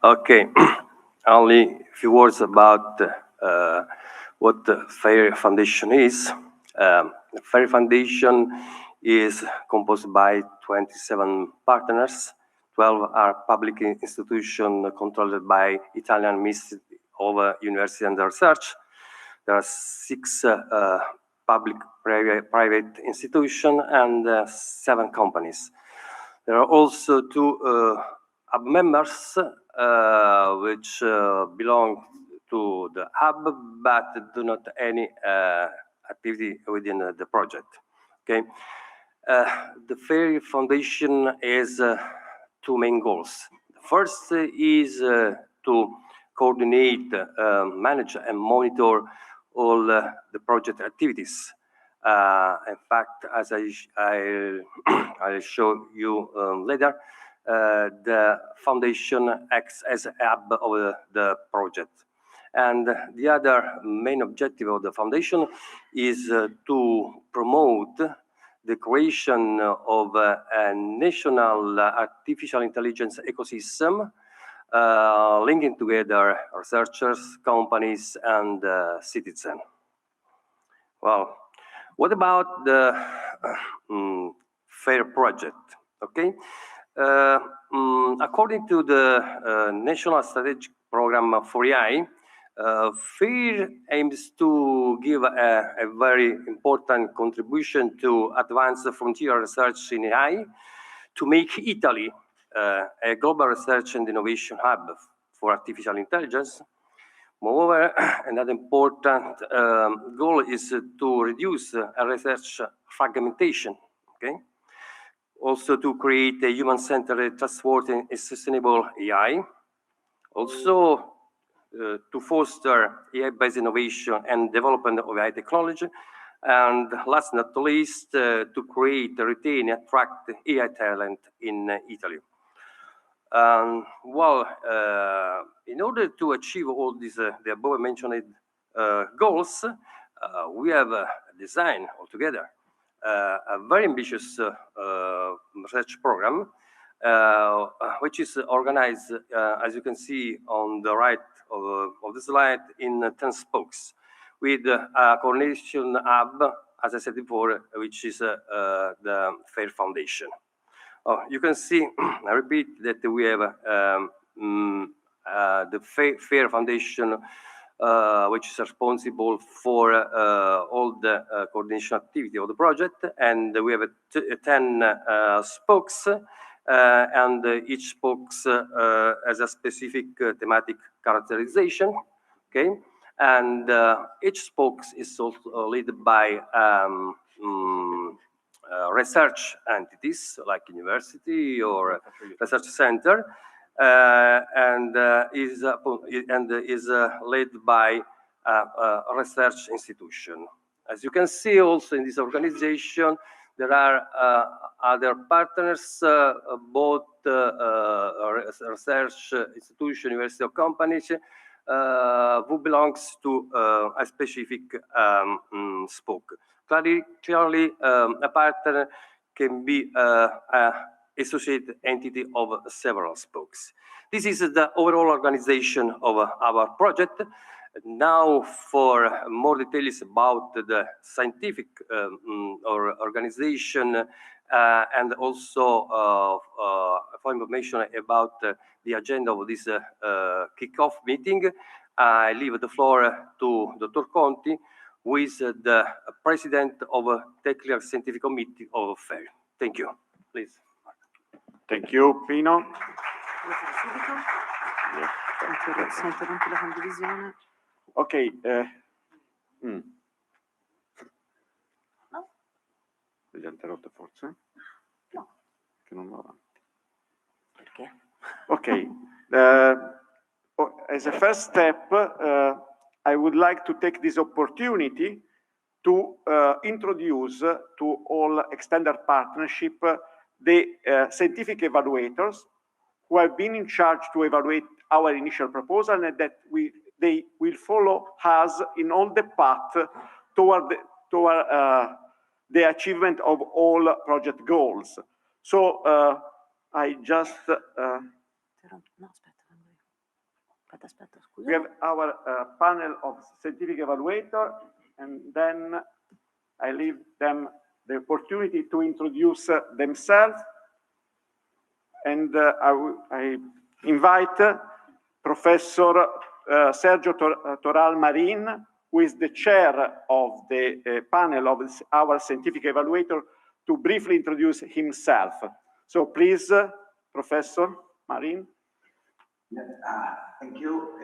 Okay, only a few words about what the FAIR Foundation is. The FAIR Foundation is composed by 27 partners. 12 are public institutions controlled by Italian Ministry of University and Research. There are 6 public private institutions and 7 companies. There are also 2 hub members which belong to the hub but do not any activity within the project. Okay, the FAIR Foundation has 2 main goals. The first is to coordinate, manage, and monitor all the project activities. In fact, as I'll show you later, the foundation acts as a hub of the project. And the other main objective of the foundation is to promote the creation of a national artificial intelligence ecosystem, linking together researchers, companies, and citizens. Well, what about the FAIR project? Okay, according to the National Strategic Program for AI, FAIR aims to give a very important contribution to advance the frontier research in AI, to make Italy a global research and innovation hub for artificial intelligence. Moreover, another important goal is to reduce research fragmentation, okay? Also to create a human-centered, trustworthy, and sustainable AI. Also to foster AI-based innovation and development of AI technology. And last but not least, to create, retain, and attract AI talent in Italy. Well, in order to achieve all these, the above mentioned goals, we have designed altogether a very ambitious research program, which is organized, as you can see on the right of the slide, in 10 spokes, with a coordination hub, as I said before, which is the FAIR Foundation. You can see, I repeat, that we have the FAIR Foundation, which is responsible for all the coordination activity of the project, and we have 10 spokes, and each spokes has a specific thematic characterization, okay? And each spokes is also led by research entities like university or research center, and is led by a research institution. As you can see also in this organization, there are other partners, both research institution, university, or companies, who belongs to a specific spoke. Clearly, a partner can be an associated entity of several spokes. This is the overall organization of our project. Now, for more details about the scientific or organization and also for information about the agenda of this kickoff meeting, I leave the floor to Dr. Conti, who is the president of the Technical Scientific Committee of FAIR. Thank you. Please. Thank you, Pino. Ok. Degli interrotte forse? No. Che non va avanti. Perché? Ok. As a first step, I would like to take this opportunity to introduce to all extended partnership the scientific evaluators who have been in charge to evaluate our initial proposal, and that they will follow us in all the path toward the achievement of all project goals. So I just... No, aspetta. We have our panel of scientific evaluator, and then I leave them the opportunity to introduce themselves. And I invite Professor Sergio Toral Marin, who is the chair of the panel of our scientific evaluator, to briefly introduce himself. So please, Professor Marin. Yeah, thank you.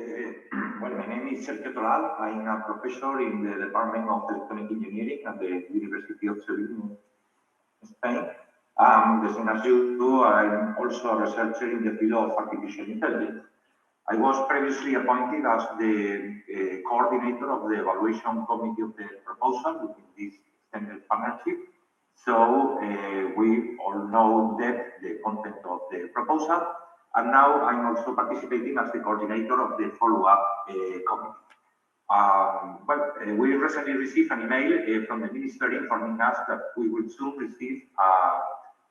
Well, my name is Sergio Toral. I'm a professor in the Department of Electronic Engineering at the University of Seville, Spain. The same as you, I'm also a researcher in the field of artificial intelligence. I was previously appointed as the coordinator of the evaluation committee of the proposal within this extended partnership. So we all know that the content of the proposal, and now I'm also participating as the coordinator of the follow-up committee. We recently received an email from the ministry informing us that we will soon receive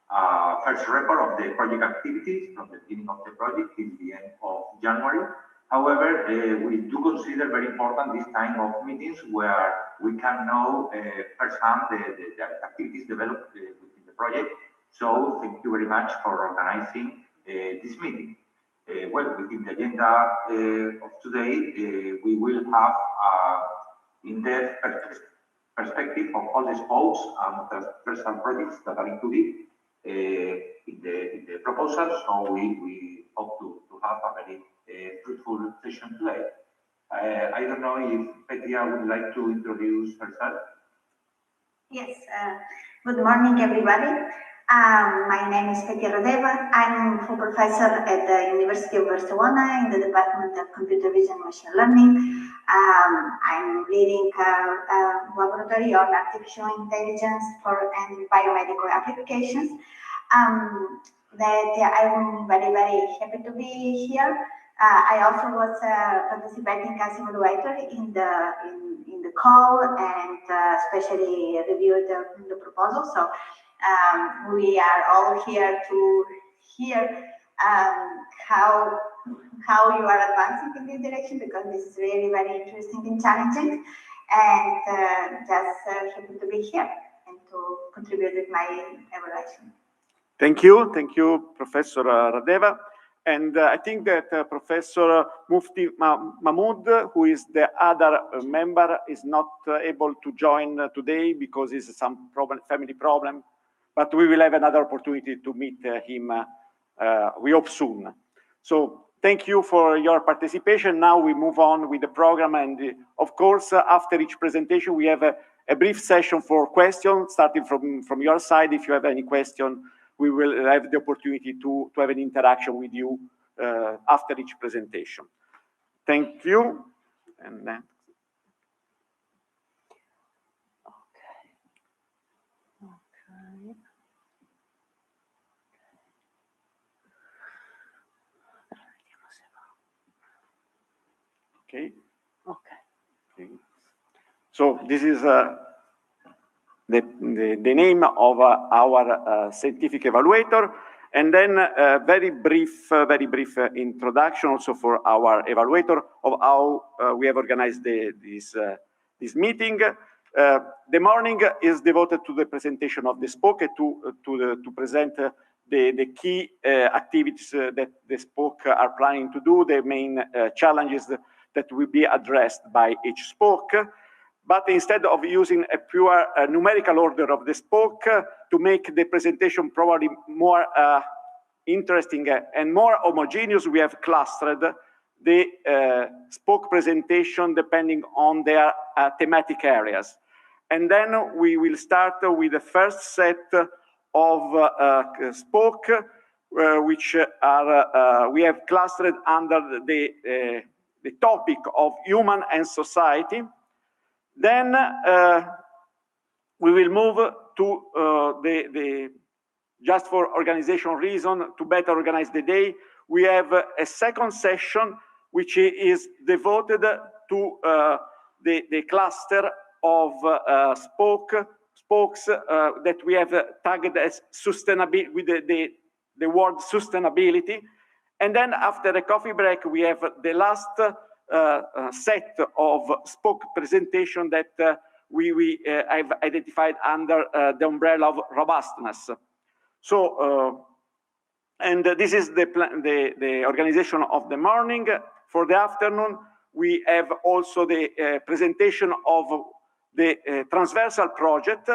a first report of the project activities from the beginning of the project till the end of January. However, we do consider very important this kind of meetings where we can know firsthand the activities developed within the project. So thank you very much for organizing this meeting. Well, within the agenda of today, we will have in-depth perspective of all the scopes and the personal projects that are included in the proposal. So we hope to have a very fruitful session today. I don't know if Petia would like to introduce herself. Yes, good morning, everybody. My name is Petia Radeva. I'm a full professor at the University of Barcelona in the Department of Computer Vision and Machine Learning. I'm leading a laboratory on artificial intelligence and biomedical applications. I'm very, very happy to be here. I also was participating as evaluator in the call and especially reviewed the proposal. So we are all here to hear how you are advancing in this direction, because this is really very interesting and challenging, and just happy to be here and to contribute with my evaluation. Thank you, Professor Radeva. And I think that Professor Mufti Mahmoud, who is the other member, is not able to join today because it's some family problem, but we will have another opportunity to meet him, we hope soon. So thank you for your participation. Now we move on with the program, and of course, after each presentation, we have a brief session for questions, starting from your side. If you have any question, we will have the opportunity to have an interaction with you after each presentation. Thank you. And then. Okay. So this is the name of our scientific evaluator, and then very brief introduction also for our evaluator of how we have organized this meeting. The morning is devoted to the presentation of the spoke, to present the key activities that the spoke are planning to do, the main challenges that will be addressed by each spoke. But instead of using a pure numerical order of the spoke to make the presentation probably more interesting and more homogeneous, we have clustered the spoke presentation depending on their thematic areas. And then we will start with the first set of spoke, which are we have clustered under the topic of human and society. Then we will move to just for organizational reason, to better organize the day, we have a second session which is devoted to the cluster of spokes that we have tagged as sustainability, with the word sustainability. And then after the coffee break, we have the last set of spoke presentation that I've identified under the umbrella of robustness. So, and this is the organization of the morning. For the afternoon, we have also the presentation of the transversal project,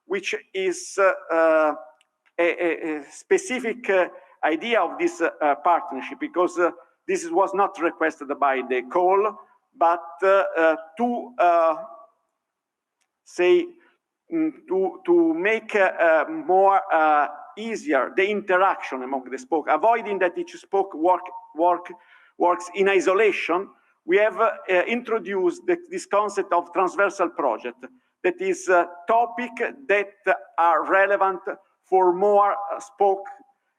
which is a specific idea of this partnership, because this was not requested by the call, but to make more easier the interaction among the spoke, avoiding that each spoke works in isolation. We have introduced this concept of transversal project, that is topic that are relevant for more spoke,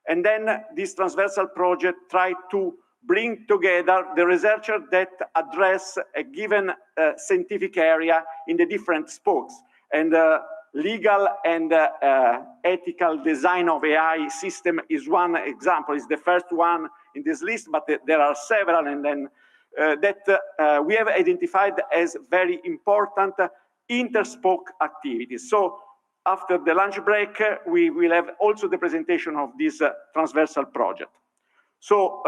and then this transversal project try to bring together the researchers that address a given scientific area in the different spokes. And legal and ethical design of AI system is one example. It's the first one in this list, but there are several, and then that we have identified as very important interspoke activities. So after the lunch break, we will have also the presentation of this transversal project. So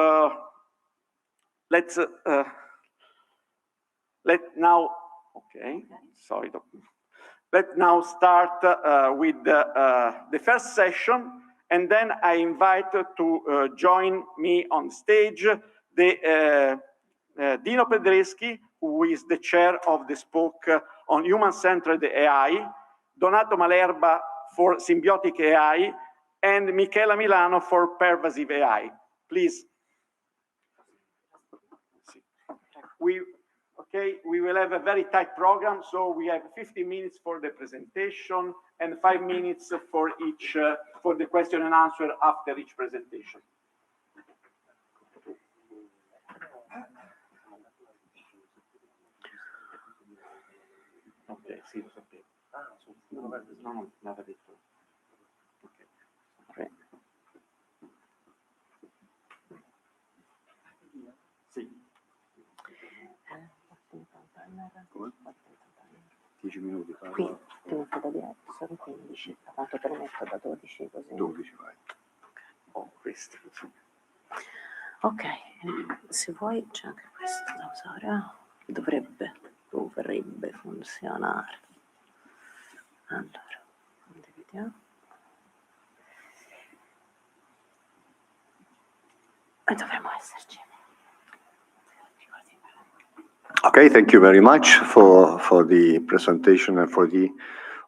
let's start with the first session, and then I invite to join me on stage the Dino Pedreschi, who is the chair of the spoke on human-centered AI, Donato Malerba for symbiotic AI, and Michela Milano for pervasive AI. Please. We will have a very tight program, so we have 50 minutes for the presentation and 5 minutes for each for the question and answer after each presentation. Ok, sì, lo sapevo. No, l'aveva detto. Ok. Sì. Come? 10 minuti. Qui ti metto da 10, sono 15, a quanto te ne metto da 12 così? 12 vai. Oh, questo. Ok, se vuoi c'è anche questo da usare, dovrebbe funzionare. Allora, condividiamo. E dovremmo esserci. Okay, thank you very much for the presentation and for the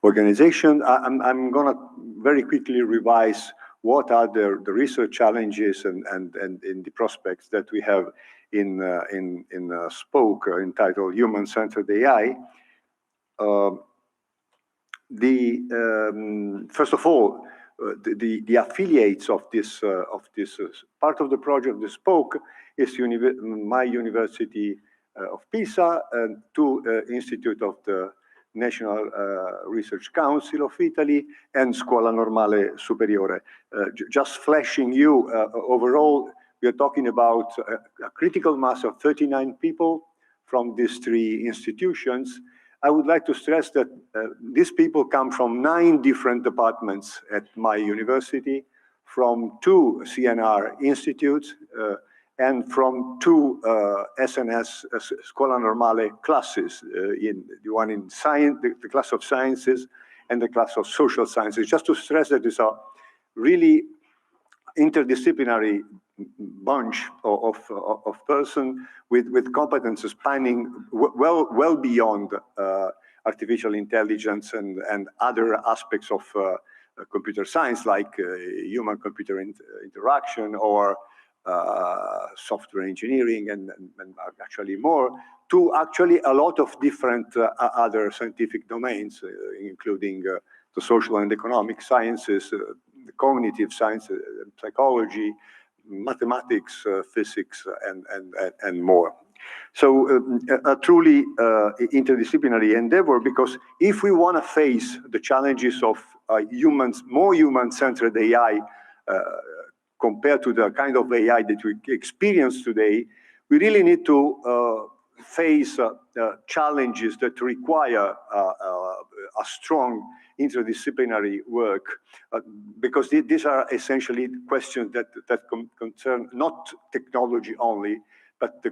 organization. I'm going to very quickly revise what are the research challenges and the prospects that we have in a spoke entitled Human-Centered AI. First of all, the affiliates of this part of the project, the spoke, is my University of Pisa and two Institute of the National Research Council of Italy and Scuola Normale Superiore. Just flashing you, overall, we are talking about a critical mass of 39 people from these three institutions. I would like to stress that these people come from 9 different departments at my university, from 2 CNR institutes, and from 2 SNS, Scuola Normale classes, in the one in science, the class of sciences, and the class of social sciences. Just to stress that it's a really interdisciplinary bunch of persons with competences spanning well beyond artificial intelligence and other aspects of computer science, like human-computer interaction or software engineering and actually more, to actually a lot of different other scientific domains, including the social and economic sciences, the cognitive sciences, psychology, mathematics, physics, and more. So a truly interdisciplinary endeavor, because if we want to face the challenges of more human-centered AI compared to the kind of AI that we experience today, we really need to face challenges that require a strong interdisciplinary work, because these are essentially questions that concern not technology only, but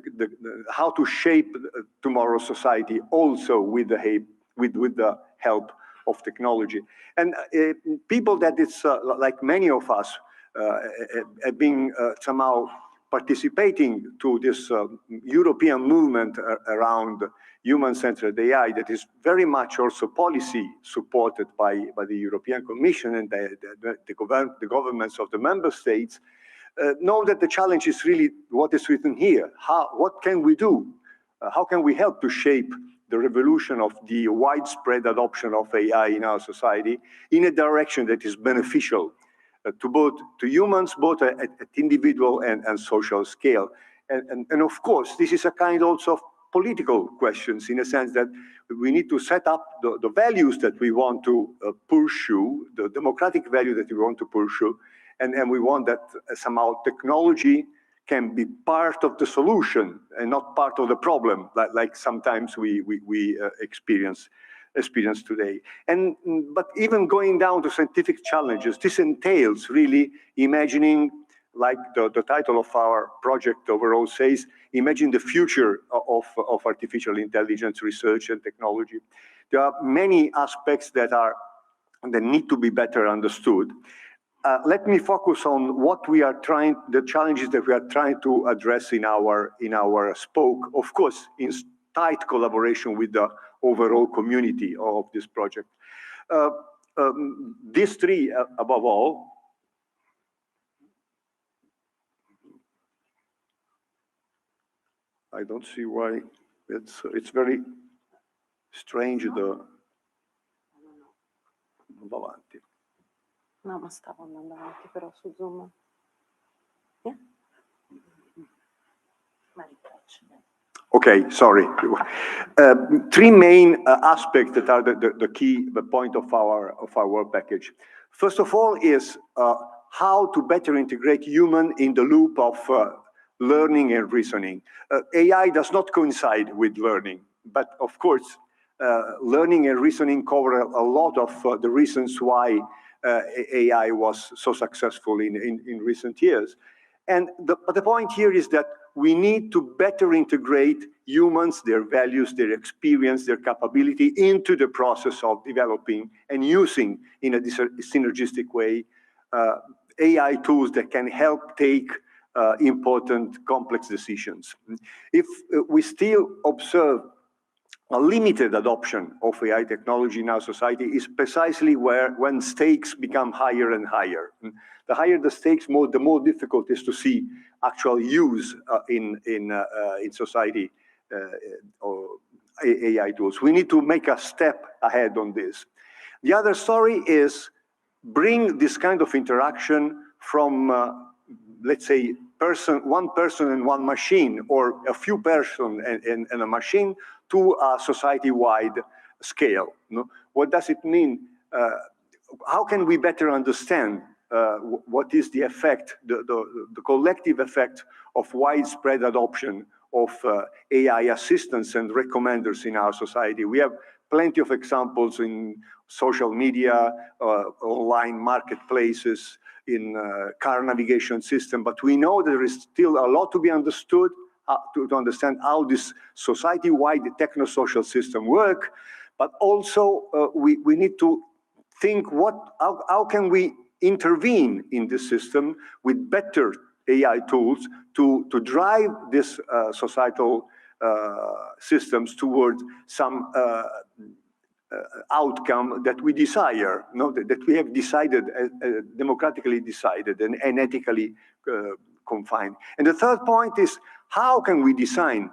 how to shape tomorrow's society also with the help of technology. And people that it's like many of us have been somehow participating to this European movement around human-centered AI that is very much also policy supported by the European Commission and the governments of the member states, know that the challenge is really what is written here. What can we do? How can we help to shape the revolution of the widespread adoption of AI in our society in a direction that is beneficial to humans, both at individual and social scale? And of course, this is a kind also of political questions, in a sense that we need to set up the values that we want to pursue, the democratic value that we want to pursue, and we want that somehow technology can be part of the solution and not part of the problem, like sometimes we experience today. But even going down to scientific challenges, this entails really imagining, like the title of our project overall says, imagine the future of artificial intelligence research and technology. There are many aspects that need to be better understood. Let me focus on the challenges that we are trying to address in our spoke, of course, in tight collaboration with the overall community of this project. These three, above all, I don't see why it's very strange. No, ma stavo andando avanti però su Zoom. Yeah? Okay, sorry. Three main aspects that are the point of our work package. First of all is how to better integrate human in the loop of learning and reasoning. AI does not coincide with learning, but of course, learning and reasoning cover a lot of the reasons why AI was so successful in recent years. But the point here is that we need to better integrate humans, their values, their experience, their capability into the process of developing and using in a synergistic way AI tools that can help take important, complex decisions. If we still observe a limited adoption of AI technology in our society, is precisely when stakes become higher and higher. The higher the stakes, the more difficult it is to see actual use in society or AI tools. We need to make a step ahead on this. The other story is bring this kind of interaction from, let's say, one person and one machine, or a few person and a machine, to a society-wide scale. What does it mean? How can we better understand what is the effect, the collective effect of widespread adoption of AI assistants and recommenders in our society? We have plenty of examples in social media, online marketplaces, in car navigation system, but we know there is still a lot to be understood to understand how this society-wide techno-social system work, but also we need to think how can we intervene in this system with better AI tools to drive this societal systems towards some outcome that we desire, that we have decided, democratically decided and ethically confined. And the third point is, how can we design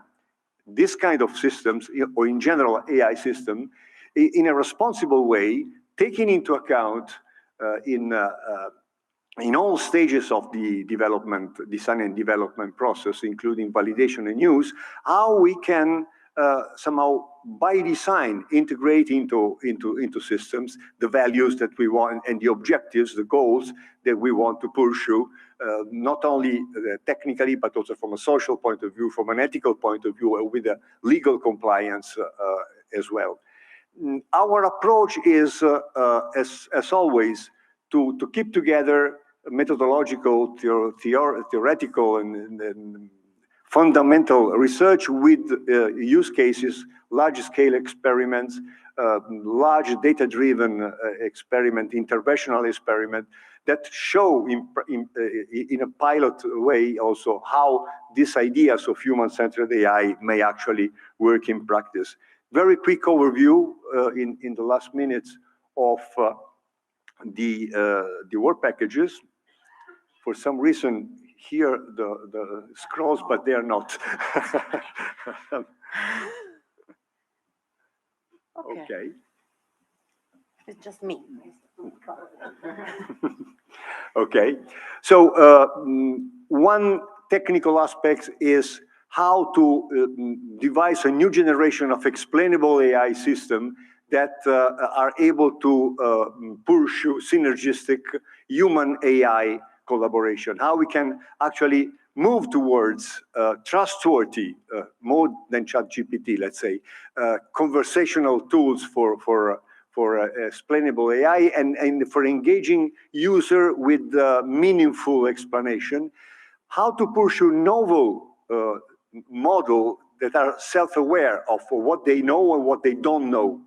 this kind of systems, or in general AI system, in a responsible way, taking into account in all stages of the design and development process, including validation and use, how we can somehow by design integrate into systems the values that we want and the objectives, the goals that we want to pursue, not only technically, but also from a social point of view, from an ethical point of view, with a legal compliance as well. Our approach is, as always, to keep together methodological, theoretical, and fundamental research with use cases, large-scale experiments, large data-driven experiment, interventional experiment that show in a pilot way also how these ideas of human-centered AI may actually work in practice. Very quick overview in the last minutes of the work packages. For some reason, here the scrolls, but they are not. Okay. It's just me. Okay. So one technical aspect is how to devise a new generation of explainable AI system that are able to pursue synergistic human-AI collaboration, how we can actually move towards trustworthy, more than ChatGPT, let's say, conversational tools for explainable AI and for engaging user with meaningful explanation, how to pursue novel model that are self-aware of what they know and what they don't know,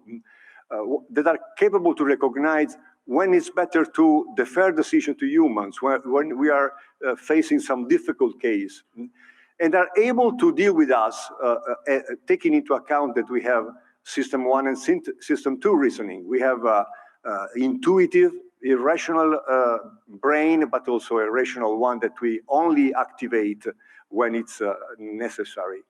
that are capable to recognize when it's better to defer decision to humans, when we are facing some difficult case, and are able to deal with us, taking into account that we have system 1 and system 2 reasoning. We have intuitive, irrational brain, but also a rational one that we only activate when it's necessary.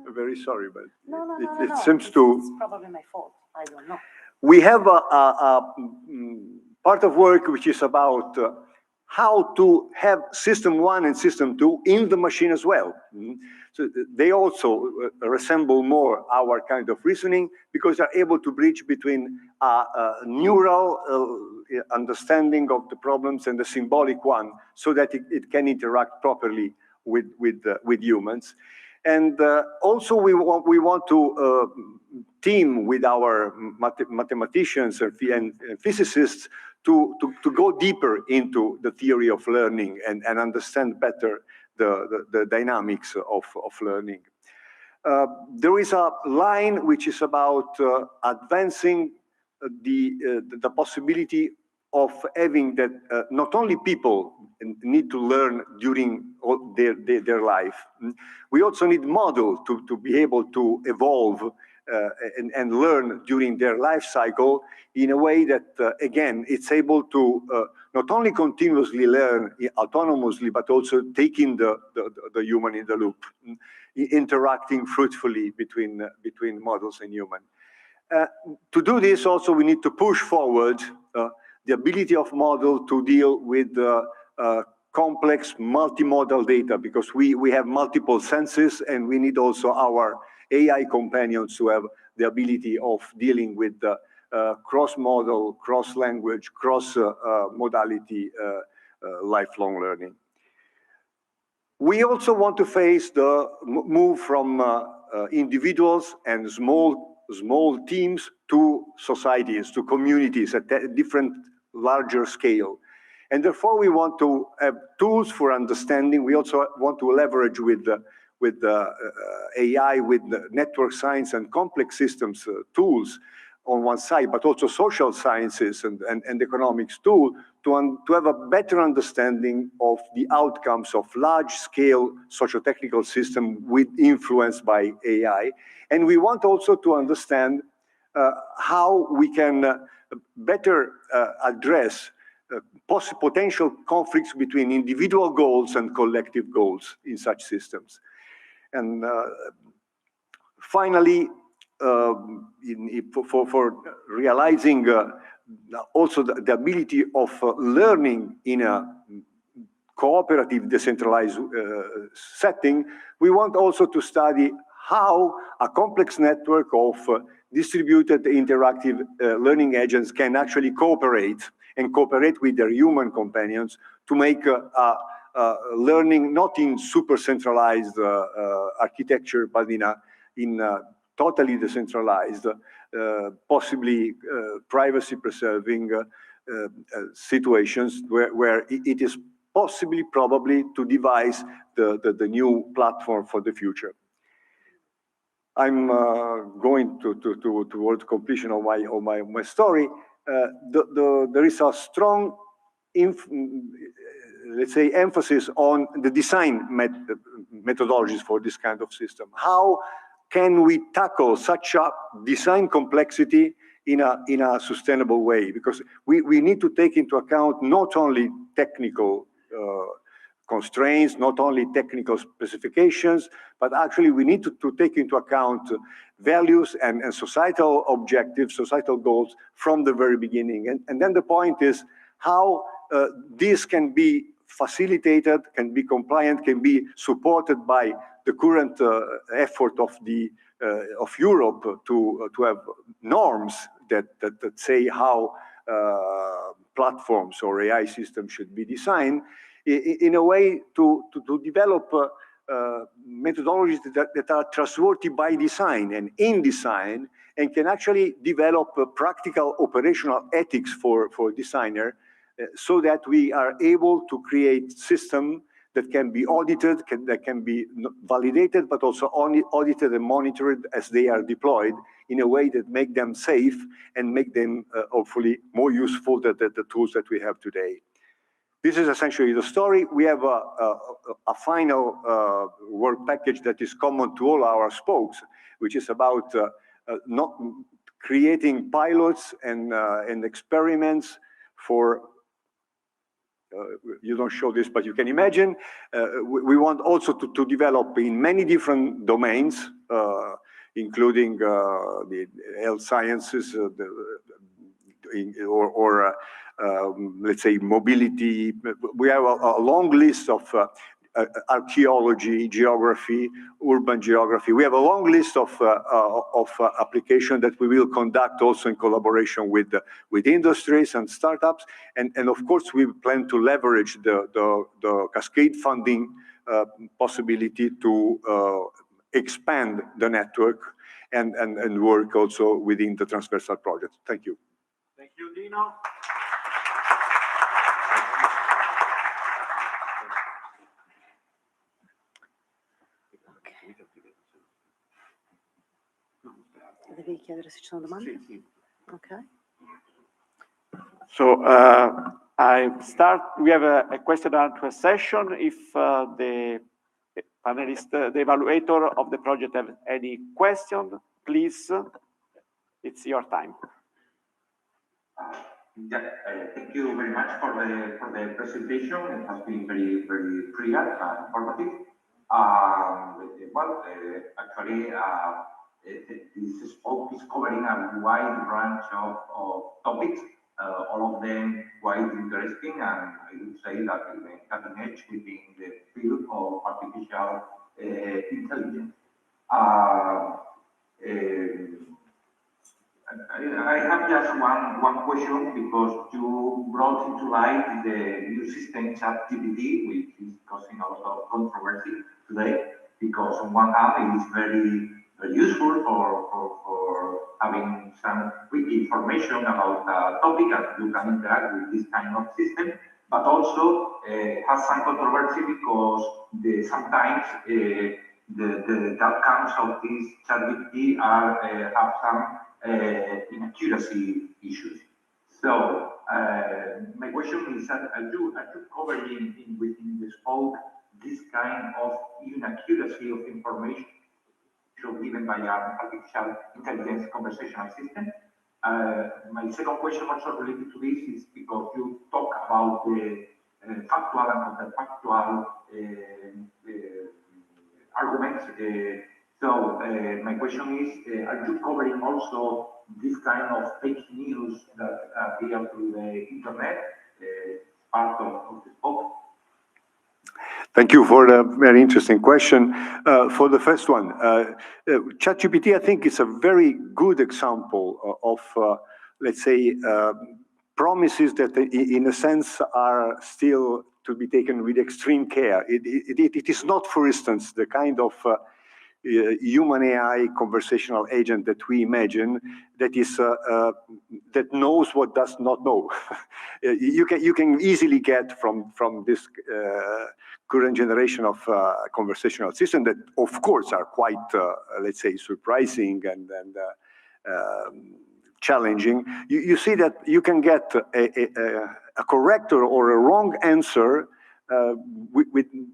Very sorry, but it seems to... It's probably my fault. I don't know. We have a part of work which is about how to have system 1 and system 2 in the machine as well. So they also resemble more our kind of reasoning because they're able to bridge between neural understanding of the problems and the symbolic one so that it can interact properly with humans. And also we want to team with our mathematicians and physicists to go deeper into the theory of learning and understand better the dynamics of learning. There is a line which is about advancing the possibility of having that not only people need to learn during their life, we also need models to be able to evolve and learn during their life cycle in a way that, again, it's able to not only continuously learn autonomously, but also taking the human in the loop, interacting fruitfully between models and human. To do this, also, we need to push forward the ability of model to deal with complex multimodal data, because we have multiple senses, and we need also our AI companions to have the ability of dealing with cross-model, cross-language, cross-modality lifelong learning. We also want to face the move from individuals and small teams to societies, to communities at a different, larger scale. And therefore, we want to have tools for understanding. We also want to leverage with AI, with network science and complex systems tools on one side, but also social sciences and economics too, to have a better understanding of the outcomes of large-scale socio-technical system with influence by AI. And we want also to understand how we can better address potential conflicts between individual goals and collective goals in such systems. And finally, for realizing also the ability of learning in a cooperative, decentralized setting, we want also to study how a complex network of distributed interactive learning agents can actually cooperate with their human companions to make learning not in super centralized architecture, but in totally decentralized, possibly privacy preserving situations where it is possibly, probably, to devise the new platform for the future. I'm going towards completion of my story. There is a strong, let's say, emphasis on the design methodologies for this kind of system. How can we tackle such a design complexity in a sustainable way? Because we need to take into account not only technical constraints, not only technical specifications, but actually we need to take into account values and societal objectives, societal goals from the very beginning. And then the point is how this can be facilitated, can be compliant, can be supported by the current effort of Europe to have norms that say how platforms or AI systems should be designed, in a way to develop methodologies that are trustworthy by design and in design, and can actually develop practical operational ethics for designer, so that we are able to create systems that can be audited, that can be validated, but also audited and monitored as they are deployed in a way that make them safe and make them hopefully more useful than the tools that we have today. This is essentially the story. We have a final work package that is common to all our spokes, which is about not creating pilots and experiments for, you don't show this, but you can imagine. We want also to develop in many different domains, including the health sciences, or let's say mobility. We have a long list of archaeology, geography, urban geography. We have a long list of applications that we will conduct also in collaboration with industries and startups. And of course, we plan to leverage the cascade funding possibility to expand the network and work also within the transversal project. Thank you. Thank you, Dino. Devi chiedere se ci sono domande? Sì. Ok. So we have a question and answer session. If the panelist, the evaluator of the project have any question, please, it's your time. Yeah, thank you very much for the presentation. It has been very, very clear and informative. Actually, this spoke is covering a wide range of topics, all of them quite interesting, and I would say that cutting edge within the field of artificial intelligence. I have just one question, because you brought into light the new system ChatGPT, which is causing a lot of controversy today, because on one hand it is very useful for having some quick information about a topic, and you can interact with this kind of system, but also has some controversy because sometimes the outcomes of this ChatGPT have some inaccuracy issues. So my question is, are you covering within the scope this kind of inaccuracy of information given by an artificial intelligence conversational system? My second question also related to this is because you talk about the factual and counterfactual arguments. So my question is, are you covering also this kind of fake news that appear through the internet, part of the spoke? Thank you for the very interesting question. For the first one, ChatGPT, I think, is a very good example of, let's say, promises that, in a sense, are still to be taken with extreme care. It is not, for instance, the kind of human AI conversational agent that we imagine that is that knows what does not know. You can easily get from this current generation of conversational system that, of course, are quite, let's say, surprising and challenging. You see that you can get a correct or a wrong answer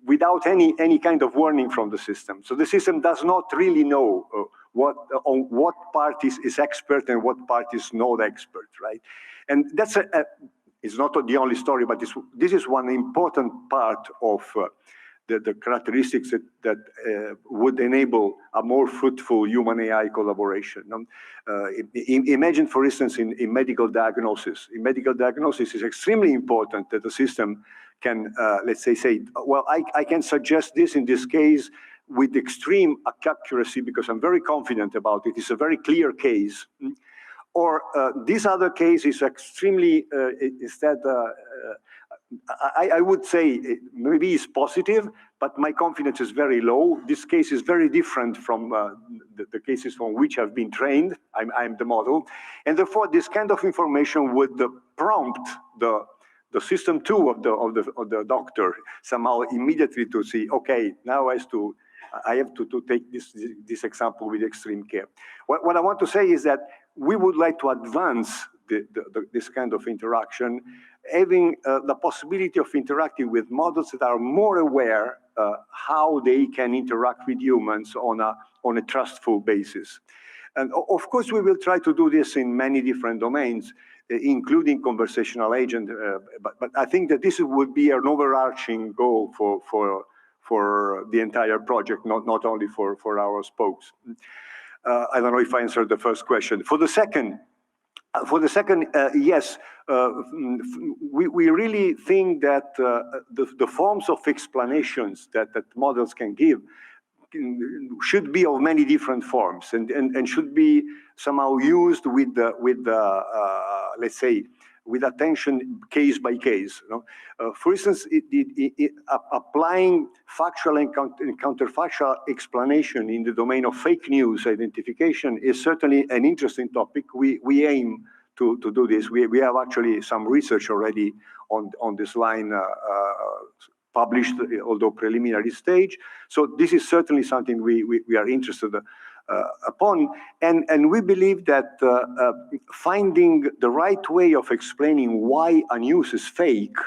without any kind of warning from the system. So the system does not really know on what part is expert and what part is not expert, right? And that's it's not the only story, but this is one important part of the characteristics that would enable a more fruitful human-AI collaboration. Imagine, for instance, in medical diagnosis. In medical diagnosis, it's extremely important that the system can, let's say, well, I can suggest this in this case with extreme accuracy because I'm very confident about it. It's a very clear case. Or this other case is extremely, instead, I would say maybe it's positive, but my confidence is very low. This case is very different from the cases from which I've been trained. I'm the model. And therefore, this kind of information would prompt the system two of the doctor somehow immediately to see, okay, now I have to take this example with extreme care. What I want to say is that we would like to advance this kind of interaction, having the possibility of interacting with models that are more aware how they can interact with humans on a trustful basis. And of course, we will try to do this in many different domains, including conversational agent. But I think that this would be an overarching goal for the entire project, not only for our spokes. I don't know if I answered the first question. For the second, yes, we really think that the forms of explanations that models can give should be of many different forms and should be somehow used with let's say, with attention case by case. You know? For instance, applying factual and counterfactual explanation in the domain of fake news identification is certainly an interesting topic. We aim to do this. We have actually some research already on this line published, although preliminary stage. So this is certainly something we are interested upon, and we believe that finding the right way of explaining why a news is fake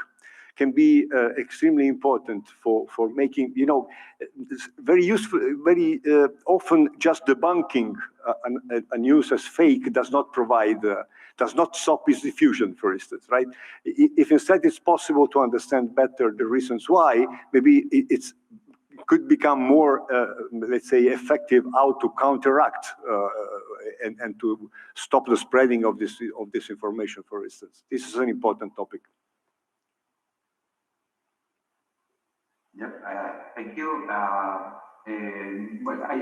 can be extremely important for making, you know, very useful, very often just debunking a news as fake does not provide, does not stop its diffusion, for instance, right? If instead it's possible to understand better the reasons why, maybe it could become more, let's say, effective how to counteract and to stop the spreading of this information, for instance. This is an important topic. Yep, thank you. But I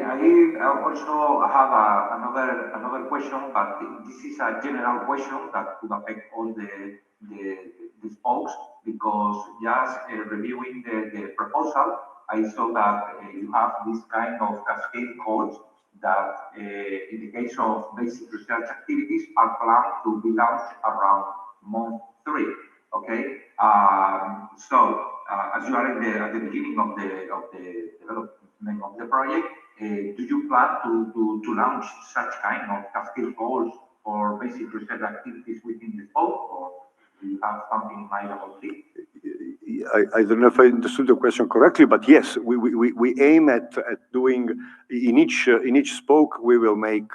also have another question, but this is a general question that could affect all the spokes, because just reviewing the proposal, I saw that you have this kind of cascade calls that, in the case of basic research activities, are planned to be launched around month 3. Okay, so as you are at the beginning of the development of the project, do you plan to launch such kind of cascade calls for basic research activities within the spoke, or do you have something in mind about it? I don't know if I understood the question correctly, but yes, we aim at doing in each spoke we will make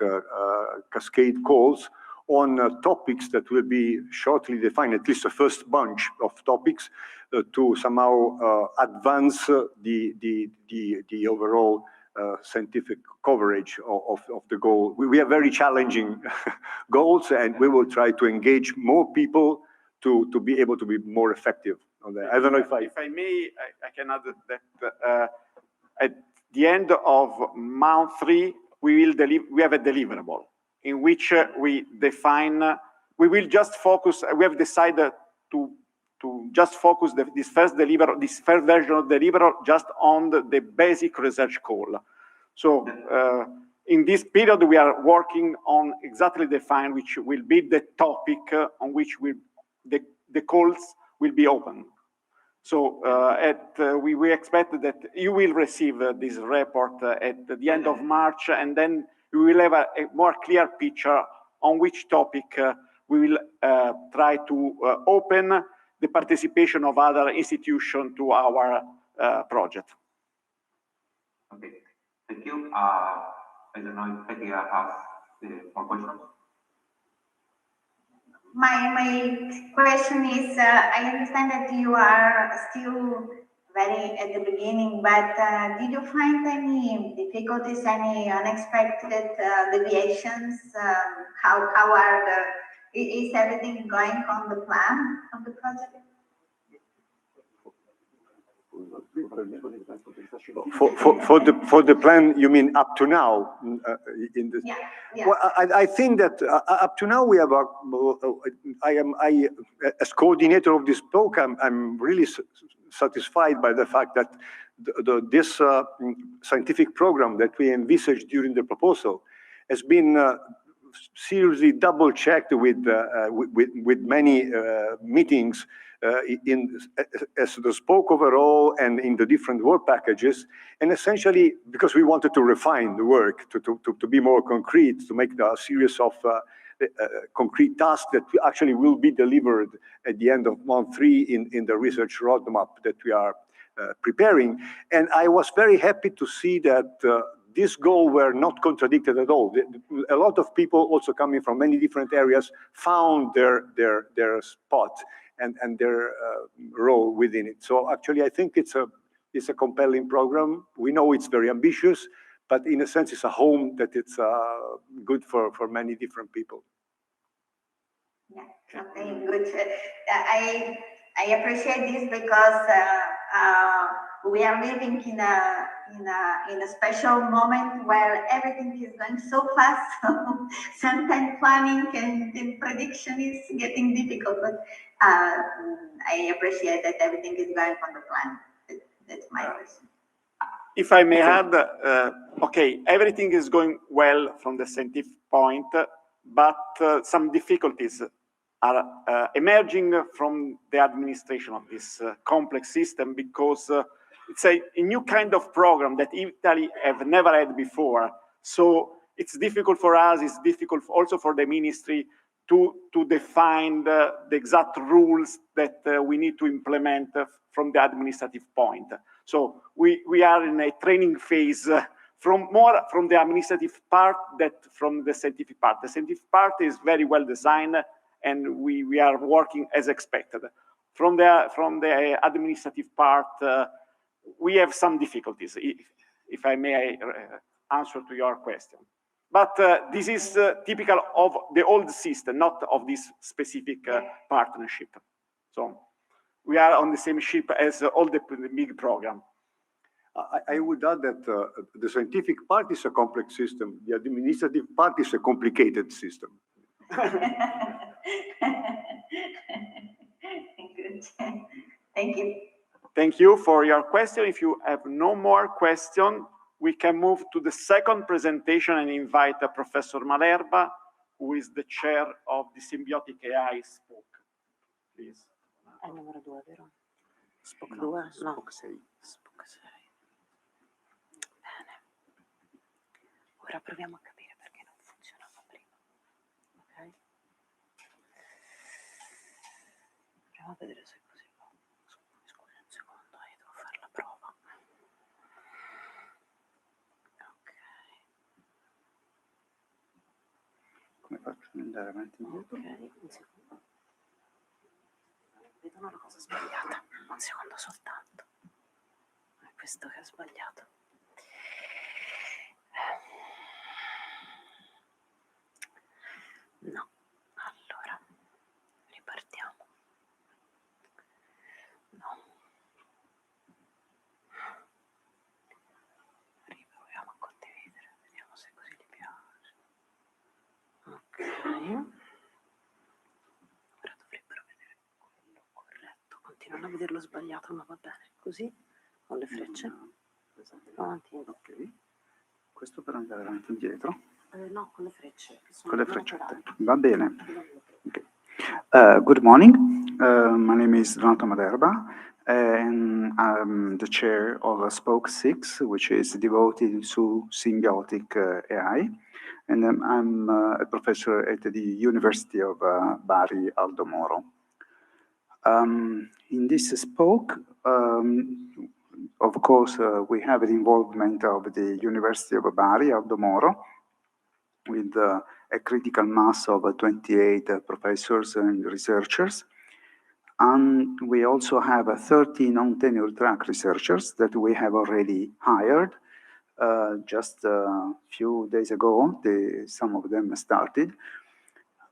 cascade calls on topics that will be shortly defined, at least a first bunch of topics to somehow advance the overall scientific coverage of the goal. We have very challenging goals, and we will try to engage more people to be able to be more effective on that. I don't know if I may, I can add that at the end of month 3, we have a deliverable in which we define, we will just focus, we have decided to just focus this first version of deliverable just on the basic research call. So in this period, we are working on exactly define which will be the topic on which the calls will be open. So we expect that you will receive this report at the end of March, and then we will have a more clear picture on which topic we will try to open the participation of other institutions to our project. Okay, thank you. I don't know if Peter has more questions. My question is, I understand that you are still very at the beginning, but did you find any difficulties, any unexpected deviations? How is everything going on the plan of the project? For the plan, you mean up to now? Yeah. Well, I think that up to now we have as coordinator of this book, I'm really satisfied by the fact that this scientific program that we envisaged during the proposal has been seriously double-checked with many meetings as the spoke overall and in the different work packages, and essentially because we wanted to refine the work to be more concrete, to make a series of concrete tasks that actually will be delivered at the end of month 3 in the research roadmap that we are preparing. And I was very happy to see that this goal were not contradicted at all. A lot of people also coming from many different areas found their spot and their role within it. So actually, I think it's a compelling program. We know it's very ambitious, but in a sense, it's a home that it's good for many different people. Yeah, okay, good. I appreciate this because we are living in a special moment where everything is going so fast. So sometimes planning and prediction is getting difficult. But I appreciate that everything is going on the plan. That's my question. If I may add, okay, everything is going well from the scientific point, but some difficulties are emerging from the administration of this complex system because it's a new kind of program that Italy have never had before. So it's difficult for us, it's difficult also for the ministry to define the exact rules that we need to implement from the administrative point. So we are in a training phase more from the administrative part than from the scientific part. The scientific part is very well designed, and we are working as expected. From the administrative part, we have some difficulties, if I may answer to your question. But this is typical of the old system, not of this specific partnership. So we are on the same ship as all the big program. I would add that the scientific part is a complex system. The administrative part is a complicated system. Good. Thank you. Thank you for your question. If you have no more question, we can move to the second presentation and invite Professor Malerba, who is the chair of the Symbiotic AI Spoke. Please. È il numero 2, vero? Spoke 2? No. Spoke 6. Spoke 6. Bene. Ora proviamo a capire perché non funzionava prima. Ok? Proviamo a vedere se è così. Scusi un secondo, devo fare la prova. Ok. Come faccio ad andare avanti e indietro? Ok, un secondo. Vedo una cosa sbagliata. Un secondo soltanto. È questo che è sbagliato. No. Allora, ripartiamo. No. Riproviamo a condividere, vediamo se così gli piace. Ok. Ora dovrebbero vedere quello corretto. Continuano a vederlo sbagliato, ma va bene. Così, con le frecce. Avanti. Ok. Questo per andare avanti e indietro. No, con le frecce. Con le freccette. Va bene. Okay. Good morning. My name is Donato Maderba, and I'm the chair of Spoke 6, which is devoted to symbiotic AI. And I'm a professor at the University of Bari Aldo Moro. In this Spoke, of course, we have the involvement of the University of Bari Aldo Moro, with a critical mass of 28 professors and researchers. And we also have 30 non-tenure track researchers that we have already hired. Just a few days ago, some of them started.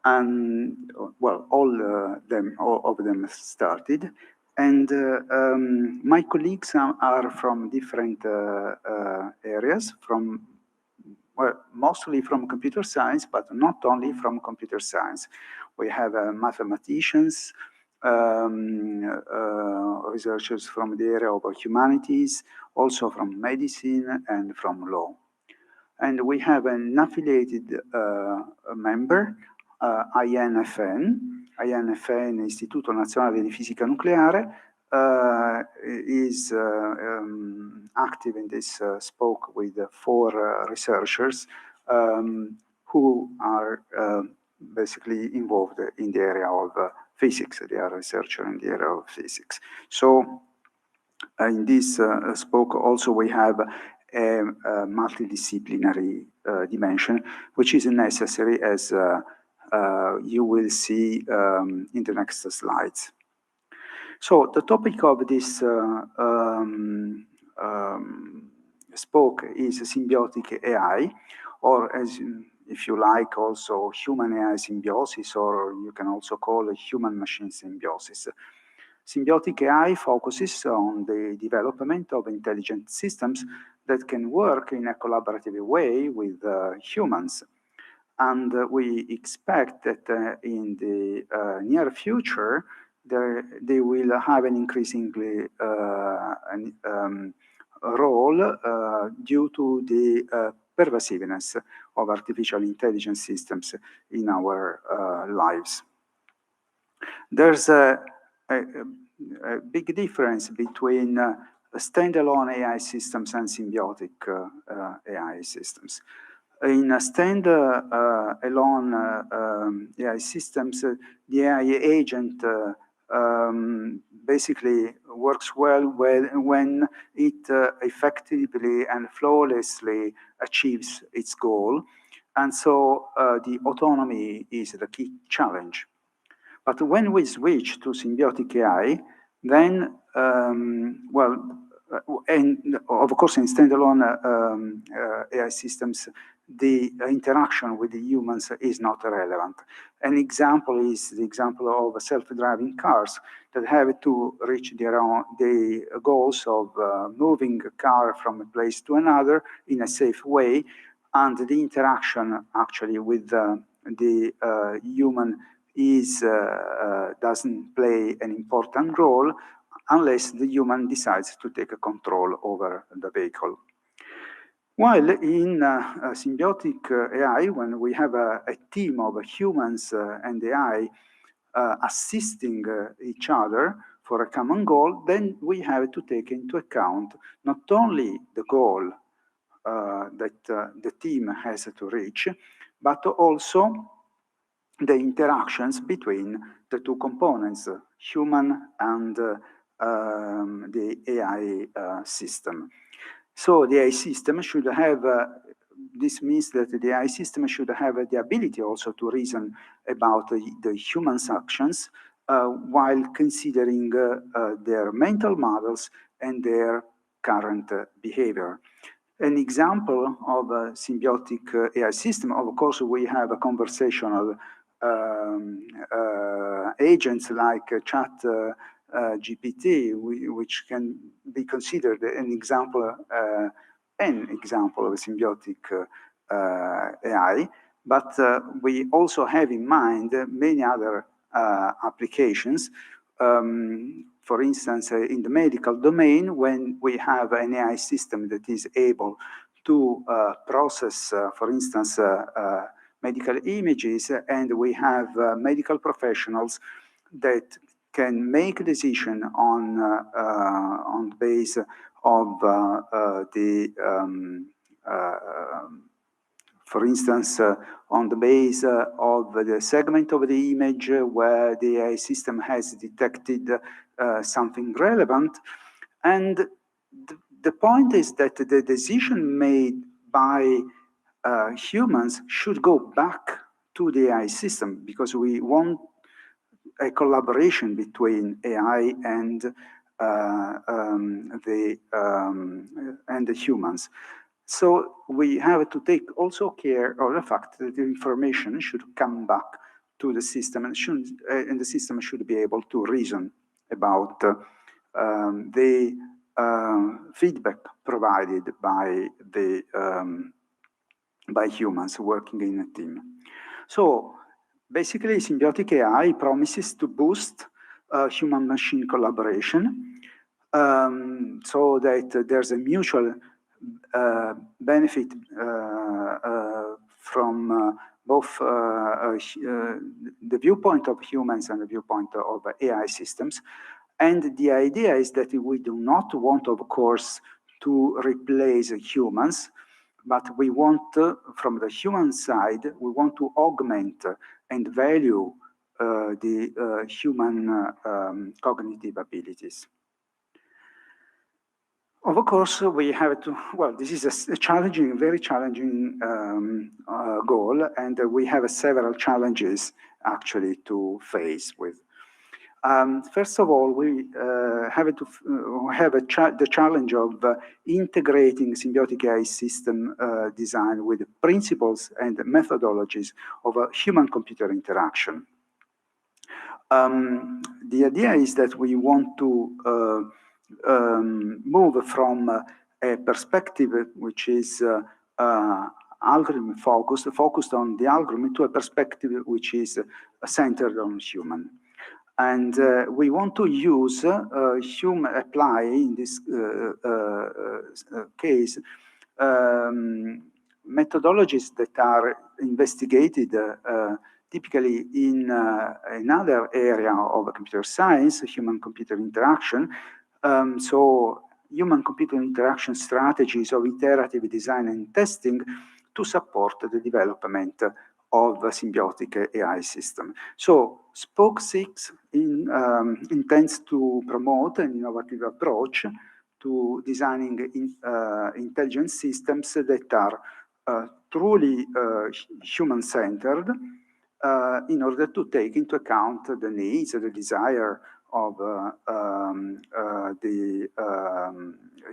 And, well, all of them started. And my colleagues are from different areas, well, mostly from computer science, but not only from computer science. We have mathematicians, researchers from the area of humanities, also from medicine and from law. And we have an affiliated member, INFN. INFN, Istituto Nazionale di Fisica Nucleare, is active in this Spoke with 4 researchers who are basically involved in the area of physics. They are researchers in the area of physics. So in this Spoke also we have a multidisciplinary dimension, which is necessary, as you will see in the next slides. So the topic of this Spoke is symbiotic AI, or as if you like, also human AI symbiosis, or you can also call it human-machine symbiosis. Symbiotic AI focuses on the development of intelligent systems that can work in a collaborative way with humans. And we expect that in the near future, they will have an increasingly role due to the pervasiveness of artificial intelligence systems in our lives. There's a big difference between standalone AI systems and symbiotic AI systems. In standalone AI systems, the AI agent basically works well when it effectively and flawlessly achieves its goal. And so the autonomy is the key challenge. But when we switch to symbiotic AI, then, and of course in standalone AI systems, the interaction with the humans is not relevant. An example is the example of self-driving cars that have to reach the goals of moving a car from a place to another in a safe way, and the interaction actually with the human doesn't play an important role unless the human decides to take control over the vehicle. While in symbiotic AI, when we have a team of humans and AI assisting each other for a common goal, then we have to take into account not only the goal that the team has to reach, but also the interactions between the two components, human and the AI system. So the AI system should have, this means that the AI system should have the ability also to reason about the human's actions while considering their mental models and their current behavior. an example of a symbiotic AI system, of course, we have a conversational agents like chat GPT, which can be considered an example of a symbiotic AI, but we also have in mind many other applications. For instance, in the medical domain, when we have an AI system that is able to process, for instance, medical images, and we have medical professionals that can make a decision on the basis of for instance, on the base of the segment of the image where the AI system has detected something relevant. And the point is that the decision made by humans should go back to the AI system, because we want a collaboration between AI and the humans. So we have to take also care of the fact that the information should come back to the system, and the system should be able to reason about the feedback provided by humans working in a team. So basically, symbiotic AI promises to boost human-machine collaboration, so that there's a mutual benefit from both the viewpoint of humans and the viewpoint of AI systems. And the idea is that we do not want, of course, to replace humans, but we want, from the human side, we want to augment and value the human cognitive abilities. Of course, we have to, well, this is a challenging, very challenging goal, and we have several challenges actually to face with. First of all, we have the challenge of integrating symbiotic AI system design with principles and methodologies of human-computer interaction. The idea is that we want to move from a perspective which is algorithm focused on the algorithm, to a perspective which is centered on human. And we want to use apply in this case methodologies that are investigated typically in another area of computer science, human-computer interaction. So human-computer interaction strategies of iterative design and testing to support the development of a symbiotic AI system. So Spoke 6 intends to promote an innovative approach to designing intelligent systems that are truly human-centered in order to take into account the needs, the desire of the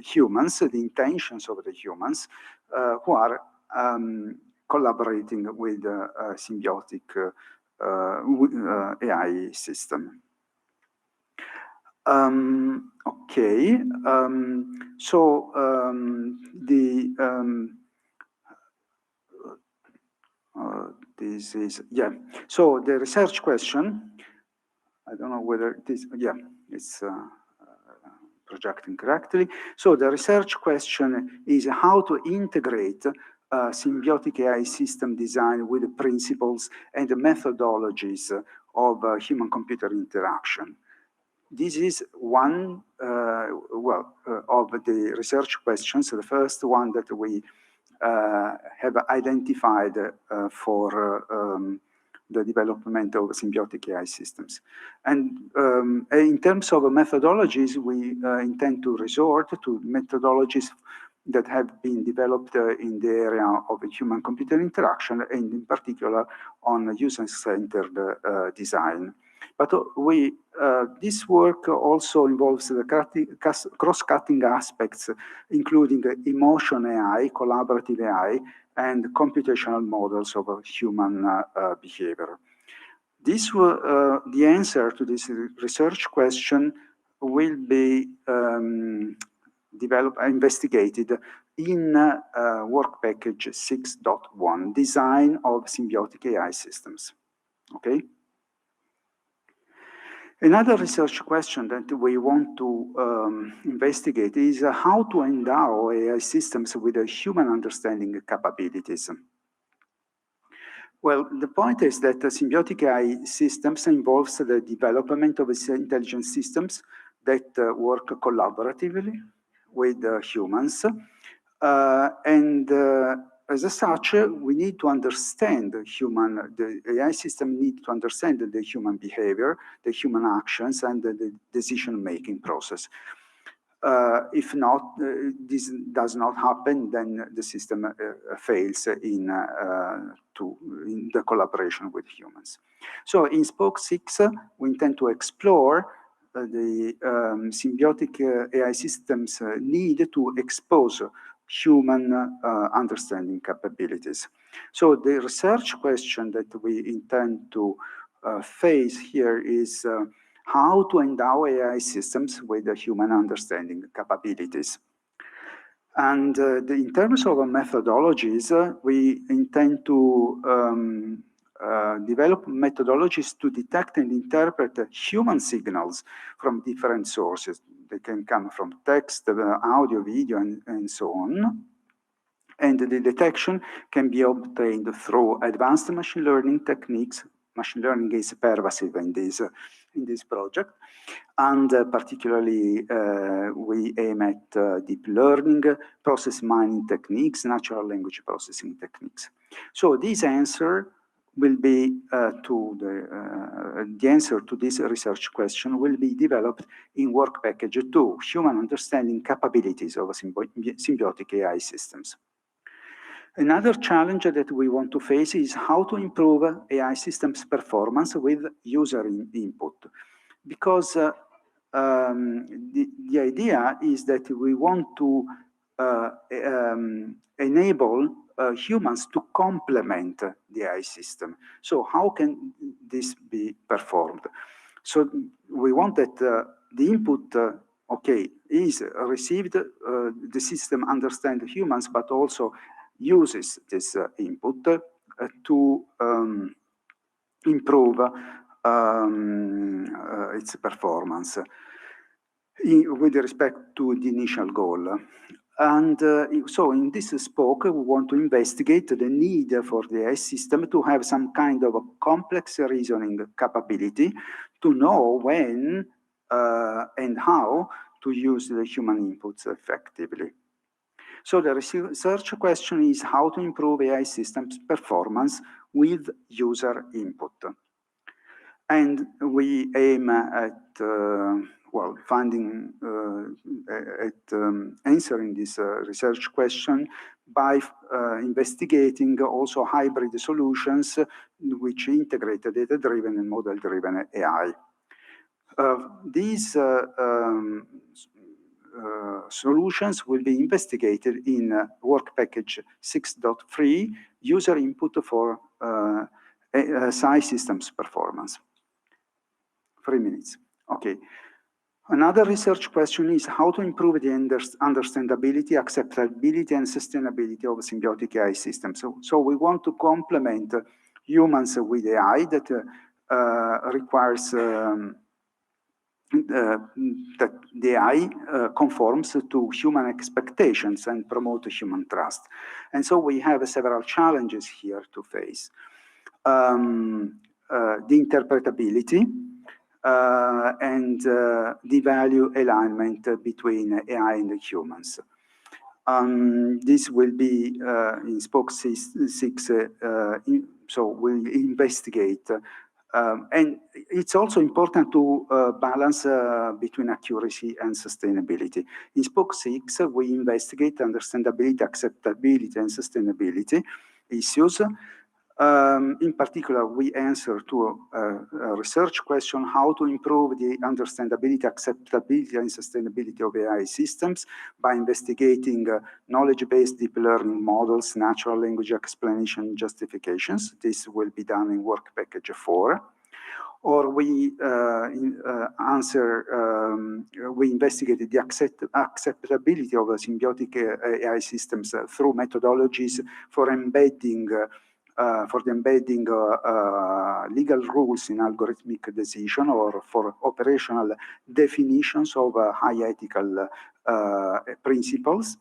humans, the intentions of the humans who are collaborating with a symbiotic AI system. Okay, so this is, yeah. So the research question, I don't know whether it is, yeah, it's projecting correctly. So the research question is how to integrate symbiotic AI system design with the principles and the methodologies of human-computer interaction. This is one, of the research questions, the first one that we have identified for the development of symbiotic AI systems. And in terms of methodologies, we intend to resort to methodologies that have been developed in the area of human-computer interaction, and in particular on user-centered design. But this work also involves the cross-cutting aspects, including emotion AI, collaborative AI, and computational models of human behavior. The answer to this research question will be investigated in work package 6.1, design of symbiotic AI systems. Okay. Another research question that we want to investigate is how to endow AI systems with human understanding capabilities. Well, the point is that symbiotic AI systems involves the development of intelligent systems that work collaboratively with humans. As such, we need to understand the AI system need to understand the human behavior, the human actions, and the decision-making process. If not, this does not happen, then the system fails in the collaboration with humans. So in Spoke 6, we intend to explore the symbiotic AI systems need to expose human understanding capabilities. So the research question that we intend to face here is how to endow AI systems with the human understanding capabilities. And in terms of methodologies, we intend to develop methodologies to detect and interpret human signals from different sources. They can come from text, audio, video, and so on. And the detection can be obtained through advanced machine learning techniques. Machine learning is pervasive in this project. And particularly, we aim at deep learning, process mining techniques, natural language processing techniques. So this answer will be the answer to this research question will be developed in work package 2, human understanding capabilities of symbiotic AI systems. Another challenge that we want to face is how to improve AI systems performance with user input. Because the idea is that we want to enable humans to complement the AI system. So how can this be performed? So we want that the input, is received, the system understands humans, but also uses this input to improve its performance with respect to the initial goal. And so in this spoke, we want to investigate the need for the AI system to have some kind of a complex reasoning capability to know when and how to use the human inputs effectively. So the research question is how to improve AI systems performance with user input. And we aim at answering this research question by investigating also hybrid solutions which integrate data-driven and model-driven AI. These solutions will be investigated in work package 6.3, user input for SI systems performance. 3 minutes. Okay. Another research question is how to improve the understandability, acceptability, and sustainability of symbiotic AI systems. So we want to complement humans with AI that requires that the AI conforms to human expectations and promote human trust. And so we have several challenges here to face. The interpretability, and the value alignment between AI and the humans. This will be in Spoke 6, so we'll investigate. And it's also important to balance between accuracy and sustainability. In Spoke 6, we investigate understandability, acceptability, and sustainability issues. In particular, we answer to a research question, how to improve the understandability, acceptability, and sustainability of AI systems by investigating knowledge-based deep learning models, natural language explanation, justifications. This will be done in work package 4. Or we we investigated the acceptability of symbiotic AI systems through methodologies for embedding legal rules in algorithmic decision, or for operational definitions of high ethical principles.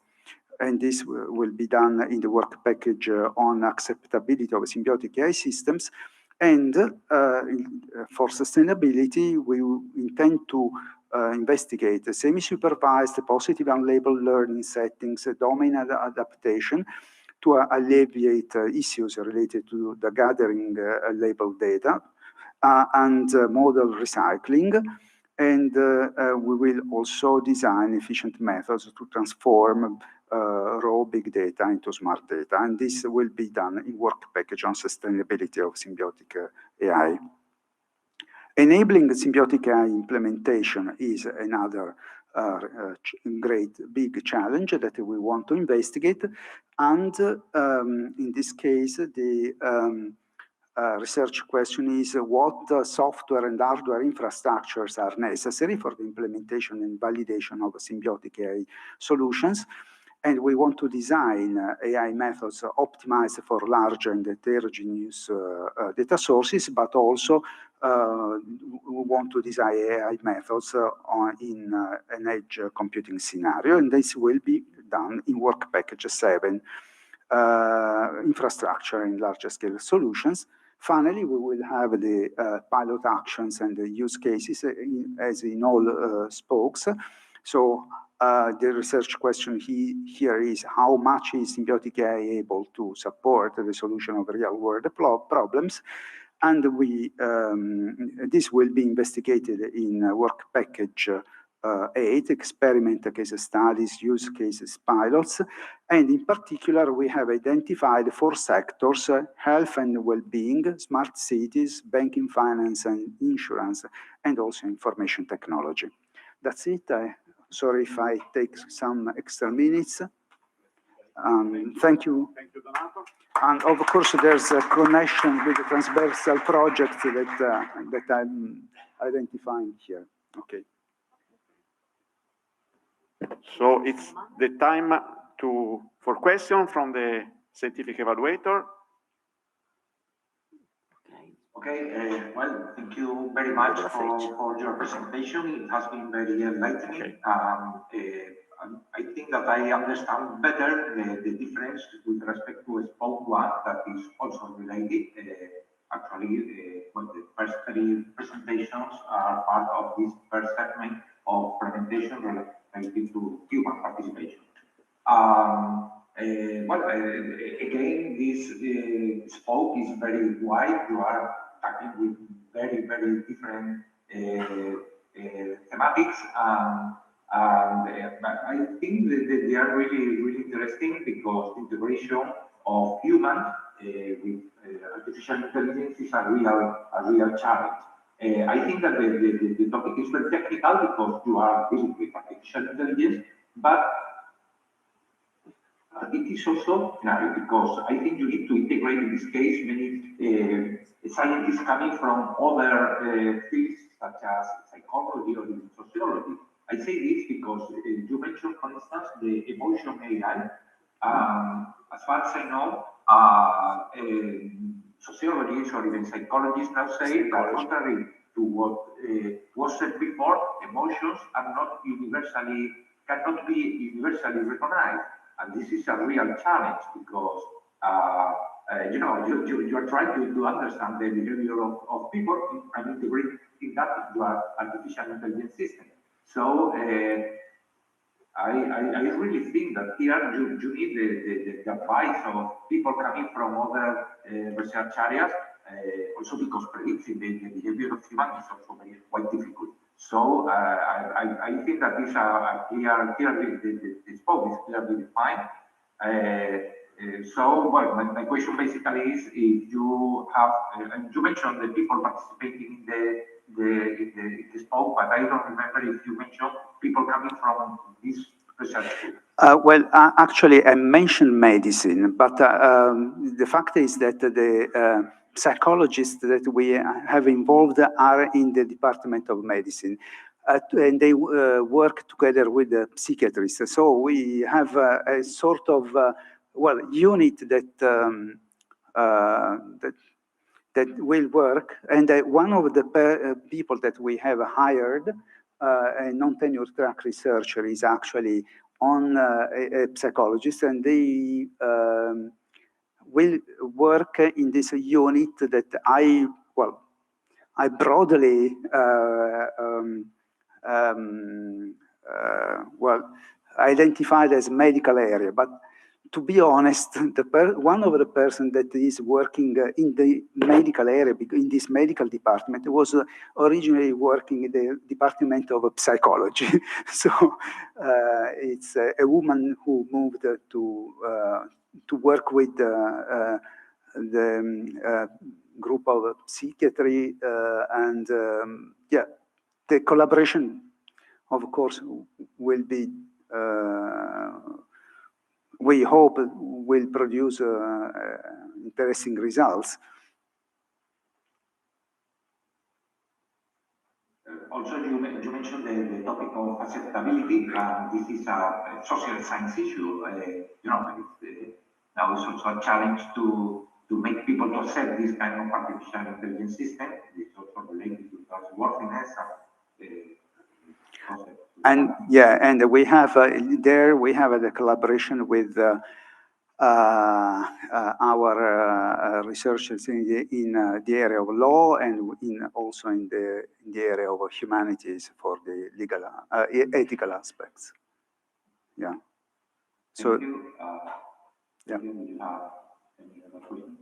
And this will be done in the work package on acceptability of symbiotic AI systems. And for sustainability, we intend to investigate semi-supervised, positive unlabeled learning settings, domain adaptation, to alleviate issues related to the gathering labeled data, and model recycling. And we will also design efficient methods to transform raw big data into smart data. And this will be done in work package on sustainability of symbiotic AI. Enabling symbiotic AI implementation is another great big challenge that we want to investigate. And in this case, the research question is what software and hardware infrastructures are necessary for the implementation and validation of symbiotic AI solutions. And we want to design AI methods optimized for large and heterogeneous data sources, but also we want to design AI methods in an edge computing scenario, and this will be done in work package 7, infrastructure and larger scale solutions. Finally, we will have the pilot actions and the use cases as in all spokes. So the research question here is how much is symbiotic AI able to support the solution of real-world problems, and this will be investigated in work package 8, experiment case studies, use cases, pilots, and in particular we have identified 4 sectors: health and well-being, smart cities, banking, finance, and insurance, and also information technology. That's it. Sorry if I take some extra minutes. Thank you. Thank you, Donato. And of course, there's a connection with the transversal project that I'm identifying here. Okay. So it's the time for questions from the scientific evaluator. Okay, well, thank you very much for your presentation. It has been very enlightening. Okay. I think that I understand better the difference with respect to spoke 1 that is also related. Actually, the first 3 presentations are part of this first segment of presentation related to human participation. Again, this spoke is very wide. You are tackling with very, very different thematics. But I think that they are really, really interesting because the integration of humans with artificial intelligence is a real challenge. I think that the topic is very technical because you are dealing with artificial intelligence, but it is also scenario because I think you need to integrate in this case many scientists coming from other fields such as psychology or even sociology. I say this because you mentioned, for instance, the emotion AI. As far as I know, sociologists or even psychologists now say that contrary to what was said before, emotions cannot be universally recognized. And this is a real challenge because you are trying to understand the behavior of people and integrate that into an artificial intelligence system. So I really think that here you need the advice of people coming from other research areas, also because predicting the behavior of humans is also quite difficult. So I think that this the scope is clearly defined. So, well, my question basically is if you have, you mentioned the people participating in the spoke, but I don't remember if you mentioned people coming from this research group. Actually, I mentioned medicine, but the fact is that the psychologists that we have involved are in the Department of Medicine. And they work together with the psychiatrists. So we have a sort of unit that that will work. And one of the people that we have hired, a non-tenure track researcher, is actually on a psychologist, and they will work in this unit that I broadly identified as medical area, but to be honest, one of the person that is working in the medical area, in this medical department, was originally working in the Department of Psychology. So it's a woman who moved to work with the group of psychiatry, and the collaboration, of course, will be, we hope, will produce interesting results. Also, you mentioned the topic of acceptability. This is a social science issue. Now it's also a challenge to make people to accept this kind of artificial intelligence system. It's also related to trustworthiness. And we have we have the collaboration with our researchers in the area of law, and also in the area of humanities for the legal ethical aspects. Yeah. So. Thank you. Yeah. Do you have any other question?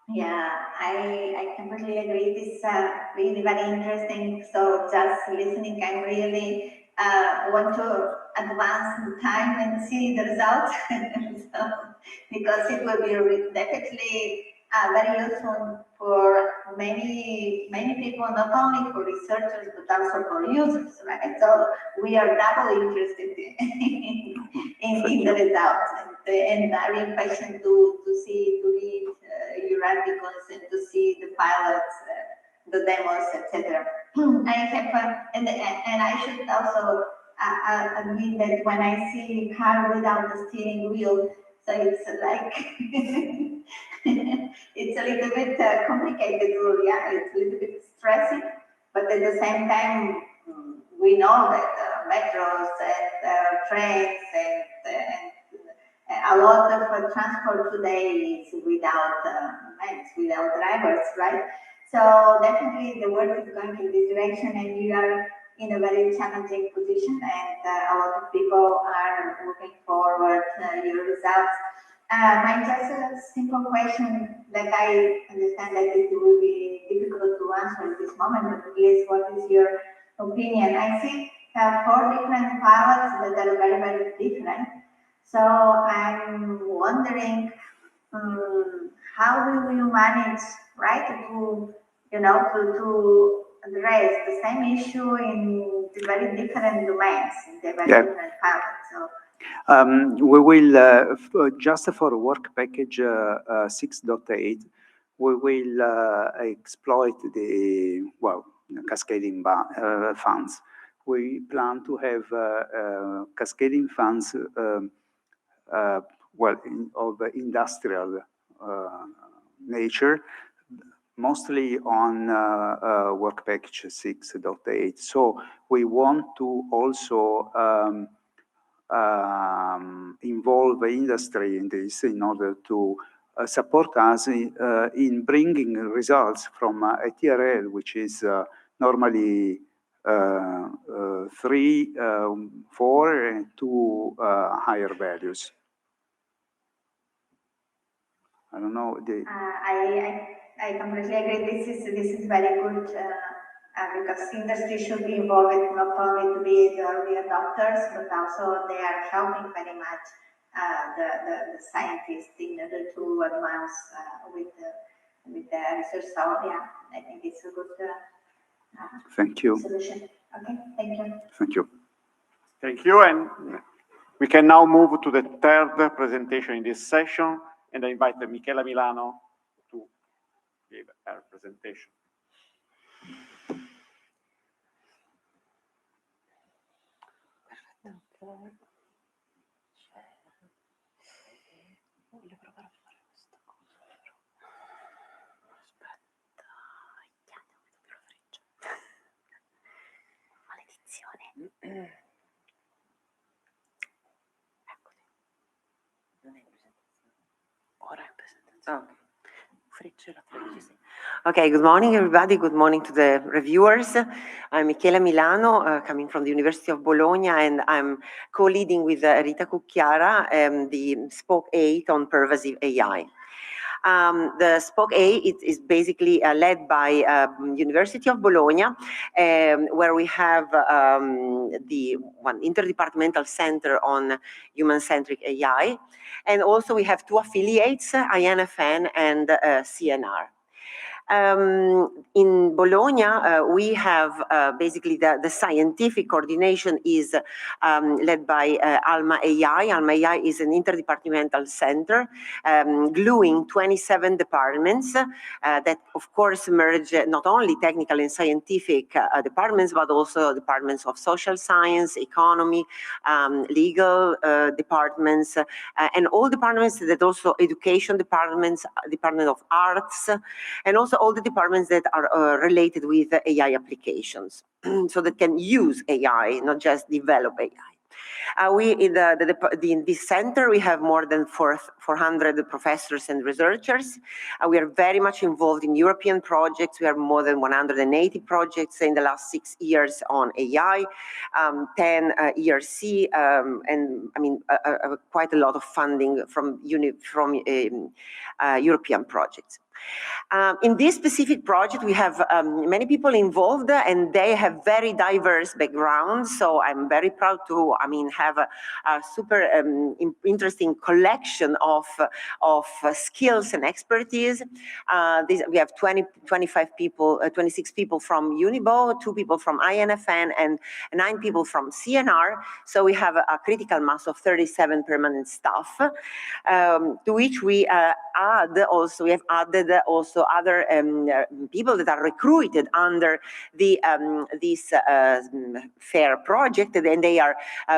Yeah, I completely agree. This is really very interesting. So just listening, I really want to advance in time and see the results. So, because it will be definitely very useful for many people, not only for researchers, but also for users, right? So we are doubly interested in the results. And I'm impatient to read your articles and to see the pilots, the demos, etc. I have, and I should also admit that when I see a car without the steering wheel, so it's like it's a little bit complicated. It's a little bit stressing, but at the same time, we know that metros and trains and a lot of transport today is without drivers, right? So definitely the work is going in this direction, and you are in a very challenging position, and a lot of people are looking forward to your results. Just a simple question that I understand that it will be difficult to answer at this moment, but at least what is your opinion? I see 4 different pilots that are very, very different. So I'm wondering how will you manage, right, to address the same issue in the very different domains, in the very different pilots. So. We will, just for work package 6.8, we will exploit the, cascading funds. We plan to have cascading funds, of industrial nature, mostly on work package 6.8. So we want to also involve industry in this in order to support us in bringing results from a TRL, which is normally 3, 4, and 2 higher values. I don't know. I completely agree. This is very good because industry should be involved not only to be the early adopters, but also they are helping very much the scientists in order to advance with the research. So yeah, I think it's a good Thank you. solution. Okay, thank you. Thank you. Thank you, and we can now move to the third presentation in this session, and I invite Michela Milano to give her presentation. Voglio provare a fare questa cosa, però. Aspetta, la freccia. Maledizione. Eccoti. Non è in presentazione. Ora è in presentazione. Oh. Frecce la freccia, sì. Okay, good morning, everybody. Good morning to the reviewers. I'm Michela Milano, coming from the University of Bologna, and I'm co-leading with Rita Cucchiara the Spoke 8 on Pervasive AI. The Spoke 8 is basically led by University of Bologna, where we have the one interdepartmental center on human-centric AI, and also we have two affiliates, INFN and CNR. In Bologna, we have basically the scientific coordination is led by Alma AI. Alma AI is an interdepartmental center gluing 27 departments that of course merge not only technical and scientific departments, but also departments of social science, economy, legal departments, and all departments that also education departments, Department of Arts, and also all the departments that are related with AI applications, so that can use AI, not just develop AI. We in this center, we have more than 400 professors and researchers. We are very much involved in European projects. We have more than 180 projects in the last 6 years on AI, 10 ERC, and I mean quite a lot of funding from European projects. In this specific project, we have many people involved, and they have very diverse backgrounds. So I'm very proud to, have a super interesting collection of skills and expertise. We have 25 people, 26 people from Unibo, 2 people from INFN, and 9 people from CNR. So we have a critical mass of 37 permanent staff, to which we added also other people that are recruited under the this FAIR project, and they are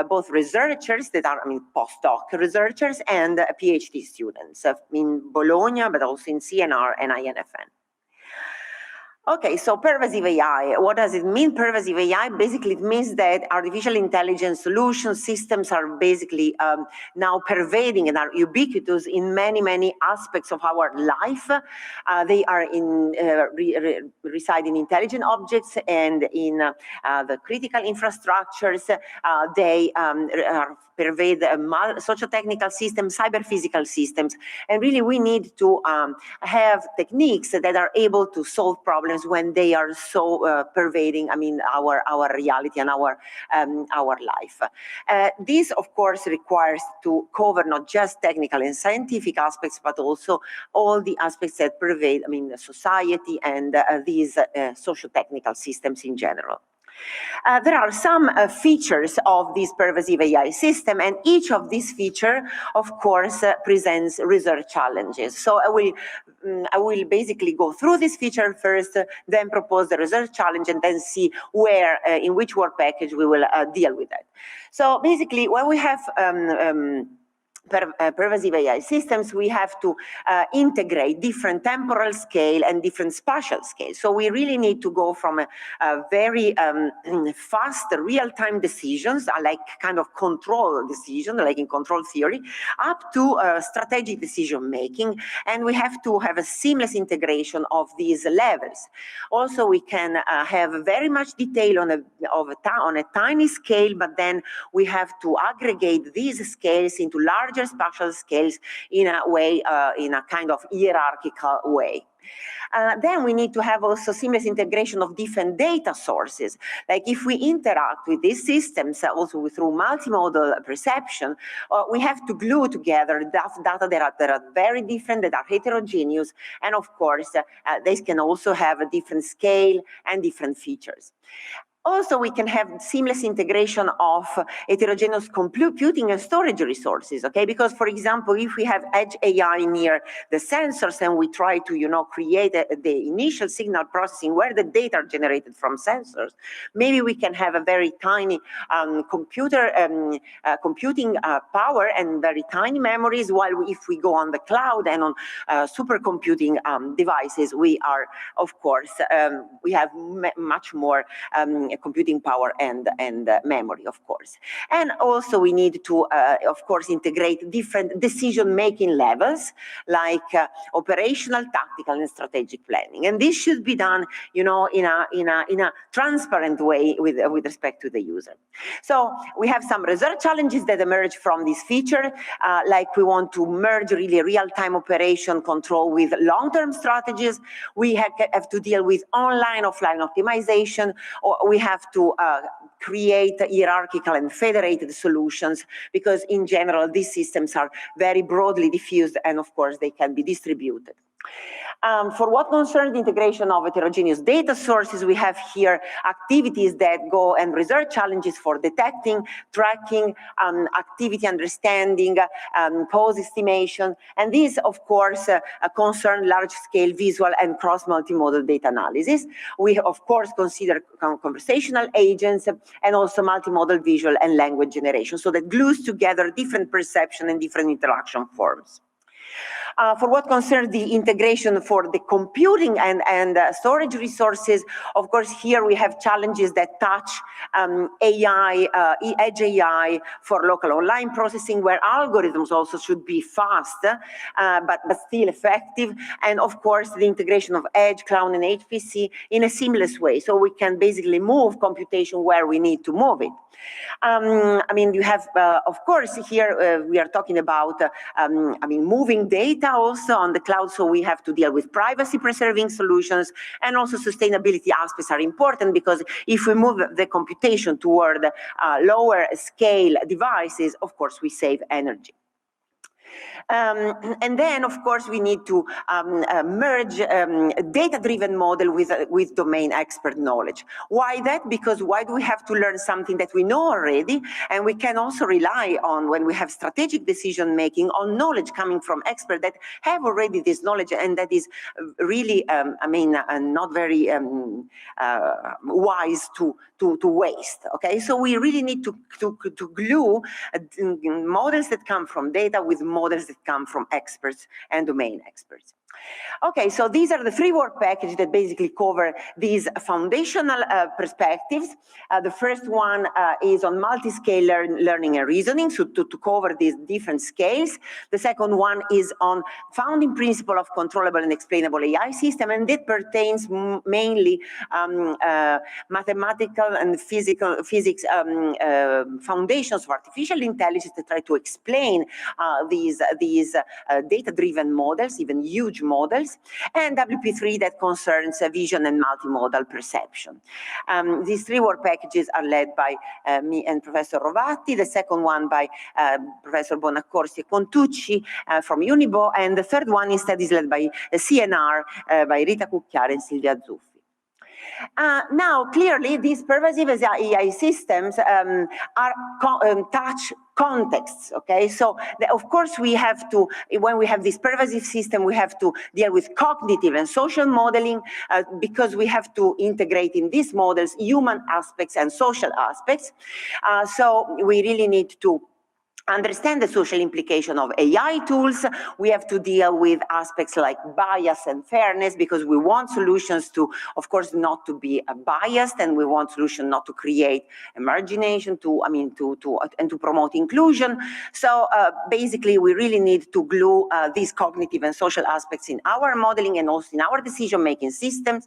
both researchers that are postdoc researchers and PhD students in Bologna, but also in CNR and INFN. Okay, so pervasive AI, what does it mean, pervasive AI? Basically, it means that artificial intelligence solution systems are basically now pervading and are ubiquitous in many, many aspects of our life. They are reside in intelligent objects and in the critical infrastructures. They pervade socio-technical systems, cyber-physical systems, and really we need to have techniques that are able to solve problems when they are so pervading, our reality and our life. This, of course, requires to cover not just technical and scientific aspects, but also all the aspects that pervade, society and these socio-technical systems in general. There are some features of this pervasive AI system, and each of these features, of course, presents research challenges. So I will basically go through this feature first, then propose the research challenge, and then see where, in which work package we will deal with that. So basically, when we have pervasive AI systems, we have to integrate different temporal scale and different spatial scale. So we really need to go from a very fast real-time decisions, like kind of control decision, like in control theory, up to strategic decision making, and we have to have a seamless integration of these levels. Also, we can have very much detail on a tiny scale, but then we have to aggregate these scales into large larger spatial scales in a way, in a kind of hierarchical way. Then we need to have also seamless integration of different data sources. Like if we interact with these systems also through multimodal perception, we have to glue together data that are very different, that are heterogeneous, and of course, they can also have a different scale and different features. Also, we can have seamless integration of heterogeneous computing and storage resources, okay? Because, for example, if we have edge AI near the sensors and we try to, create the initial signal processing where the data are generated from sensors, maybe we can have a very tiny computing power and very tiny memories, while if we go on the cloud and on supercomputing devices, we are, of course, we have much more computing power and memory, of course. And also we need to, of course, integrate different decision-making levels, like operational, tactical, and strategic planning. And this should be done, in a transparent way with respect to the user. So we have some research challenges that emerge from this feature, like we want to merge really real-time operation control with long-term strategies. We have to deal with online, offline optimization, or we have to create hierarchical and federated solutions, because in general, these systems are very broadly diffused, and of course, they can be distributed. For what concerns the integration of heterogeneous data sources, we have here activities that go and research challenges for detecting, tracking, activity understanding, cause estimation, and these, of course, concern large-scale visual and cross-multimodal data analysis. We, of course, consider conversational agents and also multimodal visual and language generation, so that glues together different perception and different interaction forms. For what concerns the integration for the computing and storage resources, of course, here we have challenges that touch AI, edge AI for local online processing, where algorithms also should be fast, but still effective. And of course, the integration of edge, cloud, and HPC in a seamless way, so we can basically move computation where we need to move it. You have, of course, here we are talking about, moving data also on the cloud, so we have to deal with privacy-preserving solutions, and also sustainability aspects are important, because if we move the computation toward lower scale devices, of course, we save energy. And then, of course, we need to merge data-driven model with domain expert knowledge. Why that? Because why do we have to learn something that we know already, and we can also rely on, when we have strategic decision-making, on knowledge coming from experts that have already this knowledge, and that is really, not very wise to waste, okay? So we really need to glue models that come from data with models that come from experts and domain experts. Okay, so these are the three work packages that basically cover these foundational perspectives. The first one is on multi-scale learning and reasoning, so to cover these different scales. The second one is on founding principle of controllable and explainable AI system, and it pertains mainly mathematical and physics foundations of artificial intelligence to try to explain these data-driven models, even huge models, and WP3 that concerns vision and multimodal perception. These three work packages are led by me and Professor Rovatti, the second one by Professor Bonaccorsi e Contucci from Unibo, and the third one instead is led by CNR by Rita Cucchiara and Silvia Zuffi. Now, clearly, these pervasive AI systems touch contexts, okay? So, of course, we have to, when we have this pervasive system, we have to deal with cognitive and social modeling, because we have to integrate in these models human aspects and social aspects. So we really need to understand the social implication of AI tools. We have to deal with aspects like bias and fairness, because we want solutions to, of course, not to be biased, and we want solutions not to create margination, and to promote inclusion. So basically, we really need to glue these cognitive and social aspects in our modeling and also in our decision-making systems.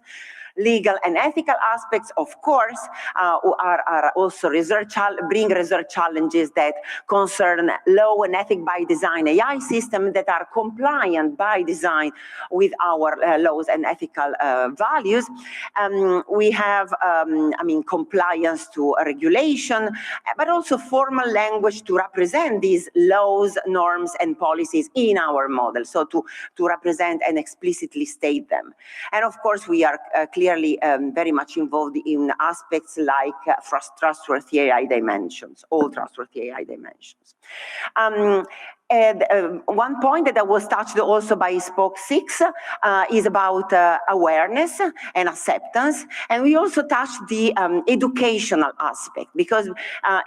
Legal and ethical aspects, of course, are also research challenges that concern concern law and ethic by design AI systems that are compliant by design with our laws and ethical values. We have, compliance to regulation, but also formal language to represent these laws, norms, and policies in our model, so to represent and explicitly state them. And of course, we are clearly very much involved in aspects like trustworthy AI dimensions, all trustworthy AI dimensions. And one point that was touched also by Spoke 6 is about awareness and acceptance. And we also touched the educational aspect, because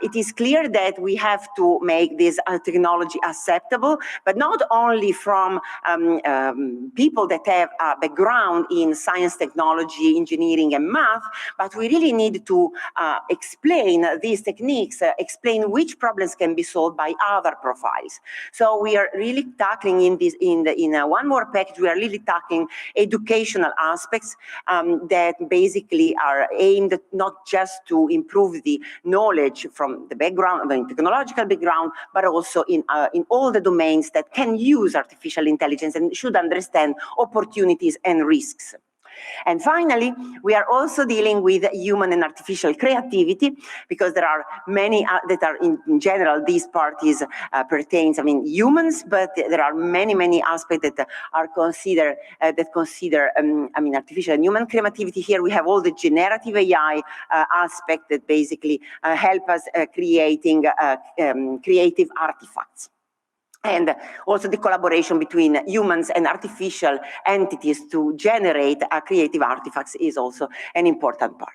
it is clear that we have to make this technology acceptable, but not only from people that have a background in science, technology, engineering, and math, but we really need to explain these techniques, explain which problems can be solved by other profiles. So we are really tackling in one more package, we are really tackling educational aspects that basically are aimed not just to improve the knowledge from the background, the technological background, but also in all the domains that can use artificial intelligence and should understand opportunities and risks. And finally, we are also dealing with human and artificial creativity, because there are many that are in general, these parties pertains, humans, but there are many aspects that are considered, artificial and human creativity. Here we have all the generative AI aspect that basically help us creating creative artifacts. And also the collaboration between humans and artificial entities to generate creative artifacts is also an important part.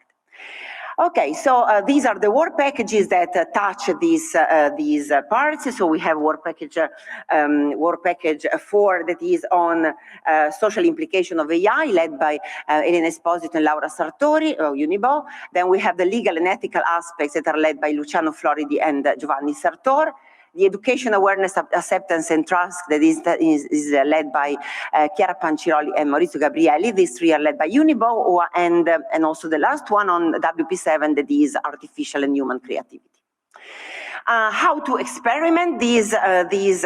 Okay, so these are the work packages that touch these parts. So we have work package 4 that is on social implication of AI, led by Elena Esposito and Laura Sartori, Unibo. Then we have the legal and ethical aspects that are led by Luciano Floridi and Giovanni Sartor. The education, awareness, acceptance, and trust that is led by Chiara Panciroli and Maurizio Gabrielli. These three are led by Unibo, and also the last one on WP7 that is artificial and human creativity. How to experiment these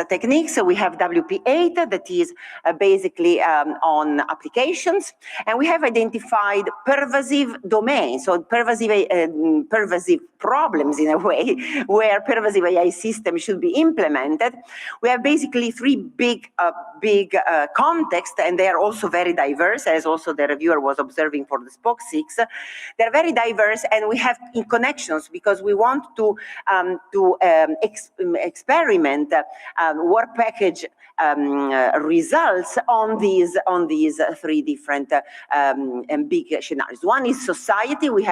techniques. So we have WP8 that is basically on applications, and we have identified pervasive domains, so pervasive problems in a way, where pervasive AI systems should be implemented. We have basically three big contexts, and they are also very diverse, as also the reviewer was observing for the Spoke 6. They're very diverse, and we have in connections because we want to experiment work package results on these three different and big scenarios. One is society. We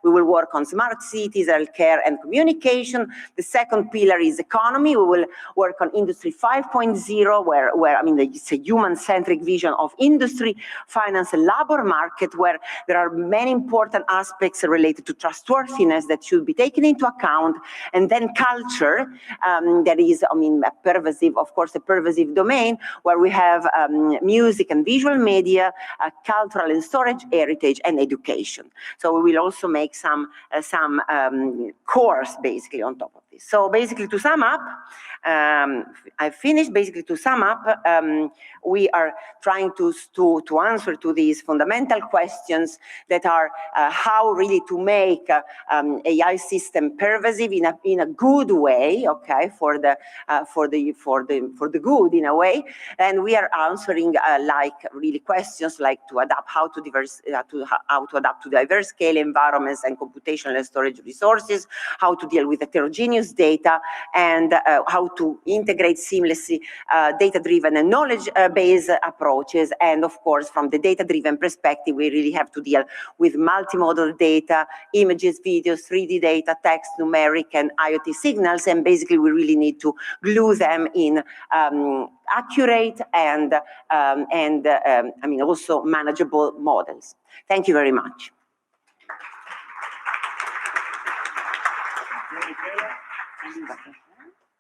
will work on smart cities, healthcare, and communication. The second pillar is economy. We will work on industry 5.0, where it's a human-centric vision of industry, finance, and labor market, where there are many important aspects related to trustworthiness that should be taken into account, and then culture, that is, a pervasive, of course, a pervasive domain, where we have music and visual media, cultural and storage, heritage, and education. So we will also make some course basically on top of this. So basically, to sum up, I finished. Basically, to sum up, we are trying to answer to these fundamental questions that are how really to make AI system pervasive in a good way, okay, for the good in a way, and we are answering like really questions like to adapt how to adapt to diverse scale environments and computational and storage resources, how to deal with heterogeneous data, and how to integrate seamlessly data-driven and knowledge-based approaches. And of course, from the data-driven perspective, we really have to deal with multimodal data, images, videos, 3D data, text, numeric, and IoT signals. And basically, we really need to glue them in accurate and also manageable models. Thank you very much. Thank you, Michela.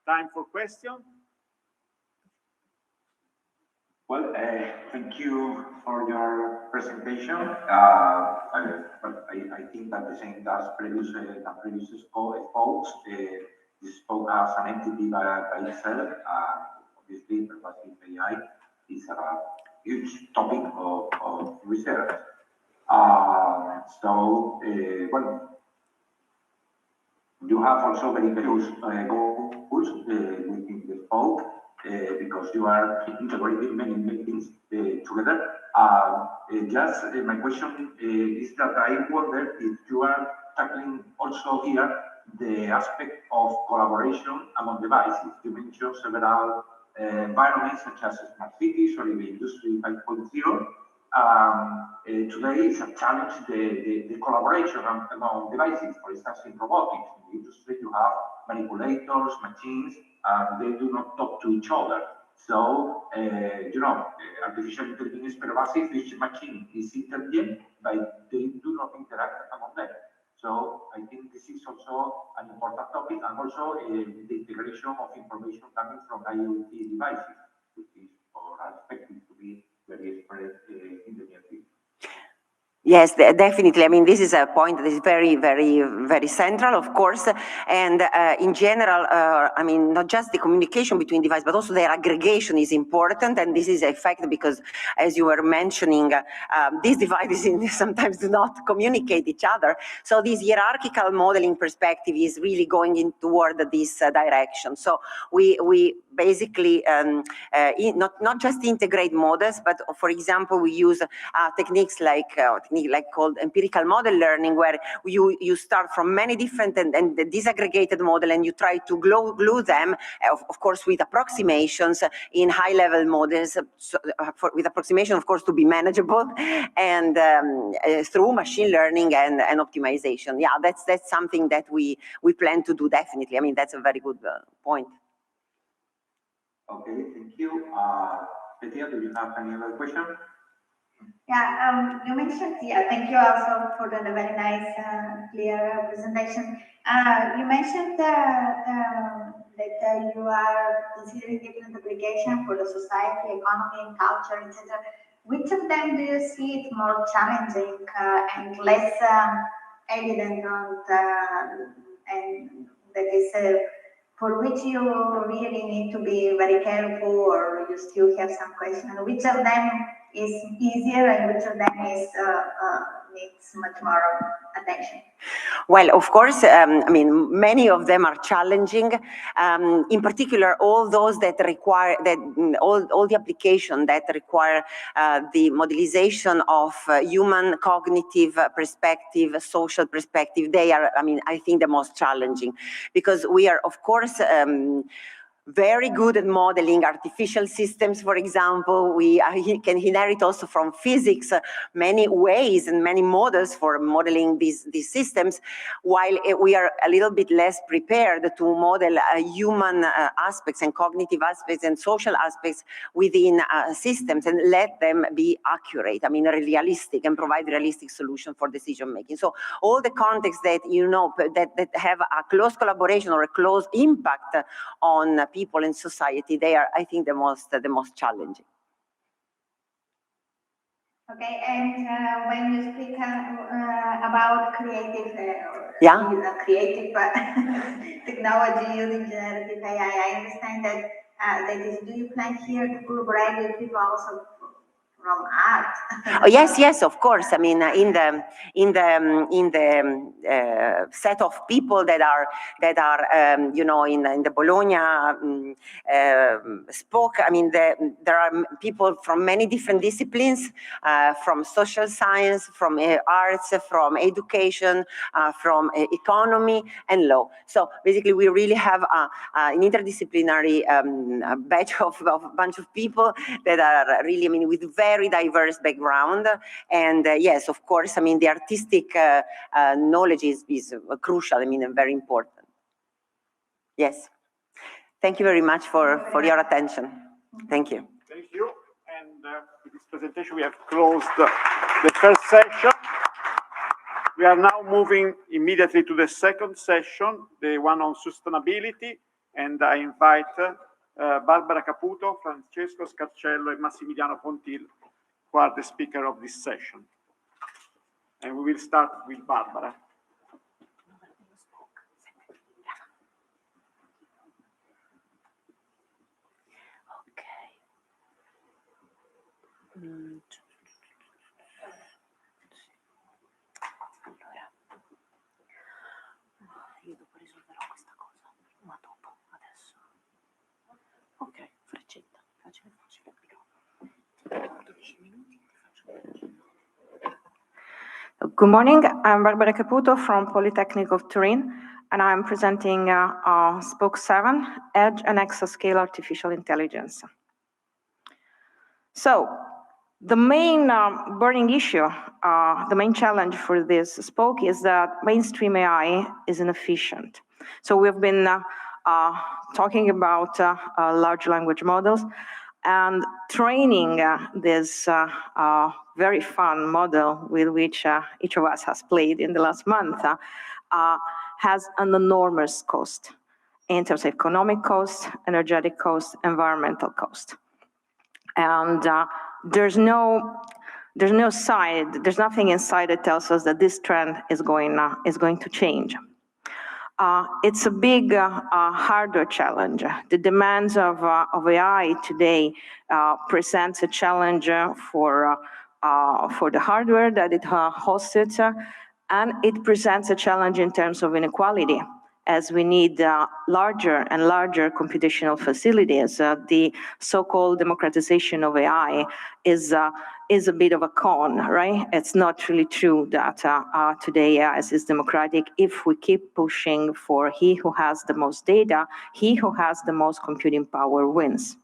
Time for questions. Well, thank you for your presentation. I think that the same as previous folks, spoke as an entity by itself. Obviously, Pervasive AI is a huge topic of research. Well, you have also very various goals within the spoke because you are integrating many things together. My question is that I wonder if you are tackling also here the aspect of collaboration among devices. You mentioned several environments such as smart cities or even Industry 5.0. Today is a challenge the collaboration among devices. For instance, in robotics, in the industry, you have manipulators, machines, and they do not talk to each other. So, artificial intelligence pervasive, each machine is intelligent, but they do not interact among them. So, I think this is also an important topic, and also the integration of information coming from IoT devices, which is or are expected to be very spread in the near future. Yes, definitely. I mean, this is a point that is very, very, very central, of course. And in general, I mean, not just the communication between devices, but also their aggregation is important. And this is a fact because, as you were mentioning, these devices sometimes do not communicate each other. So this hierarchical modeling perspective is really going in toward this direction. So we basically not just integrate models, but for example, we use techniques like called empirical model learning, where you start from many different and disaggregated model, and you try to glue them, of course, with approximations in high-level models, with approximation, of course, to be manageable, and through machine learning and optimization. Yeah, that's something that we plan to do definitely. I mean, that's a very good point. Okay, thank you. Petia, do you have any other question? Yeah, you mentioned, thank you also for the very nice, clear presentation. You mentioned that you are considering different applications for the society, economy, culture, etc. Which of them do you see it more challenging and less evident and that is for which you really need to be very careful, or you still have some question? Which of them is easier and which of them is needs much more attention? Well, of course, I mean, many of them are challenging. In particular, all those that require all the application that require the modelization of human cognitive perspective, social perspective. They are, I mean, I think the most challenging, because we are, of course, very good at modeling artificial systems, for example. We can inherit also from physics many ways and many models for modeling these systems, while we are a little bit less prepared to model human aspects and cognitive aspects and social aspects within systems and let them be accurate, I mean, realistic, and provide realistic solution for decision making. So all the contexts that, you know, that have a close collaboration or a close impact on people in society, they are, I think, the most challenging. Okay, and when you speak about creative creative technology using generative AI, I understand that do you plan here to collaborate with people also from art? Oh, yes, of course. I mean, in the set of people that are you know, in the Bologna spoke. I mean, there are people from many different disciplines, from social science, from arts, from education, from economy and law. So basically, we really have an interdisciplinary batch of bunch of people that are really, I mean, with very diverse background. And yes, of course, I mean, the artistic knowledge is crucial, I mean, and very important. Yes. Thank you very much for your attention. Thank you. Thank you. And with this presentation, we have closed the first session. We are now moving immediately to the second session, the one on sustainability. And I invite Barbara Caputo, Francesco Scarcello, and Massimiliano Pontil, who are the speaker of this session. And we will start with Barbara. Io dopo risolverò questa cosa, ma dopo, adesso. Ok, freccetta, facile. 12 minuti, ti faccio vedere. Good morning, I'm Barbara Caputo from Politecnico of Turin, and I'm presenting Spoke 7, Edge and Exascale Artificial Intelligence. So, the main burning issue, the main challenge for this Spoke is that mainstream AI is inefficient. So we've been talking about large language models, and training this very fun model with which each of us has played in the last month has an enormous cost in terms of economic cost, energetic cost, environmental cost. And there's nothing inside that tells us that this trend is going to change. It's a big hardware challenge. The demands of AI today presents a challenge for the hardware that it hosts it, and it presents a challenge in terms of inequality, as we need larger and larger computational facilities. The so-called democratization of AI is a bit of a con, right? It's not really true that today AI is democratic if we keep pushing for he who has the most data, he who has the most computing power wins.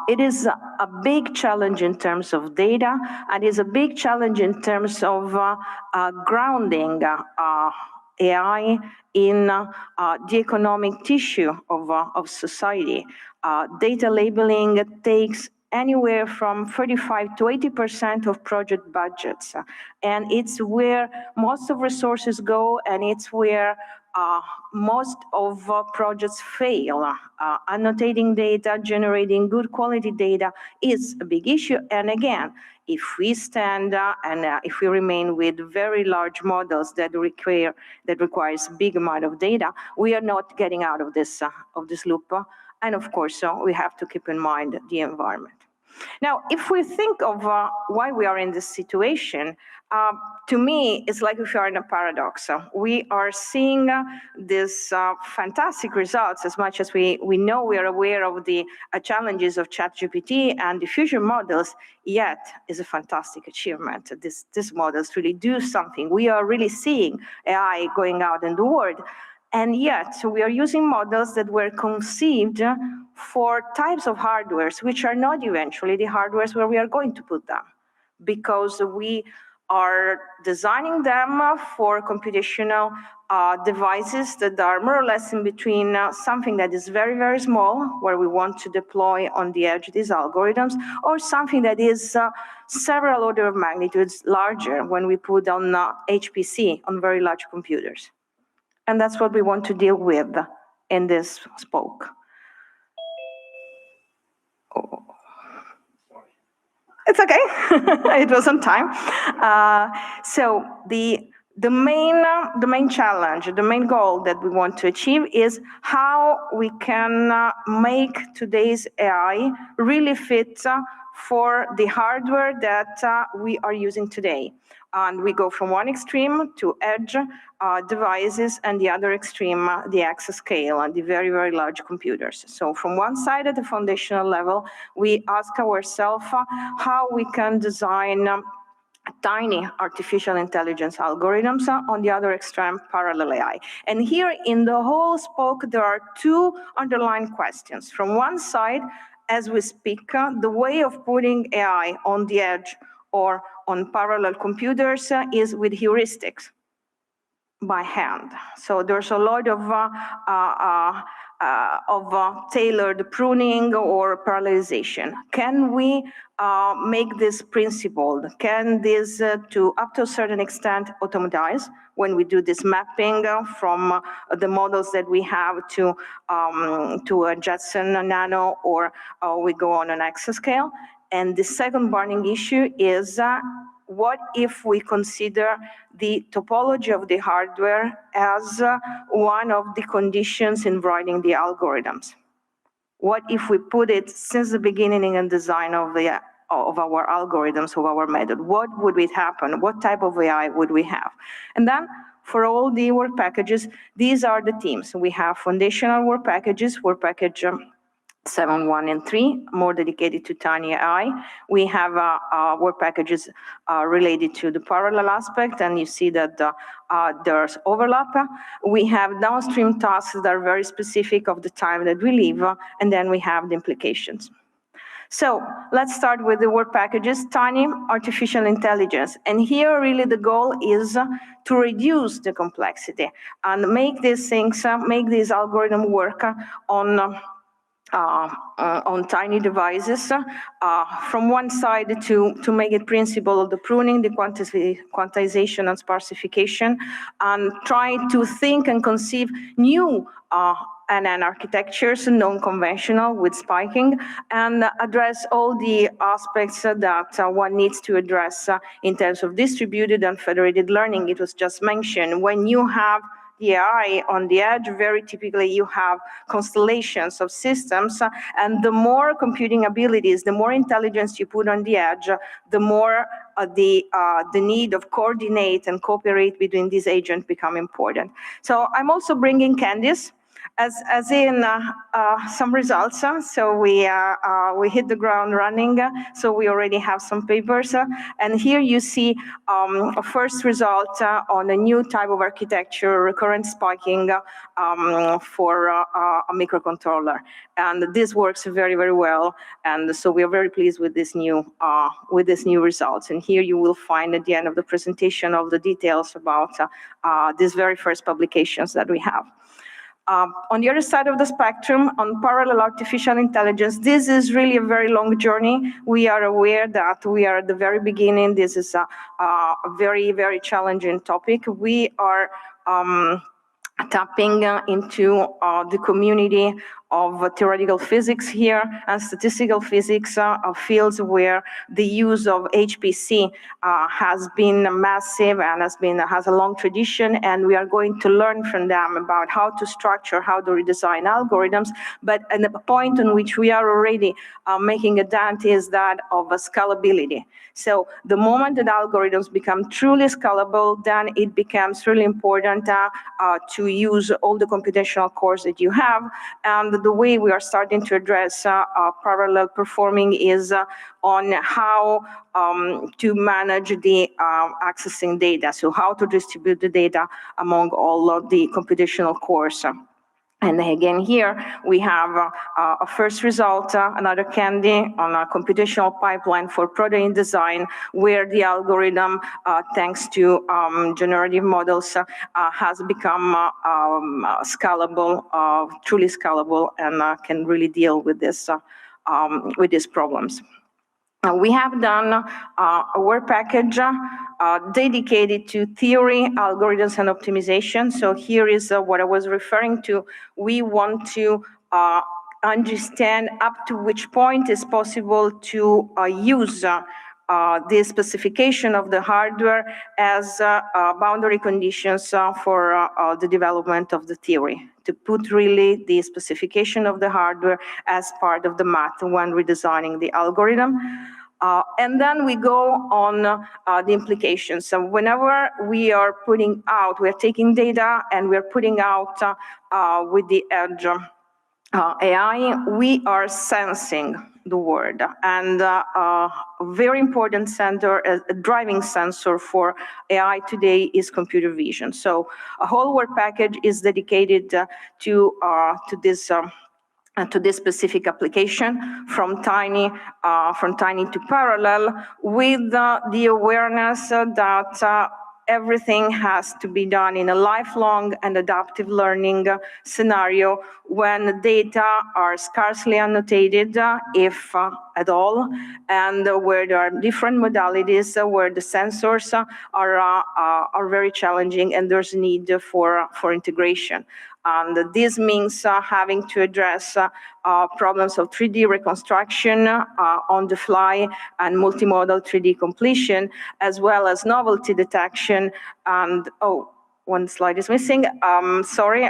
It is a big challenge in terms of data, and is a big challenge in terms of grounding AI in the economic tissue of society. Data labeling takes anywhere from 35 to 80% of project budgets, and it's where most of resources go, and it's where most of projects fail. Annotating data, generating good quality data is a big issue, and again, if we stand and if we remain with very large models that requires big amount of data, we are not getting out of this loop. And of course, we have to keep in mind the environment. Now, if we think of why we are in this situation, to me, it's like if you are in a paradox. We are seeing these fantastic results as much as we know we are aware of the challenges of ChatGPT and diffusion models, yet is a fantastic achievement. These models really do something. We are really seeing AI going out in the world. And yet, we are using models that were conceived for types of hardwares, which are not eventually the hardwares where we are going to put them, because we are designing them for computational devices that are more or less in between something that is very, very small, where we want to deploy on the edge these algorithms, or something that is several order of magnitudes larger when we put on HPC, on very large computers. And that's what we want to deal with in this Spoke. Oh. It's okay. It was on time. So the main challenge, the main goal that we want to achieve is how we can make today's AI really fit for the hardware that we are using today. And we go from one extreme to edge devices, and the other extreme, the exascale, and the very, very large computers. So from one side at the foundational level, we ask ourselves how we can design tiny artificial intelligence algorithms. On the other extreme, parallel AI. And here in the whole Spoke, there are two underlying questions. From one side, as we speak, the way of putting AI on the edge or on parallel computers is with heuristics, by hand. So there's a lot of tailored pruning or parallelization. Can we make this principled? Can this, up to a certain extent, automatize when we do this mapping from the models that we have to a Jetson Nano, or we go on an exascale? And the second burning issue is what if we consider the topology of the hardware as one of the conditions in writing the algorithms? What if we put it since the beginning in design of the our algorithms, of our method. What would it happen? What type of AI would we have? And then for all the work packages, these are the teams. We have foundational work packages, work package 7, 1, and 3, more dedicated to tiny AI. We have work packages related to the parallel aspect, and you see that there's overlap. We have downstream tasks that are very specific of the time that we live, and then we have the implications. So let's start with the work packages, tiny artificial intelligence. And here really the goal is to reduce the complexity and make these things, make these algorithms work on tiny devices. From one side to make it principle of the pruning, the quantization and sparsification, and try to think and conceive new NN architectures, non-conventional with spiking, and address all the aspects that one needs to address in terms of distributed and federated learning. It was just mentioned, when you have the AI on the edge, very typically you have constellations of systems, and the more computing abilities, the more intelligence you put on the edge, the more the need of coordinate and cooperate between these agents become important. So I'm also bringing candies, as in some results. So we hit the ground running. So we already have some papers. And here you see a first result on a new type of architecture, recurrent spiking for a microcontroller. And this works very, very well. And so we are very pleased with this new results. And here you will find at the end of the presentation all the details about these very first publications that we have. On the other side of the spectrum, on parallel artificial intelligence, this is really a very long journey. We are aware that we are at the very beginning. This is a very, very challenging topic. We are tapping into the community of theoretical physics here and statistical physics, fields where the use of HPC has been massive and has a long tradition, and we are going to learn from them about how to structure, how to redesign algorithms. But at the point on which we are already making a dent is that of scalability. So the moment that algorithms become truly scalable, then it becomes really important to use all the computational cores that you have. And the way we are starting to address parallel performing is on how to manage the accessing data, so how to distribute the data among all of the computational cores. And again, here we have a first result, another candy on a computational pipeline for protein design, where the algorithm, thanks to generative models, has become scalable, truly scalable, and can really deal with these problems. We have done a work package dedicated to theory, algorithms, and optimization. So here is what I was referring to. We want to understand up to which point is possible to use the specification of the hardware as boundary conditions for the development of the theory, to put really the specification of the hardware as part of the math when redesigning the algorithm. And then we go on the implications. So whenever we are putting out, we are taking data and we are putting out with the Edge AI, we are sensing the world. And a very important sensor, a driving sensor for AI today is computer vision. So a whole work package is dedicated to this specific application, from tiny to parallel, with the awareness that everything has to be done in a lifelong and adaptive learning scenario when data are scarcely annotated, if at all, and where there are different modalities, where the sensors are very challenging, and there's a need for integration. And this means having to address problems of 3D reconstruction on the fly and multimodal 3D completion, as well as novelty detection. And, oh, one slide is missing. Sorry.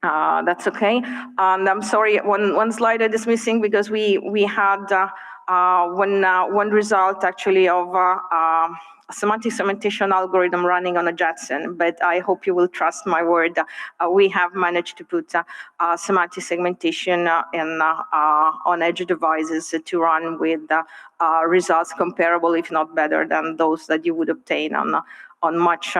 That's okay. And I'm sorry, one slide is missing because we had one result actually of a semantic segmentation algorithm running on a Jetson, but I hope you will trust my word. We have managed to put semantic segmentation on edge devices to run with results comparable, if not better, than those that you would obtain on much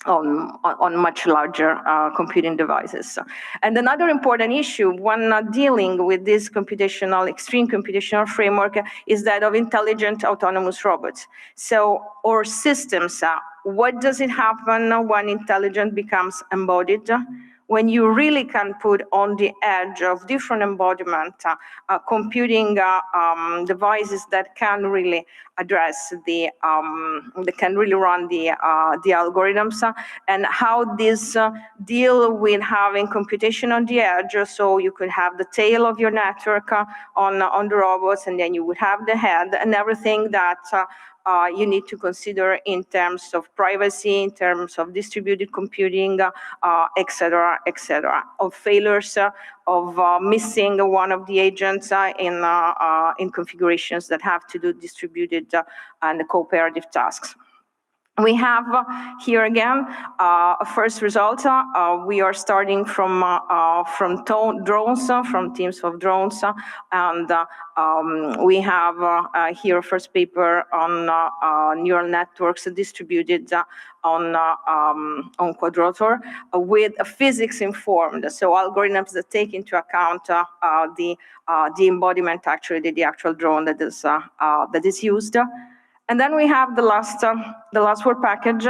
on much larger computing devices. And another important issue when dealing with this extreme computational framework is that of intelligent autonomous robots. So, or systems, what does it happen when intelligent becomes embodied? When you really can put on the edge of different embodiment computing devices that can really address that can really run the algorithms, and how this deal with having computation on the edge, so you could have the tail of your network on the robots, and then you would have the head and everything that you need to consider in terms of privacy, in terms of distributed computing, et cetera, of failures, of missing one of the agents in configurations that have to do distributed and cooperative tasks. We have here again a first result. We are starting from drones, from teams of drones, and we have here a first paper on neural networks distributed on quadrotor with physics informed, so algorithms that take into account the embodiment, actually the actual drone that is used. And then we have the last word package,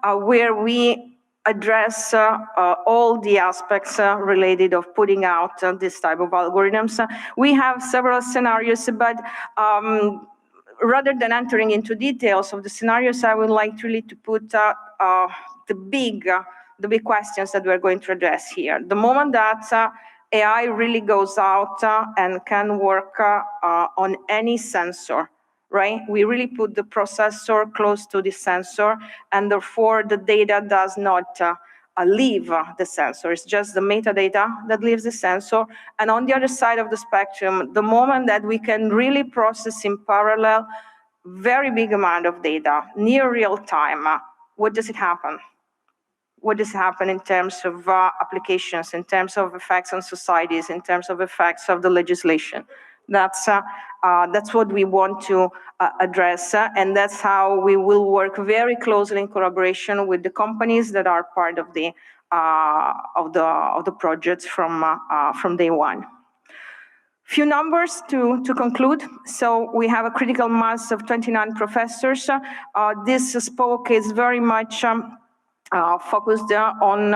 where we address all the aspects related of putting out this type of algorithms. We have several scenarios, but rather than entering into details of the scenarios, I would like really to put the big questions that we're going to address here. The moment that AI really goes out and can work on any sensor, right? We really put the processor close to the sensor, and therefore the data does not leave the sensor. It's just the metadata that leaves the sensor. And on the other side of the spectrum, the moment that we can really process in parallel very big amount of data, near real time, what does it happen? What does happen in terms of applications, in terms of effects on societies, in terms of effects of the legislation? That's what we want to address, and that's how we will work very closely in collaboration with the companies that are part of the projects from day one. Few numbers to conclude. So we have a critical mass of 29 professors. This spoke is very much focused on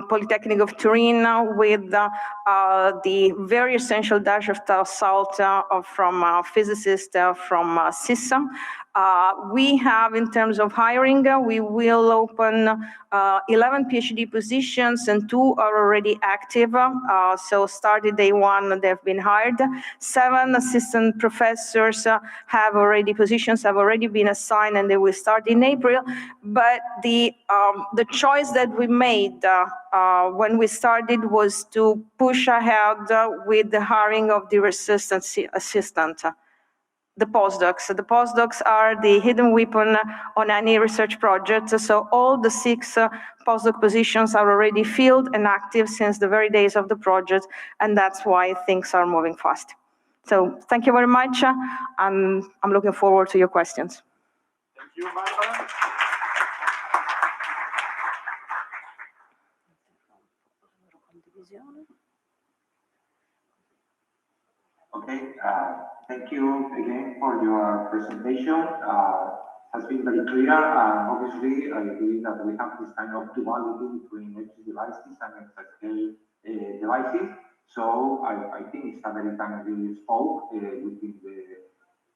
Politecnico of Torino with the very essential dash of salt from physicists from CISA. We have, in terms of hiring, we will open 11 PhD positions, and 2 are already active. So started day 1, they've been hired. 7 assistant professors positions have already been assigned, and they will start in April. But the choice that we made when we started was to push ahead with the hiring of the assistant. The postdocs. The postdocs are the hidden weapon on any research project. So all the 6 postdoc positions are already filled and active since the very days of the project, and that's why things are moving fast. So thank you very much. I'm looking forward to your questions. Thank you, Barbara. Okay, thank you again for your presentation. Has been very clear. Obviously, I agree that we have this kind of duality between edge devices and exascale devices. So I think it's a very timely spoke within the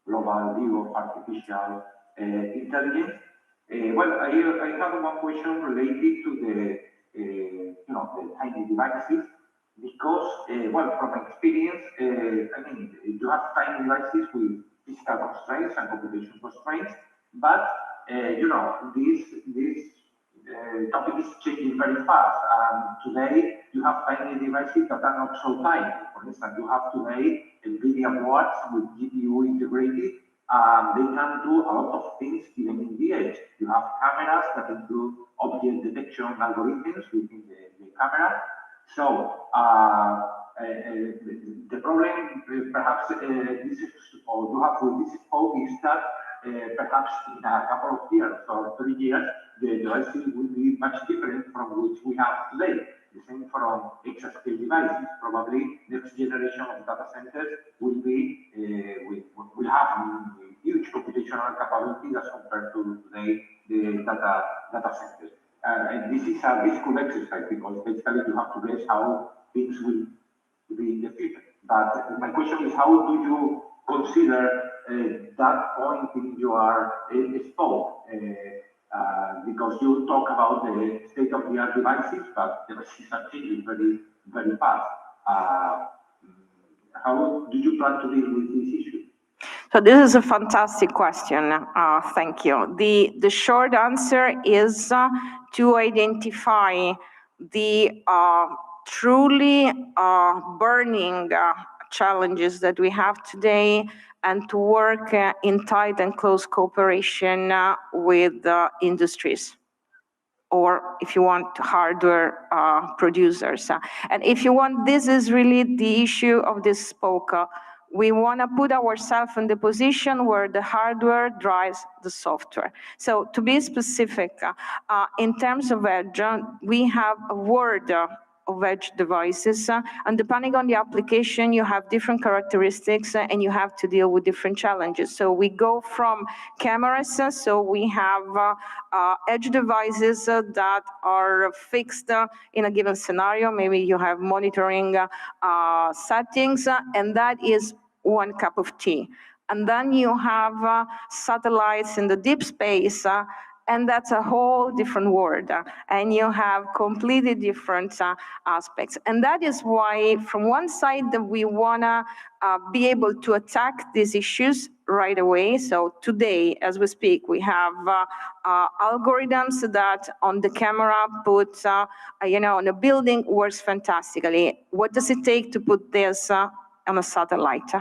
global view of artificial intelligence. Well, I have one question related to the the tiny devices. Because, well, from experience, I mean, you have tiny devices with physical constraints and computation constraints, but, these topic is changing very fast. Today, you have tiny devices that are not so tiny. For instance, you have today NVIDIA boards with GPU integrated. They can do a lot of things even in the edge. You have cameras that include object detection algorithms within the camera. So the problem, perhaps, this is, or you have with this hope is that perhaps in a couple of years or 3 years, the devices will be much different from which we have today. The same from exascale devices. Probably next generation of data centers will be will have huge computational capability as compared to today the data centers. And this is a difficult exercise because basically you have to guess how things will be in the future. But my question is, how do you consider that point in your spoke? Because you talk about the state-of-the-art devices, but the devices are changing very, very fast. How do you plan to deal with this issue? So this is a fantastic question. Thank you. The short answer is to identify the truly burning challenges that we have today and to work in tight and close cooperation with industries, or if you want, hardware producers. And if you want, this is really the issue of this spoke. We want to put ourselves in the position where the hardware drives the software. So to be specific, in terms of edge, we have a world of edge devices, and depending on the application, you have different characteristics and you have to deal with different challenges. So we go from cameras, so we have edge devices that are fixed in a given scenario. Maybe you have monitoring settings, and that is one cup of tea. And then you have satellites in the deep space, and that's a whole different world. And you have completely different aspects. And that is why, from one side, that we want to be able to attack these issues right away. So today, as we speak, we have algorithms that on the camera put, on a building works fantastically. What does it take to put this on a satellite?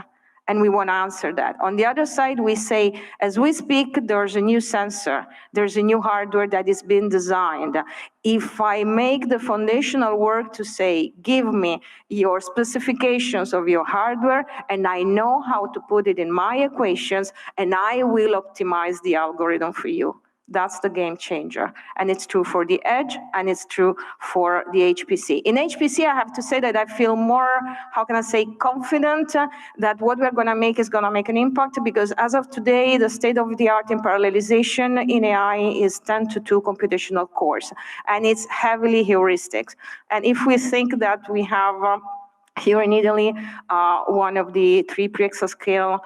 And we want to answer that. On the other side, we say, as we speak, there's a new sensor. There's a new hardware that is being designed. If I make the foundational work to say, give me your specifications of your hardware, and I know how to put it in my equations, and I will optimize the algorithm for you. That's the game changer. And it's true for the edge, and it's true for the HPC. In HPC, I have to say that I feel more, confident that what we're going to make is going to make an impact, because as of today, the state of the art in parallelization in AI is 10^2 computational cores, and it's heavily heuristics. And if we think that we have here in Italy, one of the 3 pre-exascale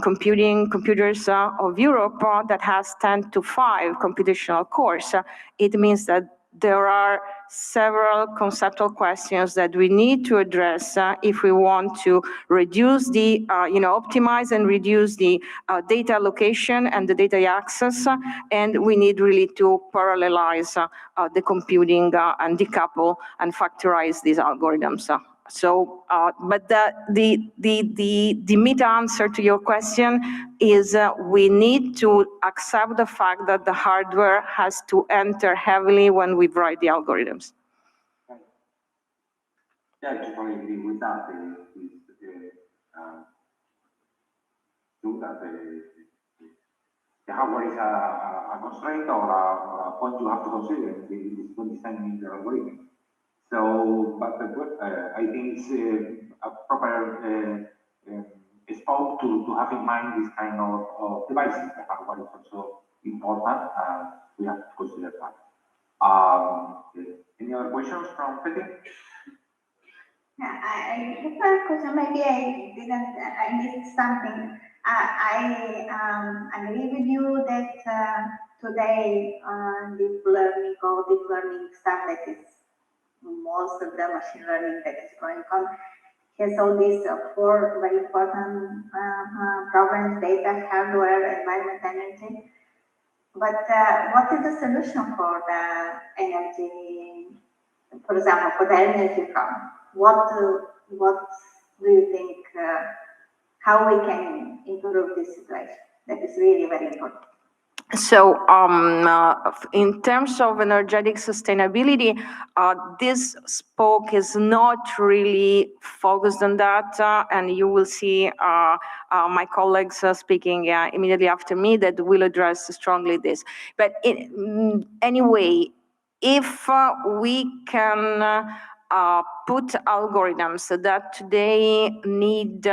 computers of Europe that has 10^5 computational cores, it means that there are several conceptual questions that we need to address if we want to reduce the, optimize and reduce the data allocation and the data access, and we need really to parallelize the computing and decouple and factorize these algorithms. So, but the meta answer to your question is we need to accept the fact that the hardware has to enter heavily when we write the algorithms. Yeah, I totally agree with that. True that the hardware is a constraint or a point you have to consider when designing the algorithm. So, but I think it's a proper scope to have in mind this kind of devices. The hardware is also important, and we have to consider that. Any other questions from Petty? Yeah, I have a question. Maybe I missed something. I agree with you that today deep learning or deep learning stuff that is most of the machine learning that is going on has all these 4 very important problems: data, hardware, environment, energy. But what is the solution for the energy, for example, for the energy problem? What do you think, how we can improve this situation? That is really very important. So in terms of energetic sustainability, this spoke is not really focused on that, and you will see my colleagues speaking immediately after me that will address strongly this. But anyway, if we can put algorithms that today need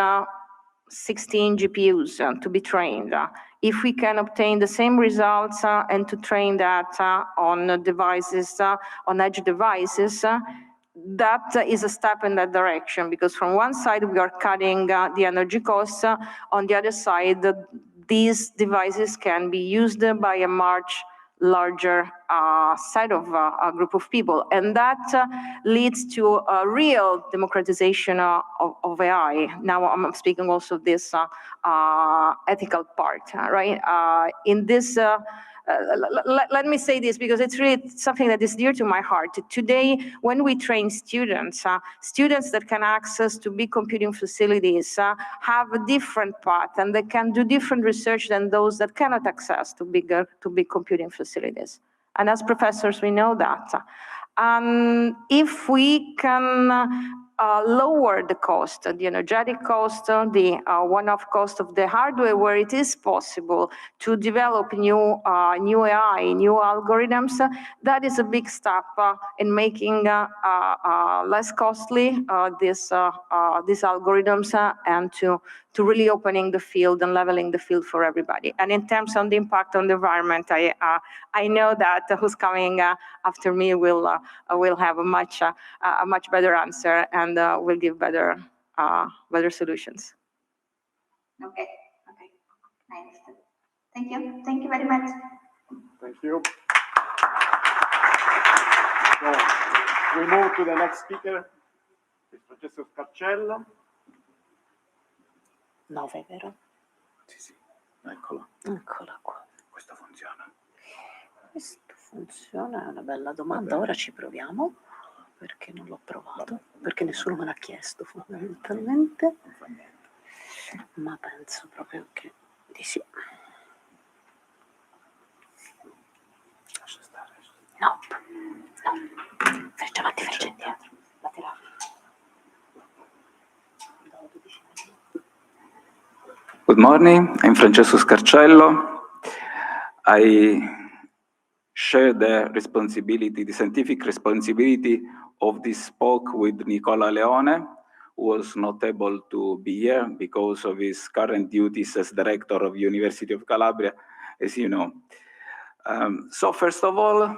16 GPUs to be trained. If we can obtain the same results and to train that on devices, on edge devices, that is a step in that direction, because from one side we are cutting the energy costs, on the other side these devices can be used by a much larger set of a group of people, and that leads to a real democratization of AI. Now I'm speaking also of this ethical part, right? In this, let me say this because it's really something that is dear to my heart. Today, when we train students, students that can access to big computing facilities have a different path, and they can do different research than those that cannot access to big computing facilities. And as professors, we know that. If we can lower the cost, the energetic cost, the one-off cost of the hardware, where it is possible to develop new AI, new algorithms, that is a big step in making less costly these algorithms and to really opening the field and leveling the field for everybody. And in terms of the impact on the environment, I know that who's coming after me will have a much better answer and will give better solutions. Okay, I understand. Thank you very much. Thank you. So we move to the next speaker, Francesco Scarcello. 9, vero? Sì, eccola. Eccola qua. Questo funziona. Questo funziona, è una bella domanda. Ora ci proviamo, perché non l'ho provato, perché nessuno me l'ha chiesto fondamentalmente, ma penso proprio che di sì. No. Freccia avanti, freccia indietro, laterale. Good morning, I'm Francesco Scarcello. I share the scientific responsibility of this spoke with Nicola Leone, who was not able to be here because of his current duties as director of Università of Calabria, as you know. So first of all,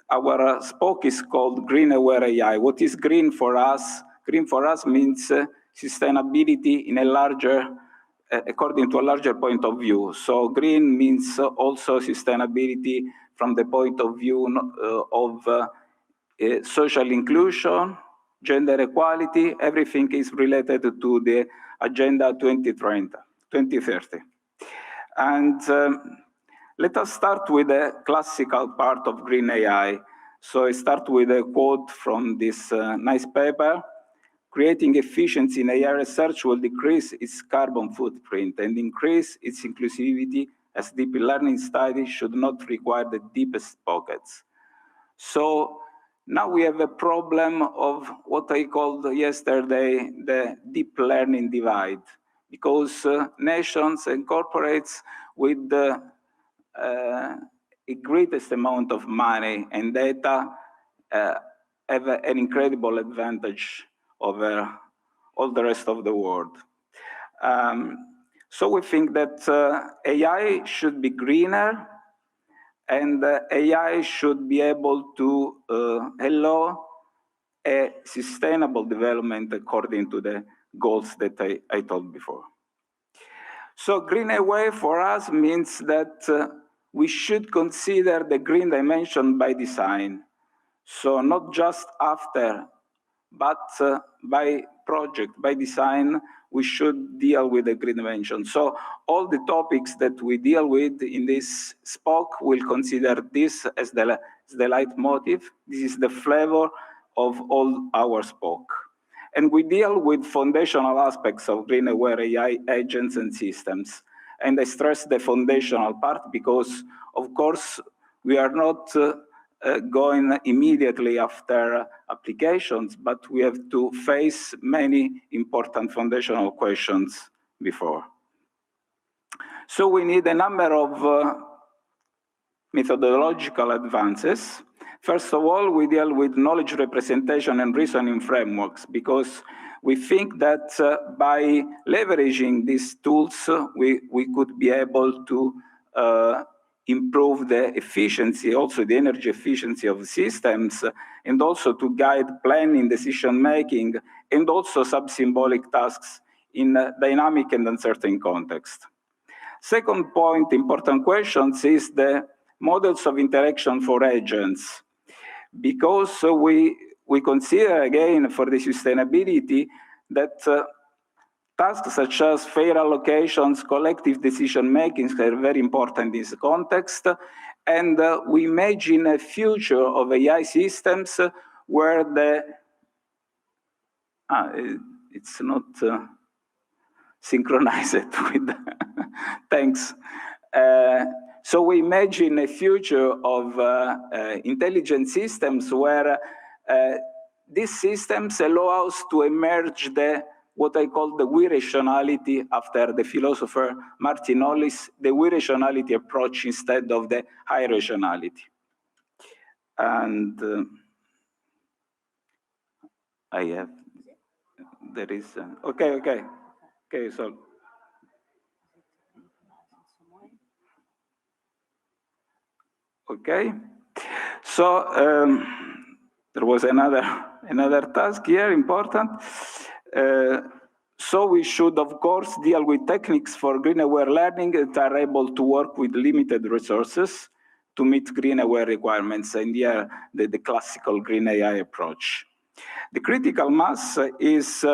our spoke is called Green Aware AI. What is green for us? Green for us means sustainability in a larger according to a larger point of view. So green means also sustainability from the point of view of social inclusion, gender equality, everything is related to the Agenda 2030. And let us start with the classical part of green AI. So I start with a quote from this nice paper. Creating efficiency in AI research will decrease its carbon footprint and increase its inclusivity, as deep learning studies should not require the deepest pockets. So now we have a problem of what I called yesterday the deep learning divide, because nations and corporates with the greatest amount of money and data have an incredible advantage over all the rest of the world. So we think that AI should be greener, and AI should be able to allow a sustainable development according to the goals that I told before. So green AI for us means that we should consider the green dimension by design. So not just after, but by project, by design, we should deal with the green dimension. So all the topics that we deal with in this spoke will consider this as the leitmotif. This is the flavor of all our spoke. And we deal with foundational aspects of green-aware AI agents and systems. And I stress the foundational part because, of course, we are not going immediately after applications, but we have to face many important foundational questions before. So we need a number of methodological advances. First of all, we deal with knowledge representation and reasoning frameworks because we think that by leveraging these tools, we could be able to improve the efficiency, also the energy efficiency of systems, and also to guide planning, decision-making, and also sub-symbolic tasks in a dynamic and uncertain context. Second point, important questions, is the models of interaction for agents. Because we consider, again, for the sustainability, that tasks such as fair allocations, collective decision-making are very important in this context. And we imagine a future of AI systems where it's not synchronized with, thanks. So we imagine a future of intelligent systems where these systems allow us to emerge what I call the we-rationality, after the philosopher Martino's, the we-rationality approach instead of the high-rationality. And okay, so. Okay, so there was another task here, important. So we should, of course, deal with techniques for green-aware learning that are able to work with limited resources to meet green-aware requirements, and here the classical green AI approach. The critical mass is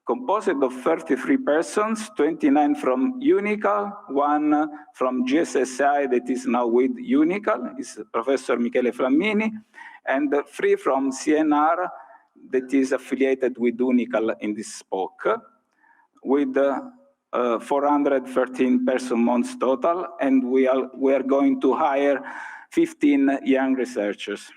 composed of 33 persons, 29 from UNICAL, 1 from GSSI that is now with UNICAL, is Professor Michele Flammini, and 3 from CNR that is affiliated with UNICAL in this spoke, with 413 person months total, and we are going to hire 15 young researchers.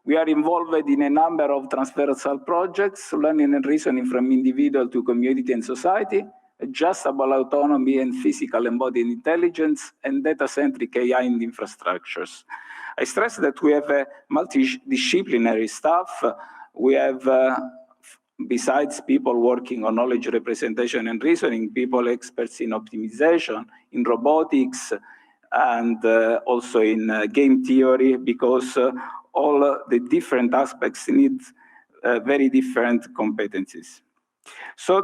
We are involved in a number of transversal projects, learning and reasoning from individual to community and society, adjustable autonomy and physical embodied intelligence, and data-centric AI in infrastructures. I stress that we have a multidisciplinary staff. We have, besides people working on knowledge representation and reasoning, people experts in optimization, in robotics, and also in game theory, because all the different aspects need very different competencies. So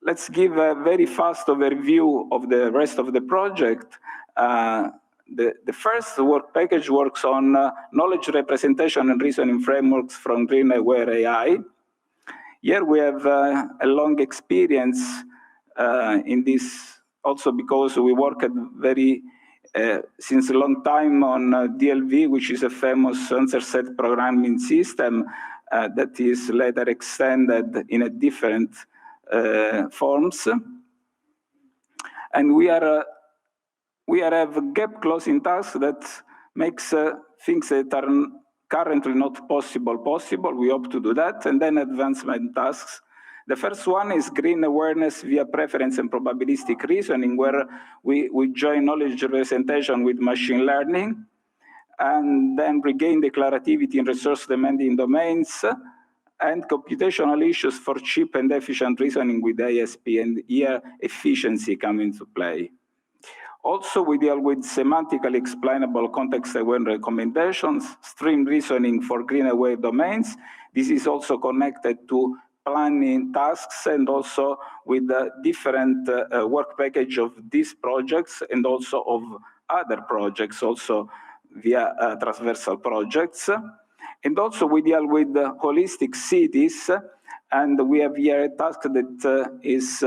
let's give a very fast overview of the rest of the project. The first work package works on knowledge representation and reasoning frameworks from green-aware AI. Here we have a long experience in this, also because we worked since a long time on DLV, which is a famous answer set programming system that is later extended in a different forms. And we have gap closing tasks that makes things that are currently not possible. We hope to do that, and then advancement tasks. The first one is green awareness via preference and probabilistic reasoning, where we join knowledge representation with machine learning, and then regain declarativity in resource-demanding domains, and computational issues for cheap and efficient reasoning with ASP, and here efficiency come into play. Also, we deal with semantically explainable context-aware recommendations, stream reasoning for green-aware domains. This is also connected to planning tasks and also with the different work package of these projects and also of other projects, also via transversal projects. And also we deal with holistic cities, and we have here a task that is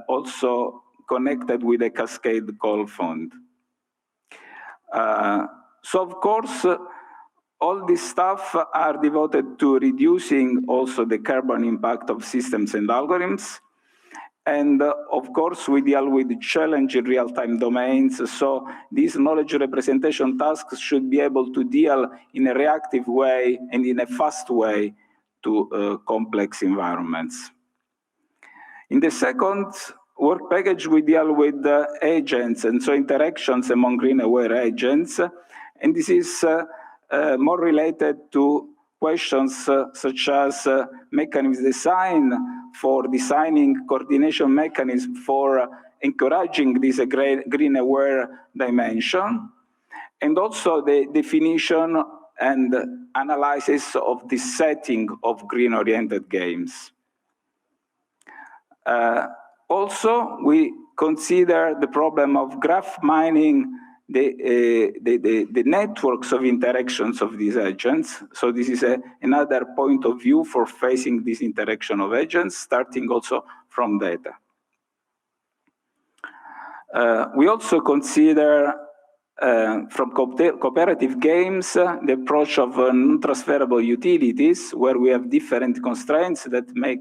also connected with a cascade call fund. So of course, all this stuff are devoted to reducing also the carbon impact of systems and algorithms. And of course, we deal with challenging real-time domains. So these knowledge representation tasks should be able to deal in a reactive way and in a fast way to complex environments. In the second work package, we deal with agents, and so interactions among green-aware agents. And this is more related to questions such as mechanism design for designing coordination mechanism for encouraging this green-aware dimension, and also the definition and analysis of the setting of green-oriented games. Also, we consider the problem of graph mining the networks of interactions of these agents. So this is another point of view for facing this interaction of agents, starting also from data. We also consider from cooperative games the approach of non-transferable utilities, where we have different constraints that make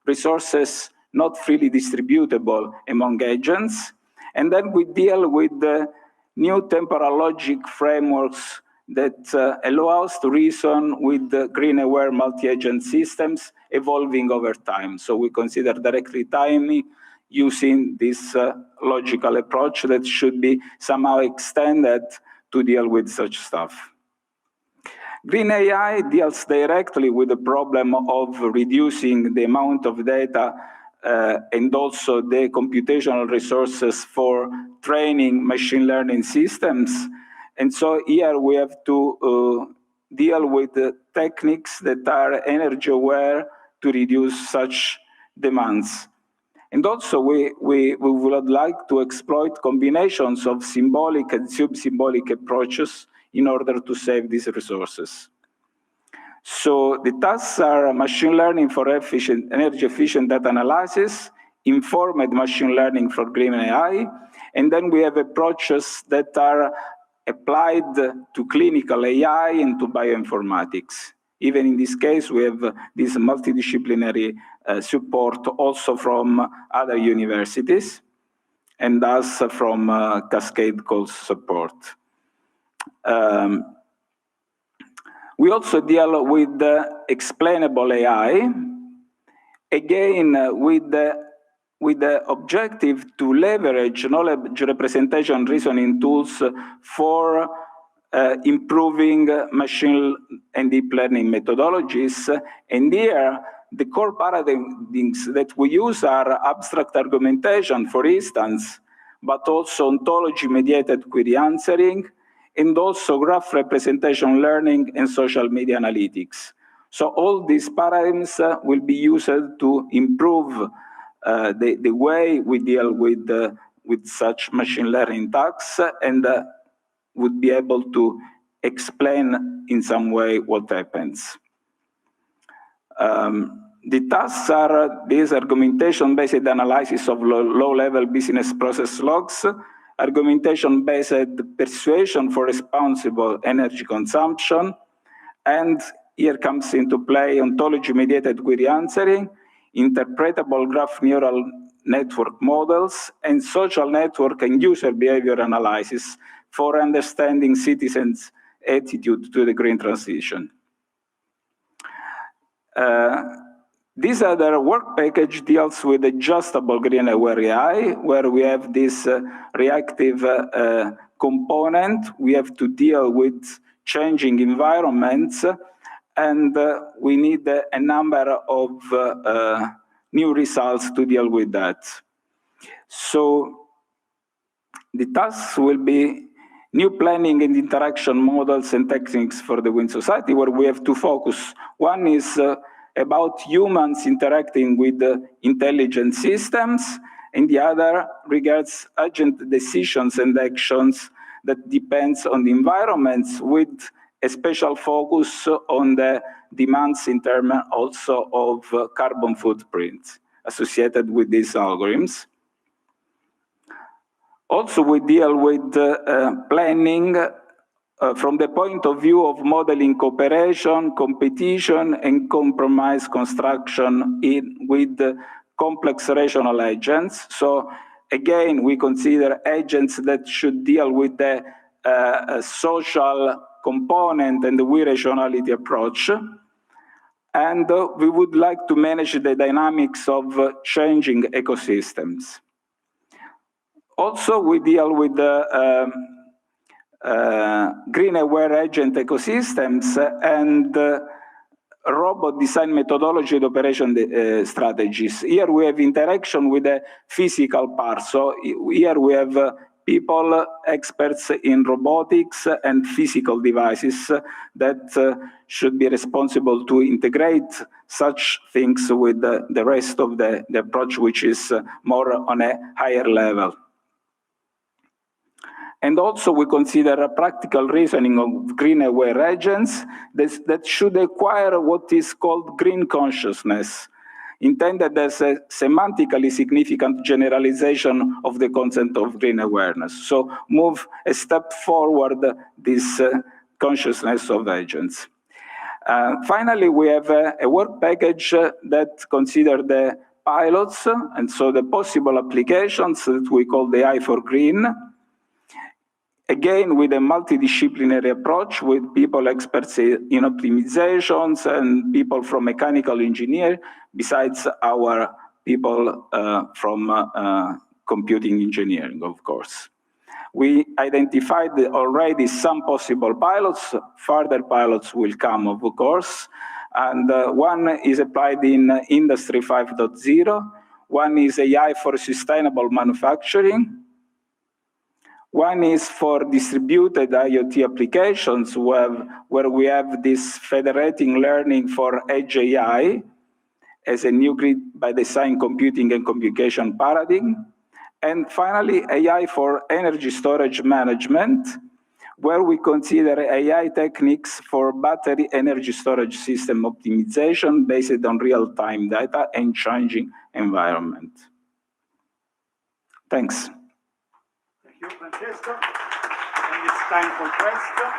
resources not freely distributable among agents. And then we deal with the new temporal logic frameworks that allow us to reason with the green-aware multi-agent systems evolving over time. So we consider directly timing using this logical approach that should be somehow extended to deal with such stuff. Green AI deals directly with the problem of reducing the amount of data and also the computational resources for training machine learning systems. And so here we have to deal with the techniques that are energy aware to reduce such demands. And also we would like to exploit combinations of symbolic and sub-symbolic approaches in order to save these resources. So the tasks are machine learning for energy efficient data analysis, informed machine learning for green AI, and then we have approaches that are applied to clinical AI and to bioinformatics. Even in this case, we have this multidisciplinary support also from other universities, and thus from Cascade Calls support. We also deal with explainable AI, again with the objective to leverage knowledge representation reasoning tools for improving machine and deep learning methodologies. And here, the core paradigms that we use are abstract argumentation, for instance, but also ontology-mediated query answering, and also graph representation learning and social media analytics. So all these paradigms will be used to improve the way we deal with such machine learning tasks, and would be able to explain in some way what happens. The tasks are this argumentation-based analysis of low-level business process logs, argumentation-based persuasion for responsible energy consumption, and here comes into play ontology-mediated query answering, interpretable graph neural network models, and social network and user behavior analysis for understanding citizens' attitude to the green transition. This other work package deals with adjustable green-aware AI, where we have this reactive component. We have to deal with changing environments, and we need a number of new results to deal with that. So the tasks will be new planning and interaction models and techniques for the wind society, where we have to focus. One is about humans interacting with intelligent systems, and the other regards agent decisions and actions that depends on the environments with a special focus on the demands in terms also of carbon footprint associated with these algorithms. Also, we deal with planning from the point of view of modeling cooperation, competition, and compromise construction with complex rational agents. So again, we consider agents that should deal with the social component and the rationality approach. And we would like to manage the dynamics of changing ecosystems. Also, we deal with the green-aware agent ecosystems and robot design methodology and operation strategies. Here we have interaction with the physical part. So here we have people, experts in robotics and physical devices that should be responsible to integrate such things with the rest of the approach, which is more on a higher level. And also we consider a practical reasoning of green-aware agents that should acquire what is called green consciousness, intended as a semantically significant generalization of the concept of green awareness. So move a step forward this consciousness of agents. Finally, we have a work package that considers the pilots, and so the possible applications that we call the AI for Green. Again, with a multidisciplinary approach with people experts in optimizations and people from mechanical engineering, besides our people from computing engineering, of course. We identified already some possible pilots. Further pilots will come, of course. And one is applied in Industry 5.0. One is AI for sustainable manufacturing. One is for distributed IoT applications where we have this federating learning for Edge AI as a new grid by design computing and communication paradigm. And finally, AI for energy storage management, where we consider AI techniques for battery energy storage system optimization based on real-time data and changing environment. Thanks. Thank you, Francesco. And it's time for questions.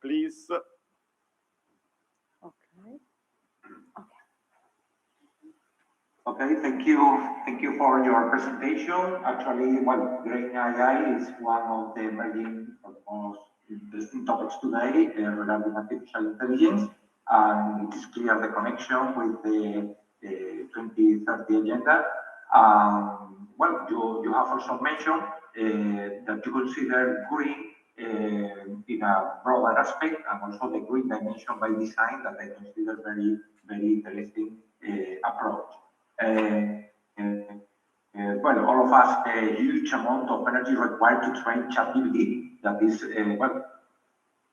Please. Okay, thank you. Thank you for your presentation. Actually, well, green AI is one of the emerging most interesting topics today regarding artificial intelligence, and it is clear the connection with the 2030 agenda. Well, you have also mentioned that you consider green in a broader aspect, and also the green dimension by design that I consider very, very interesting approach. Well, all of us, a huge amount of energy required to train ChatGPT. That is, well,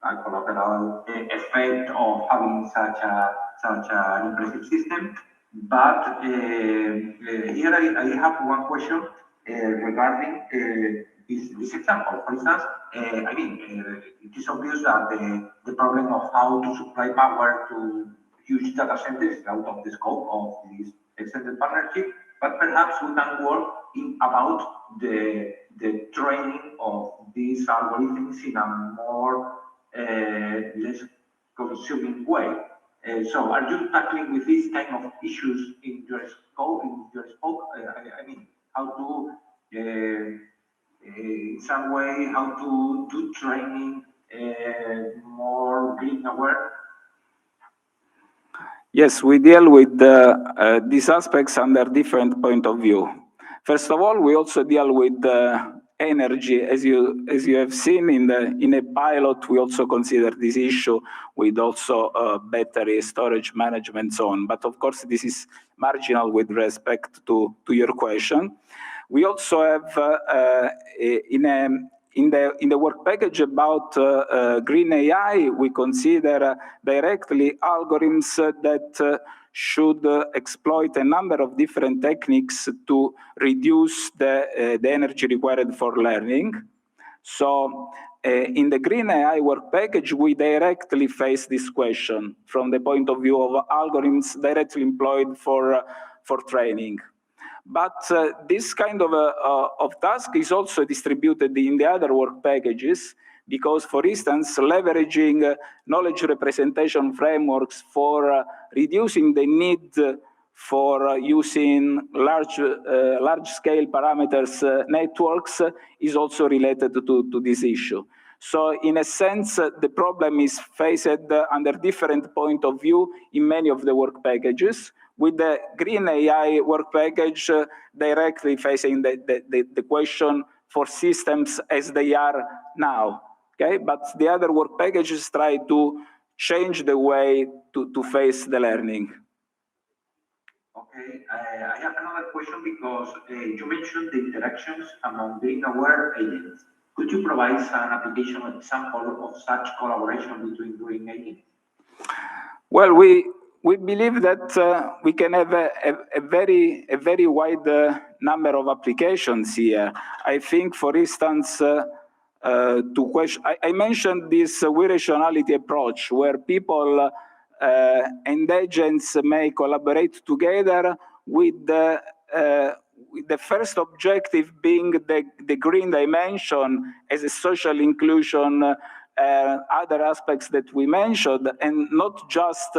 a collateral effect of having such an impressive system. But here I have one question regarding this example. For instance, I mean, it is obvious that the problem of how to supply power to huge data centers is out of the scope of this extended partnership, but perhaps we can work about the training of these algorithms in a more less consuming way. So are you tackling with these kind of issues in your scope? I mean, how to, in some way, how to do training more green aware? Yes, we deal with these aspects under different point of view. First of all, we also deal with energy, as you have seen in a pilot. We also consider this issue with also battery storage management, so on. But of course, this is marginal with respect to your question. We also have in the work package about green AI, we consider directly algorithms that should exploit a number of different techniques to reduce the energy required for learning. So In the Green AI work package, we directly face this question from the point of view of algorithms directly employed for training. But this kind of task is also distributed in the other work packages, because, for instance, leveraging knowledge representation frameworks for reducing the need for using large-scale parameters networks is also related to this issue. So in a sense, the problem is faced under different point of view in many of the work packages, with the Green AI work package directly facing the question for systems as they are now. Okay, but the other work packages try to change the way to face the learning. Okay, I have another question because you mentioned the interactions among data-aware agents. Could you provide an application example of such collaboration between green agents? Well, we believe that we can have a very wide number of applications here. I think, for instance, I mentioned this we-rationality approach, where people and agents may collaborate together with the first objective being the green dimension as a social inclusion, other aspects that we mentioned, and not just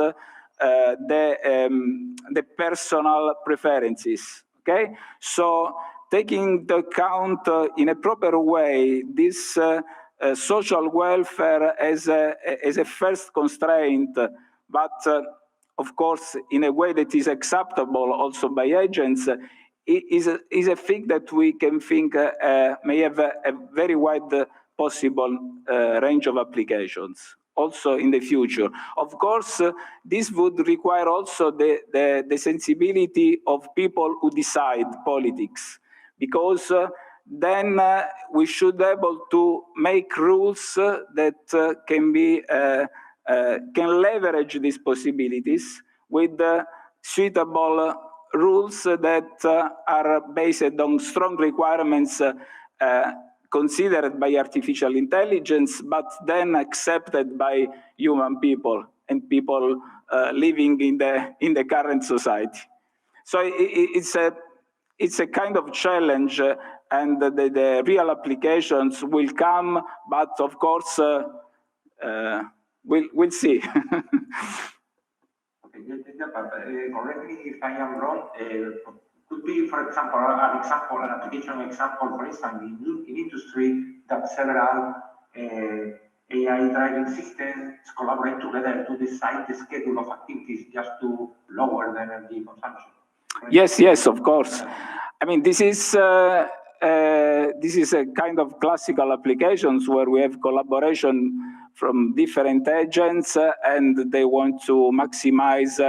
the personal preferences. Okay, so taking into account in a proper way this social welfare as a first constraint, but of course in a way that is acceptable also by agents, is a thing that we can think may have a very wide possible range of applications also in the future. Of course, this would require also the sensibility of people who decide politics, because then we should be able to make rules that can leverage these possibilities with suitable rules that are based on strong requirements considered by artificial intelligence, but then accepted by human people and people living in the current society. So it's a kind of challenge, and the real applications will come, but of course we'll see. Okay, correct me if I am wrong. Could be, for example, an application example, for instance, in industry, that several AI driving systems collaborate together to decide the schedule of activities just to lower the energy consumption. Yes, of course. I mean, this is a kind of classical applications where we have collaboration from different agents, and they want to maximize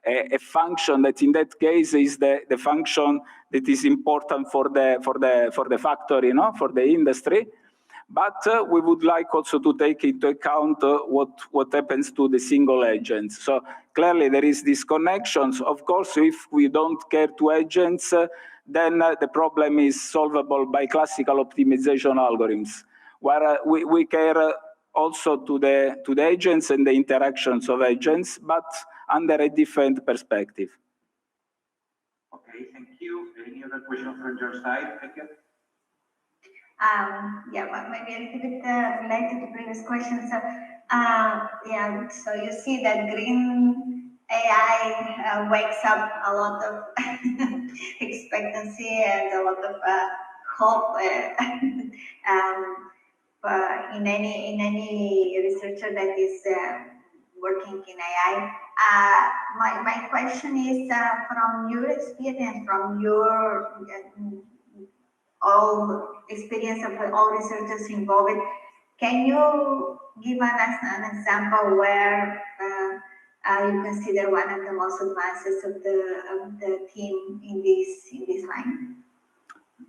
a function that, in that case, is the function that is important for the factory, for the industry. But we would like also to take into account what happens to the single agents. So clearly there is these connections. Of course, if we don't care to agents, then the problem is solvable by classical optimization algorithms, where we care also to the agents and the interactions of agents, but under a different perspective. Okay, thank you. Any other questions from your side? Thank you. Yeah, but maybe a little bit related to previous questions. So, yeah, so you see that green AI wakes up a lot of expectancy and a lot of hope in any researcher that is working in AI. My question is, from your experience, from your all experience of all researchers involved, can you give us an example where you consider one of the most advances of the team in this line?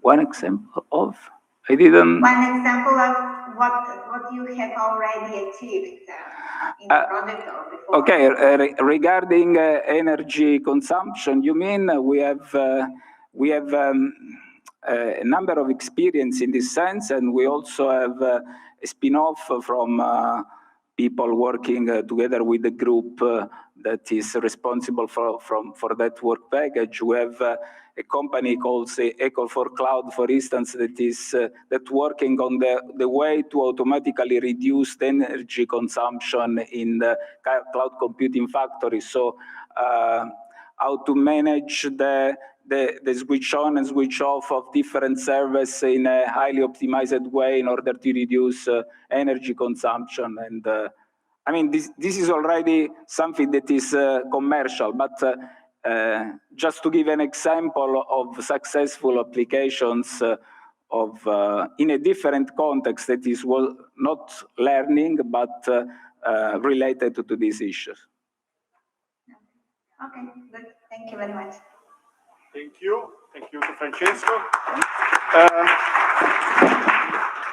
One example of? I didn't. One example of what you have already achieved in the project or before. Okay, regarding energy consumption, you mean we have a number of experience in this sense, and we also have a spin-off from people working together with the group that is responsible for that work package. We have a company called, say, Eco for Cloud, for instance, that is that working on the way to automatically reduce the energy consumption in the cloud computing factory. So how to manage the switch on and switch off of different servers in a highly optimized way in order to reduce energy consumption. And I mean, this is already something that is commercial, but just to give an example of successful applications of in a different context that is not learning, but related to these issues. Okay, good. Thank you very much. Thank you. Thank you to Francesco.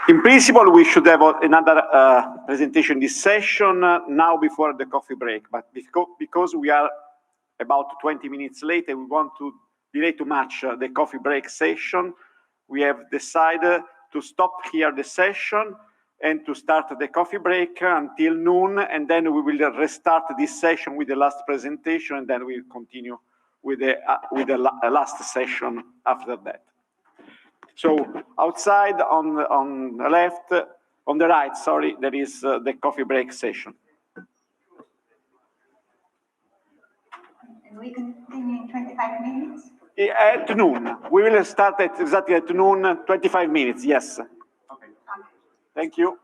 In principle, we should have another presentation this session now before the coffee break, but because we are about 20 minutes late and we want to delay too much the coffee break session, we have decided to stop here the session and to start the coffee break until noon, and then we will restart this session with the last presentation, and then we'll continue with the last session after that. So outside on the left, on the right, sorry, there is the coffee break session. And we continue in 25 minutes? At noon. We will start exactly at noon, 25 minutes, yes. Okay. Thank you.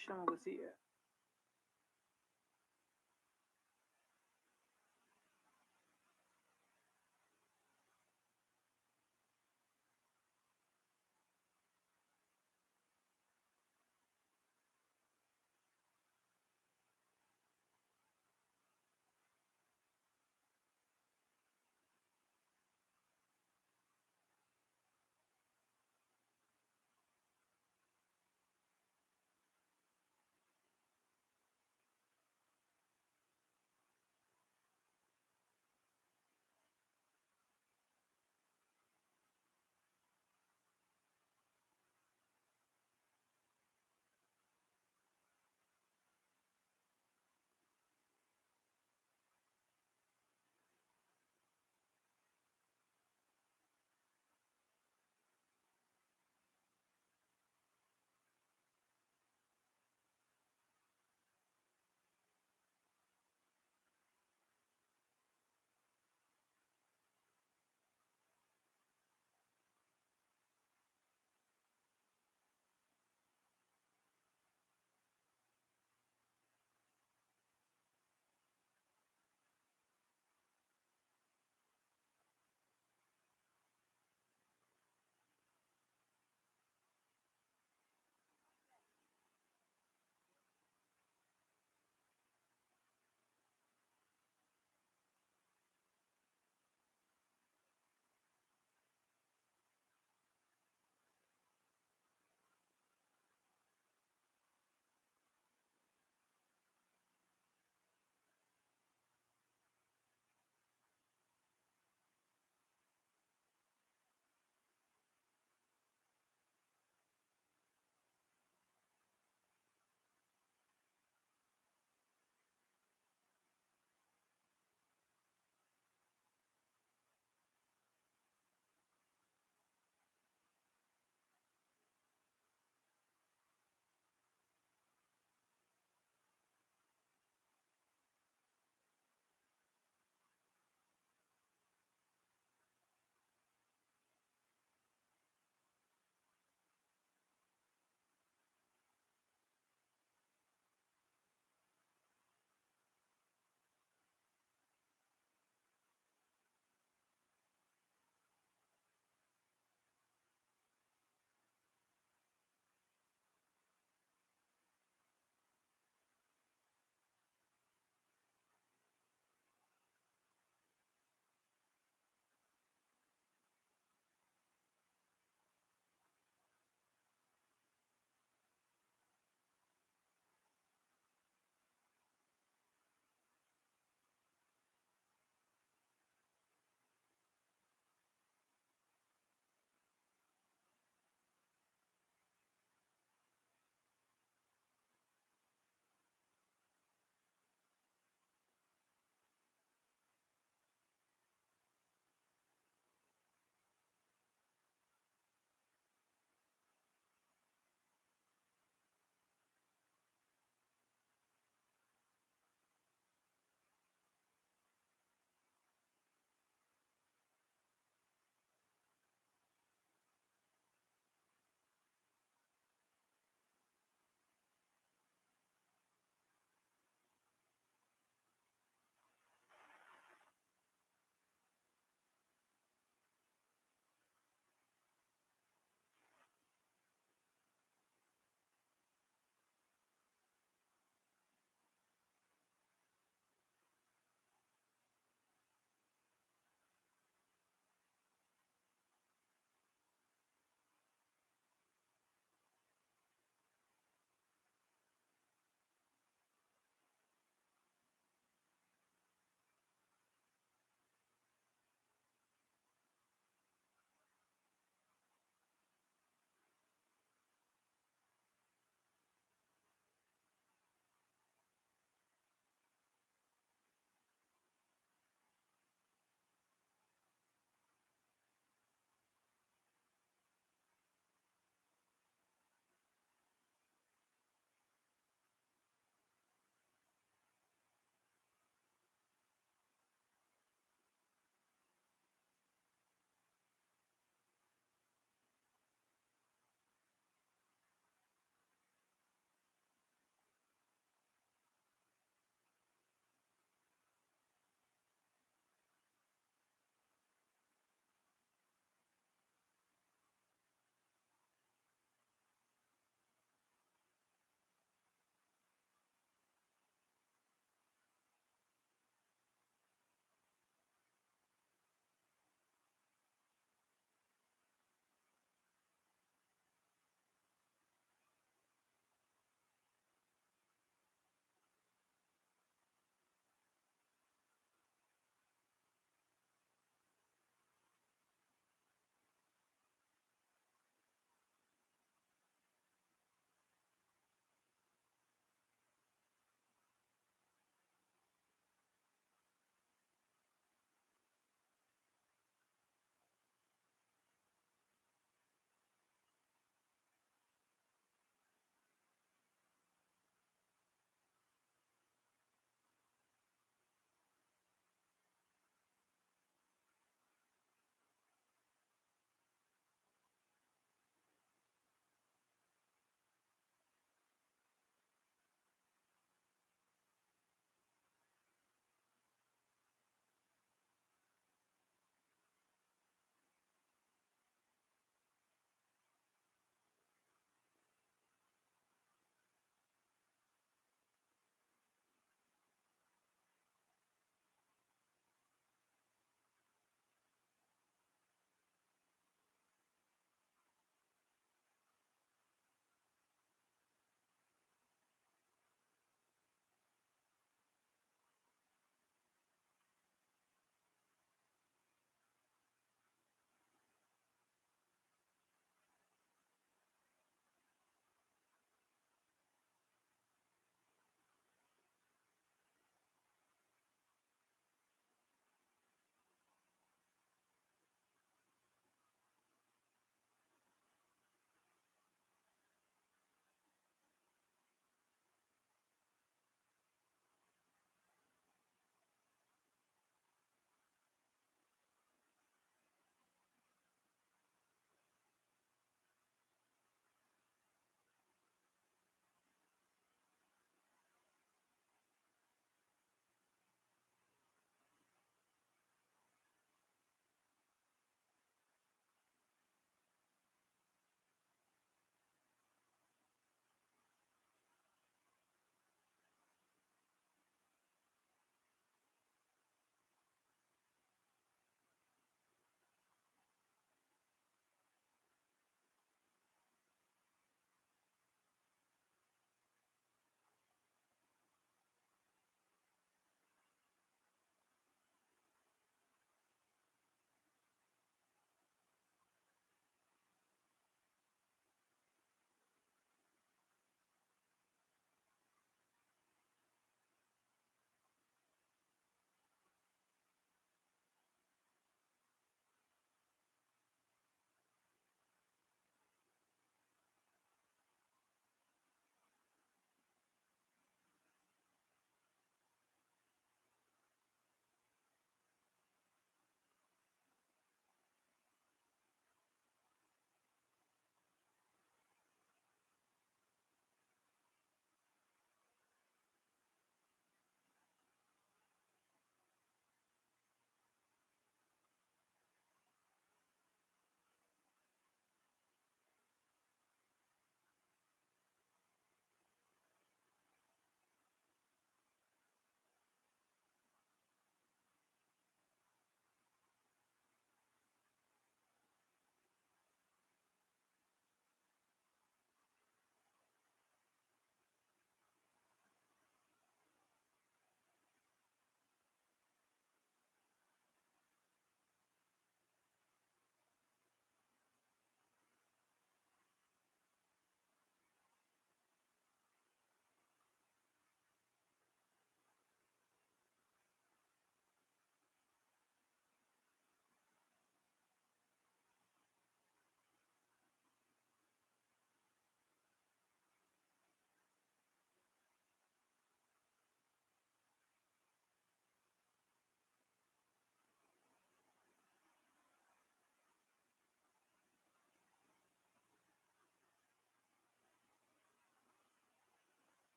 lasciamo così.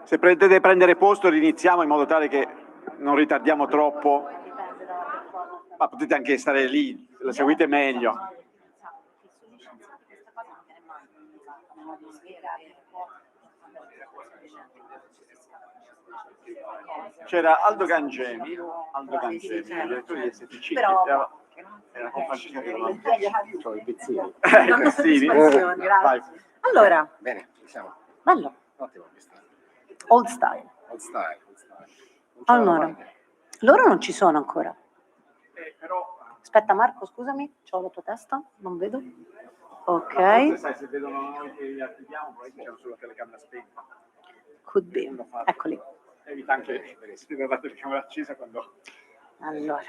Se potete prendere posto, riniziamo in modo tale che non ritardiamo troppo. Ma potete anche stare lì, la seguite meglio. C'era Aldo Gangemi, direttore di STC, era con Francesco Scarcello. C'ho i pizzini. Grazie. Allora, Bene, ci siamo. bello, Ottimo. old style. Old style. Allora, loro non ci sono ancora. Aspetta Marco, scusami, c'ho la tua testa, non vedo. Ok. Sai, se vedono noi che li attiviamo, poi c'è solo la telecamera spenta. Could be. Eccoli. Evita anche di avere la telecamera accesa quando... Allora.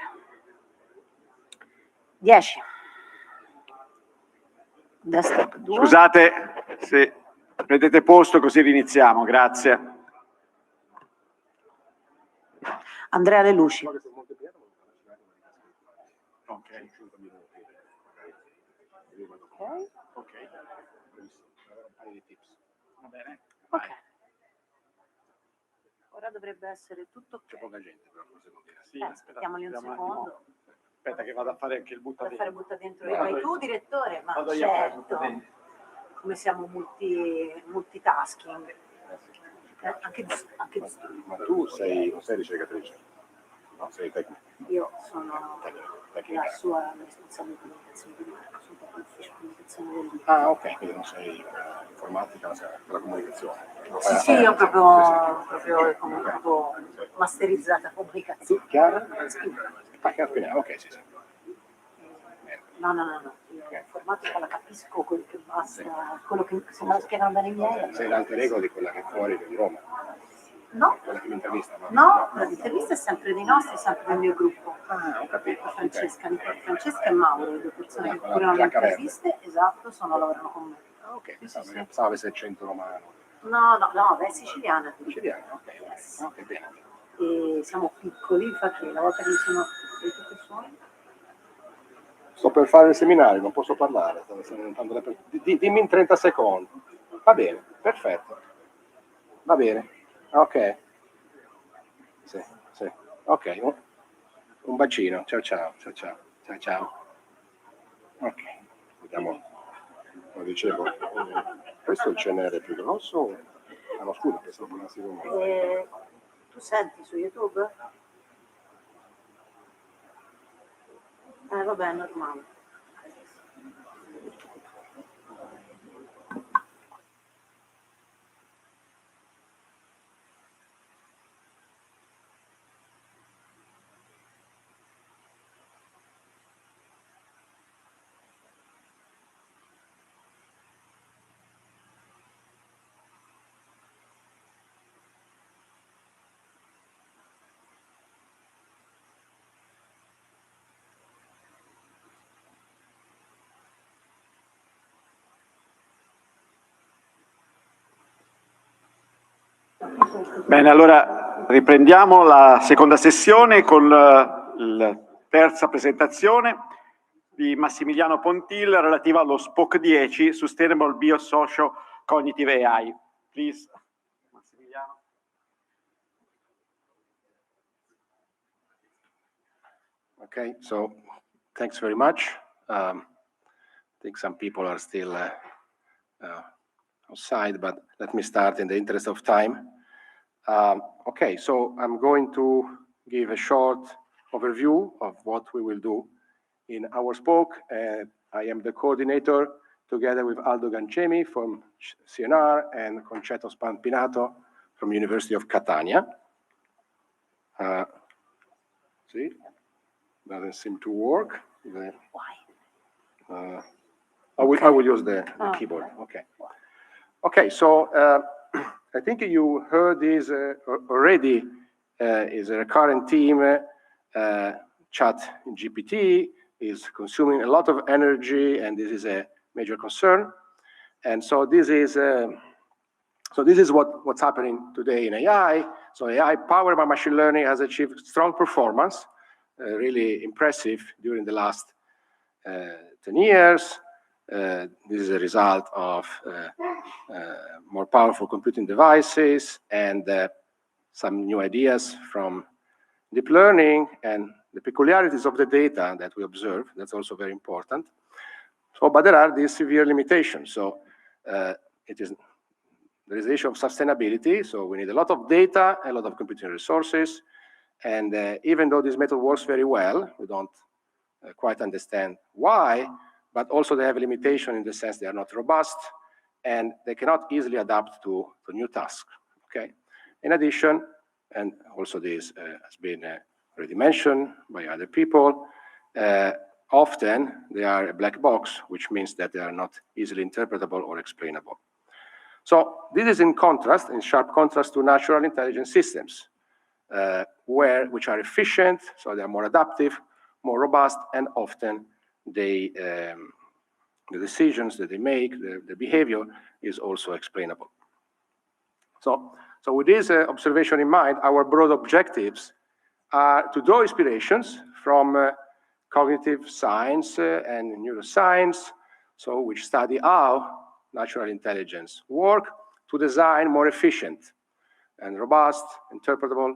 10. Desktop 2. Scusate se prendete posto così riniziamo, grazie. Andrea Le Luci. Ok. Ora dovrebbe essere tutto ok. C'è poca gente però, secondo me. Sì, aspettiamoli un secondo. Aspetta che vado a fare anche il butta Per fare dentro. butta dentro io. Vai tu, direttore? Ma Vado io a fare butta certo. dentro. Come siamo multitasking. Anche Ma tu non sei ricercatrice? No, sei tecnica. io sono la sua responsabile di comunicazione di Marco, sono per l'ufficio comunicazione del Ah, ok, quindi non sei informatica, ma sei per la comunicazione. Sì, io proprio masterizzata comunicazione. Chiara? Ok, sì. No, io informatica la capisco, quel che basta, quello che se me la spiegano bene i miei. Sei l'alter ego di quella che è fuori di Roma. No, Quella che mi intervista, no, l'intervista è sempre dei nostri, sempre del mio gruppo. Ah, ho capito. Francesca e Mauro, le due persone che Con la curano le giacca verde. interviste, esatto, lavorano con me. Ah, ok, Sì. pensavo avesse accento romano. No, è siciliana. Siciliano, ok, bene. E siamo piccoli, infatti la volta che mi sono... Che suoni? Sto per fare il seminario, non posso parlare. Dimmi in 30 secondi. Va bene, perfetto. Va bene, ok. Sì. Ok, un bacino. Ciao. Ok, vediamo. Lo dicevo, questo è il CNR più grosso? Ah no, scusa, questo è un secondo. Tu senti su YouTube? Vabbè, è normale. Bene, allora riprendiamo la seconda sessione con la terza presentazione di Massimiliano Pontil relativa allo SPOC 10, Sustainable Bio-socio-cognitive AI. Please, Massimiliano. Okay, so thanks very much. I think some people are still outside, but let me start in the interest of time. Okay, so I'm going to give a short overview of what we will do in our spoke. I am the coordinator together with Aldo Gancemi from CNR and Concetto Spampinato from University of Catania. See, doesn't seem to work. Why? I will use the keyboard. Okay, so I think you heard this already. Is a recurrent theme. Chat GPT is consuming a lot of energy, and this is a major concern. And so this is what's happening today in AI. So AI powered by machine learning has achieved strong performance, really impressive during the last 10 years. This is a result of more powerful computing devices and some new ideas from deep learning and the peculiarities of the data that we observe. That's also very important. So, but there are these severe limitations. So there is the issue of sustainability. So we need a lot of data, a lot of computing resources. And even though this method works very well, we don't quite understand why, but also they have a limitation in the sense they are not robust and they cannot easily adapt to new tasks. Okay. In addition, and also this has been already mentioned by other people, often they are a black box, which means that they are not easily interpretable or explainable. So this is in contrast, in sharp contrast to natural intelligence systems, which are efficient, so they are more adaptive, more robust, and often they, the decisions that they make, the behavior is also explainable. So with this observation in mind, our broad objectives are to draw inspirations from cognitive science and neuroscience, so which study how natural intelligence work to design more efficient and robust, interpretable,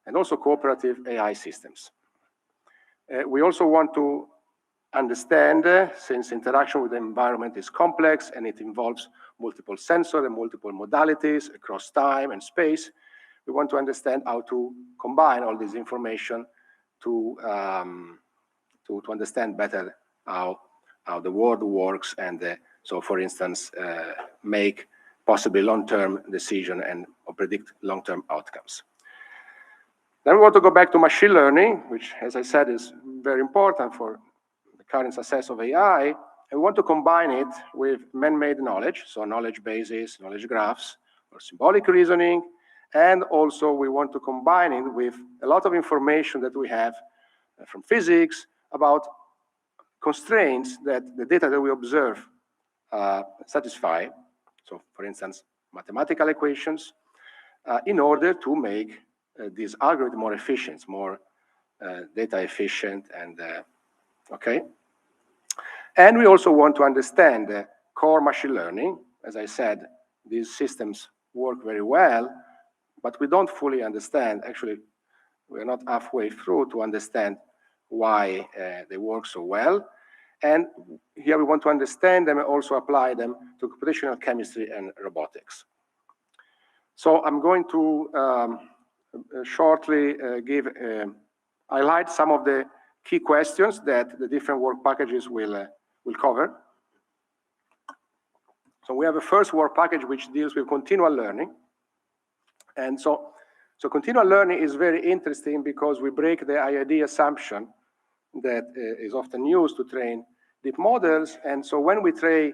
and also cooperative AI systems. We also want to understand, since interaction with the environment is complex and it involves multiple sensors and multiple modalities across time and space, we want to understand how to combine all this information to understand better how the world works and so, for instance, make possibly long-term decision and predict long-term outcomes. Then we want to go back to machine learning, which, as I said, is very important for the current success of AI. And we want to combine it with man-made knowledge, so knowledge bases, knowledge graphs, or symbolic reasoning. And also we want to combine it with a lot of information that we have from physics about constraints that the data that we observe satisfy. So, for instance, mathematical equations, in order to make this algorithm more efficient, more data efficient, and okay. And we also want to understand core machine learning. As I said, these systems work very well, but we don't fully understand. Actually, we're not halfway through to understand why they work so well. And here we want to understand them and also apply them to computational chemistry and robotics. So I'm going to shortly highlight some of the key questions that the different work packages will cover. So we have a first work package which deals with continual learning. And so continual learning is very interesting because we break the IID assumption that is often used to train deep models. And so when we train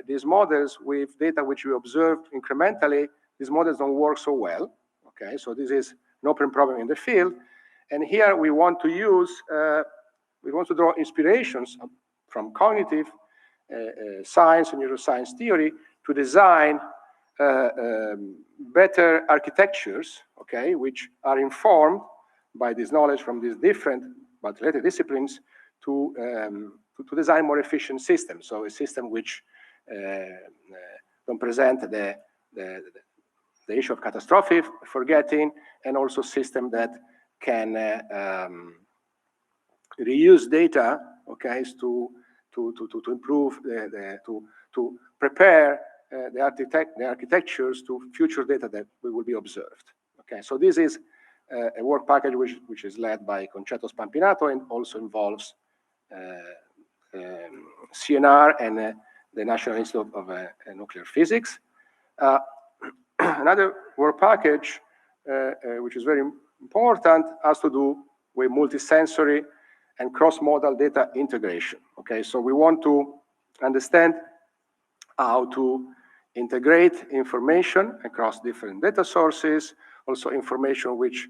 these models with data which we observe incrementally, these models don't work so well. Okay, so this is an open problem in the field. And here we want to use, we want to draw inspirations from cognitive science and neuroscience theory to design better architectures, okay, which are informed by this knowledge from these different but related disciplines to design more efficient systems. So a system which don't present the issue of catastrophic forgetting, and also system that can reuse data, okay, to improve to prepare the architectures to future data that will be observed. Okay, so this is a work package which is led by Concetto Spampinato and also involves CNR and the National Institute of Nuclear Physics. Another work package which is very important has to do with multisensory and cross-modal data integration. Okay, so we want to understand how to integrate information across different data sources, also information which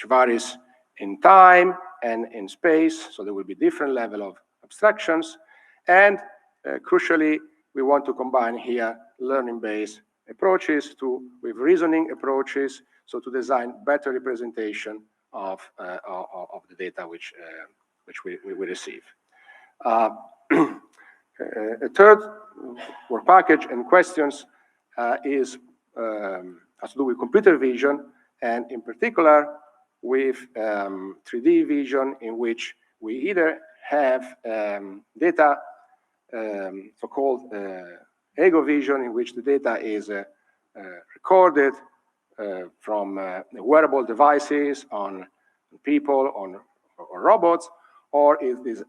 varies in time and in space, so there will be different level of abstractions. And crucially, we want to combine here learning-based approaches with reasoning approaches, so to design better representation of the data which which we receive. A third work package and questions has to do with computer vision, and in particular with 3D vision, in which we either have data, so-called ego vision, in which the data is recorded from wearable devices on people, or robots, or it is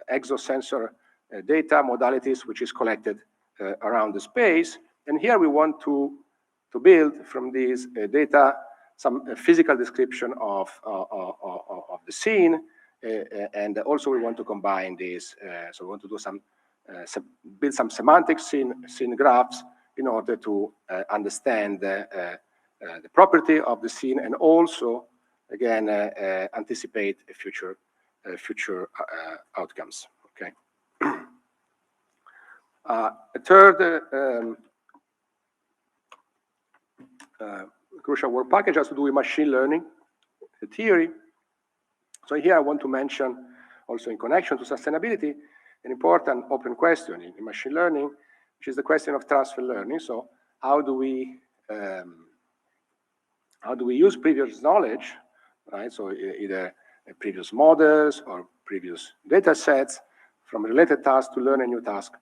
exosensor data modalities, which is collected around the space. And here we want to build from these data some physical description of the scene, and also we want to combine these. So we want to do build some semantic scene graphs in order to understand the property of the scene, and also again anticipate future outcomes. Okay. A third crucial work package has to do with machine learning theory. So here I want to mention, also in connection to sustainability, an important open question in machine learning, which is the question of transfer learning. So how do we use previous knowledge, right? So either previous models or previous data sets from related tasks to learn a new task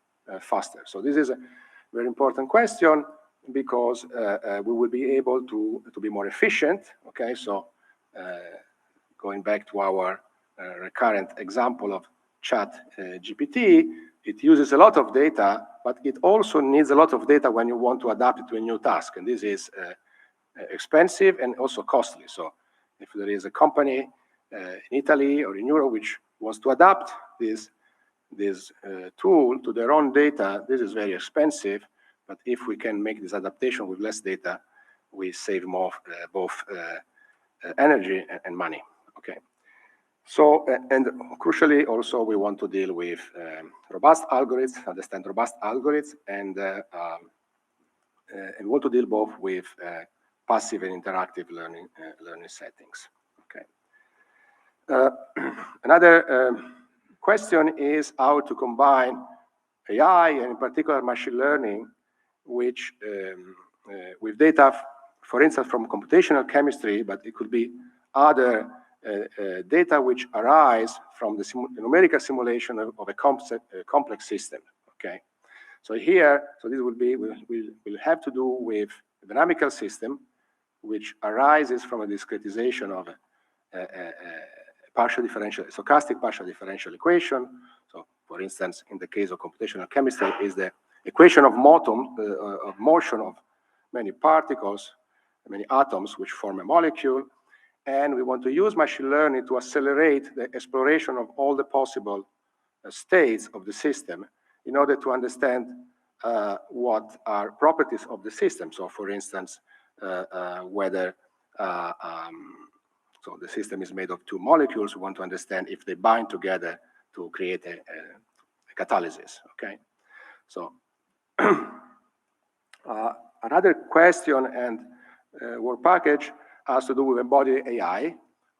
faster. So this is a very important question, because we will be able to be more efficient. Okay, so going back to our recurrent example of ChatGPT, it uses a lot of data, but it also needs a lot of data when you want to adapt it to a new task, and this is expensive and also costly. So if there is a company in Italy or in Europe which wants to adapt this tool to their own data, this is very expensive. But if we can make this adaptation with less data, we save more, both energy and money. Okay. So, and crucially, also we want to deal with robust algorithms, understand robust algorithms, and want to deal both with passive and interactive learning settings. Okay. Another question is how to combine AI, and in particular machine learning, which with data, for instance, from computational chemistry, but it could be other data which arise from the numerical simulation of a complex system. Okay, so here, so this will have to do with a dynamical system which arises from a discretization of a partial differential, stochastic partial differential equation. So, for instance, in the case of computational chemistry, is the equation of motion of many particles, many atoms which form a molecule, and we want to use machine learning to accelerate the exploration of all the possible states of the system in order to understand what are properties of the system. So, for instance, whether so the system is made of two molecules, we want to understand if they bind together to create a catalysis. Okay, so another question and work package has to do with embodied AI.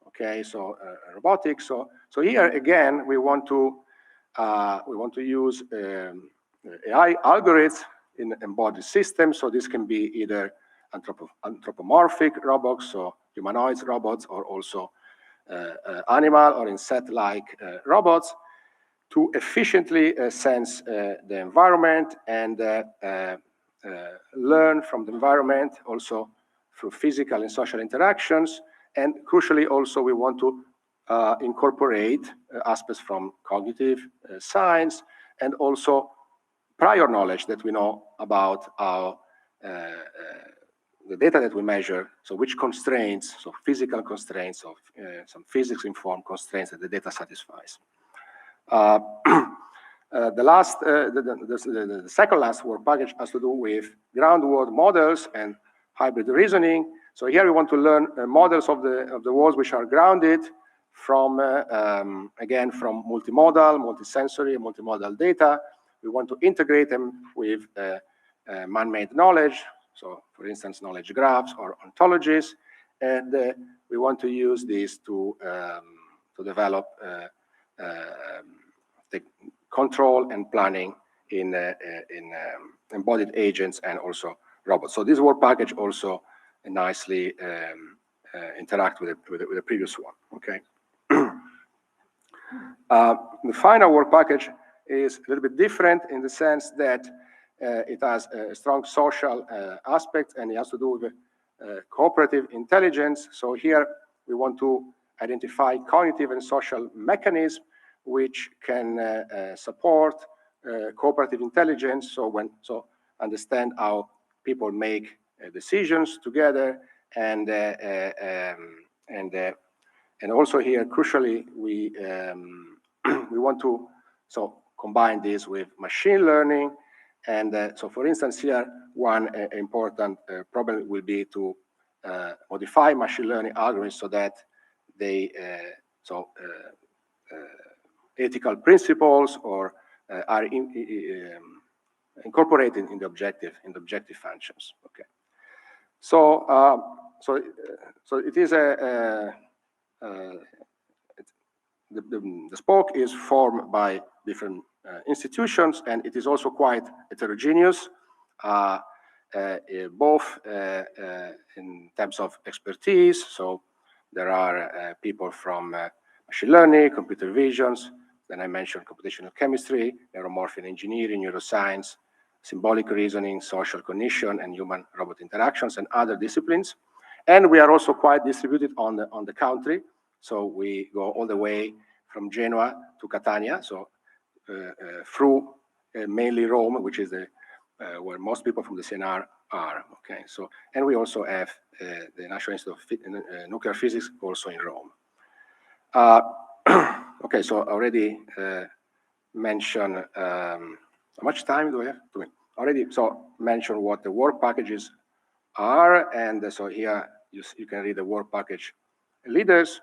Okay, so robotics. So here again we want to use AI algorithms in embodied systems. So this can be either anthropomorphic robots, so humanoid robots, or also animal or insect-like robots, to efficiently sense the environment and learn from the environment, also through physical and social interactions. And crucially, also, we want to incorporate aspects from cognitive science and also prior knowledge that we know about our the data that we measure, so which constraints, so physical constraints of some physics-informed constraints that the data satisfies. The second last work package has to do with ground world models and hybrid reasoning. So here we want to learn models of the worlds which are grounded from, again, from multimodal, multisensory, and multimodal data. We want to integrate them with man-made knowledge, so for instance, knowledge graphs or ontologies, and we want to use these to develop the control and planning in embodied agents and also robots. So this work package also nicely interact with the previous one. Okay. The final work package is a little bit different in the sense that it has a strong social aspect, and it has to do with cooperative intelligence. So here we want to identify cognitive and social mechanisms which can support cooperative intelligence. So understand how people make decisions together, and also here crucially we we want to combine this with machine learning. And so, for instance, here one important problem will be to modify machine learning algorithms so that they ethical principles or are incorporated in the objective functions. Okay. So it is the spoke is formed by different institutions, and it is also quite heterogeneous, both in terms of expertise. So there are people from machine learning, computer visions, then I mentioned computational chemistry, neuromorphic engineering, neuroscience, symbolic reasoning, social cognition, and human-robot interactions, and other disciplines. And we are also quite distributed on the country. So we go all the way from Genoa to Catania, so through mainly Rome, which is where most people from the CNR are. Okay, so and we also have the National Institute of Nuclear Physics also in Rome. Okay, so I already mentioned how much time do I have? 2 minutes. Already mentioned what the work packages are, and so here you can read the work package leaders.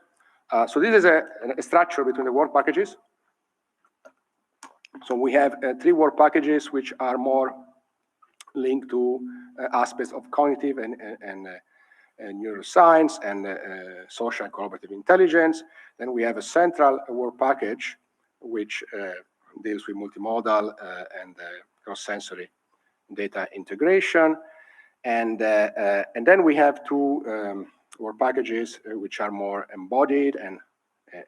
So this is a structure between the work packages. So we have 3 work packages which are more linked to aspects of cognitive and neuroscience and social and collaborative intelligence. Then we have a central work package which deals with multimodal and cross-sensory data integration. And then we have 2 work packages which are more embodied and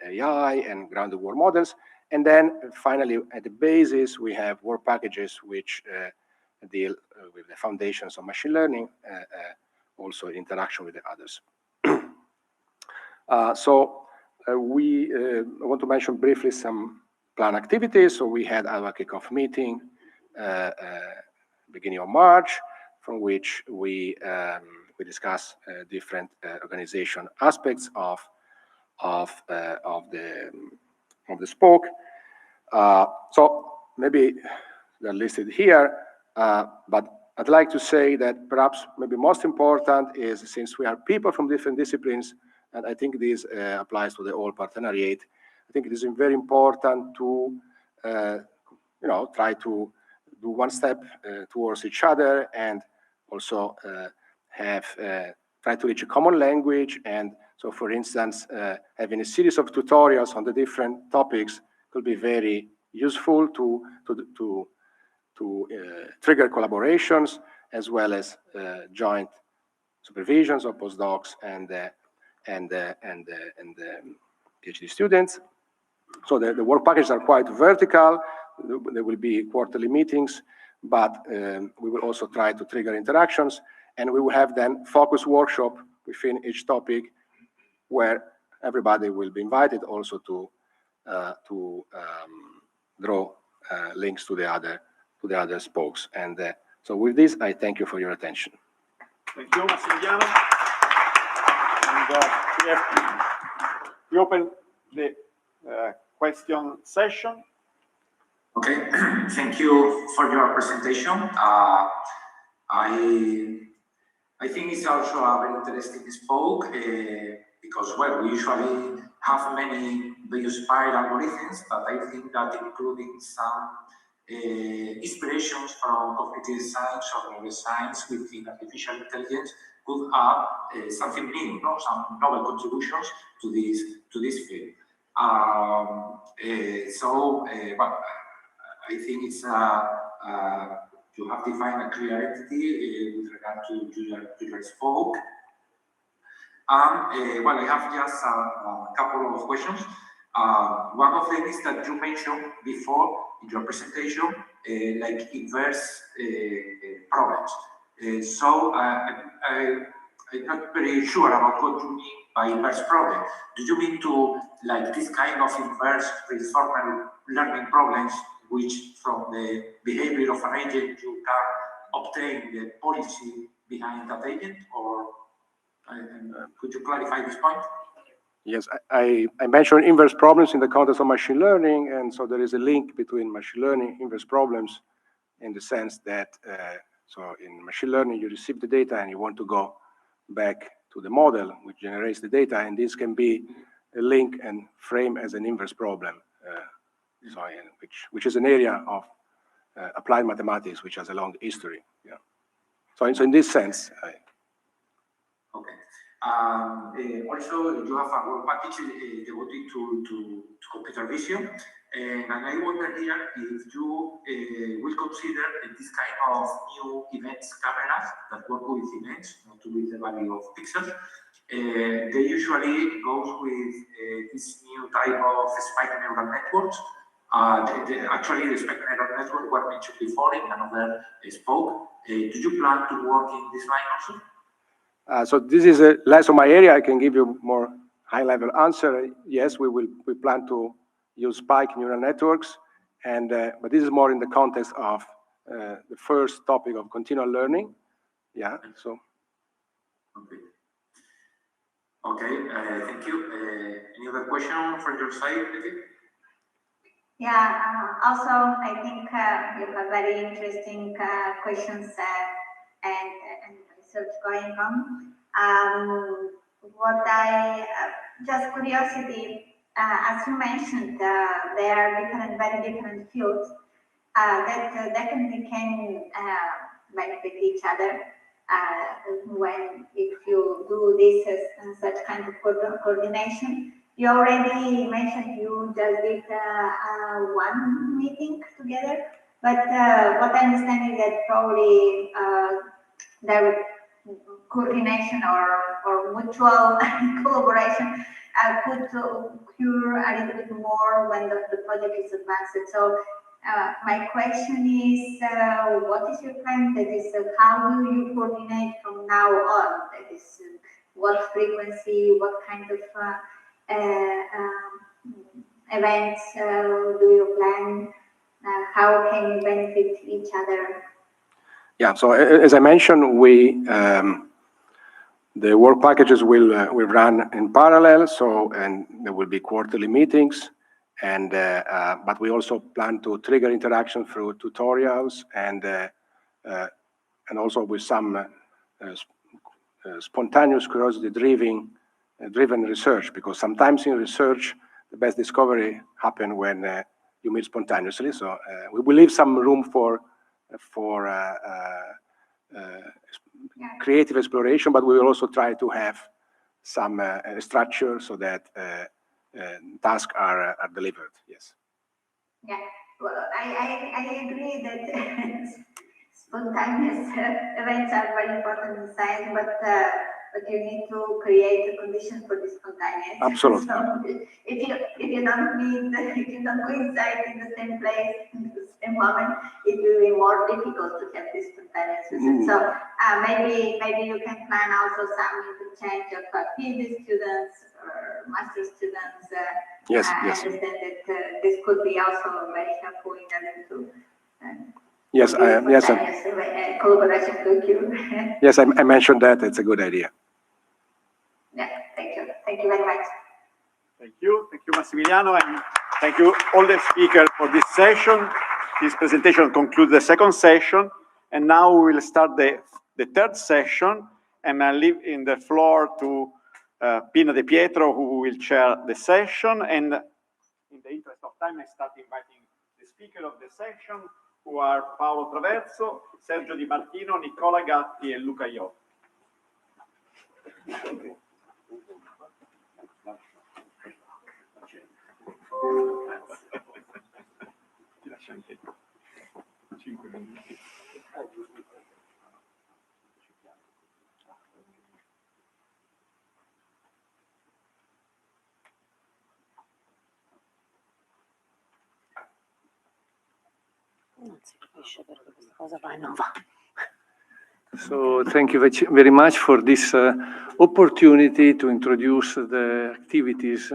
AI and grounded world models. And then finally, at the basis, we have work packages which deal with the foundations of machine learning, also in interaction with the others. We want to mention briefly some planned activities. So we had our kickoff meeting beginning of March, from which we discuss different organization aspects of the spoke. So maybe they're listed here, but I'd like to say that perhaps maybe most important is, since we are people from different disciplines, and I think this applies to the whole partenariate, I think it is very important to try to do one step towards each other, and also try to reach a common language. And so, for instance, having a series of tutorials on the different topics could be very useful to trigger collaborations, as well as joint supervisions of postdocs and PhD students. So the work packages are quite vertical. There will be quarterly meetings, but we will also try to trigger interactions, and we will have then focus workshop within each topic, where everybody will be invited also to draw links to the other spokes. And so with this, I thank you for your attention. Thank you, Massimiliano. And we open the question session. Okay, thank you for your presentation. I think it's also a very interesting spoke because, well, we usually have many bio-inspired algorithms, but I think that including some inspirations from cognitive science or neuroscience within artificial intelligence could have something new, some novel contributions to this field. Well, I think it's you have defined a clear entity with regard to your spoke. Well, I have just a couple of questions. One of them is that you mentioned before in your presentation, like inverse problems. I'm not very sure about what you mean by inverse problem. Do you mean to like this kind of inverse reinforcement learning problems, which from the behavior of an agent you can obtain the policy behind that agent, or could you clarify this point? Yes, I mentioned inverse problems in the context of machine learning, and so there is a link between machine learning inverse problems in the sense that, so in machine learning, you receive the data and you want to go back to the model which generates the data, and this can be a link and frame as an inverse problem, which is an area of applied mathematics which has a long history. Yeah. So in this sense. Okay. Also, you have a whole package devoted to computer vision, and I wonder here if you will consider this kind of new events cameras that work with events, not with the value of pixels. They usually go with this new type of spike neural networks. Actually, the spike neural network were mentioned before in another spoke. Do you plan to work in this line also? So this is less of my area. I can give you more high-level answer. Yes, we plan to use spike neural networks, and but this is more in the context of the first topic of continual learning. Yeah. So. Okay. Okay. Thank you. Any other question from your side, maybe? Yeah. Also, I think you have very interesting questions and research going on. What I just curiosity, as you mentioned, there are very different fields that definitely can benefit each other if you do this such kind of coordination. You already mentioned you just did one meeting together, but what I understand is that probably there coordination or mutual collaboration could occur a little bit more when the project is advanced. So my question is, what is your plan? That is, how do you coordinate from now on? That is, what frequency, what kind of events do you plan? How can you benefit each other? Yeah, so as I mentioned, the work packages will run in parallel. So, and there will be quarterly meetings, and but we also plan to trigger interaction through tutorials and also with some spontaneous curiosity-driven research, because sometimes in research the best discovery happen when you meet spontaneously. So we will leave some room for creative exploration, but we will also try to have some structure so that tasks are delivered. Yes. Yeah. Well, I agree that spontaneous events are very important in science, but you need to create a condition for this spontaneous. Absolutely. So if you don't coincide in the same place, in the same moment, it will be more difficult to have this spontaneous visit. So maybe you can plan also some interchange of PhD students or master students. Yes. I understand that this could be also very helpful in order to. Yes, collaboration with you. Yes, I mentioned that. It's a good idea. Yeah, thank you. Thank you very much. Thank you, Massimiliano, and thank you all the speakers for this session. This presentation concludes the second session, and now we will start the third session, and I leave in the floor to Pino De Pietro, who will chair the session. And in the interest of time, I start inviting the speaker of the session, who are Paolo Traverso, Sergio Di Martino, Nicola Gatti, and Luca Io. Non si capisce perché questa cosa va e non va. So thank you very much for this opportunity to introduce the activities,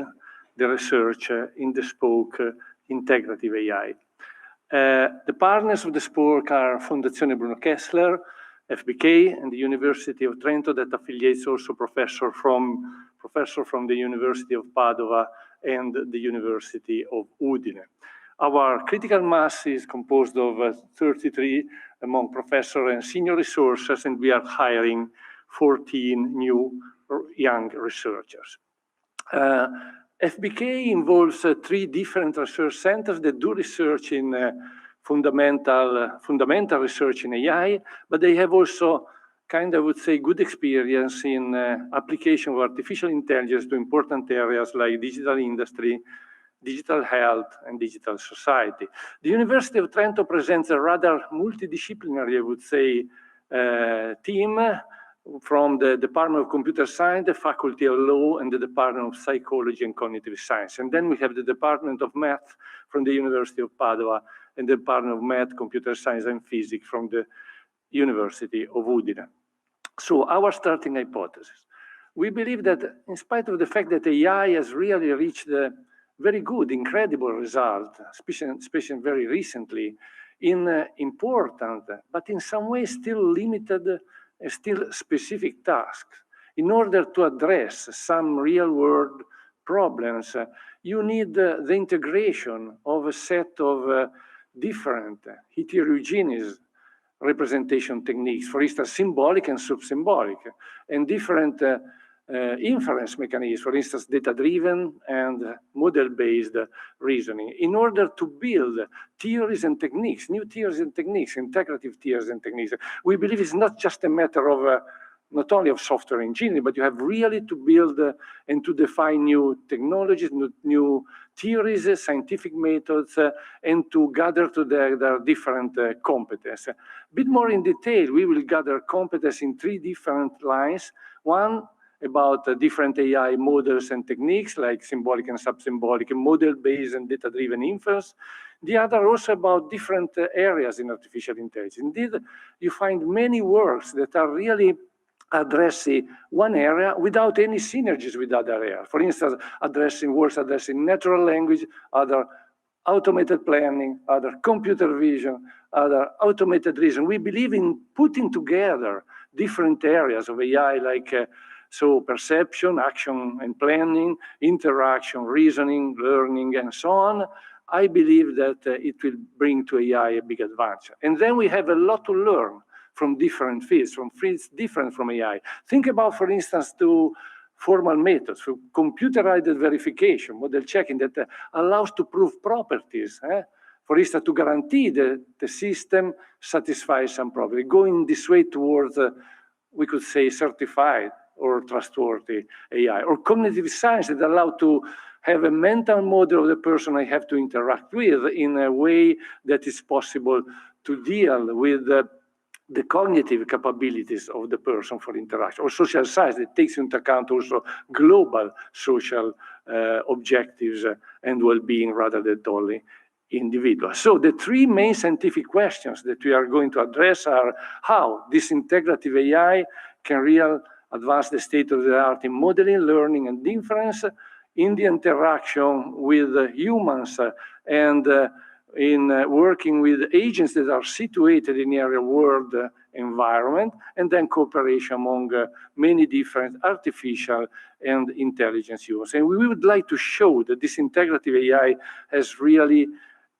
the research in the Spoke Integrative AI. The partners of the Spoke are Fondazione Bruno Kessler, FBK, and the University of Trento that affiliates also professor from the University of Padova and the University of Udine. Our critical mass is composed of 33 among professors and senior researchers, and we are hiring 14 new young researchers. FBK involves 3 different research centers that do research in fundamental research in AI, but they have also kind of, I would say, good experience in application of artificial intelligence to important areas like digital industry, digital health, and digital society. The University of Trento presents a rather multidisciplinary, I would say, team from the Department of Computer Science, the Faculty of Law, and the Department of Psychology and Cognitive Science. And then we have the Department of Math from the University of Padua and the Department of Math, Computer Science, and Physics from the University of Udine. So our starting hypothesis. We believe that in spite of the fact that AI has really reached a very good, incredible result, especially very recently, in important, but in some ways still limited, still specific tasks. In order to address some real-world problems, you need the integration of a set of different heterogeneous representation techniques, for instance, symbolic and sub-symbolic, and different inference mechanisms, for instance, data-driven and model-based reasoning, in order to build theories and techniques, new theories and techniques, integrative theories and techniques. We believe it's not just a matter of not only of software engineering, but you have really to build and to define new technologies, new theories, scientific methods, and to gather together different competences. A bit more in detail, we will gather competence in 3 different lines. One, about different AI models and techniques like symbolic and sub-symbolic, model-based and data-driven inference. The other also about different areas in artificial intelligence. Indeed, you find many works that are really addressing one area without any synergies with other areas. For instance, works addressing natural language, other automated planning, other computer vision, other automated reason. We believe in putting together different areas of AI like so perception, action and planning, interaction, reasoning, learning, and so on. I believe that it will bring to AI a big advantage. And then we have a lot to learn from different fields, from fields different from AI. Think about, for instance, to formal methods, for computer-aided verification, model checking that allows to prove properties. For instance, to guarantee that the system satisfies some property, going this way towards, we could say, certified or trustworthy AI, or cognitive science that allow to have a mental model of the person I have to interact with in a way that is possible to deal with the cognitive capabilities of the person for interaction, or social science that takes into account also global social objectives and well-being rather than only individual. So the 3 main scientific questions that we are going to address are how this integrative AI can really advance the state of the art in modeling, learning, and inference, in the interaction with humans and in working with agents that are situated in the real world environment, and then cooperation among many different artificial and intelligence users. And we would like to show that this integrative AI has really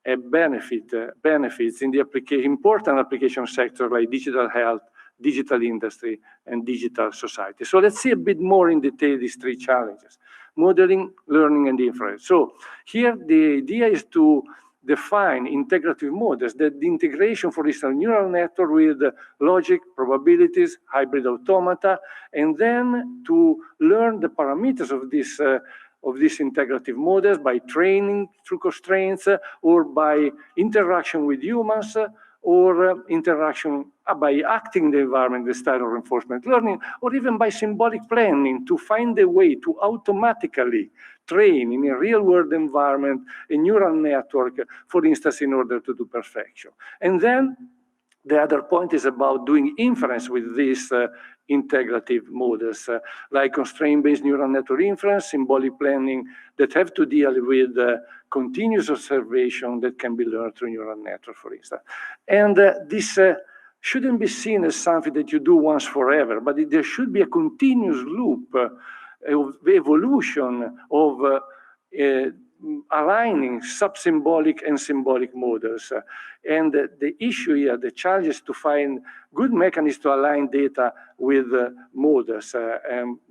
a benefits in the important application sector like digital health, digital industry, and digital society. So let's see a bit more in detail these 3 challenges: modeling, learning, and inference. So here the idea is to define integrative models, that the integration, for instance, neural network with logic, probabilities, hybrid automata, and then to learn the parameters of of these integrative models by training through constraints or by interaction with humans or interaction by acting in the environment, the style of reinforcement learning, or even by symbolic planning to find a way to automatically train in a real-world environment a neural network, for instance, in order to do perfection. And then the other point is about doing inference with these integrative models, like constraint-based neural network inference, symbolic planning that have to deal with continuous observation that can be learned through neural network, for instance. And this shouldn't be seen as something that you do once forever, but there should be a continuous loop of evolution of aligning sub-symbolic and symbolic models. And the issue here, the challenge is to find good mechanisms to align data with models.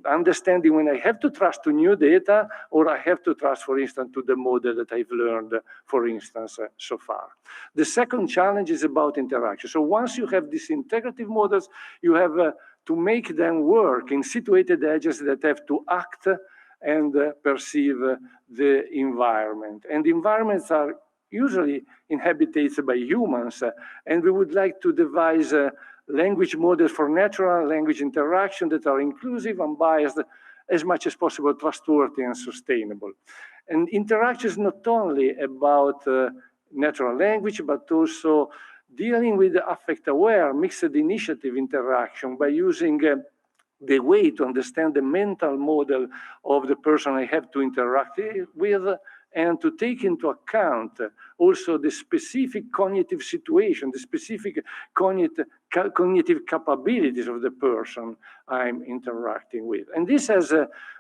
Understanding when I have to trust to new data or I have to trust, for instance, to the model that I've learned, for instance, so far. The second challenge is about interaction. So once you have these integrative models, you have to make them work in situated edges that have to act and perceive the environment. And environments are usually inhabited by humans, and we would like to devise language models for natural language interaction that are inclusive, unbiased, as much as possible, trustworthy and sustainable. And interaction is not only about natural language, but also dealing with affect-aware mixed initiative interaction by using the way to understand the mental model of the person I have to interact with, and to take into account also the specific cognitive situation, the specific cognitive capabilities of the person I'm interacting with. And this has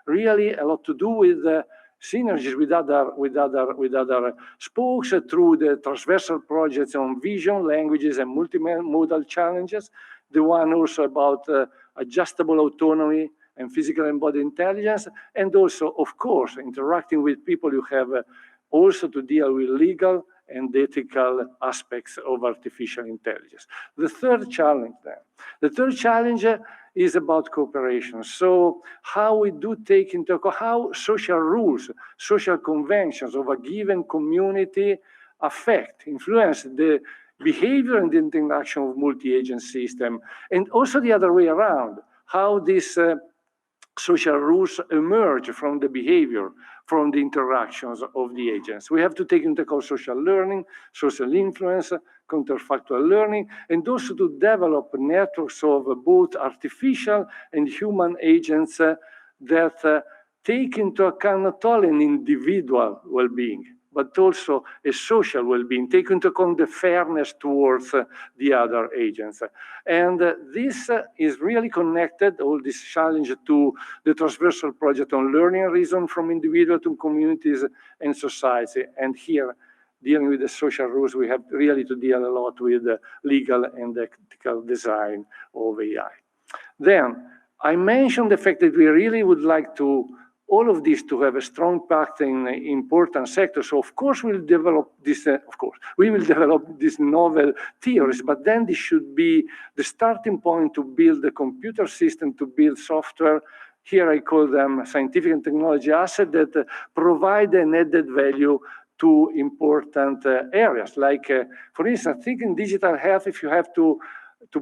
really a lot to do with synergies with other spokes through the transversal projects on vision, languages, and multimodal challenges. The one also about adjustable autonomy and physical embodied intelligence, and also, of course, interacting with people you have also to deal with legal and ethical aspects of artificial intelligence. The third challenge is about cooperation. So how we do take into account how social rules, social conventions of a given community influence the behavior and the interaction of multi-agent system, and also the other way around, how these social rules emerge from the behavior, from the interactions of the agents. We have to take into account social learning, social influence, counterfactual learning, and also to develop networks of both artificial and human agents that take into account not only an individual well-being, but also a social well-being, take into account the fairness towards the other agents. And this is really connected, all this challenge, to the transversal project on learning and reason from individual to communities and society. And here, dealing with the social rules, we have really to deal a lot with the legal and ethical design of AI. Then, I mentioned the fact that we really would like to all of this to have a strong impact in important sectors. So of course we'll develop this, we will develop these novel theories, but then this should be the starting point to build a computer system, to build software. Here I call them scientific and technology assets that provide an added value to important areas. Like, for instance, think in digital health, if you have to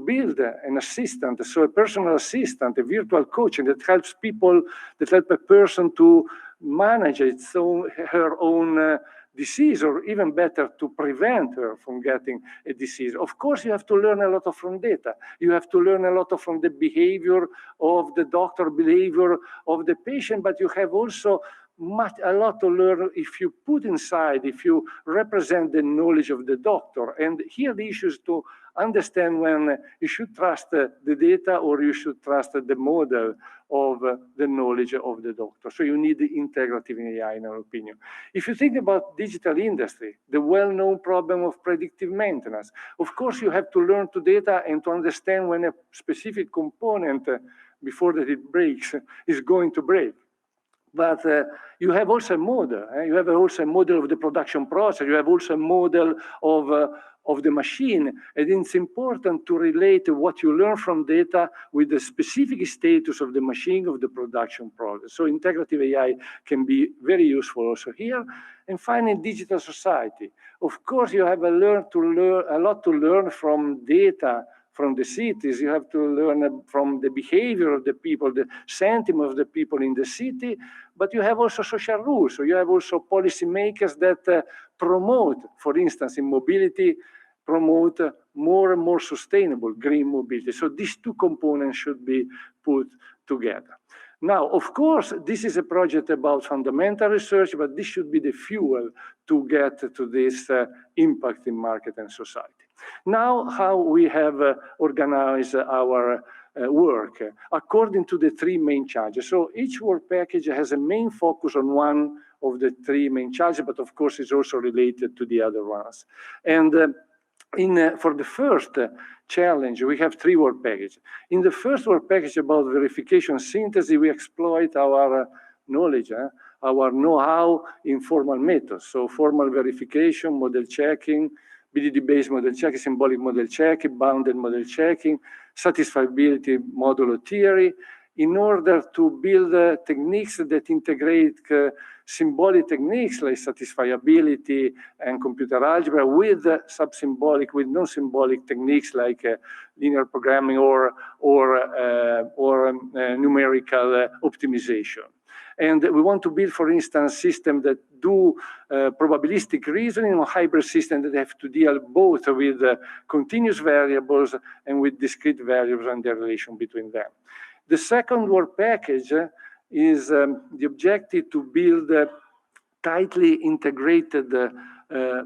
build an assistant, so a personal assistant, a virtual coach, and that helps people, that help a person to manage her own disease, or even better, to prevent her from getting a disease. Of course, you have to learn a lot from data. You have to learn a lot from the behavior of the doctor, behavior of the patient, but you have also a lot to learn if you put inside, if you represent the knowledge of the doctor. And here the issue is to understand when you should trust the data or you should trust the model of the knowledge of the doctor. So you need the integrative in AI, in our opinion. If you think about digital industry, the well-known problem of predictive maintenance, of course you have to learn to data and to understand when a specific component, before that it breaks, is going to break. But you have also a model. You have also a model of the production process. You have also a model of the machine. And it's important to relate what you learn from data with the specific status of the machine of the production process. So integrative AI can be very useful also here. And finally, digital society. Of course, you have a lot to learn from data from the cities. You have to learn from the behavior of the people, the sentiment of the people in the city, but you have also social rules. So you have also policymakers that promote, for instance, in mobility, promote more and more sustainable green mobility. So these two components should be put together. Now, of course, this is a project about fundamental research, but this should be the fuel to get to this impact in market and society. Now, how we have organized our work according to the three main charges. So each work package has a main focus on one of the three main charges, but of course it's also related to the other ones. And for the first challenge, we have three work packages. In the first work package about verification synthesis, we exploit our knowledge, our know-how in formal methods. So formal verification, model checking, BDD-based model checking, symbolic model checking, bounded model checking, satisfiability modulo theory, in order to build techniques that integrate symbolic techniques like satisfiability and computer algebra with sub-symbolic, with non-symbolic techniques like linear programming or numerical optimization. And we want to build, for instance, systems that do probabilistic reasoning or hybrid systems that have to deal both with continuous variables and with discrete variables and the relation between them. The second work package is the objective to build tightly integrated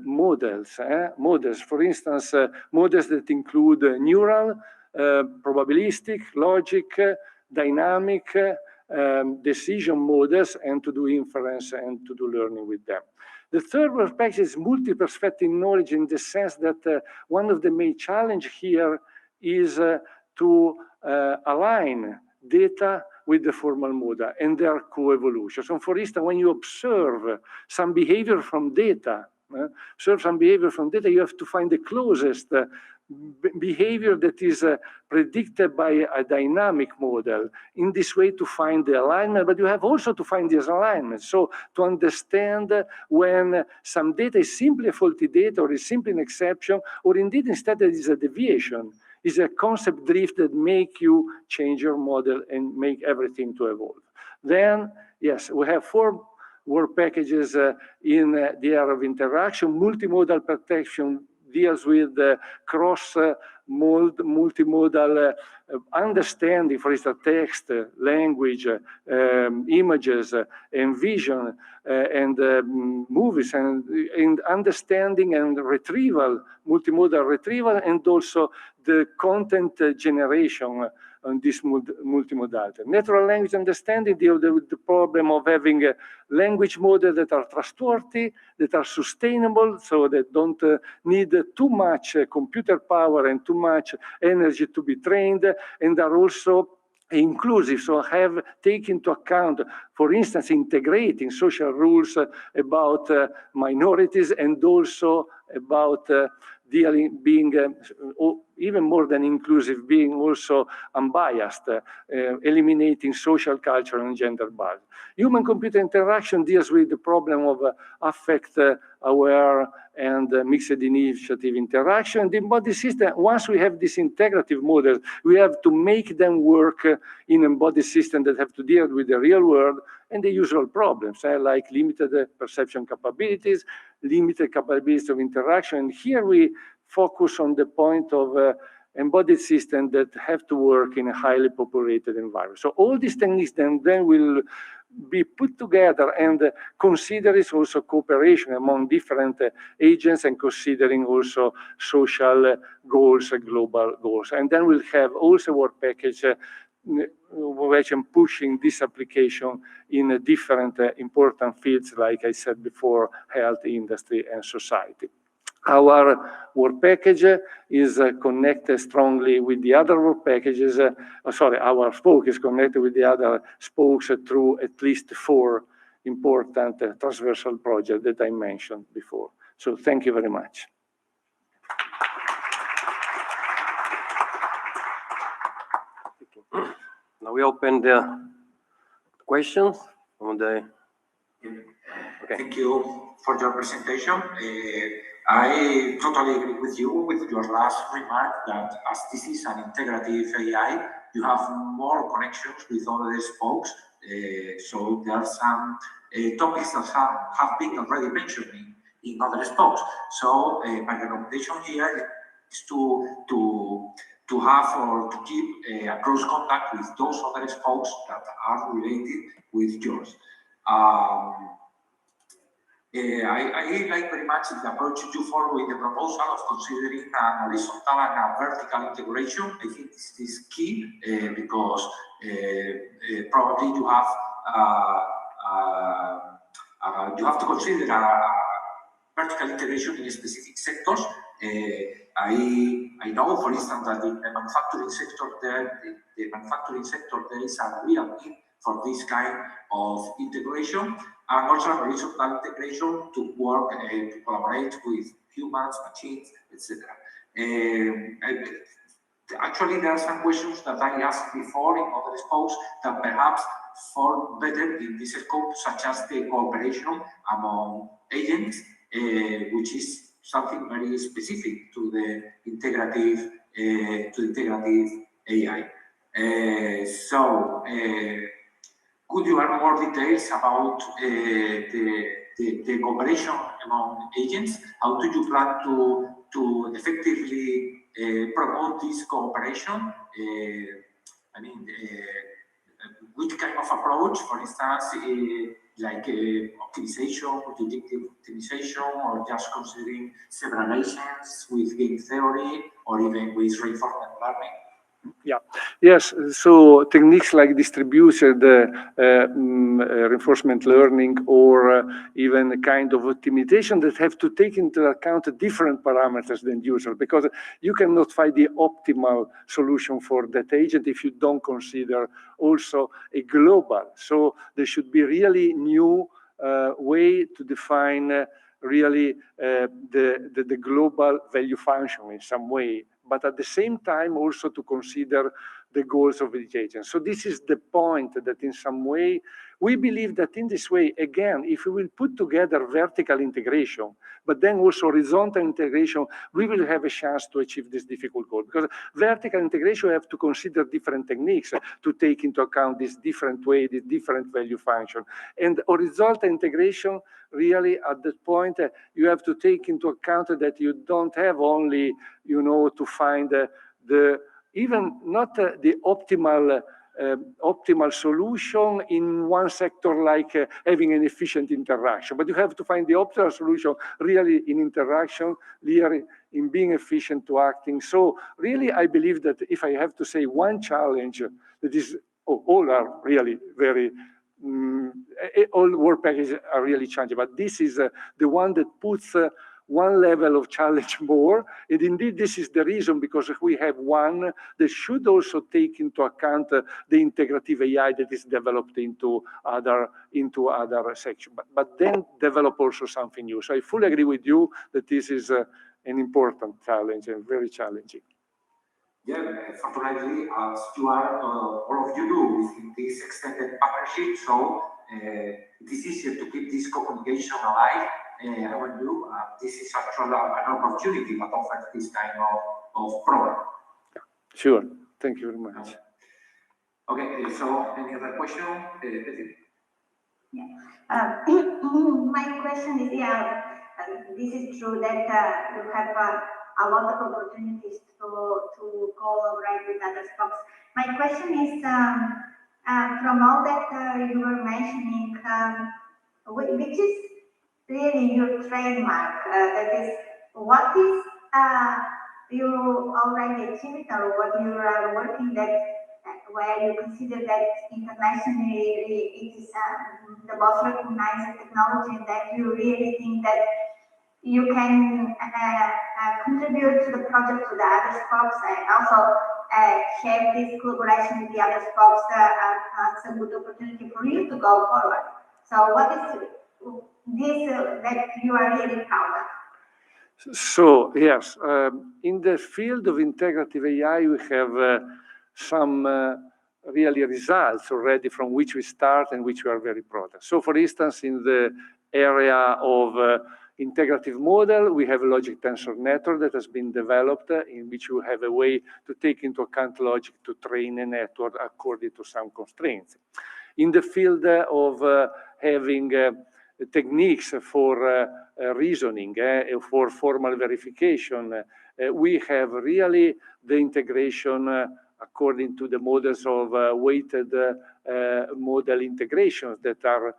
models. Models, for instance, models that include neural, probabilistic, logic, dynamic, decision models, and to do inference and to do learning with them. The third work package is multi-perspective knowledge in the sense that one of the main challenges here is to align data with the formal model and their co-evolution. So for instance, when you observe some behavior from data, you have to find the closest behavior that is predicted by a dynamic model. In this way to find the alignment, but you have also to find this alignment. So to understand when some data is simply a faulty data or is simply an exception, or indeed instead it is a deviation, is a concept drift that make you change your model and make everything to evolve. Then, yes, we have four work packages in the area of interaction. Multimodal protection deals with multimodal understanding, for instance, text, language, images, and vision, and movies, and understanding and retrieval, multimodal retrieval, and also the content generation on this multimodality. Natural language understanding deals with the problem of having language models that are trustworthy, that are sustainable, so that don't need too much computer power and too much energy to be trained, and are also inclusive, so have taken into account, for instance, integrating social rules about minorities, and also about being even more than inclusive, being also unbiased, eliminating social, cultural, and gender bias. Human-computer interaction deals with the problem of affect-aware and mixed initiative interaction. The embodied system, once we have this integrative model, we have to make them work in embodied systems that have to deal with the real world and the usual problems, like limited perception capabilities, limited capabilities of interaction. And here we focus on the point of embodied systems that have to work in a highly populated environment. So all these techniques then will be put together and consider is also cooperation among different agents and considering also social goals, global goals. And then we'll have also work package which I'm pushing this application in different important fields, like I said before, health, industry, and society. Our work package is connected strongly with the other work packages. Our spoke is connected with the other spokes through at least 4 important transversal projects that I mentioned before. So thank you very much. Now we open the questions on the. Okay. Thank you for your presentation. I totally agree with you with your last remark that as this is an integrative AI, you have more connections with other spokes. So there are some topics that have been already mentioned in other spokes. So my recommendation here is to have or to keep a close contact with those other spokes that are related with yours. I like very much the approach you follow in the proposal of considering an horizontal and a vertical integration. I think this is key because probably you have to consider a vertical integration in specific sectors. I know, for instance, that in the manufacturing sector there is a real need for this kind of integration, and also horizontal integration to work to collaborate with humans, machines, etc. Actually, there are some questions that I asked before in other spokes that perhaps fall better in this scope, such as the cooperation among agents, which is something very specific to the integrative AI. Could you add more details about the cooperation among agents? How do you plan to effectively promote this cooperation? I mean, which kind of approach, for instance, like optimization, predictive optimization, or just considering several agents with game theory, or even with reinforcement learning? Yeah. Yes. So techniques like distributed reinforcement learning, or even a kind of optimization that have to take into account different parameters than usual, because you cannot find the optimal solution for that agent if you don't consider also a global. So there should be really new way to define really the global value function in some way, but at the same time also to consider the goals of each agent. So this is the point, that in some way, we believe that in this way, again, if we will put together vertical integration, but then also horizontal integration, we will have a chance to achieve this difficult goal. Because vertical integration, you have to consider different techniques to take into account this different way, this different value function. And horizontal integration, really at that point, you have to take into account that you don't have only, to find even not the optimal solution in one sector, like having an efficient interaction, but you have to find the optimal solution really in interaction, really in being efficient to acting. So really, I believe that if I have to say one challenge, that is, all are really very, all work packages are really challenging, but this is the one that puts one level of challenge more. And indeed, this is the reason, because we have one that should also take into account the integrative AI that is developed into other sections, but then develop also something new. So I fully agree with you that this is an important challenge and very challenging. Yeah, fortunately, as you are, all of you do within this extended partnership, so it is easier to keep this communication alive. When you, this is actually an opportunity that offers this kind of program. Sure. Thank you very much. Okay, so any other question? Yeah. My question is, this is true that you have a lot of opportunities to collaborate with other spokes. My question is, from all that you were mentioning, which is really your trademark? That is, what is you already achieved, or what you are working that where you consider that internationally it is the most recognized technology, and that you really think that you can contribute to the project to the other spokes, and also have this collaboration with the other spokes as a good opportunity for you to go forward. So what is this that you are really proud of? So yes, in the field of integrative AI, we have some really results already from which we start and which we are very proud of. So for instance, in the area of integrative model, we have a logic tensor network that has been developed in which you have a way to take into account logic to train a network according to some constraints. In the field of having techniques for reasoning, for formal verification, we have really the integration according to the models of weighted model integrations that are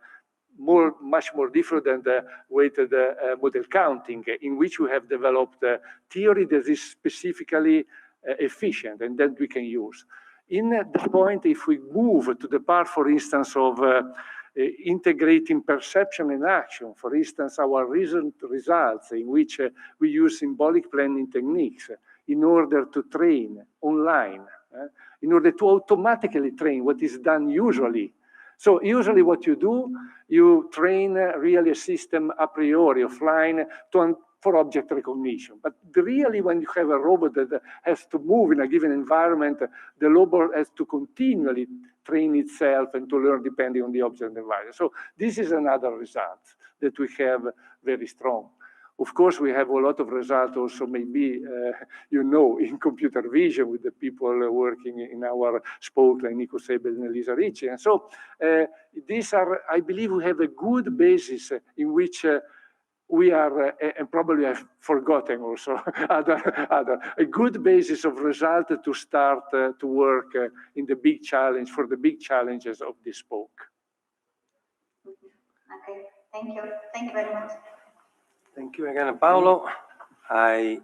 much more different than the weighted model counting, in which we have developed a theory that is specifically efficient and that we can use. In the point, if we move to the part, for instance, of integrating perception and action, for instance, our recent results in which we use symbolic planning techniques in order to train online, in order to automatically train what is done usually. So usually what you do, you train really a system a priori, offline, for object recognition. But really when you have a robot that has to move in a given environment, the robot has to continually train itself and to learn depending on the object environment. So this is another result that we have very strong. Of course, we have a lot of results also, maybe, you know, in computer vision with the people working in our spoke, like Nico Sebel and Elisa Ricci. And so these are, I believe we have a good basis in which we are, and probably I've forgotten also, a good basis of result to start to work in the big challenge, for the big challenges of this spoke. Okay, thank you. Thank you very much. Thank you again, Paolo. I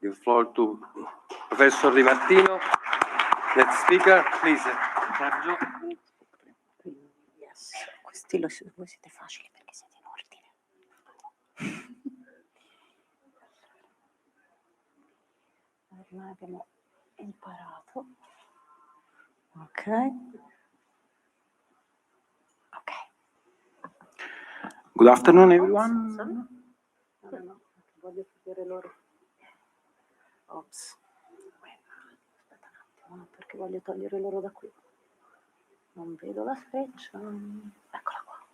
give the floor to Professor Di Martino. Next speaker, please, Sergio. Yes, questi voi siete facili perché siete in ordine. Ormai abbiamo imparato. Ok. Good afternoon, everyone. No, voglio vedere loro. Ops. Aspetta un attimo, perché voglio togliere loro da qui. Non vedo la freccia. Eccola qua.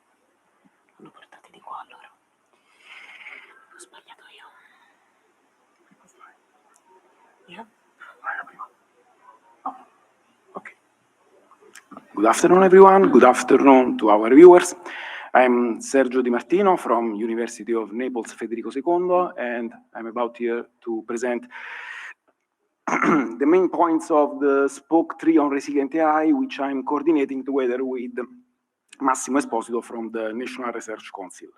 Li portate di qua allora. Ho sbagliato io. Yeah. Oh. Okay. Good afternoon, everyone. Good afternoon to our viewers. I'm Sergio Di Martino from University of Naples Federico II, and I'm about here to present the main points of the Spoke 3 on Resilient AI, which I'm coordinating together with Massimo Esposito from the National Research Council.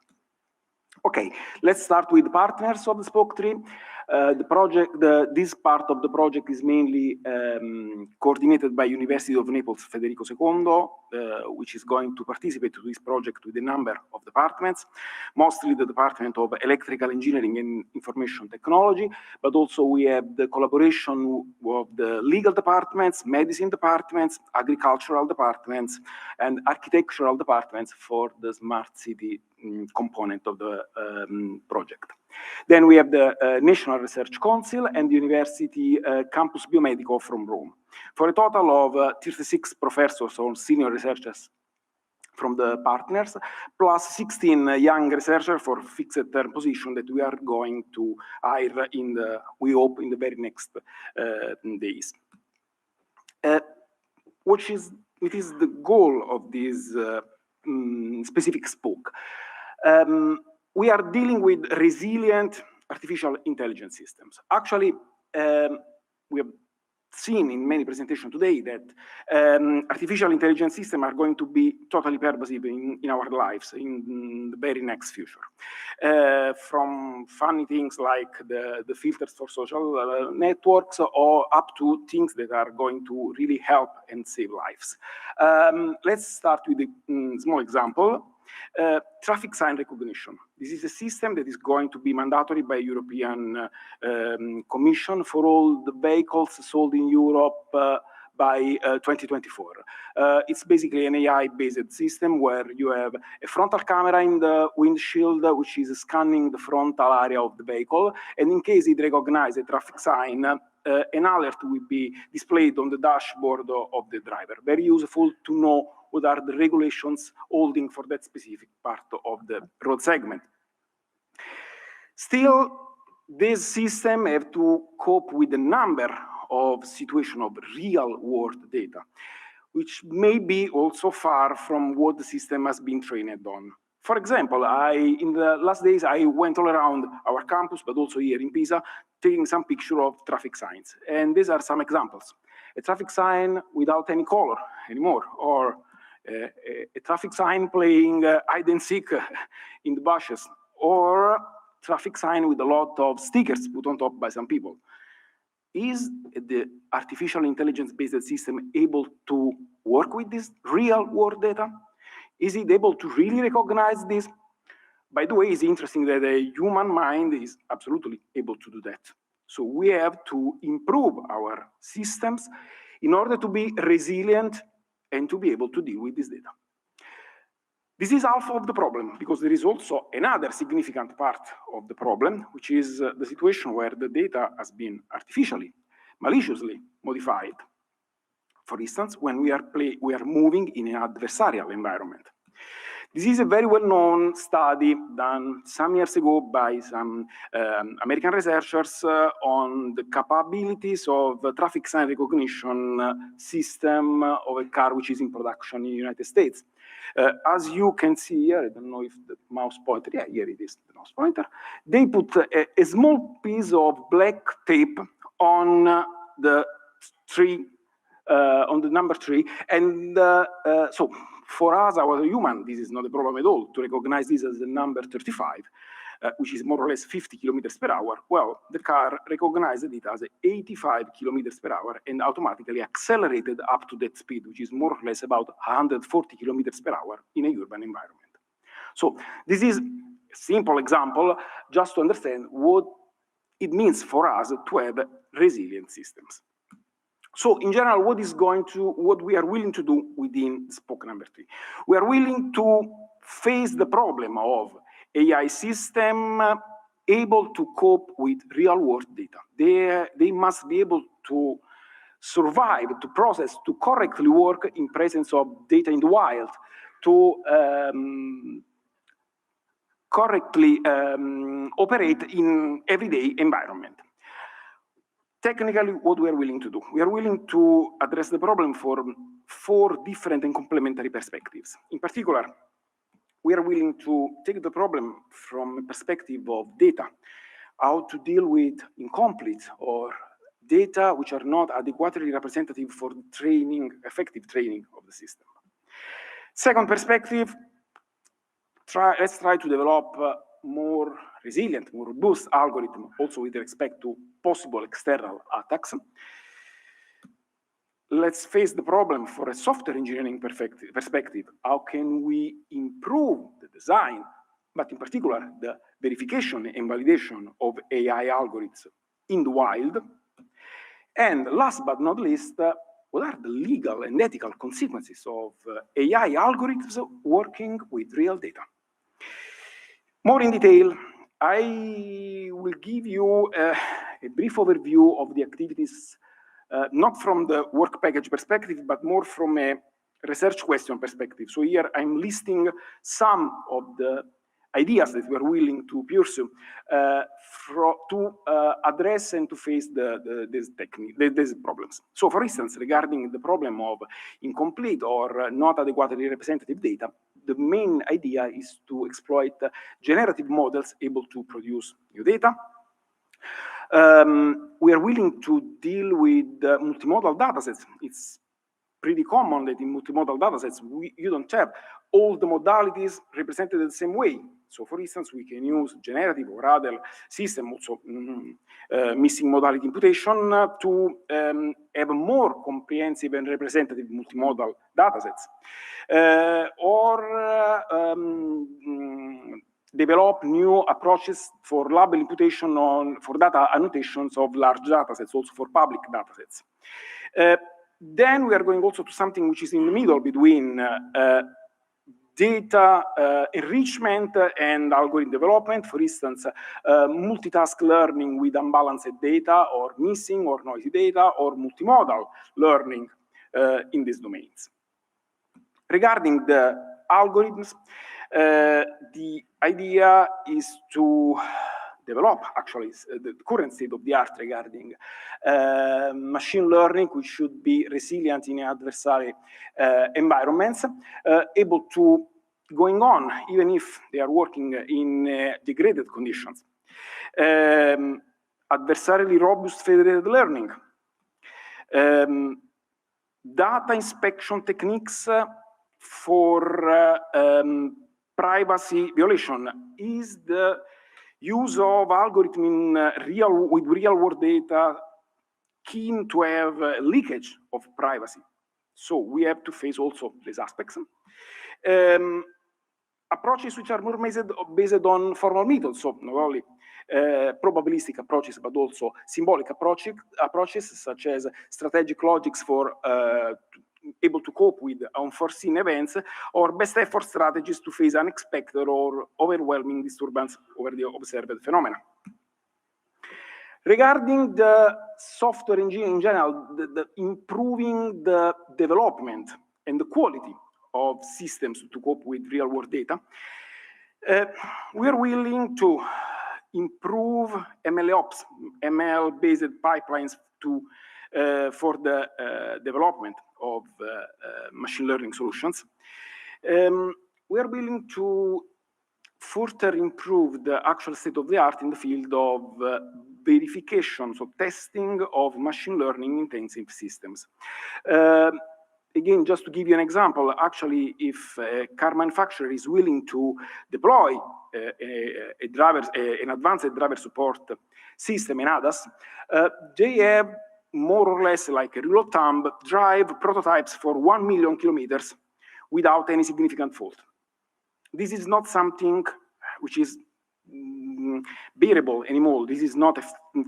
Okay, let's start with the partners of the Spoke 3. This part of the project is mainly coordinated by University of Naples Federico II, which is going to participate to this project with a number of departments, mostly the Department of Electrical Engineering and Information Technology, but also we have the collaboration of the legal departments, medicine departments, agricultural departments, and architectural departments for the smart city component of the project. Then we have the National Research Council and the University Campus Biomedico from Rome, for a total of 36 professors or senior researchers from the partners, plus 16 young researchers for fixed-term position that we are going to hire in the, we hope, in the very next days. What is the goal of this specific spoke? We are dealing with resilient artificial intelligence systems. Actually, we have seen in many presentations today that artificial intelligence systems are going to be totally pervasive in our lives in the very next future. From funny things like the filters for social networks, or up to things that are going to really help and save lives. Let's start with a small example. traffic sign recognition. This is a system that is going to be mandatory by European Commission for all the vehicles sold in Europe by 2024. It's basically an AI-based system where you have a frontal camera in the windshield, which is scanning the frontal area of the vehicle, and in case it recognizes a traffic sign, an alert will be displayed on the dashboard of the driver. Very useful to know what are the regulations holding for that specific part of the road segment. Still, this system have to cope with a number of situations of real-world data, which may be also far from what the system has been trained on. For example, in the last days, I went all around our campus, but also here in Pisa, taking some picture of traffic signs. And these are some examples. A traffic sign without any color anymore, or a traffic sign playing hide and seek in the bushes, or traffic sign with a lot of stickers put on top by some people. Is the artificial intelligence-based system able to work with this real-world data? Is it able to really recognize this? By the way, it's interesting that a human mind is absolutely able to do that. So we have to improve our systems in order to be resilient and to be able to deal with this data. This is half of the problem, because there is also another significant part of the problem, which is the situation where the data has been artificially, maliciously modified. For instance, when we are moving in an adversarial environment. This is a very well-known study done some years ago by some American researchers on the capabilities of the traffic sign recognition system of a car which is in production in the United States. As you can see here, I don't know if the mouse pointer, yeah, here it is, the mouse pointer. They put a small piece of black tape on the tree, on the number 3, and so for us, our human, this is not a problem at all to recognize this as the number 35, which is more or less 50 kilometers per hour. Well, the car recognized it as 85 kilometers per hour and automatically accelerated up to that speed, which is more or less about 140 kilometers per hour in a urban environment. So this is a simple example just to understand what it means for us to have resilient systems. So in general, what we are willing to do within spoke number 3? We are willing to face the problem of AI system able to cope with real-world data. They must be able to survive, to process, to correctly work in presence of data in the wild, to correctly operate in everyday environment. Technically, what we are willing to do? We are willing to address the problem from 4 different and complementary perspectives. In particular, we are willing to take the problem from a perspective of data, how to deal with incomplete or data which are not adequately representative for training, effective training of the system. Second perspective, let's try to develop more resilient, more robust algorithm, also with respect to possible external attacks. Let's face the problem for a software engineering perspective. How can we improve the design, but in particular, the verification and validation of AI algorithms in the wild? And last but not least, what are the legal and ethical consequences of AI algorithms working with real data? More in detail, I will give you a brief overview of the activities, not from the work package perspective, but more from a research question perspective. So here I'm listing some of the ideas that we're willing to pursue to address and to face these problems. So for instance, regarding the problem of incomplete or not adequately representative data, the main idea is to exploit generative models able to produce new data. We are willing to deal with multimodal datasets. It's pretty common that in multimodal datasets, you don't have all the modalities represented the same way. So for instance, we can use generative or other system, also missing modality imputation, to have more comprehensive and representative multimodal datasets. Develop new approaches for label imputation for data annotations of large datasets, also for public datasets. Then we are going also to something which is in the middle between data enrichment and algorithm development, for instance, multitask learning with unbalanced data or missing or noisy data, or multimodal learning in these domains. Regarding the algorithms, the idea is to develop actually the current state of the art regarding machine learning, which should be resilient in adversary environments, able to going on even if they are working in degraded conditions. Adversarially robust federated learning. Data inspection techniques for privacy violation is the use of algorithm in with real world data keen to have leakage of privacy. So we have to face also these aspects. Approaches which are more based on formal methods, so not only probabilistic approaches, but also symbolic approaches such as strategic logics for able to cope with unforeseen events, or best effort strategies to face unexpected or overwhelming disturbance over the observed phenomena. Regarding the software engineering in general, the improving the development and the quality of systems to cope with real-world data, we are willing to improve MLOps, ML-based pipelines to for the development of machine learning solutions. We are willing to further improve the actual state of the art in the field of verification, so testing of machine learning intensive systems. Again, just to give you an example, actually, if a car manufacturer is willing to deploy an advanced driver support system in ADAS, they have more or less like a rule of thumb, drive prototypes for 1 million kilometers without any significant fault. This is not something which is bearable anymore. This is not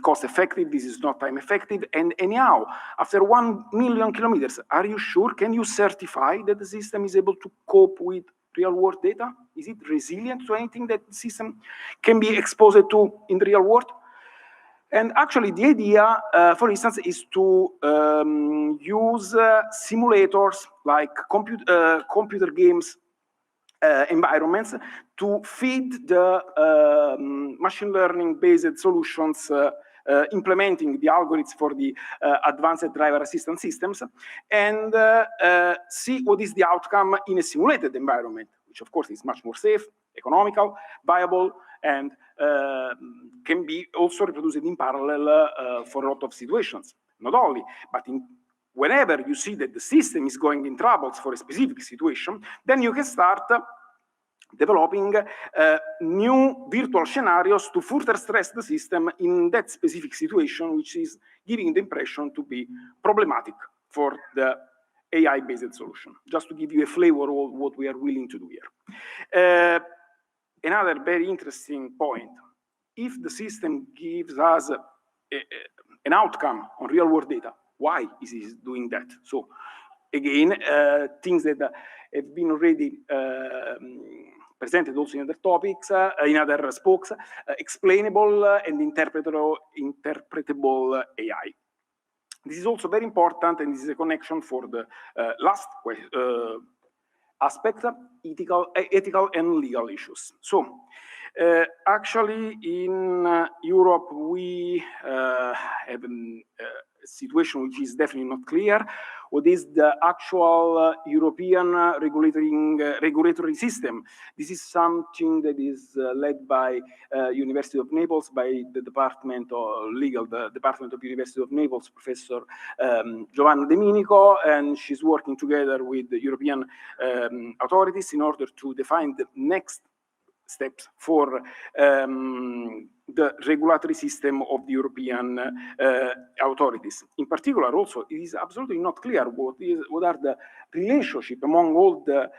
cost effective, this is not time effective, and anyhow, after 1 million kilometers, are you sure, can you certify that the system is able to cope with real world data? Is it resilient to anything that the system can be exposed to in the real world? And actually, the idea, for instance, is to use simulators like computer games environments to feed the machine learning-based solutions, implementing the algorithms for the advanced driver assistance systems, and see what is the outcome in a simulated environment, which of course is much more safe, economical, viable, and can be also reproduced in parallel for a lot of situations. Not only, but whenever you see that the system is going in troubles for a specific situation, then you can start developing new virtual scenarios to further stress the system in that specific situation, which is giving the impression to be problematic for the AI-based solution. Just to give you a flavor of what we are willing to do here. Another very interesting point, if the system gives us an outcome on real-world data, why is it doing that? So again, things that have been already presented also in other topics, in other spokes, explainable and interpretable AI. This is also very important, and this is a connection for the last aspect, ethical and legal issues. So, actually, in Europe, we have a situation which is definitely not clear. What is the actual European regulatory system? This is something that is led by University of Naples, by the Department of Legal, the Department of University of Naples, Professor Giovanna Domenico, and she's working together with the European authorities in order to define the next steps for the regulatory system of the European authorities. In particular, also, it is absolutely not clear what are the relationship among all the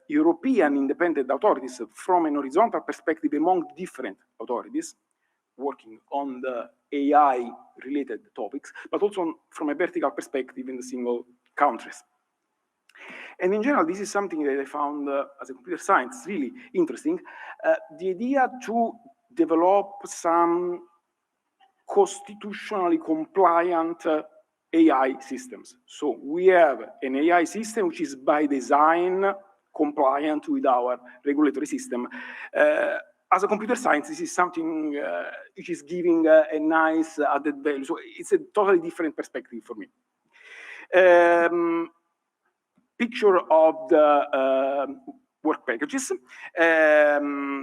European independent authorities from an horizontal perspective among different authorities working on the AI-related topics, but also from a vertical perspective in the single countries. And in general, this is something that I found as a computer science really interesting. The idea to develop some constitutionally compliant AI systems. So we have an AI system which is by design compliant with our regulatory system. As a computer science, this is something which is giving a nice added value. So it's a totally different perspective for me. Picture of the work packages.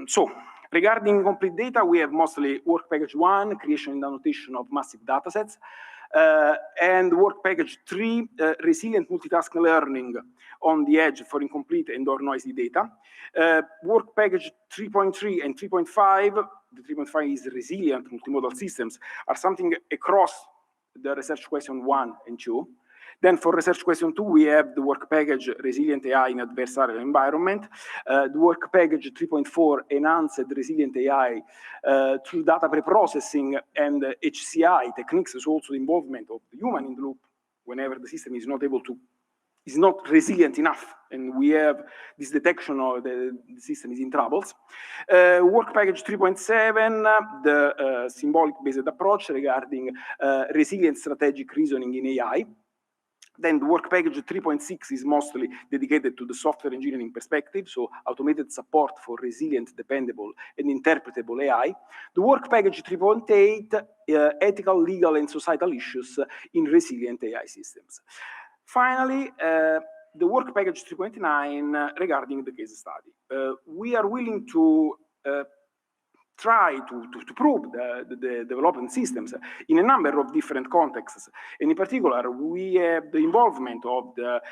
So regarding complete data, we have mostly work package 1, creation and annotation of massive datasets, and work package 3, resilient multitasking learning on the edge for incomplete and or noisy data. Work package 3.3 and 3.5, the 3.5 is resilient multimodal systems, are something across the research question 1 and 2. Then for research question 2, we have the work package resilient AI in adversarial environment, the work package 3.4 enhanced resilient AI through data preprocessing and HCI techniques, so also the involvement of the human in the loop whenever the system is not able to, is not resilient enough, and we have this detection of the system is in troubles. Work package 3.7, the symbolic-based approach regarding resilient strategic reasoning in AI. Then the work package 3.6 is mostly dedicated to the software engineering perspective, so automated support for resilient, dependable, and interpretable AI. The work package 3.8, ethical, legal, and societal issues in resilient AI systems. Finally, the work package 3.9 regarding the case study. We are willing to try to prove the development systems in a number of different contexts. And in particular, we have the involvement of the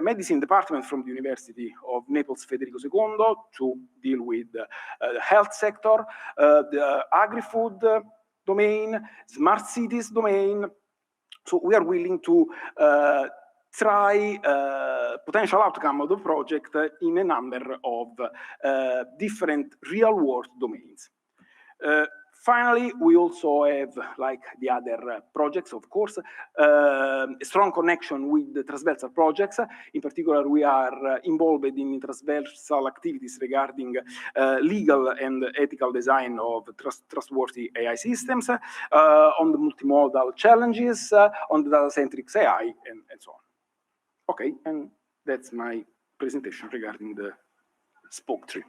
medicine department from the University of Naples Federico II to deal with the health sector, the agri-food domain, smart cities domain. So we are willing to try potential outcome of the project in a number of different real-world domains. Finally, we also have, like the other projects, of course, a strong connection with the transversal projects. In particular, we are involved in transversal activities regarding legal and ethical design of trustworthy AI systems, on the multimodal challenges, on the data-centric AI, and so on. Okay, and that's my presentation regarding the spoke tree.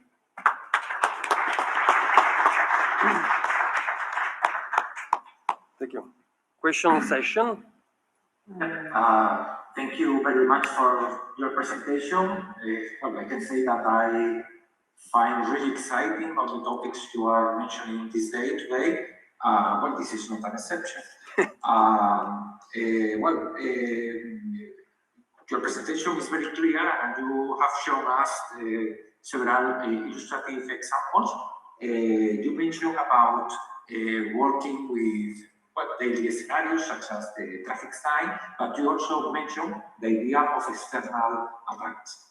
Thank you. Question session. Thank you very much for your presentation. Well, I can say that I find really exciting all the topics you are mentioning today. Well, this is not an exception. Your presentation is very clear, and you have shown us several illustrative examples. You mentioned about working with daily scenarios such as the traffic sign, but you also mentioned the idea of external attacks.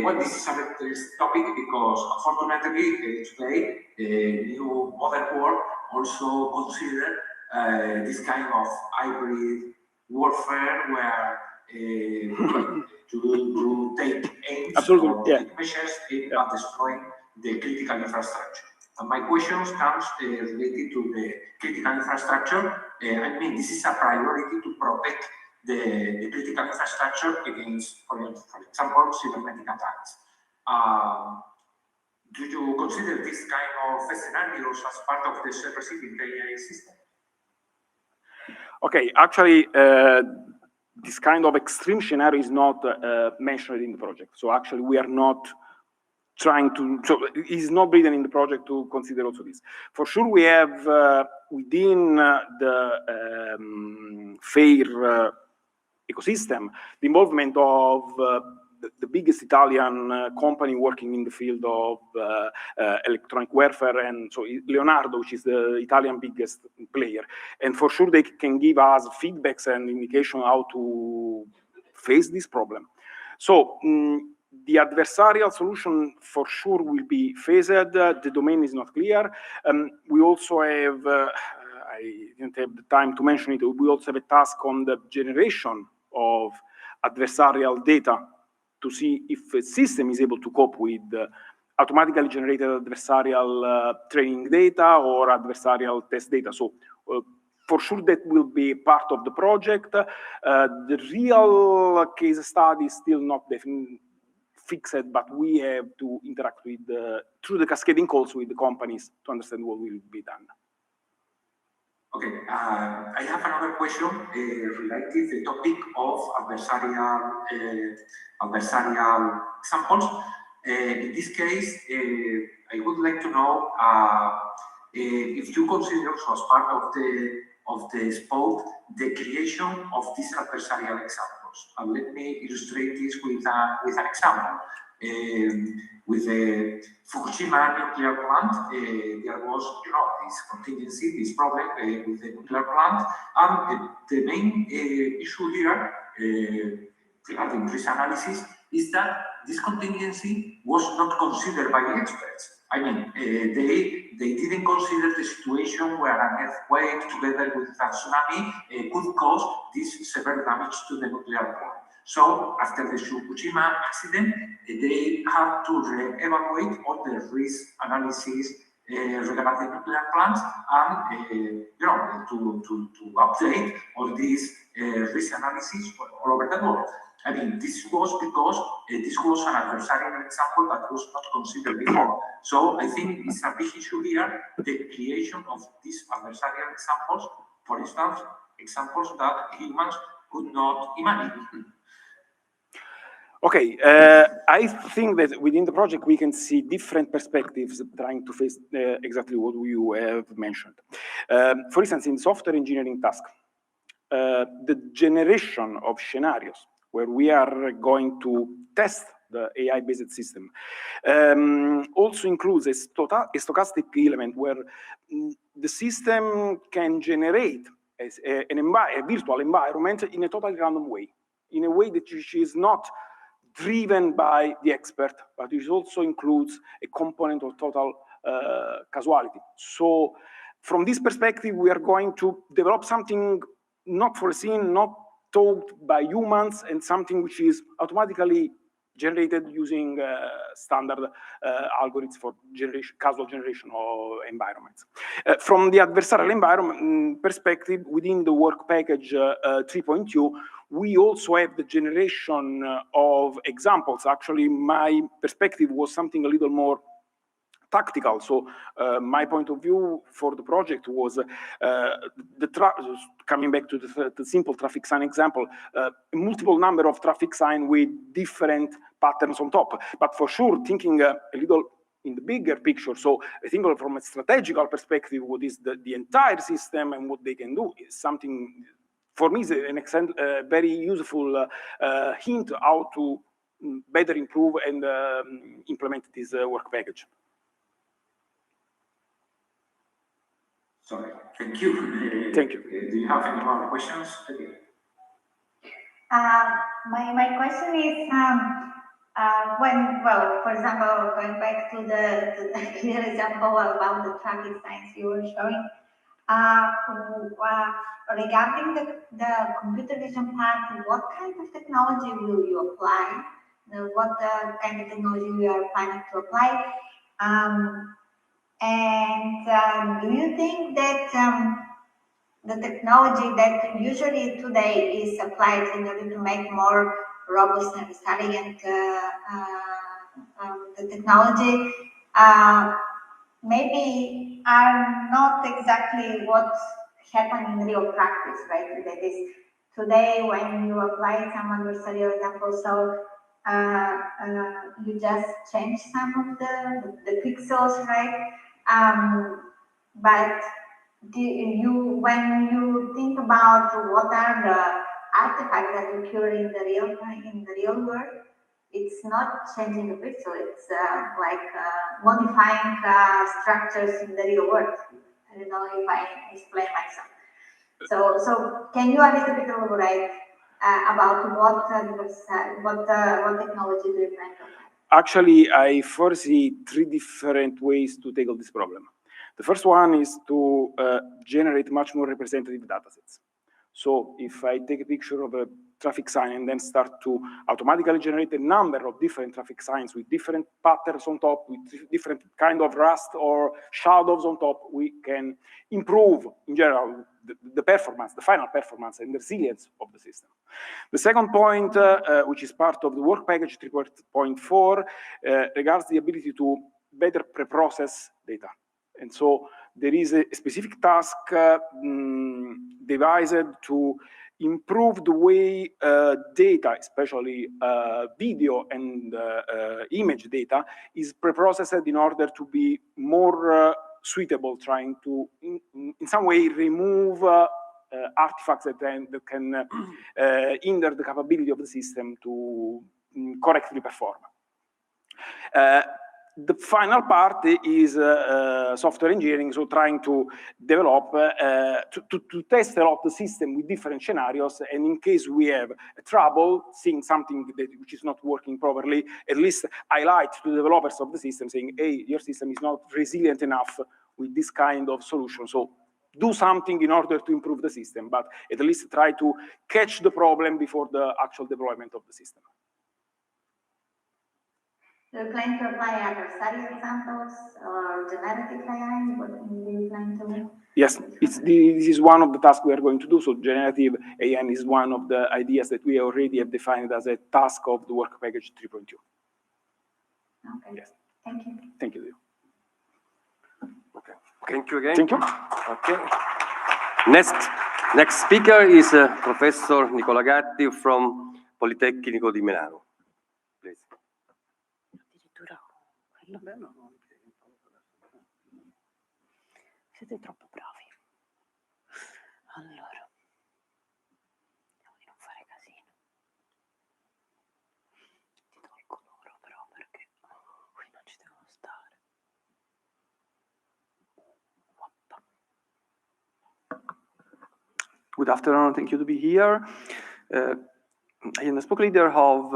Well, this is a very topic because, unfortunately, today, the new modern world also consider this kind of hybrid warfare where to take aims or take measures aimed at destroying the critical infrastructure. And my question comes related to the critical infrastructure. I mean, this is a priority to protect the critical infrastructure against, for example, cybernetic attacks. Do you consider this kind of scenarios as part of the self-receiving AI system? Okay, actually, this kind of extreme scenario is not mentioned in the project. So actually, we are not trying to, so it's not written in the project to consider also this. For sure, we have within the FAIR ecosystem, the involvement of the biggest Italian company working in the field of electronic warfare, and so Leonardo, which is the Italian biggest player. And for sure, they can give us feedbacks and indication how to face this problem. So the adversarial solution for sure will be phased. The domain is not clear. We also have, I didn't have the time to mention it, we also have a task on the generation of adversarial data to see if a system is able to cope with automatically generated adversarial training data or adversarial test data. So for sure that will be part of the project. The real case study is still not fixed, but we have to interact with through the cascading calls with the companies to understand what will be done. Okay, I have another question related to the topic of adversarial examples. In this case, I would like to know if you consider also as part of the scope the creation of these adversarial examples. And let me illustrate this with an example. With the Fukushima nuclear plant, there was, this contingency, this problem with the nuclear plant, and the main issue here regarding risk analysis is that this contingency was not considered by the experts. I mean, they didn't consider the situation where an earthquake together with a tsunami could cause this severe damage to the nuclear plant. So after the Fukushima accident, they had to re-evaluate all the risk analysis regarding nuclear plants and to update all these risk analysis all over the world. I mean, this was because this was an adversarial example that was not considered before. So I think it's a big issue here, the creation of these adversarial examples, for instance, examples that humans could not imagine. Okay, I think that within the project we can see different perspectives trying to face exactly what you have mentioned. For instance, in software engineering task, the generation of scenarios where we are going to test the AI-based system also includes a stochastic element where the system can generate a virtual environment in a totally random way, in a way that which is not driven by the expert, but it also includes a component of total causality. So from this perspective, we are going to develop something not foreseen, not taught by humans, and something which is automatically generated using standard algorithms for causal generation of environments. From the adversarial environment perspective, within the work package 3.2, we also have the generation of examples. Actually, my perspective was something a little more tactical. So my point of view for the project was coming back to the simple traffic sign example, a multiple number of traffic signs with different patterns on top. But for sure, thinking a little in the bigger picture, so I think from a strategical perspective, what is the entire system and what they can do is something, for me, is an very useful hint how to better improve and implement this work package. Sorry, thank you. Thank you. Do you have any more questions? My question is, for example, going back to the clear example about the traffic signs you were showing, regarding the computer vision part, what kind of technology will you apply? What kind of technology you are planning to apply? And do you think that the technology that usually today is applied in order to make more robust and resilient the technology maybe are not exactly what's happening in real practice, right? That is, today when you apply some adversarial examples, so you just change some of the pixels, right? But when you think about what are the artifacts that occur in the real world, it's not changing the pixel, it's like modifying structures in the real world. I don't know if I explain myself. So can you a little bit elaborate about what technology do you plan to apply? Actually, I foresee 3 different ways to tackle this problem. The first one is to generate much more representative datasets. So if I take a picture of a traffic sign and then start to automatically generate a number of different traffic signs with different patterns on top, with different kind of rust or shadows on top, we can improve, in general, the performance, the final performance and the resilience of the system. The second point, which is part of the work package 3.4, regards the ability to better pre-process data. And so there is a specific task devised to improve the way data, especially video and image data, is pre-processed in order to be more suitable, trying to, in some way, remove artifacts that can hinder the capability of the system to correctly perform. The final part is software engineering, so trying to develop, to test a lot the system with different scenarios, and in case we have trouble, seeing something which is not working properly, at least highlight to the developers of the system, saying, hey, your system is not resilient enough with this kind of solution, so do something in order to improve the system, but at least try to catch the problem before the actual deployment of the system. Do you plan to apply adversarial examples or generative AI? What do you plan to? Yes, this is one of the tasks we are going to do. So generative AI is one of the ideas that we already have defined as a task of the work package 3.2. Okay. Yes. Thank you. Thank you. Okay. Thank you again. Thank you. Okay. Next speaker is Professor Nicola Gatti from Politecnico di Milano. Please. Siete troppo bravi. Allora, vediamo di non fare casino. Ti tolgo loro però perché qui non ci devono stare. Good afternoon, thank you to be here. I am the spoke leader of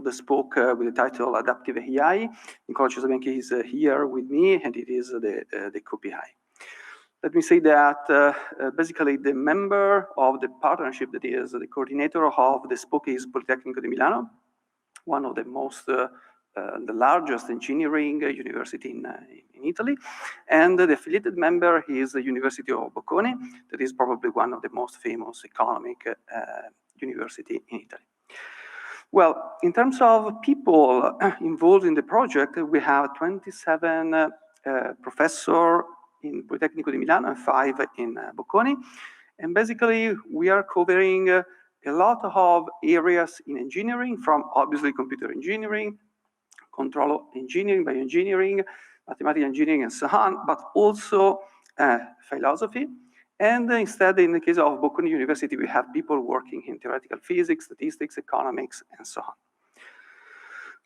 the spoke with the title Adaptive AI. Nicola is here with me, and it is the co-PI. Let me say that basically the member of the partnership that is the coordinator of the spoke is Politecnico di Milano, one of the most, the largest engineering university in Italy, and the affiliated member is the University of Bocconi, that is probably one of the most famous economic university in Italy. Well, in terms of people involved in the project, we have 27 professors in Politecnico di Milano and 5 in Bocconi. And basically, we are covering a lot of areas in engineering, from obviously computer engineering, control engineering, bioengineering, mathematical engineering, and so on, but also philosophy. And instead, in the case of Bocconi University, we have people working in theoretical physics, statistics, economics, and so on.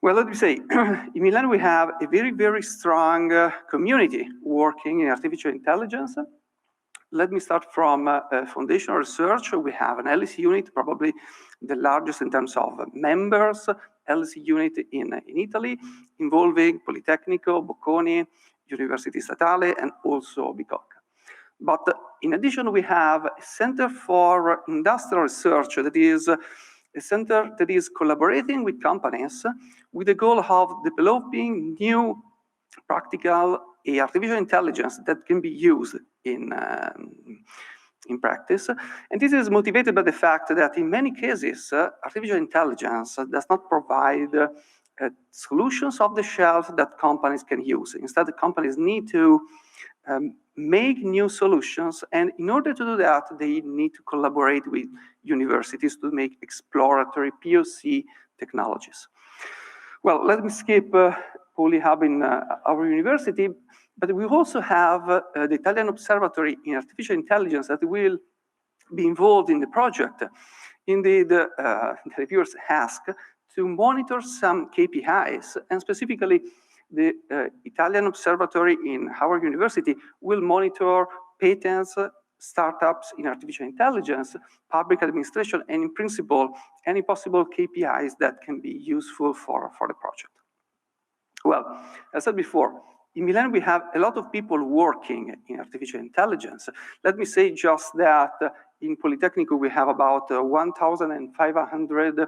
Well, let me say, in Milan, we have a very, very strong community working in artificial intelligence. Let me start from foundational research. We have an LSE unit, probably the largest in terms of members, LSE unit in Italy, involving Politecnico, Bocconi, Università Statale, and also Bicocca. But in addition, we have a Center for Industrial Research that is a center that is collaborating with companies with the goal of developing new practical artificial intelligence that can be used in practice. And this is motivated by the fact that in many cases, artificial intelligence does not provide solutions off the shelf that companies can use. Instead, the companies need to make new solutions, and in order to do that, they need to collaborate with universities to make exploratory POC technologies. Well, let me skip PolyHub in our university, but we also have the Italian Observatory in Artificial Intelligence that will be involved in the project. Indeed, the reviewers asked to monitor some KPIs, and specifically the Italian observatory in our university will monitor patents, startups in artificial intelligence, public administration, and in principle, any possible KPIs that can be useful for the project. Well, as I said before, in Milan, we have a lot of people working in artificial intelligence. Let me say just that in Politecnico, we have about 1,500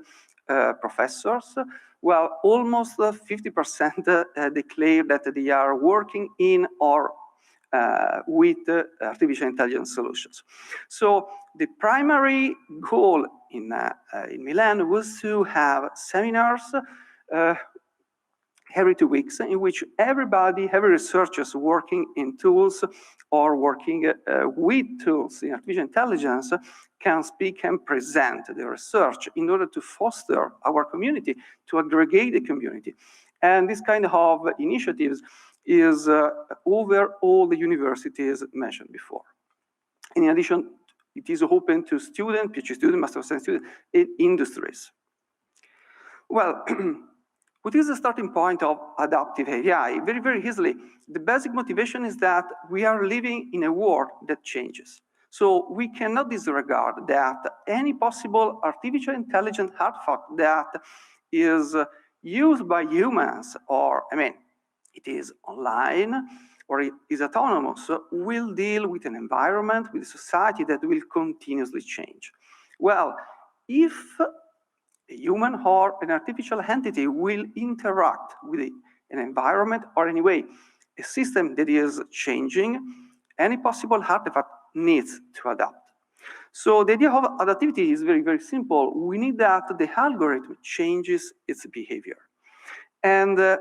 professors. Well, almost 50% declare that they are working in or with artificial intelligence solutions. So the primary goal in Milan was to have seminars every 2 weeks in which every researchers working in tools or working with tools in artificial intelligence can speak and present the research in order to foster our community, to aggregate the community. And this kind of initiatives is over all the universities mentioned before. In addition, it is open to students, PhD students, Master of Science students in industries. Well, what is the starting point of adaptive AI? Very, very easily, the basic motivation is that we are living in a world that changes. So we cannot disregard that any possible artificial intelligence artifact that is used by humans, or, it is online, or it is autonomous, will deal with an environment, with a society that will continuously change. Well, if a human or an artificial entity will interact with an environment, or anyway, a system that is changing, any possible artifact needs to adapt. So the idea of adaptivity is very, very simple. We need that the algorithm changes its behavior. And the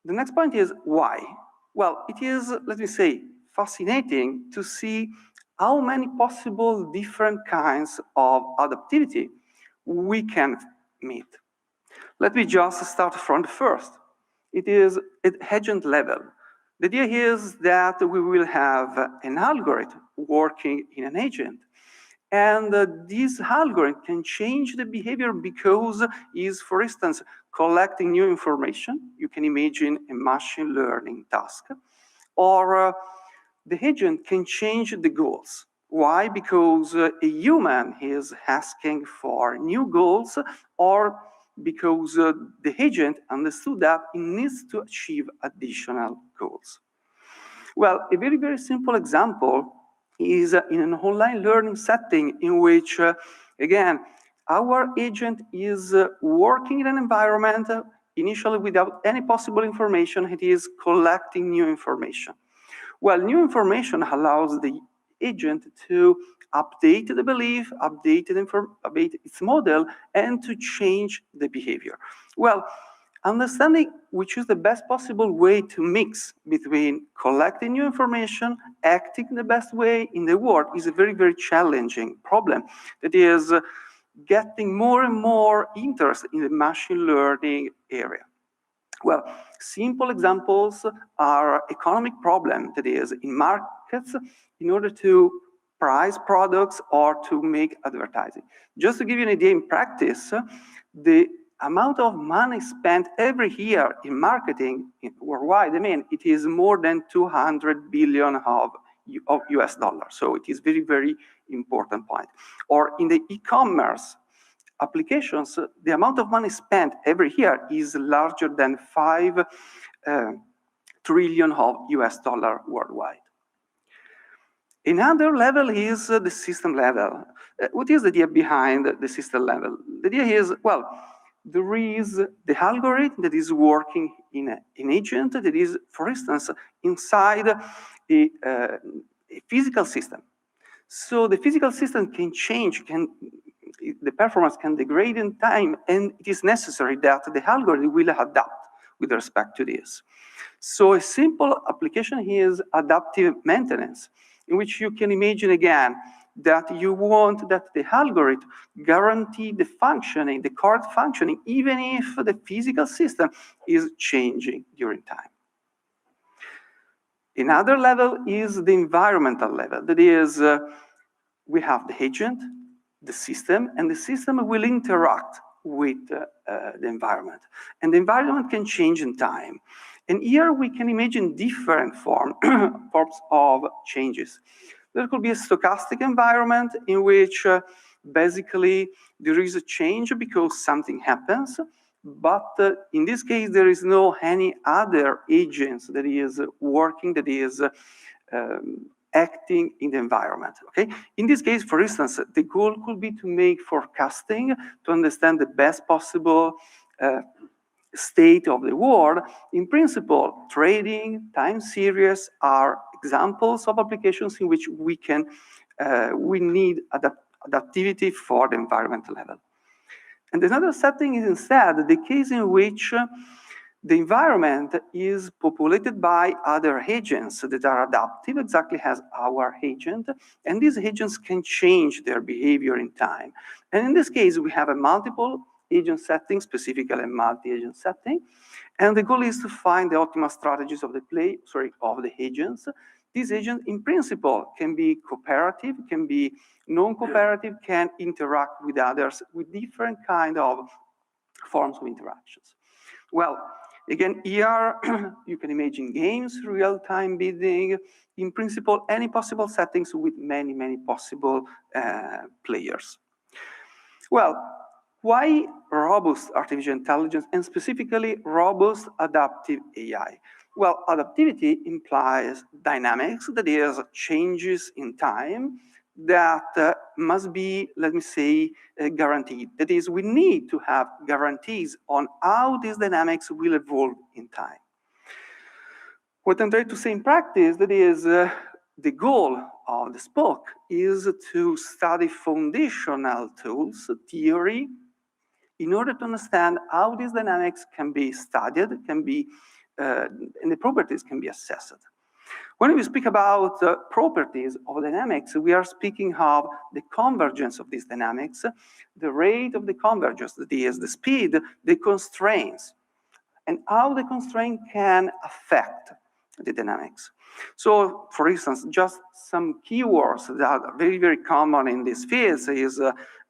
next point is why? Well, it is, let me say, fascinating to see how many possible different kinds of adaptivity we can meet. Let me just start from the first. It is at agent level. The idea is that we will have an algorithm working in an agent, and this algorithm can change the behavior because is, for instance, collecting new information. You can imagine a machine learning task, or the agent can change the goals. Why? Because a human is asking for new goals, or because the agent understood that it needs to achieve additional goals. Well, a very, very simple example is in an online learning setting in which, again, our agent is working in an environment initially without any possible information. It is collecting new information. Well, new information allows the agent to update the belief, update its model, and to change the behavior. Well, understanding which is the best possible way to mix between collecting new information, acting the best way in the world is a very, very challenging problem that is getting more and more interest in the machine learning area. Well, simple examples are economic problem, that is, in markets, in order to price products or to make advertising. Just to give you an idea, in practice, the amount of money spent every year in marketing worldwide, it is more than 200 billion of US dollars. So it is very, very important point. Or in the e-commerce applications, the amount of money spent every year is larger than 5 trillion of US dollar worldwide. Another level is the system level. What is the idea behind the system level? The idea is, well, there is the algorithm that is working in an agent that is, for instance, inside a physical system. So the physical system can change, the performance can degrade in time, and it is necessary that the algorithm will adapt with respect to this. So a simple application here is adaptive maintenance, in which you can imagine again that you want that the algorithm guarantee the functioning, the correct functioning, even if the physical system is changing during time. Another level is the environmental level. That is, we have the agent, the system, and the system will interact with the environment. And the environment can change in time. And here we can imagine different forms of changes. There could be a stochastic environment in which basically there is a change because something happens, but in this case there is no any other agents that is working, that is acting in the environment, okay? In this case, for instance, the goal could be to make forecasting to understand the best possible state of the world. In principle, trading, time series are examples of applications in which we can, we need adaptivity for the environmental level. And another setting is instead the case in which the environment is populated by other agents that are adaptive, exactly as our agent, and these agents can change their behavior in time. And in this case, we have a multiple agent setting, specifically a multi-agent setting, and the goal is to find the optimal strategies of the agents. These agents, in principle, can be cooperative, can be non-cooperative, can interact with others with different kind of forms of interactions. Well, again, here you can imagine games, real-time bidding, in principle, any possible settings with many, many possible players. Well, why robust artificial intelligence and specifically robust adaptive AI? Well, adaptivity implies dynamics, that is, changes in time that must be, let me say, guaranteed. That is, we need to have guarantees on how these dynamics will evolve in time. What I'm trying to say in practice, that is, the goal of the spoke is to study foundational tools, theory, in order to understand how these dynamics can be studied, can be, and the properties can be assessed. When we speak about properties of dynamics, we are speaking of the convergence of these dynamics, the rate of the convergence, that is the speed, the constraints, and how the constraint can affect the dynamics. So, for instance, just some keywords that are very, very common in these fields is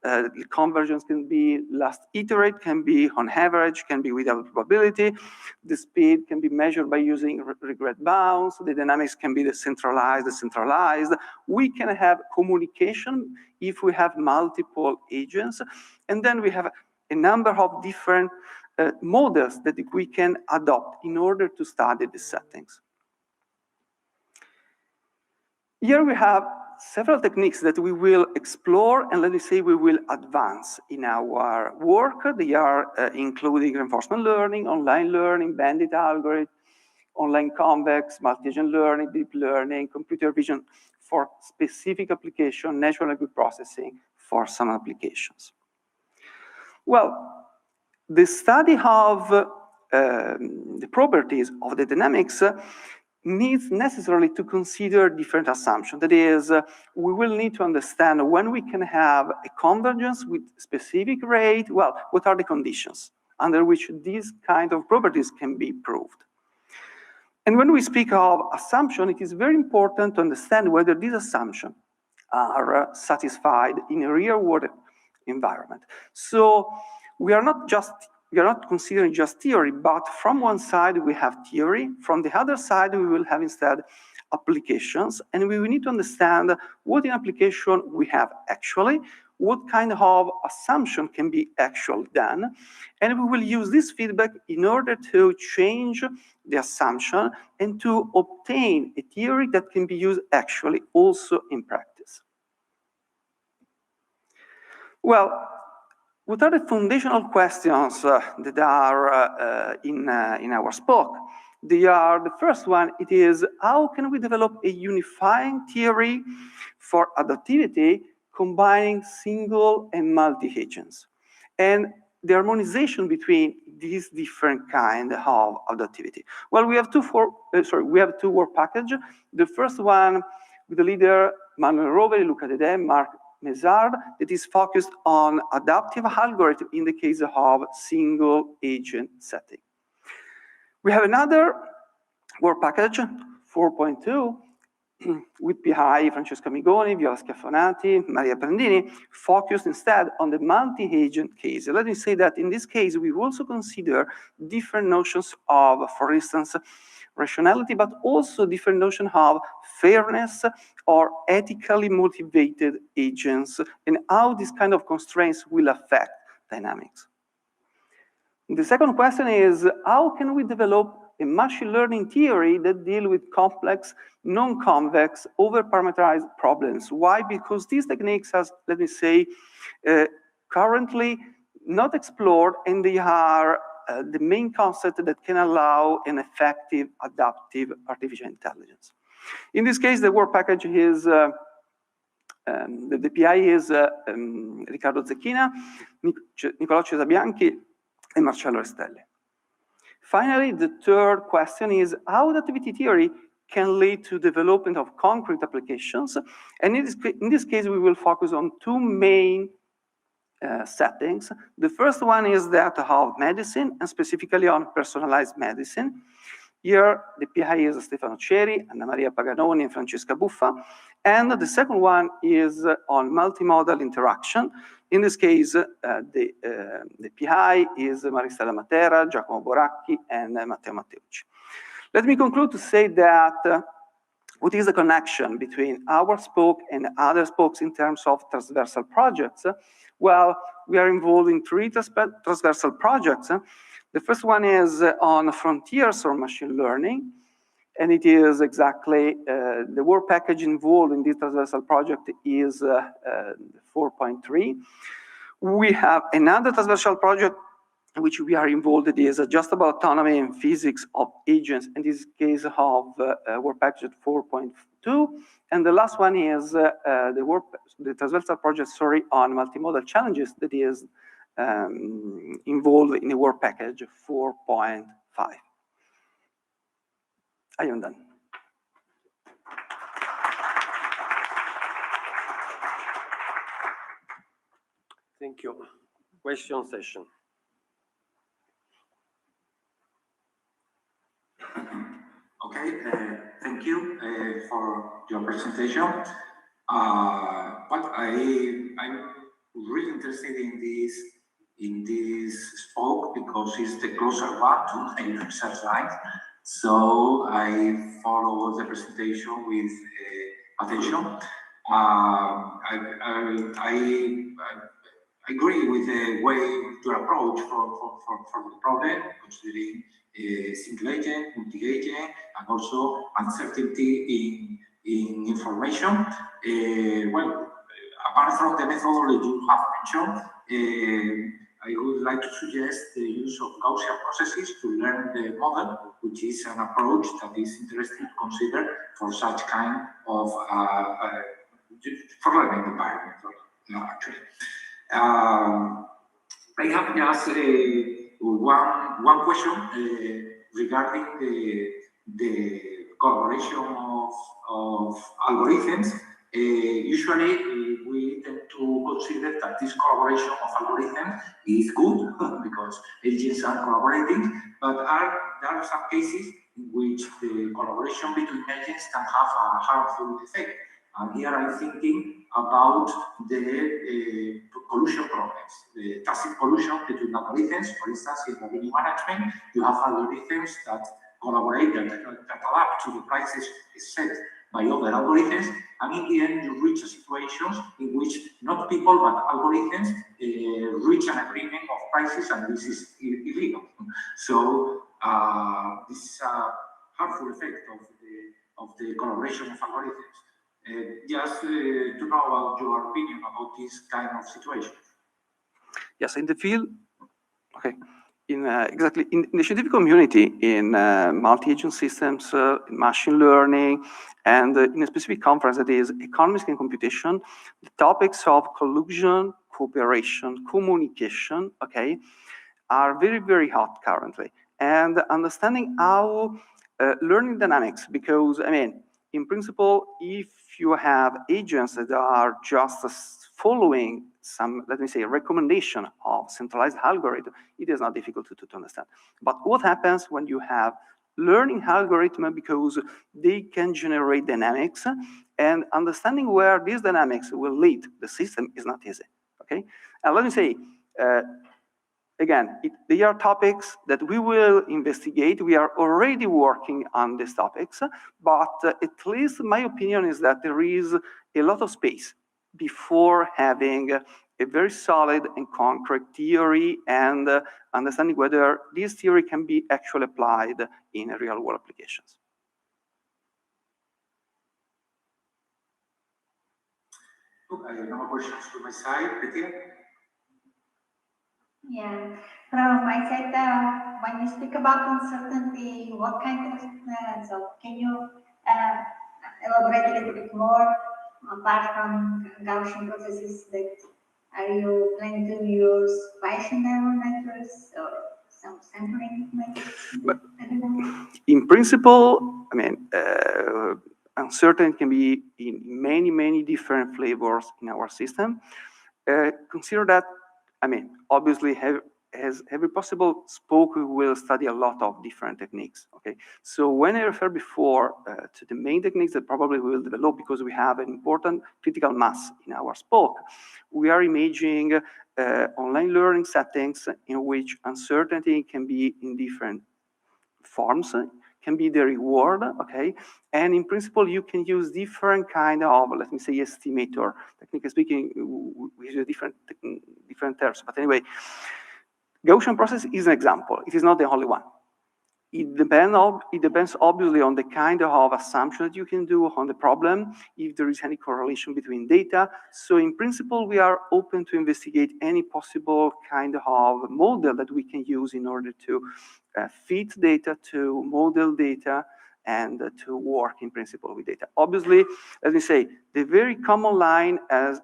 the convergence can be last iterate, can be on average, can be without probability. The speed can be measured by using regret bounds. The dynamics can be decentralized. We can have communication if we have multiple agents. And then we have a number of different models that we can adopt in order to study the settings. Here we have several techniques that we will explore and let me say we will advance in our work. They are including reinforcement learning, online learning, bandit algorithm, online convex, multi-agent learning, deep learning, computer vision for specific application, natural language processing for some applications. Well, the study of the properties of the dynamics needs necessarily to consider different assumptions. That is, we will need to understand when we can have a convergence with specific rate, well, what are the conditions under which these kind of properties can be proved. And when we speak of assumption, it is very important to understand whether these assumptions are satisfied in a real-world environment. So we are not considering just theory, but from one side we have theory, from the other side we will have instead applications, and we will need to understand what in application we have actually, what kind of assumption can be actually done, and we will use this feedback in order to change the assumption and to obtain a theory that can be used actually also in practice. Well, what are the foundational questions that are in our spoke? They are, the first one, it is how can we develop a unifying theory for adaptivity combining single and multi-agents? And the harmonization between these different kinds of adaptivity. Well, we have two work packages. The first one with the leader Manuel Roveri, Luca Dedè, Marc Mézard, that is focused on adaptive algorithm in the case of single agent setting. We have another work package, 4.2, with PI, Francesco Amigoni, Viola Schiaffonati, Maria Prandini, focused instead on the multi-agent case. Let me say that in this case, we also consider different notions of, for instance, rationality, but also different notion of fairness or ethically motivated agents, and how these kind of constraints will affect dynamics. The second question is, how can we develop a machine learning theory that deal with complex, non-convex, over-parameterized problems? Why? Because these techniques are, let me say, currently not explored, and they are the main concept that can allow an effective adaptive artificial intelligence. In this case, the work package is, the PI is Riccardo Zecchina, Nicola Cesabianchi, and Marcello Restelli. Finally, the third question is how adaptivity theory can lead to development of concrete applications. And in this case, we will focus on two main settings. The first one is that of medicine, and specifically on personalized medicine. Here, the PI is Stefano Ceri, Anna Maria Paganoni, and Francesca Buffa. And the second one is on multimodal interaction. In this case, the PI is Maristella Matera, Giacomo Boracchi, and Matteo Matteucci. Let me conclude to say that what is the connection between our spoke and other spokes in terms of transversal projects? Well, we are involved in three transversal projects. The first one is on frontiers or machine learning, and it is exactly the work package involved in this transversal project is 4.3. We have another transversal project in which we are involved. It is adjustable autonomy and physics of agents, in this case of work package 4.2. And the last one is the transversal project, sorry, on multimodal challenges that is involved in the work package 4.5. I am done. Thank you. Question session. Okay, thank you for your presentation. But I'm really interested in this spoke because it's the closer one to my research line. So I follow the presentation with attention. I agree with the way to approach for the problem, considering single agent, multi-agent, and also uncertainty in information. Well, apart from the methodology you have mentioned, I would like to suggest the use of Gaussian processes to learn the model, which is an approach that is interesting to consider for such kind of for learning environment, actually. I have just one question regarding the collaboration of algorithms. Usually, we tend to consider that this collaboration of algorithms is good because agents are collaborating, but there are some cases in which the collaboration between agents can have a harmful effect. And here I'm thinking about the collusion problems, the tacit collusion between algorithms. For instance, in revenue management, you have algorithms that collaborate, that adapt to the prices set by other algorithms, and in the end, you reach a situation in which not people but algorithms reach an agreement of prices, and this is illegal. So this is a harmful effect of the collaboration of algorithms. Just to know about your opinion about this kind of situation. Yes, in the field, okay. Exactly, in the scientific community, in multi-agent systems, in machine learning, and in a specific conference that is economics and computation, the topics of collusion, cooperation, communication, okay, are very, very hot currently. And understanding how learning dynamics, because, I mean, in principle, if you have agents that are just following some, let me say, recommendation of centralized algorithm, it is not difficult to understand. But what happens when you have learning algorithm because they can generate dynamics, and understanding where these dynamics will lead the system is not easy, okay? And let me say, again, they are topics that we will investigate. We are already working on these topics, but at least my opinion is that there is a lot of space before having a very solid and concrete theory and understanding whether this theory can be actually applied in real world applications. Look, I have no questions to my side, Peter. Yeah, from my side, when you speak about uncertainty, what kind of, so can you elaborate a little bit more apart from Gaussian processes that are you planning to use Bayesian neural networks or some sampling methods? But in principle, I mean, uncertainty can be in many, many different flavors in our system. Consider that, I mean, obviously, as every possible spoke, we will study a lot of different techniques, okay? So when I referred before to the main techniques that probably we will develop because we have an important critical mass in our spoke, we are imaging online learning settings in which uncertainty can be in different forms, can be the reward, okay? And in principle, you can use different kind of, let me say, estimator. Technically speaking, we use different terms, but anyway, Gaussian process is an example. It is not the only one. It depends obviously on the kind of assumption that you can do on the problem, if there is any correlation between data. So in principle, we are open to investigate any possible kind of model that we can use in order to fit data, to model data, and to work in principle with data. Obviously, as we say, the very common line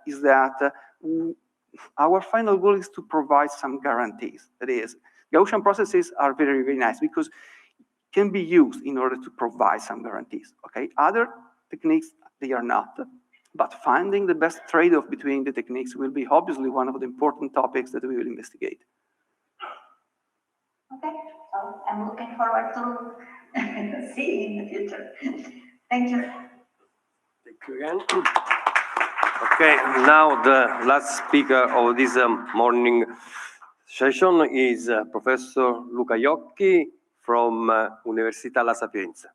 is that our final goal is to provide some guarantees. That is, Gaussian processes are very, very nice because can be used in order to provide some guarantees, okay? Other techniques, they are not, but finding the best trade-off between the techniques will be obviously one of the important topics that we will investigate. Okay, so I'm looking forward to seeing in the future. Thank you. Thank you again. Okay, now the last speaker of this morning session is Professor Luca Iocchi from Università La Sapienza.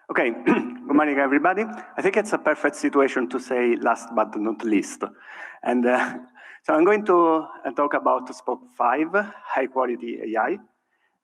Okay, good morning, everybody. I think it's a perfect situation to say last but not least. And so I'm going to talk about Spoke 5, High Quality AI,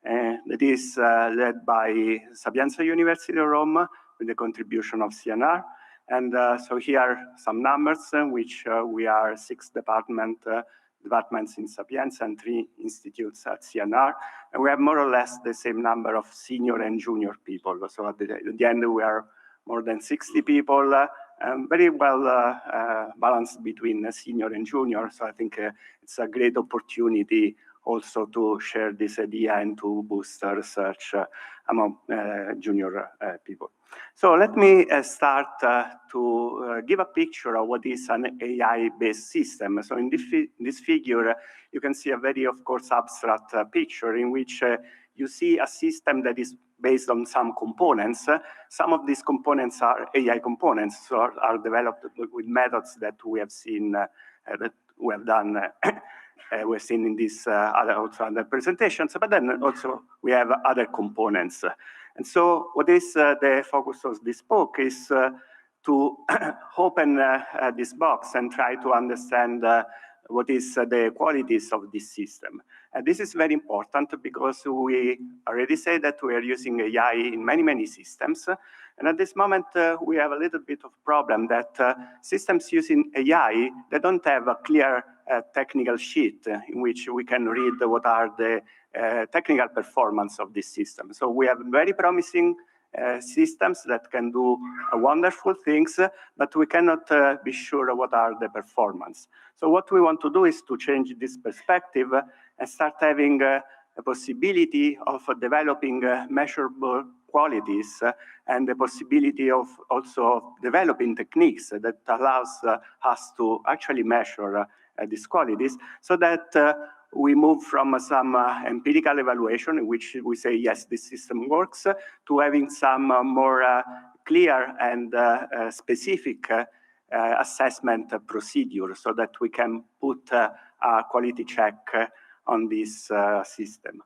that is led by Sapienza University of Rome with the contribution of CNR. And so here are some numbers, which we are 6 departments in Sapienza and 3 institutes at CNR. And we have more or less the same number of senior and junior people. So at the end, we are more than 60 people, very well balanced between senior and junior. So I think it's a great opportunity also to share this idea and to boost research among junior people. So let me start to give a picture of what is an AI-based system. So in this figure, you can see a very, of course, abstract picture in which you see a system that is based on some components. Some of these components are AI components, so are developed with methods that we have seen, that we have done, we've seen in this other presentations, but then also we have other components. And so what is the focus of this book is to open this box and try to understand what is the qualities of this system. And this is very important because we already say that we are using AI in many, many systems. And at this moment, we have a little bit of problem that systems using AI, they don't have a clear technical sheet in which we can read what are the technical performance of this system. So we have very promising systems that can do wonderful things, but we cannot be sure what are the performance. So what we want to do is to change this perspective and start having a possibility of developing measurable qualities and the possibility of also developing techniques that allows us to actually measure these qualities, so that we move from some empirical evaluation in which we say, yes, this system works, to having some more clear and specific assessment procedure, so that we can put a quality check on this system.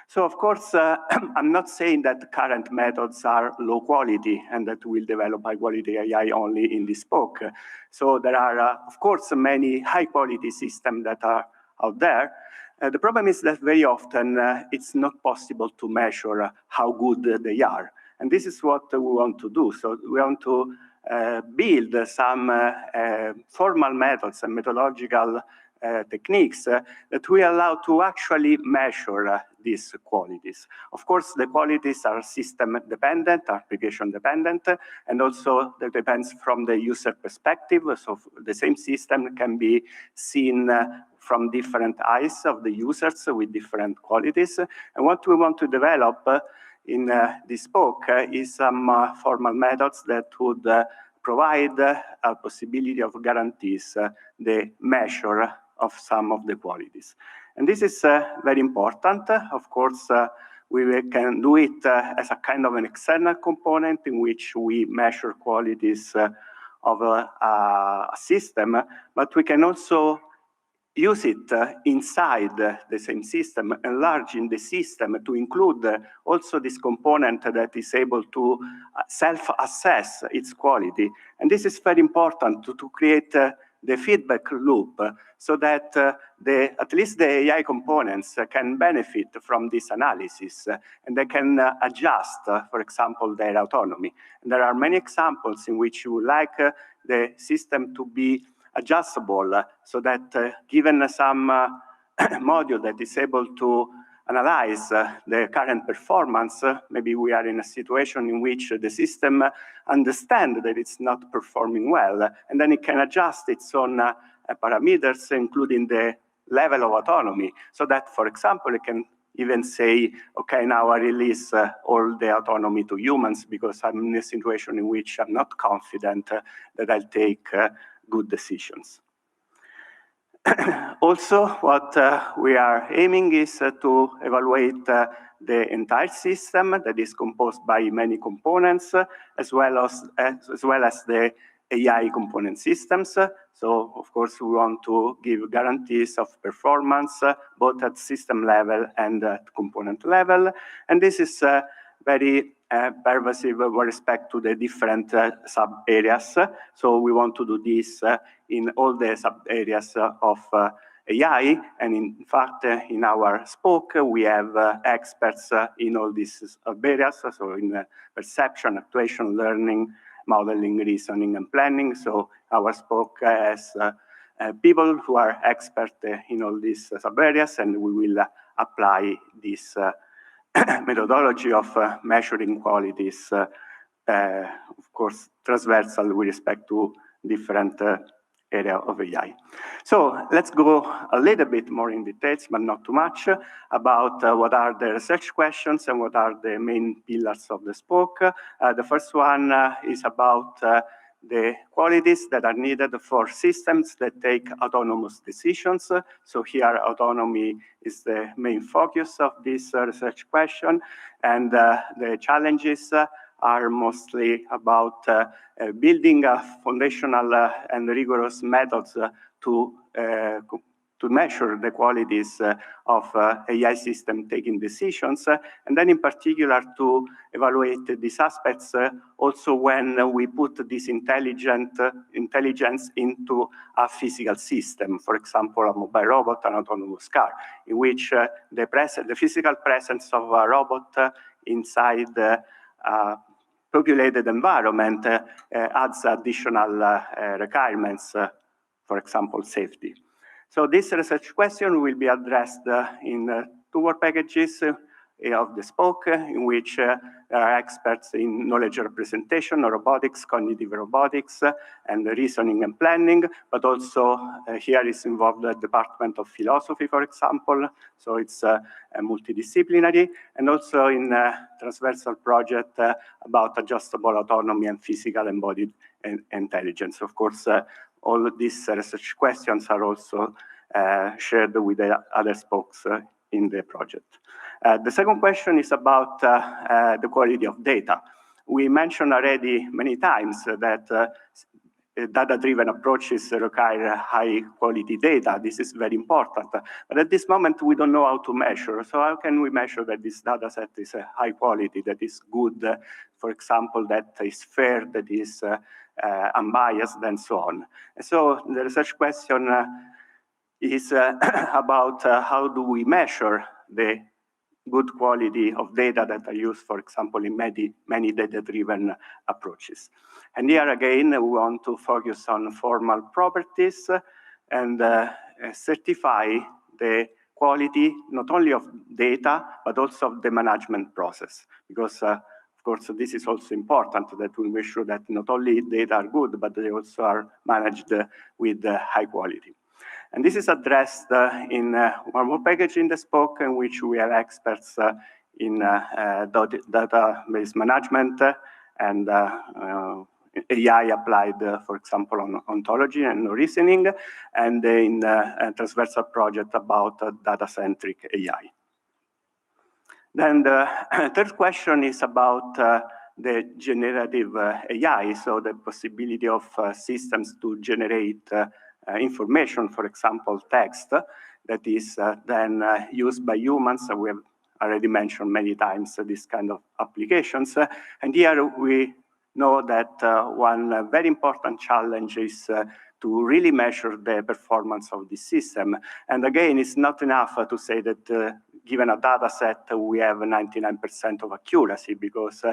So of course, I'm not saying that current methods are low quality and that we'll develop high quality AI only in this book. So there are, of course, many high quality systems that are out there. The problem is that very often it's not possible to measure how good they are. And this is what we want to do. So we want to build some formal methods and methodological techniques that we allow to actually measure these qualities. Of course, the qualities are system dependent, application dependent, and also that depends from the user perspective. So the same system can be seen from different eyes of the users with different qualities. And what we want to develop in this book is some formal methods that would provide a possibility of guarantees the measure of some of the qualities. And this is very important. Of course, we can do it as a kind of an external component in which we measure qualities of a system, but we can also use it inside the same system, enlarging the system to include also this component that is able to self-assess its quality. And this is very important to create the feedback loop, so that at least the AI components can benefit from this analysis, and they can adjust, for example, their autonomy. And there are many examples in which you would like the system to be adjustable, so that given some module that is able to analyze the current performance, maybe we are in a situation in which the system understands that it's not performing well, and then it can adjust its own parameters, including the level of autonomy, so that, for example, it can even say, okay, now I release all the autonomy to humans because I'm in a situation in which I'm not confident that I'll take good decisions. Also, what we are aiming is to evaluate the entire system that is composed by many components, as well as the AI component systems. So, of course, we want to give guarantees of performance, both at system level and at component level. And this is very pervasive with respect to the different sub-areas. So we want to do this in all the sub-areas of AI. And in fact, in our spoke, we have experts in all these sub-areas, so in perception, actuation, learning, modeling, reasoning, and planning. So our spoke has people who are experts in all these sub-areas, and we will apply this methodology of measuring qualities, of course, transversal with respect to different area of AI. So let's go a little bit more in details, but not too much, about what are the research questions and what are the main pillars of the spoke. The first one is about the qualities that are needed for systems that take autonomous decisions. So here, autonomy is the main focus of this research question, and the challenges are mostly about building a foundational and rigorous methods to measure the qualities of AI system taking decisions, and then in particular to evaluate these aspects also when we put this intelligence into a physical system, for example, a mobile robot, an autonomous car, in which the physical presence of a robot inside a populated environment adds additional requirements, for example, safety. So this research question will be addressed in two work packages. of the spoke, in which there are experts in knowledge representation, robotics, cognitive robotics, and reasoning and planning, but also here is involved the Department of Philosophy, for example, so it's multidisciplinary, and also in a transversal project about adjustable autonomy and physical embodied intelligence. Of course, all of these research questions are also shared with the other spokes in the project. The second question is about the quality of data. We mentioned already many times that data-driven approaches require high-quality data. This is very important. But at this moment, we don't know how to measure. So how can we measure that this data set is high quality, that is good, for example, that is fair, that is unbiased, and so on? And so the research question is about how do we measure the good quality of data that are used, for example, in many data-driven approaches. And here again, we want to focus on formal properties and certify the quality not only of data, but also of the management process. Because, of course, this is also important, that we make sure that not only data are good, but they also are managed with high quality. And this is addressed in one more package in the spoke, in which we have experts in database management and AI applied, for example, on ontology and reasoning, and in a transversal project about data-centric AI. Then the third question is about the generative AI, so the possibility of systems to generate information, for example, text, that is then used by humans. We have already mentioned many times this kind of applications. And here we know that one very important challenge is to really measure the performance of the system. And again, it's not enough to say that given a data set, we have 99% of accuracy, because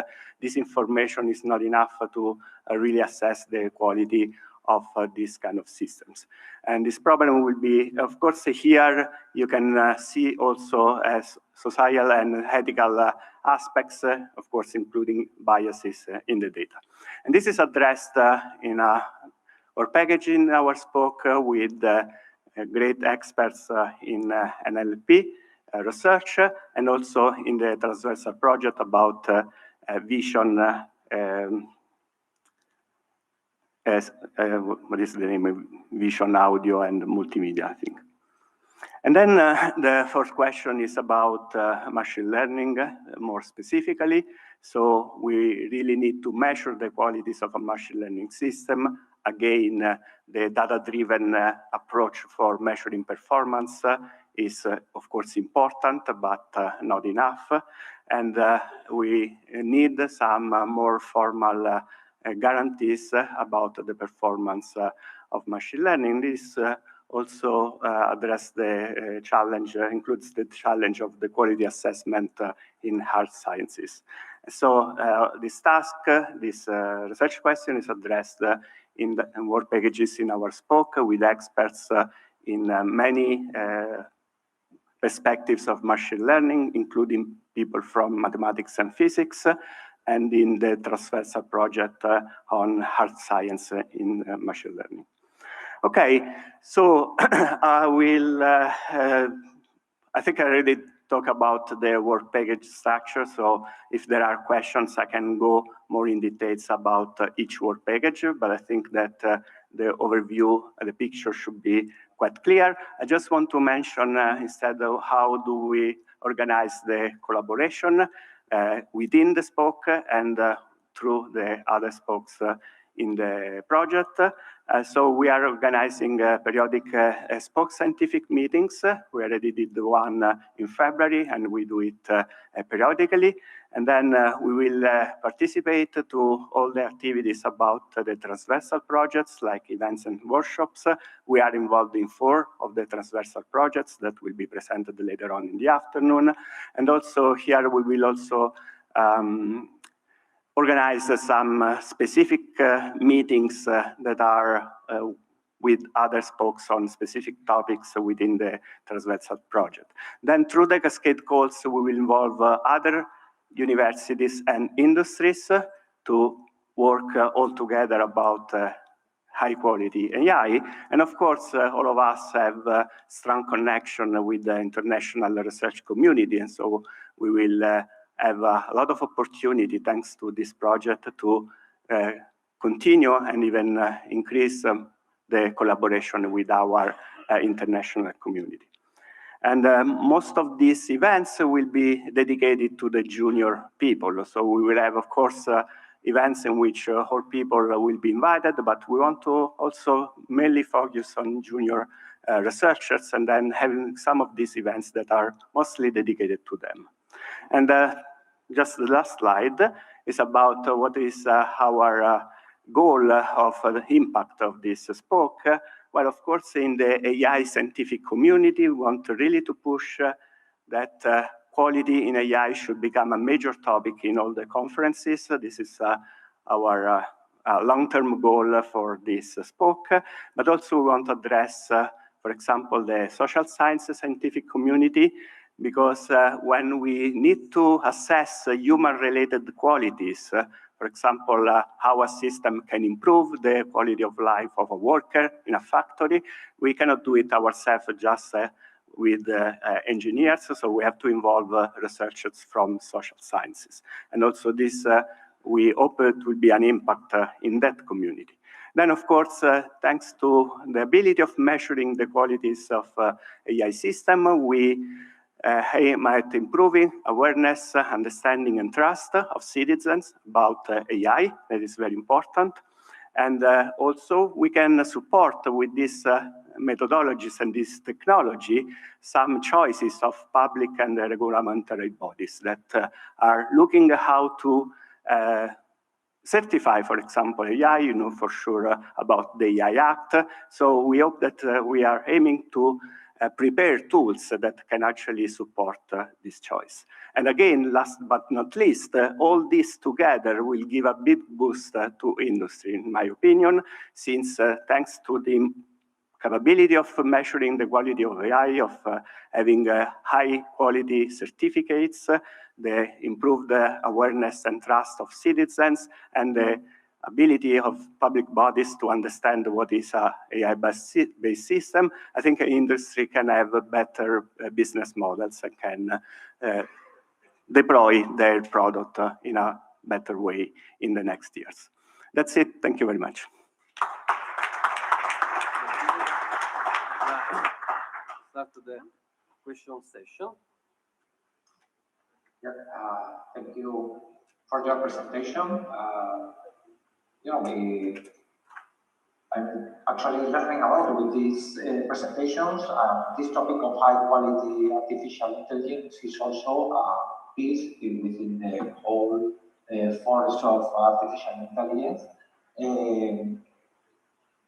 this information is not enough to really assess the quality of these kind of systems. And this problem will be, of course, here you can see also as societal and ethical aspects, of course, including biases in the data. And this is addressed in our package in our spoke with great experts in NLP research, and also in the transversal project about vision, what is the name of vision, audio, and multimedia, I think. And then the fourth question is about machine learning, more specifically. So we really need to measure the qualities of a machine learning system. Again, the data-driven approach for measuring performance is, of course, important, but not enough. And we need some more formal guarantees about the performance of machine learning. This also address the challenge, includes the challenge of the quality assessment in hard sciences. So this task, this research question is addressed in the work packages in our spoke with experts in many perspectives of machine learning, including people from mathematics and physics, and in the transversal project on hard science in machine learning. Okay, so I will, I think I already talked about the work package structure, so if there are questions, I can go more in details about each work package, but I think that the overview, the picture should be quite clear. I just want to mention instead of how do we organize the collaboration within the spoke and through the other spokes in the project. So we are organizing periodic spoke scientific meetings. We already did the one in February, and we do it periodically. And then we will participate to all the activities about the transversal projects, like events and workshops. We are involved in 4 of the transversal projects that will be presented later on in the afternoon. And also here we will also organize some specific meetings that are with other spokes on specific topics within the transversal project. Then through the cascade calls, we will involve other universities and industries to work all together about high quality AI. And of course, all of us have a strong connection with the international research community. And so we will have a lot of opportunity thanks to this project to continue and even increase the collaboration with our international community. And most of these events will be dedicated to the junior people. So we will have, of course, events in which all people will be invited, but we want to also mainly focus on junior researchers and then having some of these events that are mostly dedicated to them. And just the last slide is about what is our goal of the impact of this spoke. Well, of course, in the AI scientific community, we want really to push that quality in AI should become a major topic in all the conferences. This is our long-term goal for this spoke, but also we want to address, for example, the social sciences scientific community, because when we need to assess human-related qualities, for example, how a system can improve the quality of life of a worker in a factory, we cannot do it ourselves just with engineers, so we have to involve researchers from social sciences. And also this, we hope it will be an impact in that community. Then, of course, thanks to the ability of measuring the qualities of AI system, we aim at improving awareness, understanding, and trust of citizens about AI. That is very important. And also, we can support with these methodologies and this technology some choices of public and regulatory bodies that are looking at how to certify, for example, AI, you know for sure about the AI Act. So we hope that we are aiming to prepare tools that can actually support this choice. And again, last but not least, all this together will give a big boost to industry, in my opinion, since thanks to the capability of measuring the quality of AI, of having high quality certificates, the improved awareness and trust of citizens, and the ability of public bodies to understand what is a AI-based system, I think industry can have better business models and can deploy their product in a better way in the next years. That's it. Thank you very much. Start the question session. Yeah, thank you for your presentation. You know, I'm actually learning a lot with these presentations. This topic of high quality artificial intelligence is also a piece within the whole forest of artificial intelligence.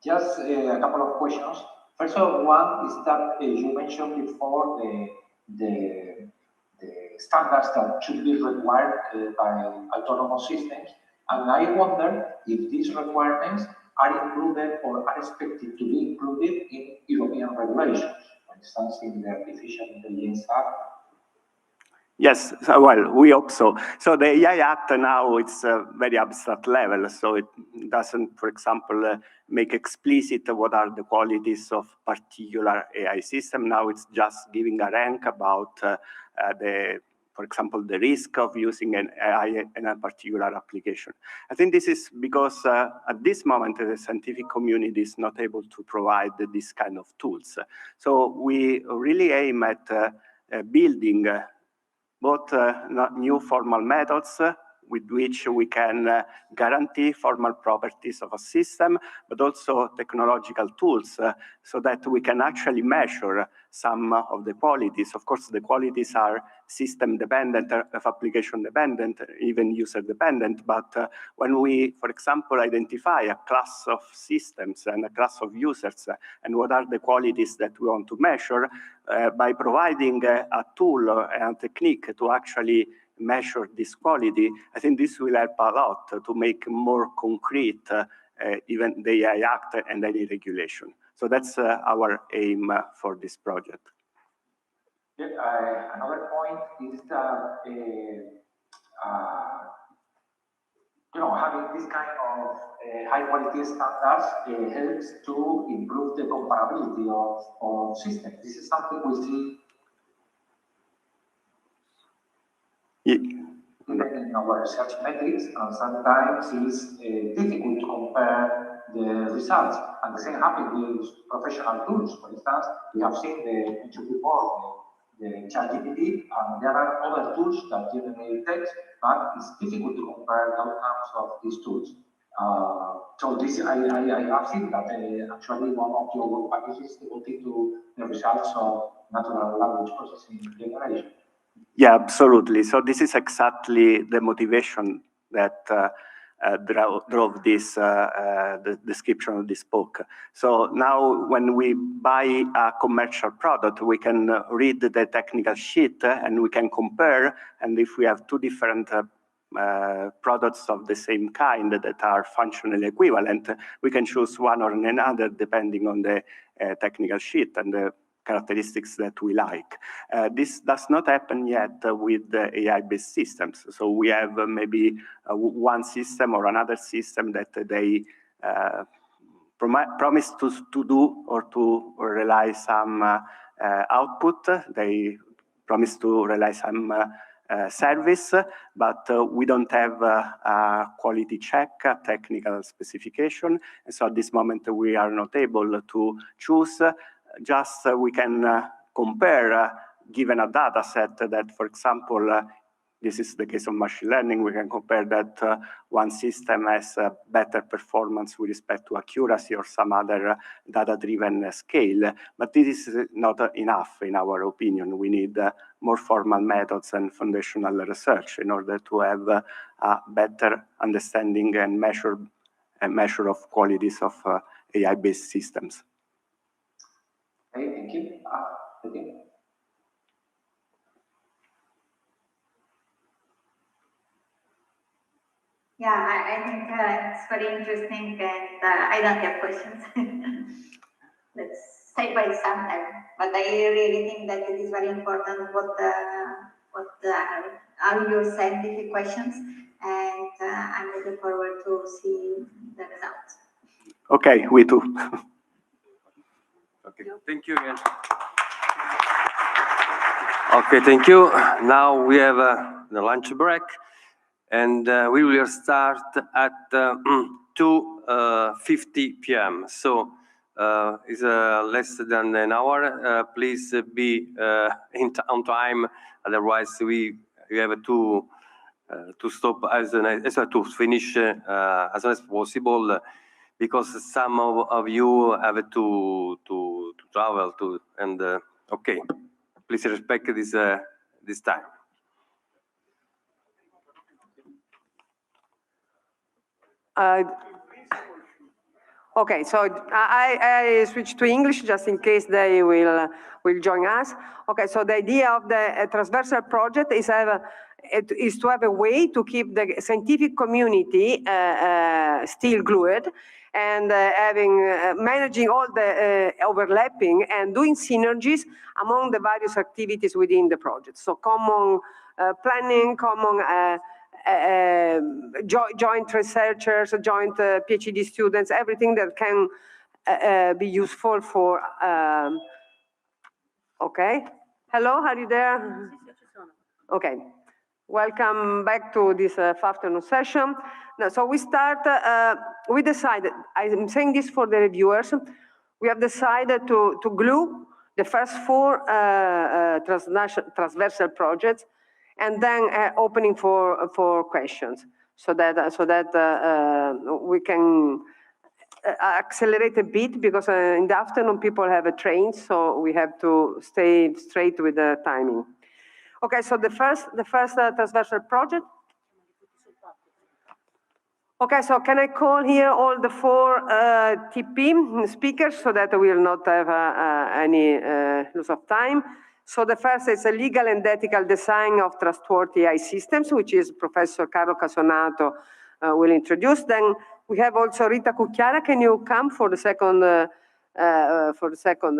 Just a couple of questions. First of one is that you mentioned before the standards that should be required by autonomous systems. And I wonder if these requirements are included or are expected to be included in European regulations, for instance, in the Artificial Intelligence Act. Yes, well, we hope so. So the AI Act now, it's a very abstract level, so it doesn't, for example, make explicit what are the qualities of particular AI system. Now it's just giving a rank about for example, the risk of using an AI in a particular application. I think this is because at this moment, the scientific community is not able to provide this kind of tools. So we really aim at building both new formal methods with which we can guarantee formal properties of a system, but also technological tools so that we can actually measure some of the qualities. Of course, the qualities are system dependent, application dependent, even user dependent. But when we, for example, identify a class of systems and a class of users, and what are the qualities that we want to measure, by providing a tool and a technique to actually measure this quality, I think this will help a lot to make more concrete even the AI Act and any regulation. So that's our aim for this project. Yeah, another point is that having this kind of high quality standards helps to improve the comparability of systems. This is something we see even in our research metrics, and sometimes it's difficult to compare the results. And the same happens with professional tools. For instance, we have seen the mentioned before the ChatGPT, and there are other tools that generate text, but it's difficult to compare the outcomes of these tools. So this, I have seen that actually one of your work packages is devoted to the results of natural language processing generation. Yeah, absolutely. So this is exactly the motivation that drove this the description of this book. So now when we buy a commercial product, we can read the technical sheet and we can compare. And if we have two different products of the same kind that are functionally equivalent, we can choose one or another depending on the technical sheet and the characteristics that we like. This does not happen yet with the AI-based systems. So we have maybe one system or another system that they promise to do or to realize some output. They promise to realize some service, but we don't have a quality check, a technical specification. And so at this moment, we are not able to choose. Just we can compare, given a data set that, for example, this is the case of machine learning, we can compare that one system has better performance with respect to accuracy or some other data-driven scale. But this is not enough, in our opinion. We need more formal methods and foundational research in order to have a better understanding and measure of qualities of AI-based systems. Okay, thank you. Thank you. Yeah, I think it's very interesting, and I don't have questions. Let's say by some time, but I really think that it is very important what are your scientific questions, and I'm looking forward to see the results. Okay, we too. Okay, thank you again. Okay, thank you. Now we have the lunch break, and we will start at 2:50 p.m. So it's less than an hour. Please be on time, otherwise we have to stop to finish as soon as possible, because some of you have to travel to, and okay, please respect this time. Okay, so I switch to English just in case they will join us. Okay, so the idea of the transversal project is to have a way to keep the scientific community still glued, and managing all the overlapping and doing synergies among the various activities within the project. So common planning, common joint researchers, joint PhD students, everything that can be useful for. Okay. Hello, are you there? Okay. Welcome back to this afternoon session. Now, so we decided, I'm saying this for the reviewers, we have decided to glue the first 4 transversal projects, and then opening for questions, so that we can accelerate a bit, because in the afternoon people have a train, so we have to stay straight with the timing. Okay, so the first transversal project. Okay, so can I call here all the 4 TP speakers so that we will not have any loss of time? So the first is a legal and ethical design of trustworthy AI systems, which is Professor Carlo Casonato will introduce. Then we have also Rita Cucchiara. Can you come for the second for the second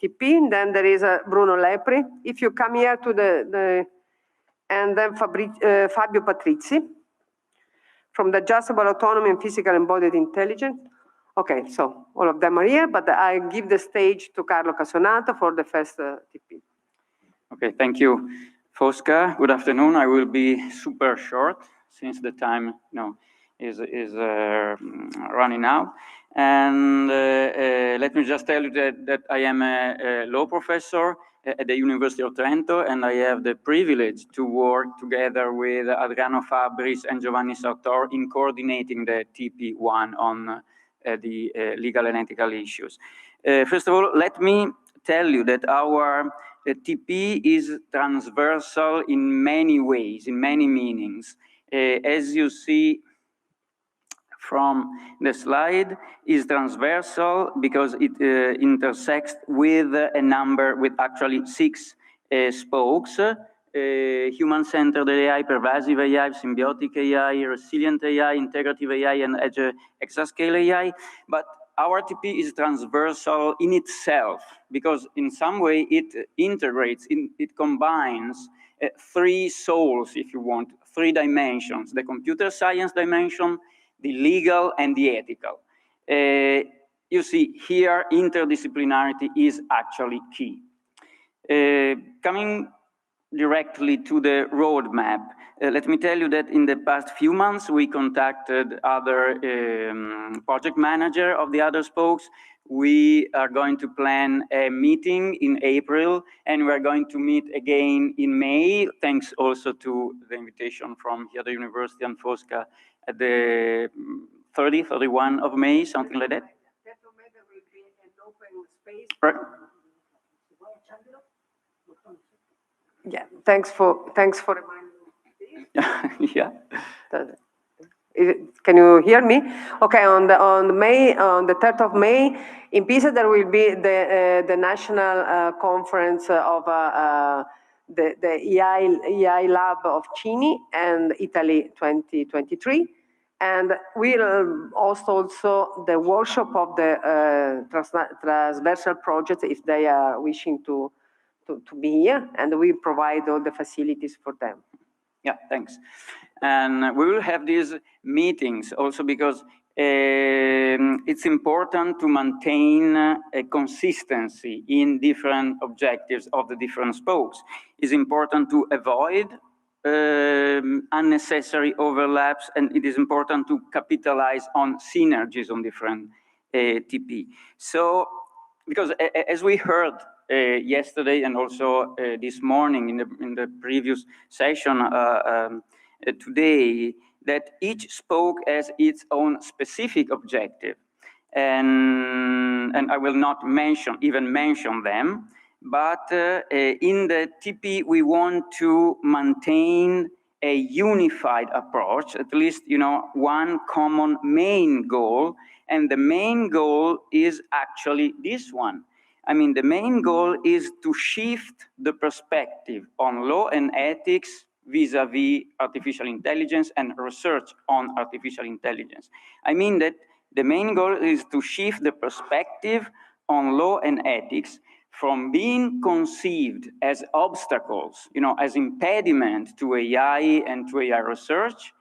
TP. Then there is Bruno Lepri. If you come here to and then Fabio Patrizi from the Adjustable Autonomy and Physical Embodied Intelligence. Okay, so all of them are here, but I give the stage to Carlo Casonato for the first TP. Okay, thank you, Fosca. Good afternoon. I will be super short since the time is running out. And let me just tell you that I am a law professor at the University of Trento, and I have the privilege to work together with Adriano Fabris and Giovanni Sartor in coordinating the TP1 on the legal and ethical issues. First of all, let me tell you that our TP is transversal in many ways, in many meanings. As you see from the slide, is transversal because it intersects with with actually 6 spokes: human-centered AI, pervasive AI, symbiotic AI, resilient AI, integrative AI, and edge-exascale AI. But our TP is transversal in itself because in some way it integrates, it combines 3 souls, if you want, 3 dimensions: the computer science dimension, the legal, and the ethical. You see here, interdisciplinarity is actually key. Coming directly to the roadmap, let me tell you that in the past few months, we contacted other project manager of the other spokes. We are going to plan a meeting in April, and we are going to meet again in May, thanks also to the invitation from the other university and Fosca at the 31 of May, something like that. Yeah, thanks for reminding me. Yeah. Can you hear me? Okay, on the 3rd of May in Pisa there will be the national conference of the EI lab of CINI and Italy 2023, and we'll host also the workshop of the transversal project if they are wishing to be here, and we provide all the facilities for them. Yeah, thanks. And we will have these meetings also because it's important to maintain a consistency in different objectives of the different spokes. It's important to avoid unnecessary overlaps, and it is important to capitalize on synergies on different TP. So, because as we heard yesterday and also this morning in the previous session today, that each spoke has its own specific objective, and I will not even mention them, but in the TP we want to maintain a unified approach, at least one common main goal, and the main goal is actually this one. I mean, the main goal is to shift the perspective on law and ethics vis-a-vis artificial intelligence and research on artificial intelligence. I mean that the main goal is to shift the perspective on law and ethics from being conceived as obstacles, as impediment to AI and to AI research,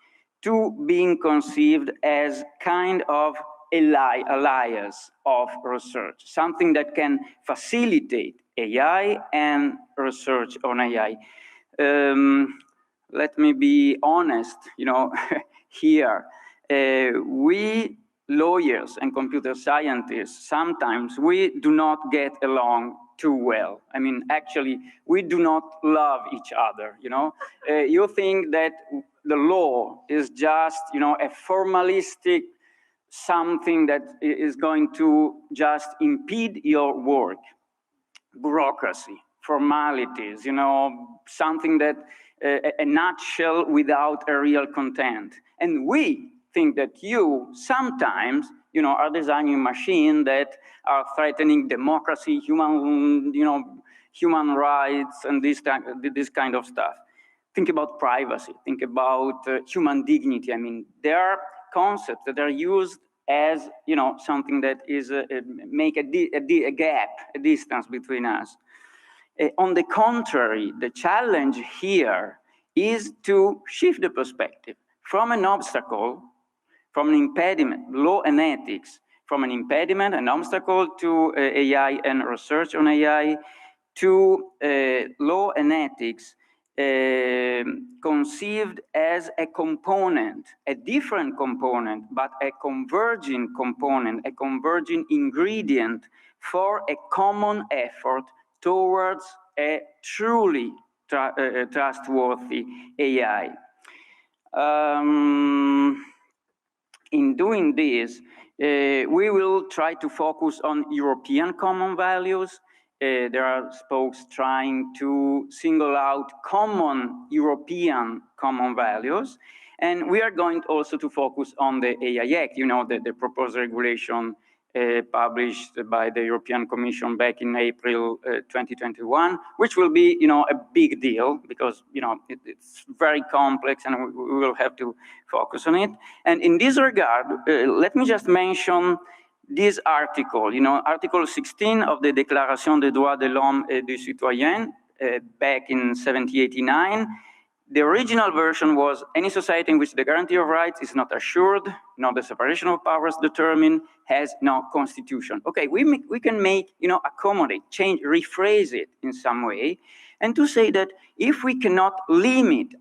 to being conceived as kind of allies of research, something that can facilitate AI and research on AI. Let me be honest, here, we lawyers and computer scientists, sometimes we do not get along too well. I mean, actually, we do not love each other, You think that the law is just, a formalistic something that is going to just impede your work. Bureaucracy, formalities, something that a nutshell without a real content. And we think that you sometimes, are designing machines that are threatening democracy, human rights, and this kind of stuff. Think about privacy. Think about human dignity. I mean, there are concepts that are used as, you know, something that is make a gap, a distance between us. On the contrary, the challenge here is to shift the perspective from an obstacle, from an impediment, law and ethics, from an impediment, an obstacle to AI and research on AI, to law and ethics conceived as a component, a different component, but a converging component, a converging ingredient for a common effort towards a truly trustworthy AI. In doing this, we will try to focus on European common values. There are spokes trying to single out common European common values. And we are going also to focus on the AI Act, you know, the proposed regulation published by the European Commission back in April 2021, which will be, you know, a big deal because, you know, it's very complex and we will have to focus on it. And in this regard, let me just mention this article, you know, Article 16 of the Déclaration des droits de l'homme et du citoyen back in 1789. The original version was, any society in which the guarantee of rights is not assured, nor the separation of powers determined, has no constitution. Okay, we can make, you know, accommodate, change, rephrase it in some way, and to say that if we cannot limit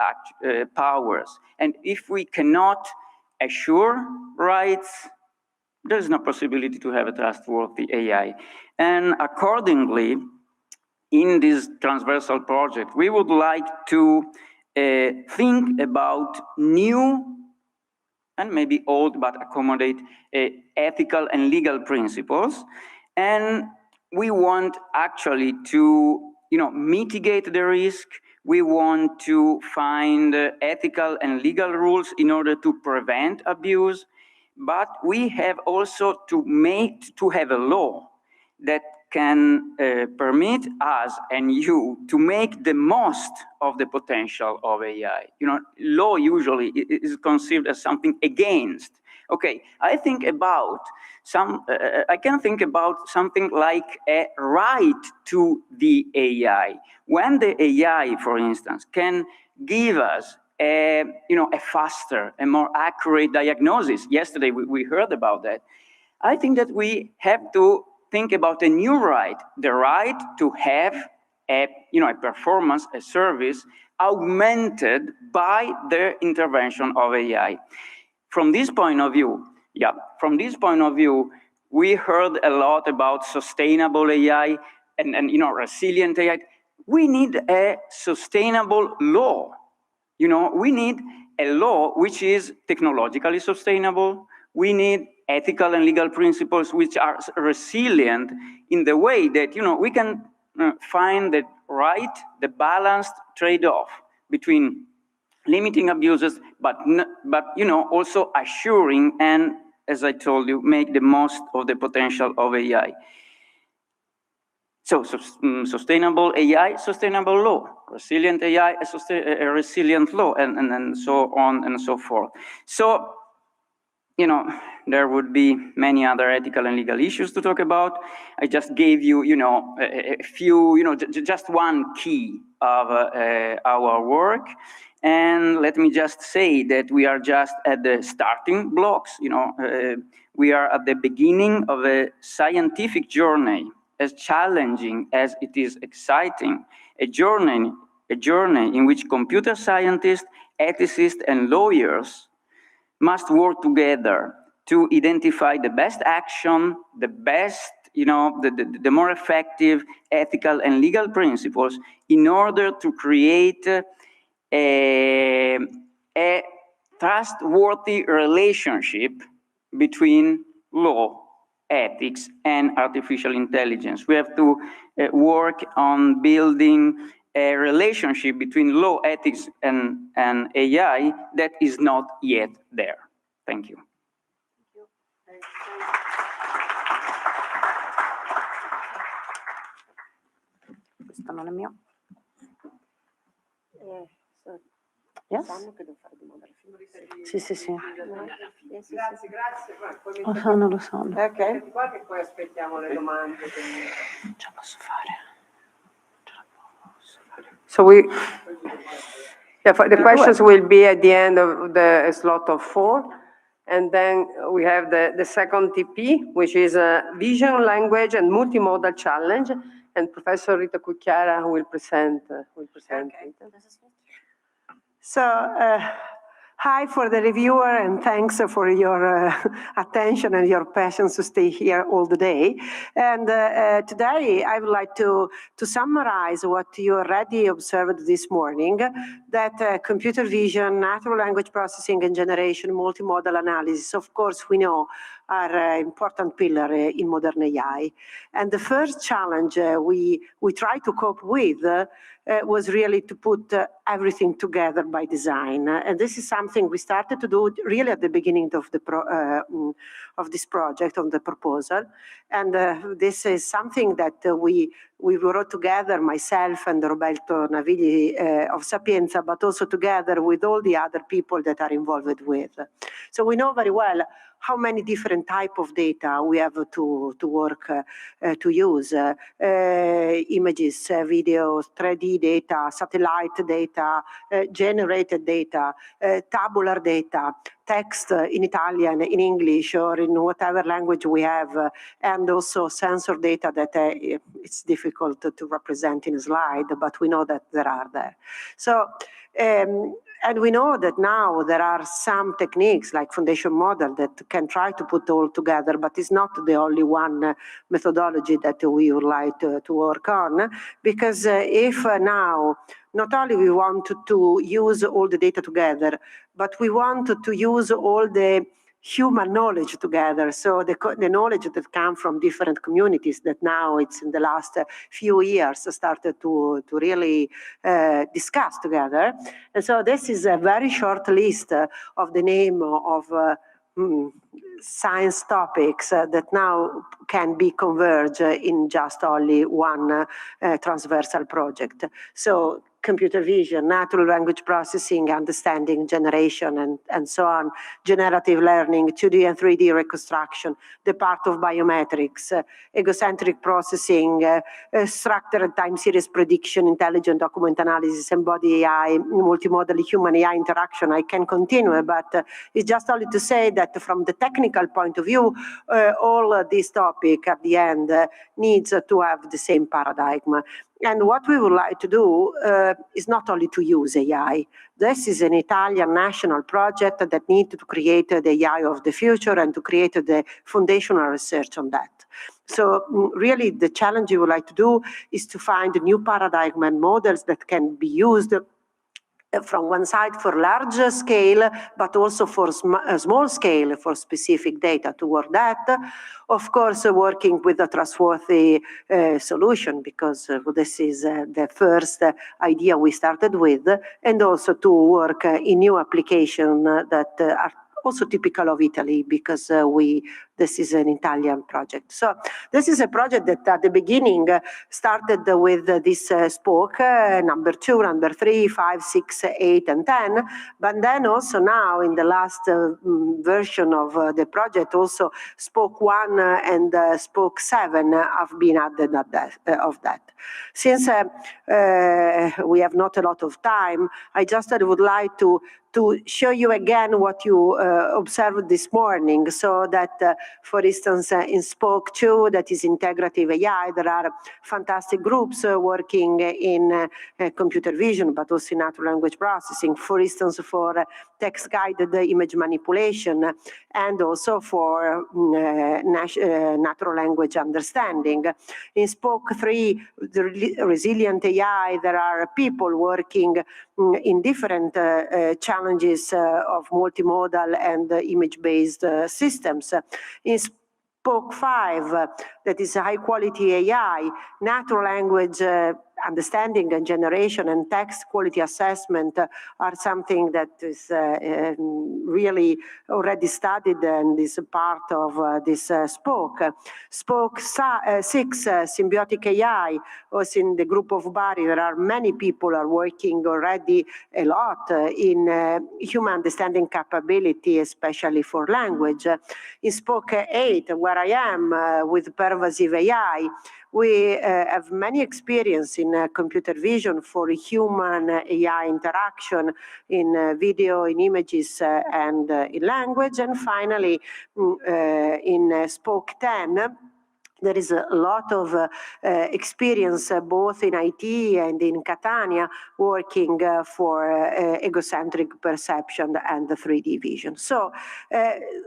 powers, and if we cannot assure rights, there's no possibility to have a trustworthy AI. And accordingly, in this transversal project, we would like to think about new and maybe old but accommodate ethical and legal principles. And we want actually to, you know, mitigate the risk. We want to find ethical and legal rules in order to prevent abuse. But we have also to have a law that can permit us and you to make the most of the potential of AI. You know, law usually is conceived as something against. Okay, I can think about something like a right to the AI. When the AI, for instance, can give us a faster and more accurate diagnosis. Yesterday we heard about that. I think that we have to think about a new right, the right to have a performance, a service augmented by the intervention of AI. From this point of view, we heard a lot about sustainable AI and resilient AI. We need a sustainable law. We need a law which is technologically sustainable. We need ethical and legal principles which are resilient in the way that, we can find the right, the balanced trade-off between limiting abuses, but also assuring and, as I told you, make the most of the potential of AI. So sustainable AI, sustainable law, resilient AI, a resilient law, and so on and so forth. So, there would be many other ethical and legal issues to talk about. I just gave you, a few, just one key of our work. And let me just say that we are just at the starting blocks. We are at the beginning of a scientific journey, as challenging as it is exciting, a journey in which computer scientists, ethicists, and lawyers must work together to identify the best action, the best, the more effective ethical and legal principles in order to create a trustworthy relationship between law, ethics, and artificial intelligence. We have to work on building a relationship between law, ethics, and AI that is not yet there. Thank you. Questo non è mio. Yes? Sì, sì, sì. Grazie. Lo sanno, lo sanno. Ok. Qua che poi aspettiamo le domande. Non ce la posso fare. So the questions will be at the end of the slot of 4. And then we have the second TP, which is a vision, language, and multimodal challenge. And Professor Rita Cucchiara will present. Okay. So, hi for the reviewer, and thanks for your attention and your passion to stay here all the day. And today I would like to summarize what you already observed this morning, that computer vision, natural language processing and generation, multimodal analysis, of course, we know are an important pillar in modern AI. And the first challenge we try to cope with was really to put everything together by design. And this is something we started to do really at the beginning of this project, on the proposal. And this is something that we wrote together, myself and Roberto Navigli of Sapienza, but also together with all the other people that are involved with. So we know very well how many different type of data we have to work to use. Images, videos, 3D data, satellite data, generated data, tabular data, text in Italian, in English, or in whatever language we have, and also sensor data that it's difficult to represent in a slide, but we know that there are there. So, and we know that now there are some techniques like foundation model that can try to put all together, but it's not the only one methodology that we would like to work on, because if now not only we want to use all the data together, but we want to use all the human knowledge together. So the knowledge that comes from different communities that now it's in the last few years started to really discuss together. And so this is a very short list of the name of science topics that now can be converged in just only one transversal project. So computer vision, natural language processing, understanding, generation, and so on, generative learning, 2D and 3D reconstruction, the part of biometrics, egocentric processing, structured time series prediction, intelligent document analysis, embodied AI, multimodal human AI interaction. I can continue, but it's just only to say that from the technical point of view, all this topic at the end needs to have the same paradigm. And what we would like to do is not only to use AI. This is an Italian national project that needs to create the AI of the future and to create the foundational research on that. So really the challenge we would like to do is to find new paradigm and models that can be used from one side for larger scale, but also for small scale for specific data. Toward that, of course, working with a trustworthy solution, because this is the first idea we started with, and also to work in new applications that are also typical of Italy, because this is an Italian project. So this is a project that at the beginning started with this spoke, number 2, number 3, 5, 6, 8, and 10. But then also now in the last version of the project, also spoke 1 and spoke 7 have been added of that. Since we have not a lot of time, I just would like to show you again what you observed this morning, so that, for instance, in Spoke 2, that is Integrative AI, there are fantastic groups working in computer vision, but also in natural language processing, for instance, for text-guided image manipulation, and also for natural language understanding. In Spoke 3, the resilient AI, there are people working in different challenges of multimodal and image-based systems. In Spoke 5, that is high-quality AI, natural language understanding and generation and text quality assessment are something that is really already studied and is a part of this spoke. Spoke 6, symbiotic AI, was in the group of Bari. There are many people are working already a lot in human understanding capability, especially for language. In Spoke 8, where I am with Pervasive AI, we have many experience in computer vision for human AI interaction in video, in images, and in language. And finally, in Spoke 10, there is a lot of experience both in IT and in Catania working for egocentric perception and the 3D vision. So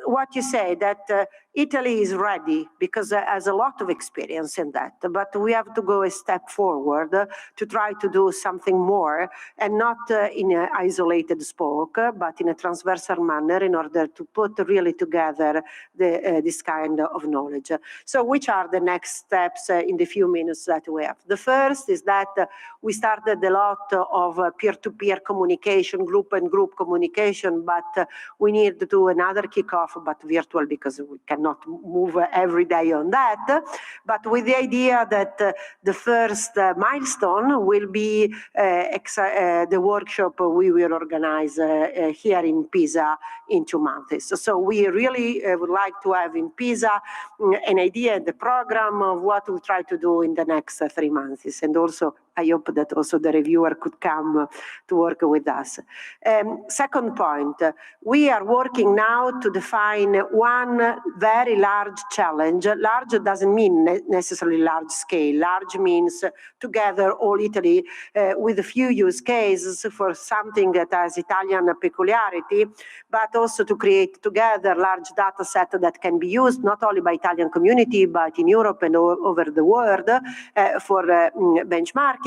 what you say that Italy is ready because it has a lot of experience in that, but we have to go a step forward to try to do something more, and not in an isolated spoke, but in a transversal manner in order to put really together this kind of knowledge. So which are the next steps in the few minutes that we have? The first is that we started a lot of peer-to-peer communication, group and group communication, but we need to do another kickoff, but virtual, because we cannot move every day on that. But with the idea that the first milestone will be the workshop we will organize here in Pisa in 2 months. So we really would like to have in Pisa an idea, the program of what we'll try to do in the next 3 months. And also, I hope that also the reviewer could come to work with us. Second point, we are working now to define one very large challenge. Large doesn't mean necessarily large scale. Large means together all Italy with a few use cases for something that has Italian peculiarity, but also to create together large data set that can be used not only by Italian community, but in Europe and all over the world for benchmarking.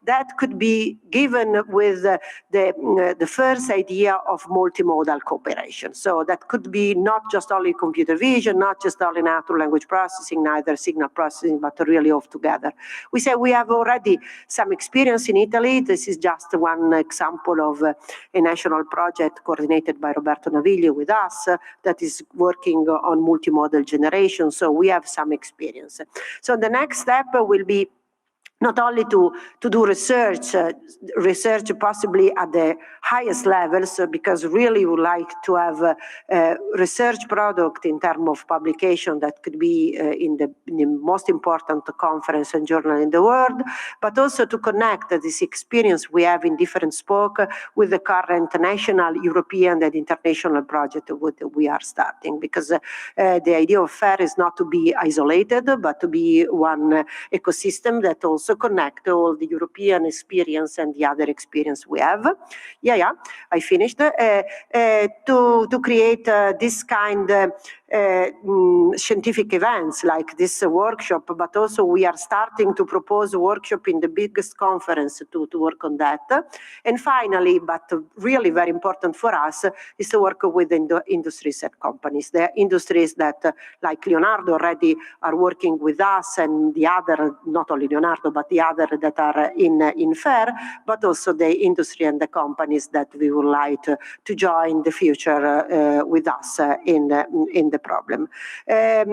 That could be given with the first idea of multimodal cooperation. So that could be not just only computer vision, not just only natural language processing, neither signal processing, but really all together. We say we have already some experience in Italy. This is just one example of a national project coordinated by Roberto Naviglio with us that is working on multimodal generation. So we have some experience. So the next step will be not only to do research possibly at the highest levels, because really would like to have a research product in terms of publication that could be in the most important conference and journal in the world, but also to connect this experience we have in different spoke with the current national, European and international project we are starting, because the idea of FAIR is not to be isolated, but to be one ecosystem that also connect all the European experience and the other experience we have. I finished. To create this kind of scientific events like this workshop, but also we are starting to propose a workshop in the biggest conference to work on that. And finally, but really very important for us, is to work with industries and companies. The industries that, like Leonardo, already are working with us, and the other, not only Leonardo, but the other that are in FAIR, but also the industry and the companies that we would like to join the future with us in the problem. I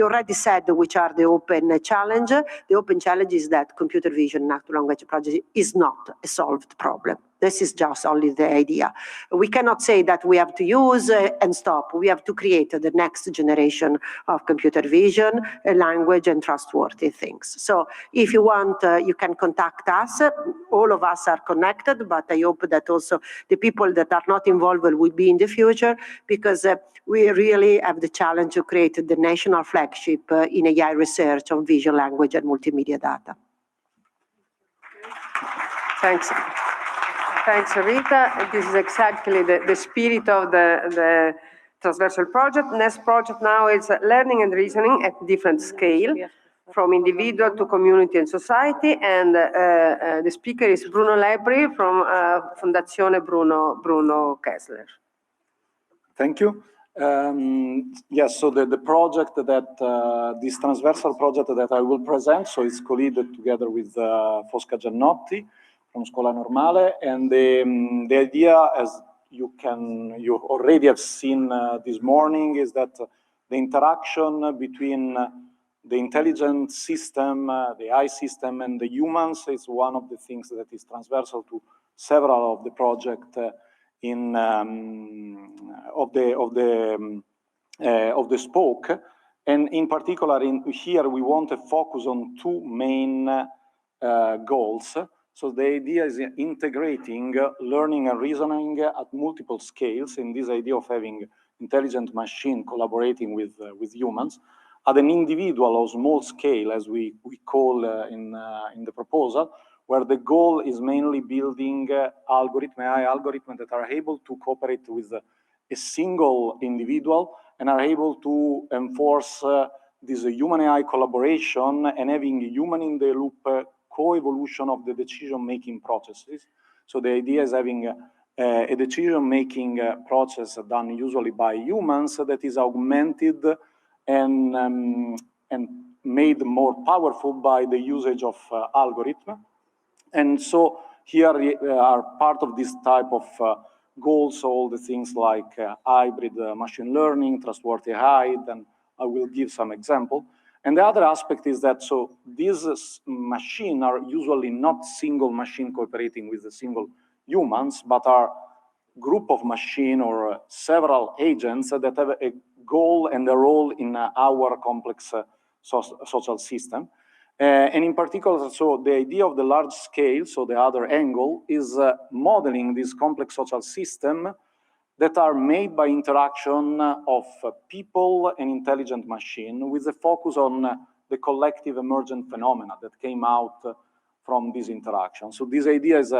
already said which are the open challenge. The open challenge is that computer vision natural language project is not a solved problem. This is just only the idea. We cannot say that we have to use and stop. We have to create the next generation of computer vision, language, and trustworthy things. So if you want, you can contact us. All of us are connected, but I hope that also the people that are not involved will be in the future, because we really have the challenge to create the national flagship in AI research on visual language and multimedia data. Thanks. Thanks, Rita. This is exactly the spirit of the transversal project. Next project now is learning and reasoning at different scale, from individual to community and society. And the speaker is Bruno Lebri from Fondazione Bruno Kessler. Thank you. Yes, so the project that, this transversal project that I will present, so it's co-led together with Fosca Giannotti from Scuola Normale, and the idea, as you already have seen this morning, is that the interaction between the intelligent system, the AI system, and the humans is one of the things that is transversal to several of the projects of the spoke, and in particular here we want to focus on two main goals. So the idea is integrating learning and reasoning at multiple scales, in this idea of having intelligent machine collaborating with humans at an individual or small scale, as we call in the proposal, where the goal is mainly building AI algorithms that are able to cooperate with a single individual and are able to enforce this human-AI collaboration and having human in the loop co-evolution of the decision-making processes. So the idea is having a decision-making process done usually by humans that is augmented and made more powerful by the usage of algorithm. And so here are part of this type of goals, all the things like hybrid machine learning, trustworthy AI, and I will give some example. And the other aspect is that, so these machines are usually not single machine cooperating with the single humans, but are group of machine or several agents that have a goal and a role in our complex social system. And in particular, so the idea of the large scale, so the other angle, is modeling this complex social system that are made by interaction of people and intelligent machine, with a focus on the collective emergent phenomena that came out from this interaction. So this idea is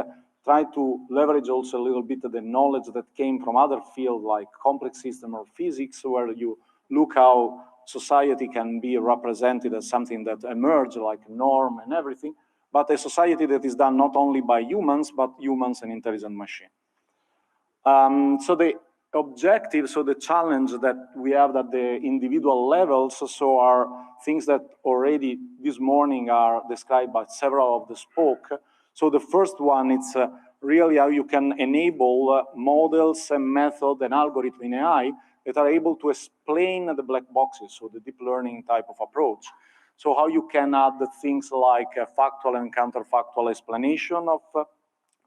try to leverage also a little bit of the knowledge that came from other fields like complex system or physics, where you look how society can be represented as something that emerged like norm and everything, but a society that is done not only by humans, but humans and intelligent machine. So the objective, so the challenge that we have at the individual levels, so are things that already this morning are described by several of the spoke. So the first one, it's really how you can enable models and method and algorithm in AI that are able to explain the black boxes, so the deep learning type of approach. So how you can add things like factual and counterfactual explanation of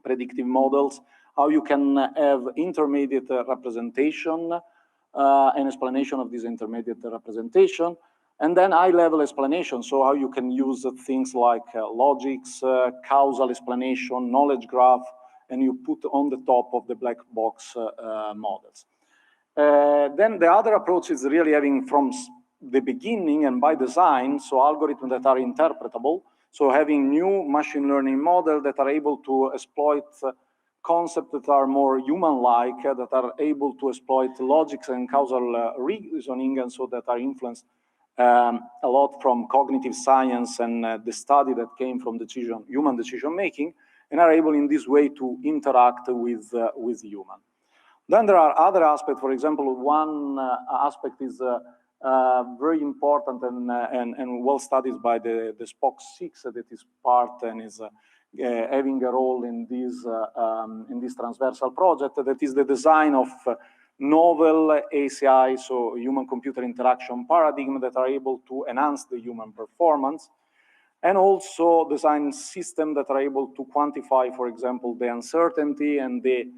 predictive models, how you can have intermediate representation and explanation of this intermediate representation, and then high-level explanation, so how you can use things like logics, causal explanation, knowledge graph, and you put on the top of the black box models. Then the other approach is really having from the beginning and by design, so algorithms that are interpretable, so having new machine learning models that are able to exploit concepts that are more human-like, that are able to exploit logics and causal reasoning, and so that are influenced a lot from cognitive science and the study that came from human decision-making, and are able in this way to interact with human. Then there are other aspects. For example, one aspect is very important and well studied by the SPOC 6 that is part and is having a role in this transversal project, that is the design of novel ACI, so human-computer interaction paradigm that are able to enhance the human performance, and also design systems that are able to quantify, for example, the uncertainty and the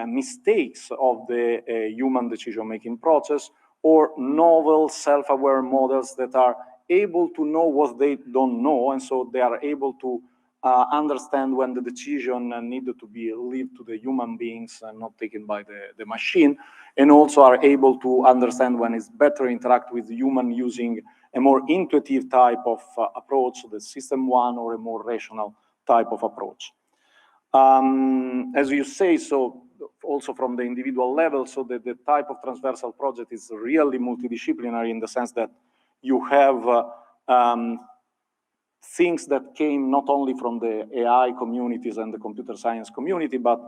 mistakes of the human decision-making process, or novel self-aware models that are able to know what they don't know, and so they are able to understand when the decision needed to be left to the human beings and not taken by the machine, and also are able to understand when it's better interact with human using a more intuitive type of approach, the system one, or a more rational type of approach. As you say, so also from the individual level, so the type of transversal project is really multidisciplinary in the sense that you have things that came not only from the AI communities and the computer science community, but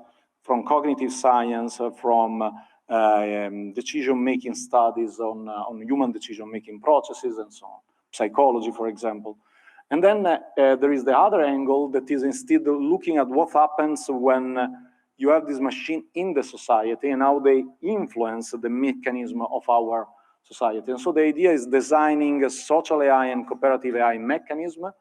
from cognitive science, from decision-making studies on human decision-making processes and so on, psychology, for example. And then there is the other angle that is instead looking at what happens when you have this machine in the society and how they influence the mechanism of our society. And so the idea is designing a social AI and cooperative AI mechanism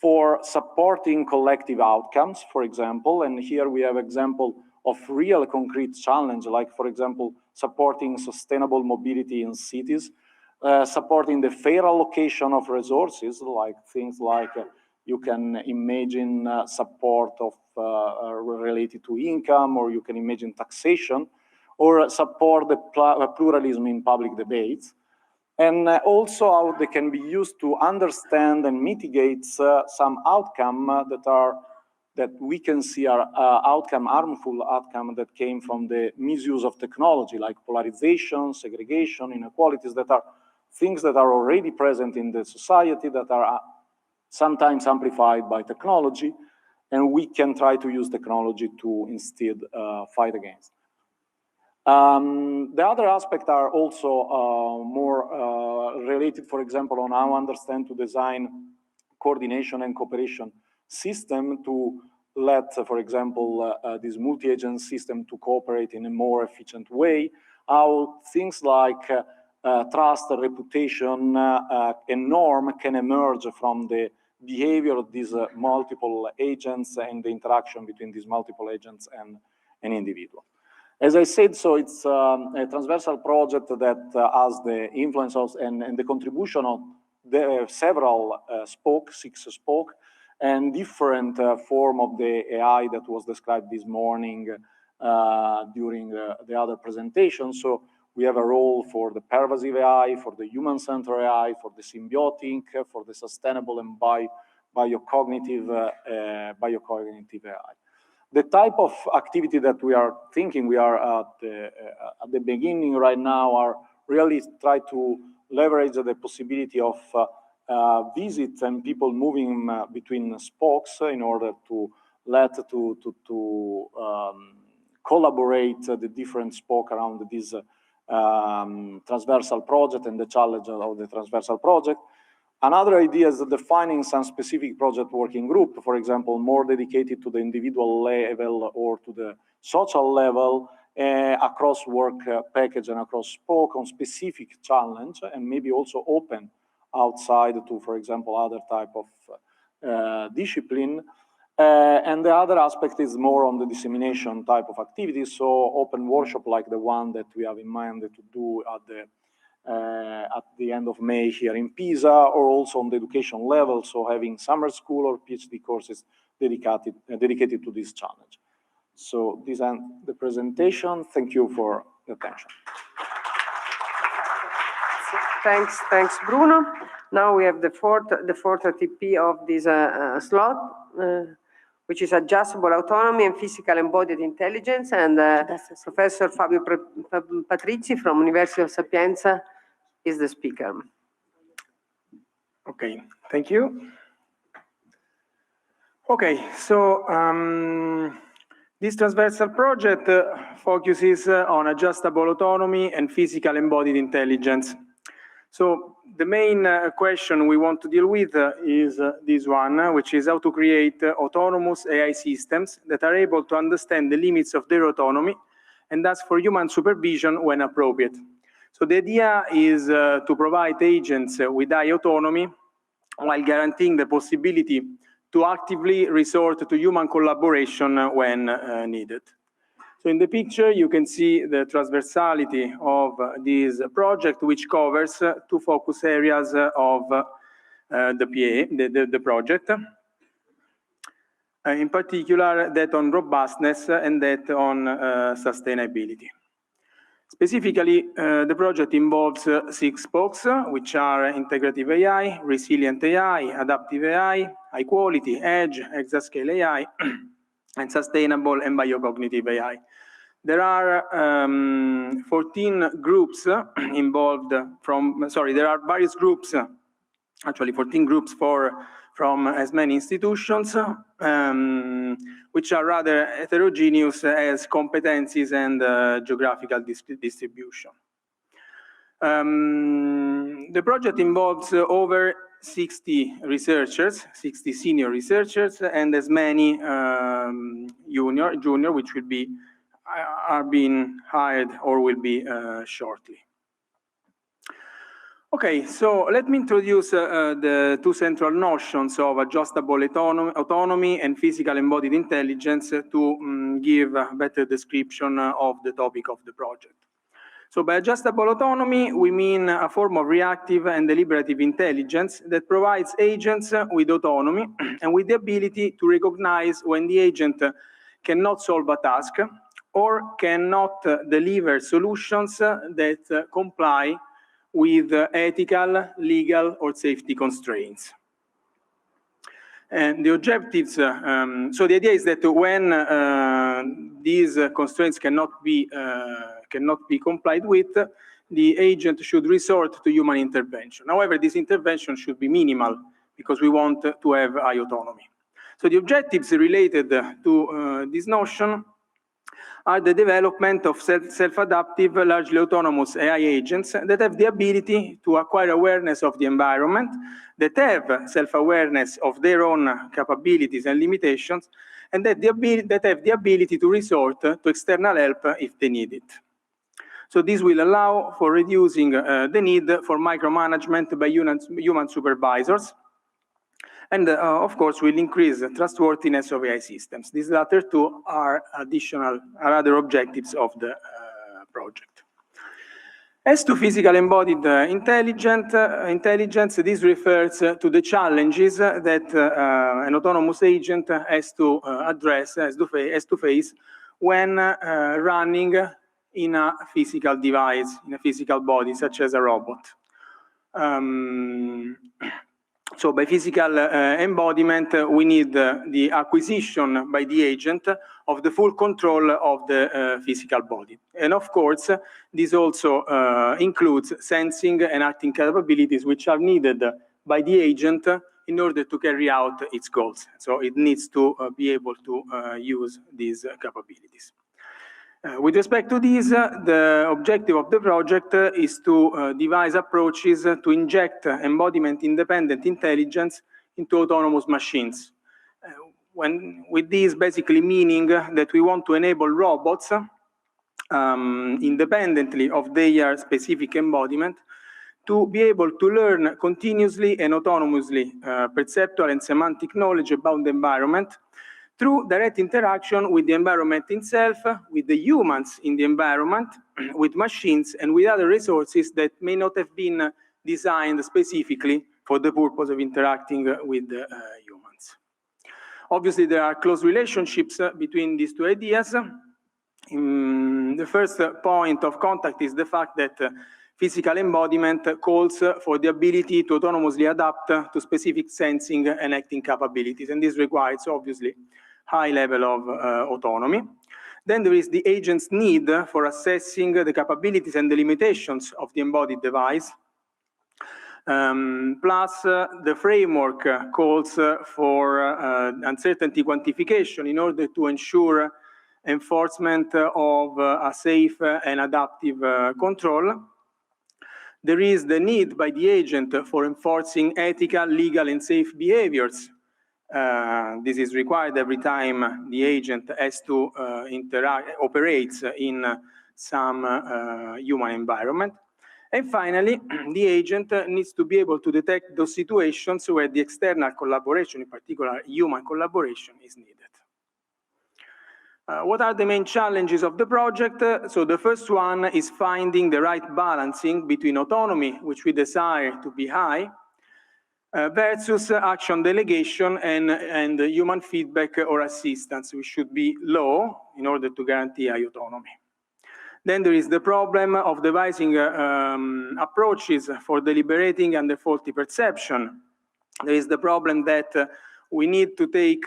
for supporting collective outcomes, for example. And here we have example of real concrete challenge, like, for example, supporting sustainable mobility in cities, supporting the fair allocation of resources, like things like you can imagine support of related to income, or you can imagine taxation, or support the pluralism in public debates. And also how they can be used to understand and mitigate some outcome that we can see are harmful outcome that came from the misuse of technology, like polarization, segregation, inequalities, that are things that are already present in the society, that are sometimes amplified by technology, and we can try to use technology to instead fight against. The other aspects are also more related, for example, on how to understand to design coordination and cooperation system to let, for example, this multi-agent system to cooperate in a more efficient way, how things like trust, reputation, and norm can emerge from the behavior of these multiple agents and the interaction between these multiple agents and an individual. As I said, so it's a transversal project that has the influence of and the contribution of the several six spoke, and different form of the AI that was described this morning during the other presentation. So we have a role for the pervasive AI, for the human-centered AI, for the symbiotic, for the sustainable and bio-cognitive AI. The type of activity that we are thinking, we are at the beginning right now, are really try to leverage the possibility of visits and people moving between spokes in order to collaborate the different spoke around this transversal project and the challenge of the transversal project. Another idea is defining some specific project working group, for example, more dedicated to the individual level or to the social level, across work package and across spoke on specific challenge, and maybe also open outside to, for example, other type of discipline. And the other aspect is more on the dissemination type of activities, so open workshop like the one that we have in mind to do at the end of May here in Pisa, or also on the education level, so having summer school or PhD courses dedicated to this challenge. So these are the presentation. Thank you for the attention. Thanks, Bruno. Now we have the fourth TP of this slot, which is adjustable autonomy and physical embodied intelligence, and Professor Fabio Patrizzi from University of Sapienza is the speaker. Okay, thank you. Okay, so this transversal project focuses on adjustable autonomy and physical embodied intelligence. So the main question we want to deal with is this one, which is how to create autonomous AI systems that are able to understand the limits of their autonomy and ask for human supervision when appropriate. So the idea is to provide agents with high autonomy while guaranteeing the possibility to actively resort to human collaboration when needed. So in the picture, you can see the transversality of this project, which covers two focus areas of the project. In particular, that on robustness and that on sustainability. Specifically, the project involves 6 spokes, which are integrative AI, resilient AI, adaptive AI, high quality, edge, exascale AI, and sustainable and bio-cognitive AI. There are 14 groups involved from, sorry, there are various groups, actually 14 groups for from as many institutions, which are rather heterogeneous as competencies and geographical distribution. The project involves over 60 researchers, 60 senior researchers, and as many junior, which will be are being hired or will be shortly. Okay, so let me introduce the two central notions of adjustable autonomy and physical embodied intelligence to give a better description of the topic of the project. So by adjustable autonomy, we mean a form of reactive and deliberative intelligence that provides agents with autonomy and with the ability to recognize when the agent cannot solve a task or cannot deliver solutions that comply with ethical, legal, or safety constraints. And the objectives, so the idea is that when these constraints cannot be complied with, the agent should resort to human intervention. However, this intervention should be minimal because we want to have high autonomy. So the objectives related to this notion are the development of self-adaptive, largely autonomous AI agents that have the ability to acquire awareness of the environment, that have self-awareness of their own capabilities and limitations, and that have the ability to resort to external help if they need it. So this will allow for reducing the need for micromanagement by human supervisors, and of course will increase trustworthiness of AI systems. These latter two are other objectives of the project. As to physical embodied intelligence, this refers to the challenges that an autonomous agent has to address, has to face when running in a physical device, in a physical body, such as a robot. So by physical embodiment, we need the acquisition by the agent of the full control of the physical body. And of course, this also includes sensing and acting capabilities which are needed by the agent in order to carry out its goals. So it needs to be able to use these capabilities. With respect to this, the objective of the project is to devise approaches to inject embodiment-independent intelligence into autonomous machines. With this basically meaning that we want to enable robots, independently of their specific embodiment, to be able to learn continuously and autonomously perceptual and semantic knowledge about the environment through direct interaction with the environment itself, with the humans in the environment, with machines, and with other resources that may not have been designed specifically for the purpose of interacting with humans. Obviously, there are close relationships between these two ideas. The first point of contact is the fact that physical embodiment calls for the ability to autonomously adapt to specific sensing and acting capabilities, and this requires, obviously, high level of autonomy. Then there is the agent's need for assessing the capabilities and the limitations of the embodied device. Plus, the framework calls for uncertainty quantification in order to ensure enforcement of a safe and adaptive control. There is the need by the agent for enforcing ethical, legal, and safe behaviors. This is required every time the agent has to operates in some human environment. And finally, the agent needs to be able to detect those situations where the external collaboration, in particular human collaboration, is needed. What are the main challenges of the project? So the first one is finding the right balancing between autonomy, which we desire to be high, versus action delegation and human feedback or assistance, which should be low in order to guarantee high autonomy. Then there is the problem of devising approaches for deliberating under faulty perception. There is the problem that we need to take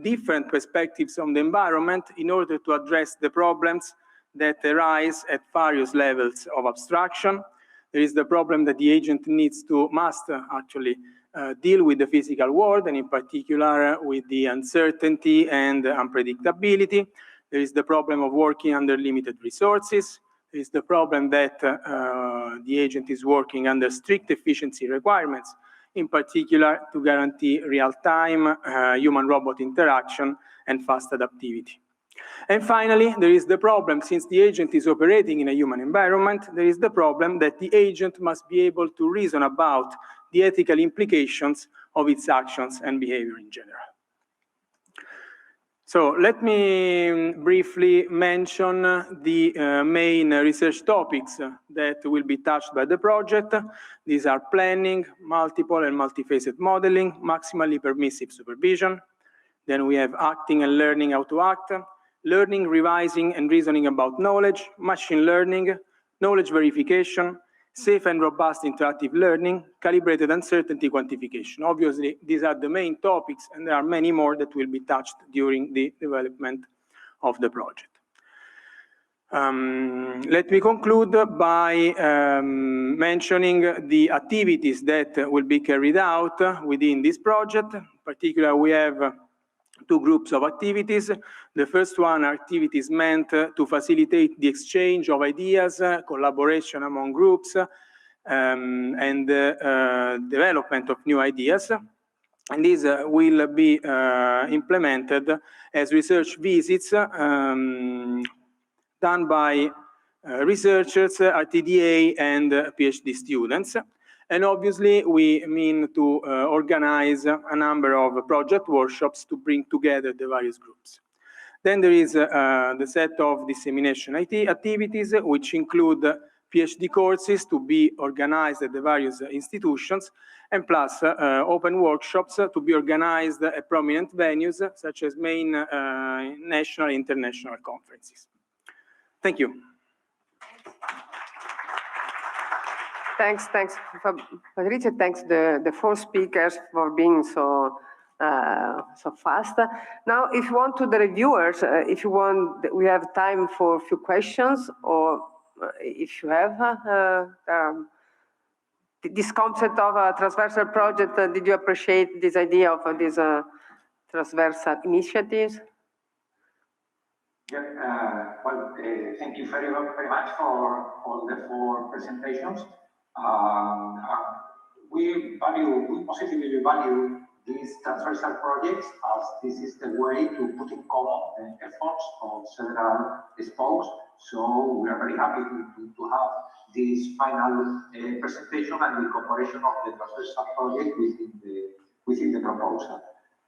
different perspectives on the environment in order to address the problems that arise at various levels of abstraction. There is the problem that the agent needs to master, actually, deal with the physical world, and in particular with the uncertainty and unpredictability. There is the problem of working under limited resources. There is the problem that the agent is working under strict efficiency requirements, in particular to guarantee real-time human-robot interaction and fast adaptivity. And finally, there is the problem, since the agent is operating in a human environment, there is the problem that the agent must be able to reason about the ethical implications of its actions and behavior in general. So let me briefly mention the main research topics that will be touched by the project. These are planning, multiple and multifaceted modeling, maximally permissive supervision. Then we have acting and learning how to act, learning, revising, and reasoning about knowledge, machine learning, knowledge verification, safe and robust interactive learning, calibrated uncertainty quantification. Obviously, these are the main topics, and there are many more that will be touched during the development of the project. Let me conclude by mentioning the activities that will be carried out within this project. In particular, we have two groups of activities. The first one are activities meant to facilitate the exchange of ideas, collaboration among groups, and development of new ideas. And these will be implemented as research visits done by researchers, RTDA, and PhD students. And obviously, we mean to organize a number of project workshops to bring together the various groups. Then there is the set of dissemination activities, which include PhD courses to be organized at the various institutions, and plus open workshops to be organized at prominent venues, such as main national and international conferences. Thank you. Thanks, Federico. Thanks the four speakers for being so fast. Now, if you want to the reviewers, if you want, we have time for a few questions, or if you have this concept of a transversal project. Did you appreciate this idea of these transversal initiatives? Yeah, well, thank you very much for all the four presentations. We positively value these transversal projects, as this is the way to put in common the efforts of several spokes. So we are very happy to have this final presentation and the incorporation of the transversal project within the proposal.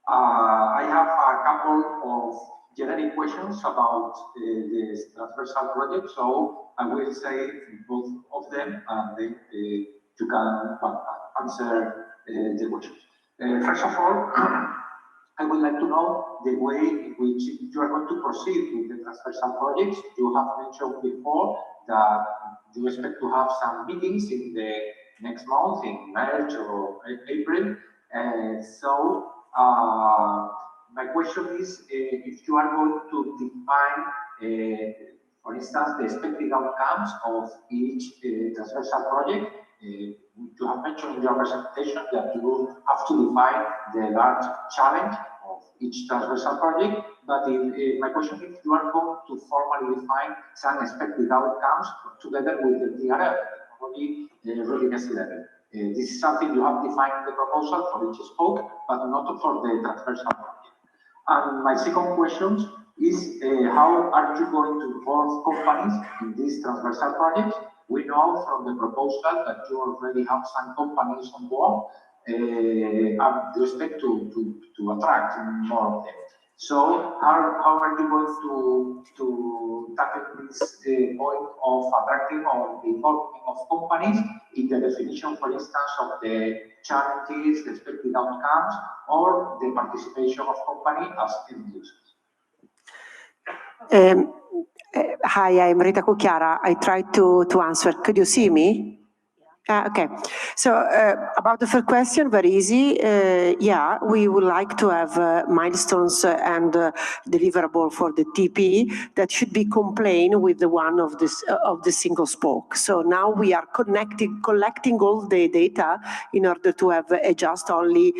I have a couple of generic questions about this transversal project, so I will say both of them, and then you can answer the questions. First of all, I would like to know the way in which you are going to proceed with the transversal projects. You have mentioned before that you expect to have some meetings in the next month, in March or April. My question is if you are going to define, for instance, the expected outcomes of each transversal project. You have mentioned in your presentation that you have to define the large challenge of each transversal project, but my question is if you are going to formally define some expected outcomes together with the TRL, technology readiness level. This is something you have defined in the proposal for each spoke, but not for the transversal project. And my second question is how are you going to involve companies in these transversal projects? We know from the proposal that you already have some companies on board and you expect to attract more of them. So how are you going to tackle this point of attracting or the involvement of companies in the definition, for instance, of the challenges, the expected outcomes, or the participation of company as end users? Hi, I'm Rita Cucchiara. I tried to answer. Could you see me? Okay, so about the first question, very easy. Yeah, we would like to have milestones and deliverable for the TP that should be compliant with the one of the single spoke. So now we are collecting all the data in order to have a just only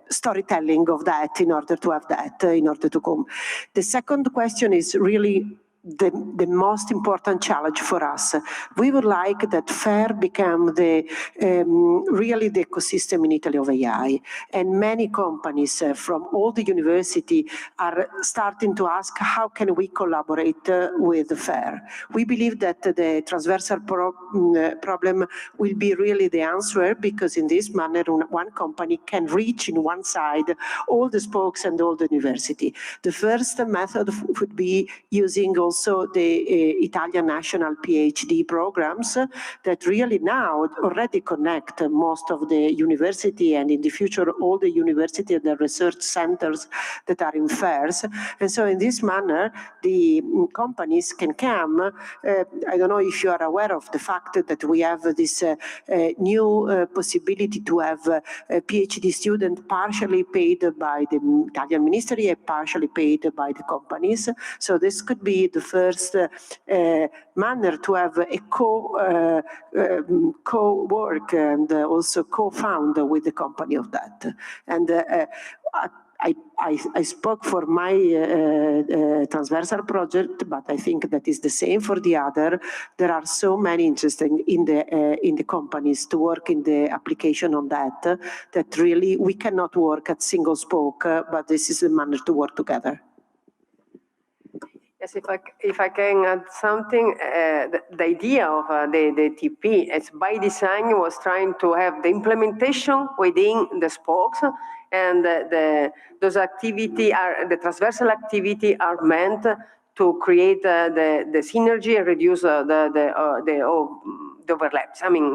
storytelling of that, in order to have that, in order to come. The second question is really the most important challenge for us. We would like that FAIR become really the ecosystem in Italy of AI. And many companies from all the university are starting to ask, how can we collaborate with FAIR? We believe that the transversal problem will be really the answer, because in this manner, one company can reach in one side all the spokes and all the university. The first method would be using also the Italian national PhD programs that really now already connect most of the university, and in the future all the university and the research centers that are in FAIRs. And so in this manner, the companies can come. I don't know if you are aware of the fact that we have this new possibility to have a PhD student partially paid by the Italian ministry and partially paid by the companies. So this could be the first manner to have a co-work and also co-found with the company of that. And I spoke for my transversal project, but I think that is the same for the other. There are so many interesting in the companies to work in the application on that really we cannot work at single spoke, but this is the manner to work together. Yes, if I can add something, the idea of the TP, it's by design, was trying to have the implementation within the spokes, and those activity the transversal activity are meant to create the synergy and reduce the overlaps. I mean,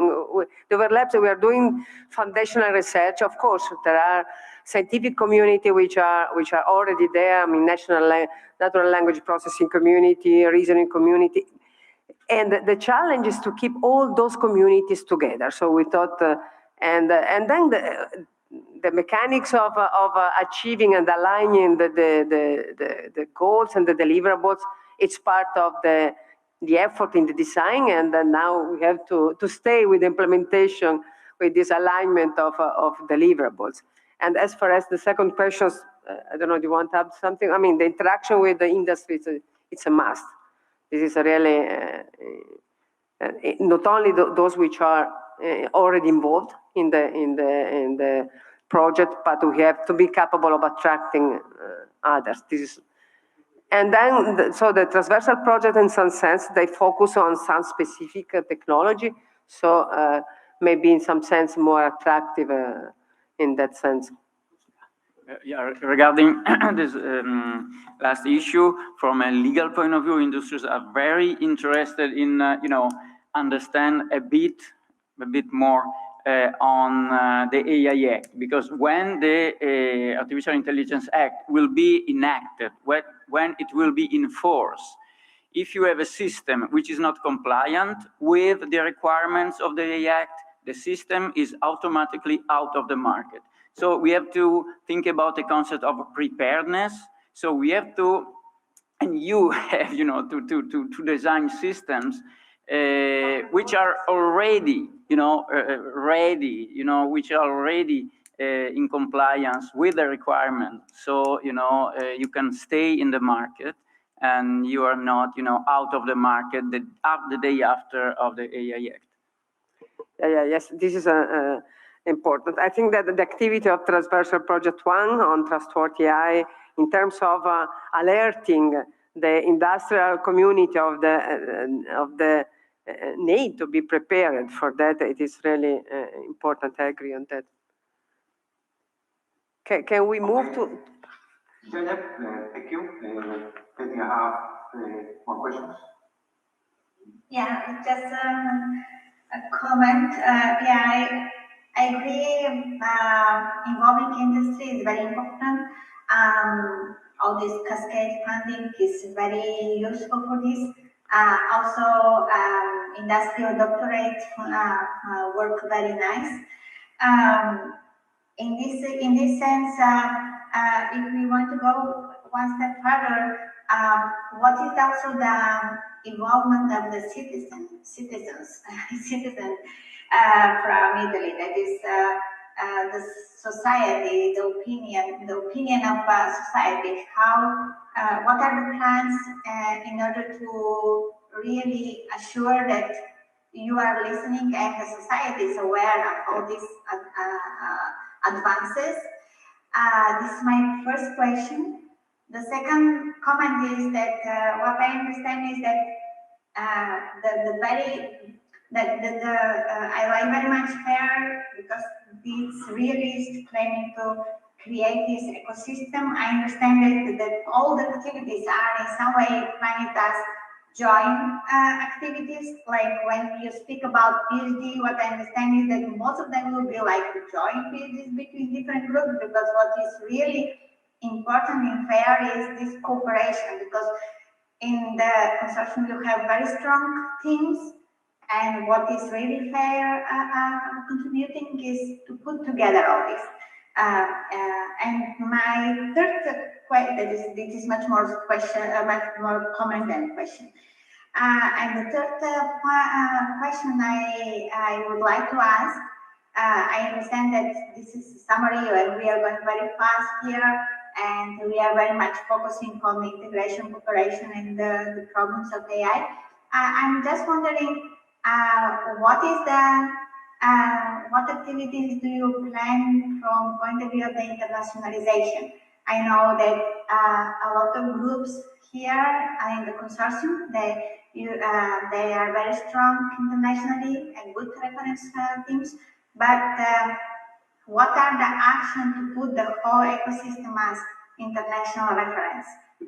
the overlaps, we are doing foundational research. Of course, there are scientific community which are already there. I mean, natural language processing community, reasoning community, and the challenge is to keep all those communities together. So we thought, and then the mechanics of achieving and aligning the goals and the deliverables, it's part of the effort in the design, and then now we have to stay with implementation with this alignment of deliverables. And as far as the second question, I don't know, do you want to add something? I mean, the interaction with the industry, it's a must. This is really, not only those which are already involved in the project, but we have to be capable of attracting others. And then, so the transversal project, in some sense, they focus on some specific technology, so maybe in some sense more attractive in that sense. Yeah, regarding this last issue, from a legal point of view, industries are very interested in, understand a bit more on the AI Act, because when the Artificial Intelligence Act will be enacted, when it will be enforced, if you have a system which is not compliant with the requirements of the AI Act, the system is automatically out of the market. So we have to think about the concept of preparedness. So we have to, and you have, to design systems which are already, ready, which are already in compliance with the requirement. So, you can stay in the market and you are not, out of the market the day after of the AI Act. Yes, this is important. I think that the activity of Transversal Project 1 on Trustworthy AI, in terms of alerting the industrial community of the need to be prepared for that, it is really important. I agree on that. Can we move to? Yeah, thank you. Can you have more questions? Yeah, just a comment. I agree. Involving industry is very important. All this cascade funding is very useful for this. Also, industrial doctorate work very nice. In this sense, if we want to go one step further, what is also the involvement of the citizens from Italy? That is the society, the opinion of society. What are the plans in order to really assure that you are listening and the society is aware of all these advances? This is my first question. The second comment is that what I understand is that I like very much FAIR because it's really claiming to create this ecosystem. I understand that all the activities are in some way planned as joint activities. Like when you speak about PhD, what I understand is that most of them will be like joint PhDs between different groups, because what is really important in FAIR is this cooperation, because in the consortium you have very strong teams, and what is really FAIR contributing is to put together all this. And my third question, this is much more question, much more comment than question. And the third question I would like to ask, I understand that this is a summary and we are going very fast here, and we are very much focusing on the integration, cooperation, and the problems of AI. I'm just wondering, what activities do you plan from point of view of the internationalization? I know that a lot of groups here in the consortium, they are very strong internationally and good reference teams, but what are the actions to put the whole ecosystem as international reference?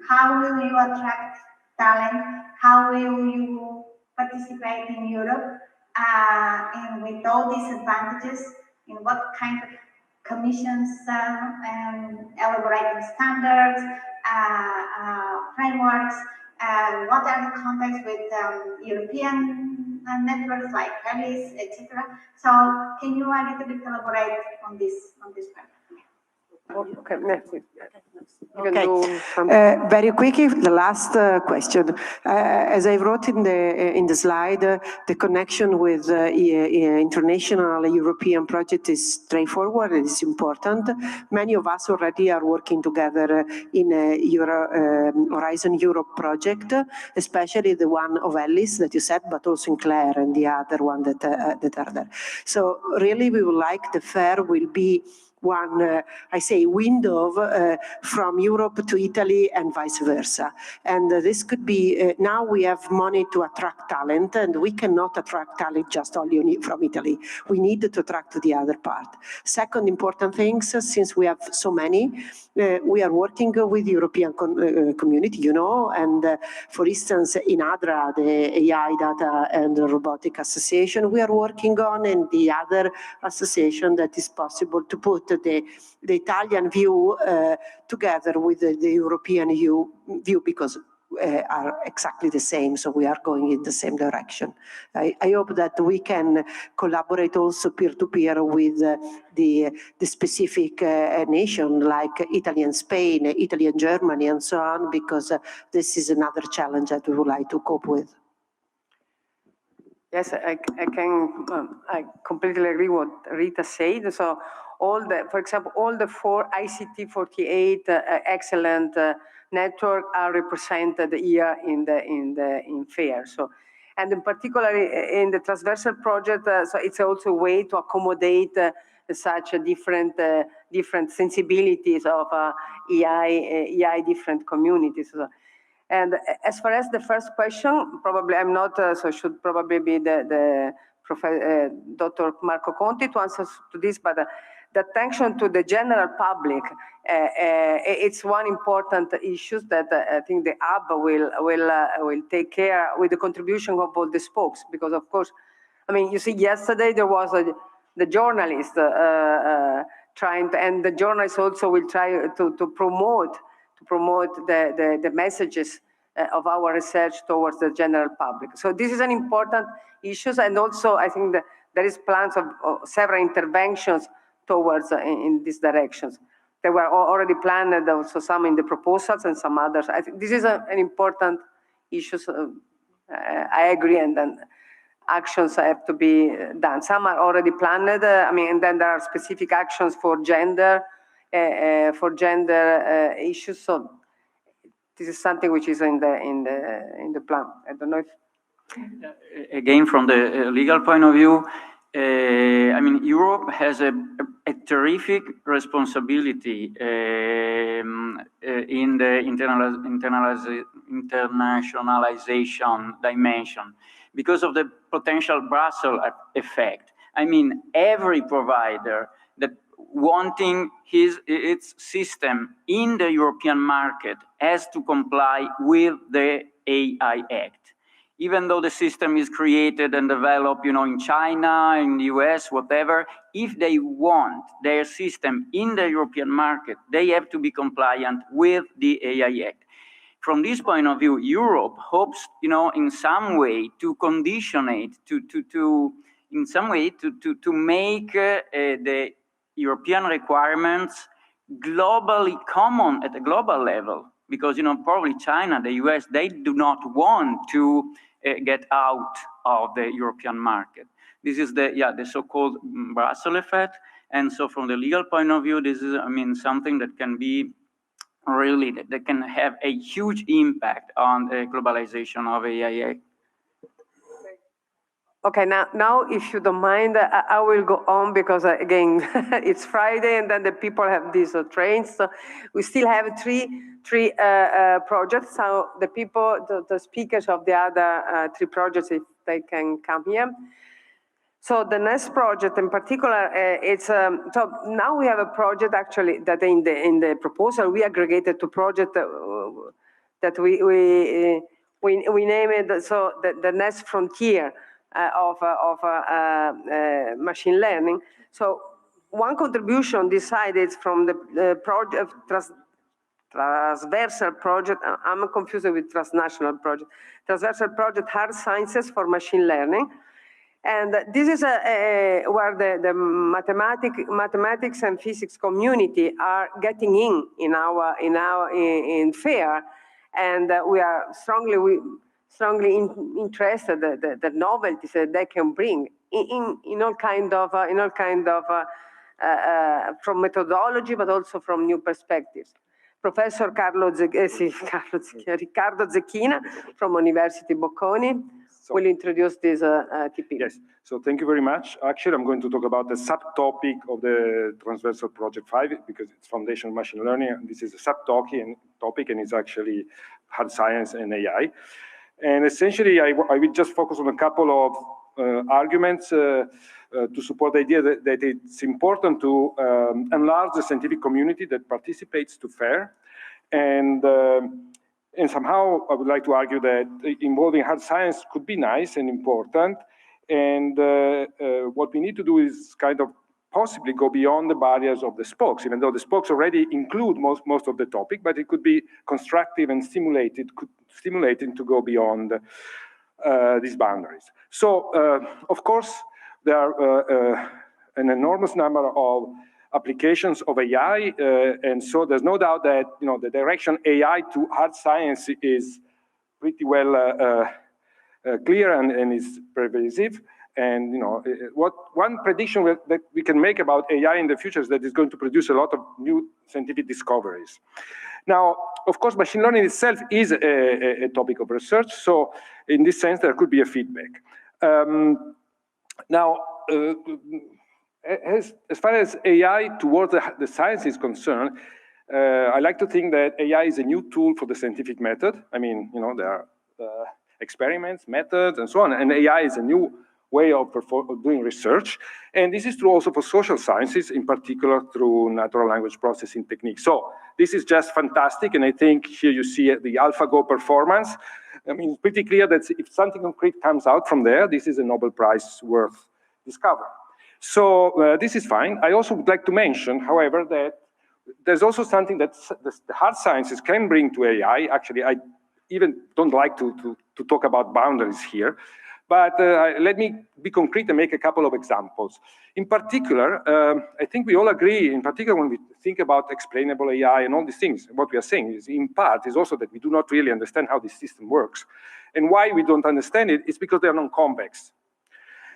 How will you attract talent? How will you participate in Europe? And with all these advantages, in what kind of commissions, elaborating standards, frameworks, what are the contacts with European networks like Alice, etc. So can you a little bit elaborate on this part? Okay, very quickly, the last question. As I wrote in the slide, the connection with international European project is straightforward and is important. Many of us already are working together in a Horizon Europe project, especially the one of Alice that you said, but also in Claire and the other one that are there. So really, we would like the FAIR will be one, I say, window from Europe to Italy and vice versa. And this could be, now we have money to attract talent, and we cannot attract talent just only from Italy. We need to attract the other part. Second important thing, since we have so many, we are working with European community, you know, and for instance, in ADRA, the AI Data and Robotic Association, we are working on, and the other association that is possible to put the Italian view together with the European view, because are exactly the same, so we are going in the same direction. I hope that we can collaborate also peer-to-peer with the specific nation like Italy and Spain, Italy and Germany, and so on, because this is another challenge that we would like to cope with. Yes, I completely agree with what Rita said. So for example, all the four ICT 48 excellent network are represented here in FAIR. So, and in particular in the transversal project, so it's also a way to accommodate such a different sensibilities of EI different communities. So, and as far as the first question, probably I'm not, so should probably be the Dr. Marco Conti to answer to this, but the attention to the general public, it's one important issue that I think the hub will take care with the contribution of all the spokes, because of course, I mean, you see, yesterday there was the journalist trying to, and the journalists also will try to promote the messages of our research towards the general public. So this is an important issue, and also I think that there is plans of several interventions towards in these directions. There were already planned, also some in the proposals and some others. I think this is an important issue. I agree, and then actions have to be done. Some are already planned. I mean, and then there are specific actions for gender issues. So this is something which is in the plan. I don't know if. Again, from the legal point of view, I mean, Europe has a terrific responsibility in the internationalization dimension because of the potential Brussels effect. I mean, every provider that wanting its system in the European market has to comply with the AI Act. Even though the system is created and developed, in China, in the US, whatever, if they want their system in the European market, they have to be compliant with the AI Act. From this point of view, Europe hopes, in some way to condition it, to make the European requirements globally common at a global level. Because, probably China, the US, they do not want to get out of the European market. This is the so-called Brussels effect. And so from the legal point of view, this is, something that can be really, that can have a huge impact on the globalization of AI. Okay, now, if you don't mind, I will go on because again, it's Friday, and then the people have these trains. So we still have three projects. So the people, the speakers of the other 3 projects, if they can come here. So the next project in particular, it's so now we have a project actually that in the proposal we aggregated to project that we name it so the next frontier of machine learning. So one contribution decided from the project transversal project. I'm confused with transnational project. Transversal project, hard sciences for machine learning. And this is where the mathematics and physics community are getting in FAIR, and we are strongly interested the novelties that they can bring in all kind of from methodology, but also from new perspectives. Professor Riccardo Zecchina from University Bocconi will introduce this TP. Yes, so thank you very much. Actually, I'm going to talk about the subtopic of the Transversal Project 5 because it's Foundation of Machine Learning. And this is a subtopic and it's actually hard science and AI. And essentially, I will just focus on a couple of arguments to support the idea that it's important to enlarge the scientific community that participates to FAIR. And somehow, I would like to argue that involving hard science could be nice and important. And what we need to do is kind of possibly go beyond the barriers of the spokes, even though the spokes already include most of the topic, but it could be constructive and stimulating to go beyond these boundaries. So, of course, there are an enormous number of applications of AI, and so there's no doubt that the direction AI to hard science is pretty well clear and is pervasive. And one prediction that we can make about AI in the future is that it's going to produce a lot of new scientific discoveries. Now, of course, machine learning itself is a topic of research, so in this sense, there could be a feedback. Now, as far as AI towards the science is concerned, I like to think that AI is a new tool for the scientific method. I mean, there are experiments, methods, and so on, and AI is a new way of doing research. And this is true also for social sciences, in particular through natural language processing techniques. So this is just fantastic, and I think here you see the AlphaGo performance. I mean, it's pretty clear that if something concrete comes out from there, this is a Nobel Prize worth discovery. So this is fine. I also would like to mention, however, that there's also something that the hard sciences can bring to AI. Actually, even don't like to talk about boundaries here. But let me be concrete and make a couple of examples. In particular, I think we all agree, in particular when we think about explainable AI and all these things, what we are saying is, in part, is also that we do not really understand how this system works. And why we don't understand it is because they are non-convex.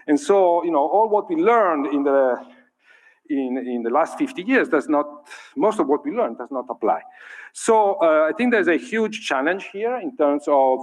And so, all what we learned in the last 50 years most of what we learned does not apply. So I think there's a huge challenge here in terms of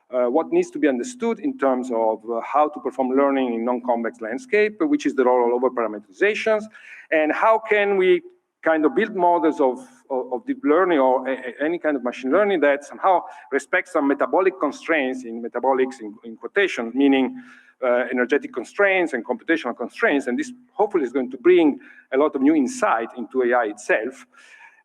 what needs to be understood in terms of how to perform learning in non-convex landscape, which is the role of over-parameterizations, and how can we kind of build models of deep learning or any kind of machine learning that somehow respects some metabolic constraints, in metabolics in quotation, meaning energetic constraints and computational constraints, and this hopefully is going to bring a lot of new insight into AI itself.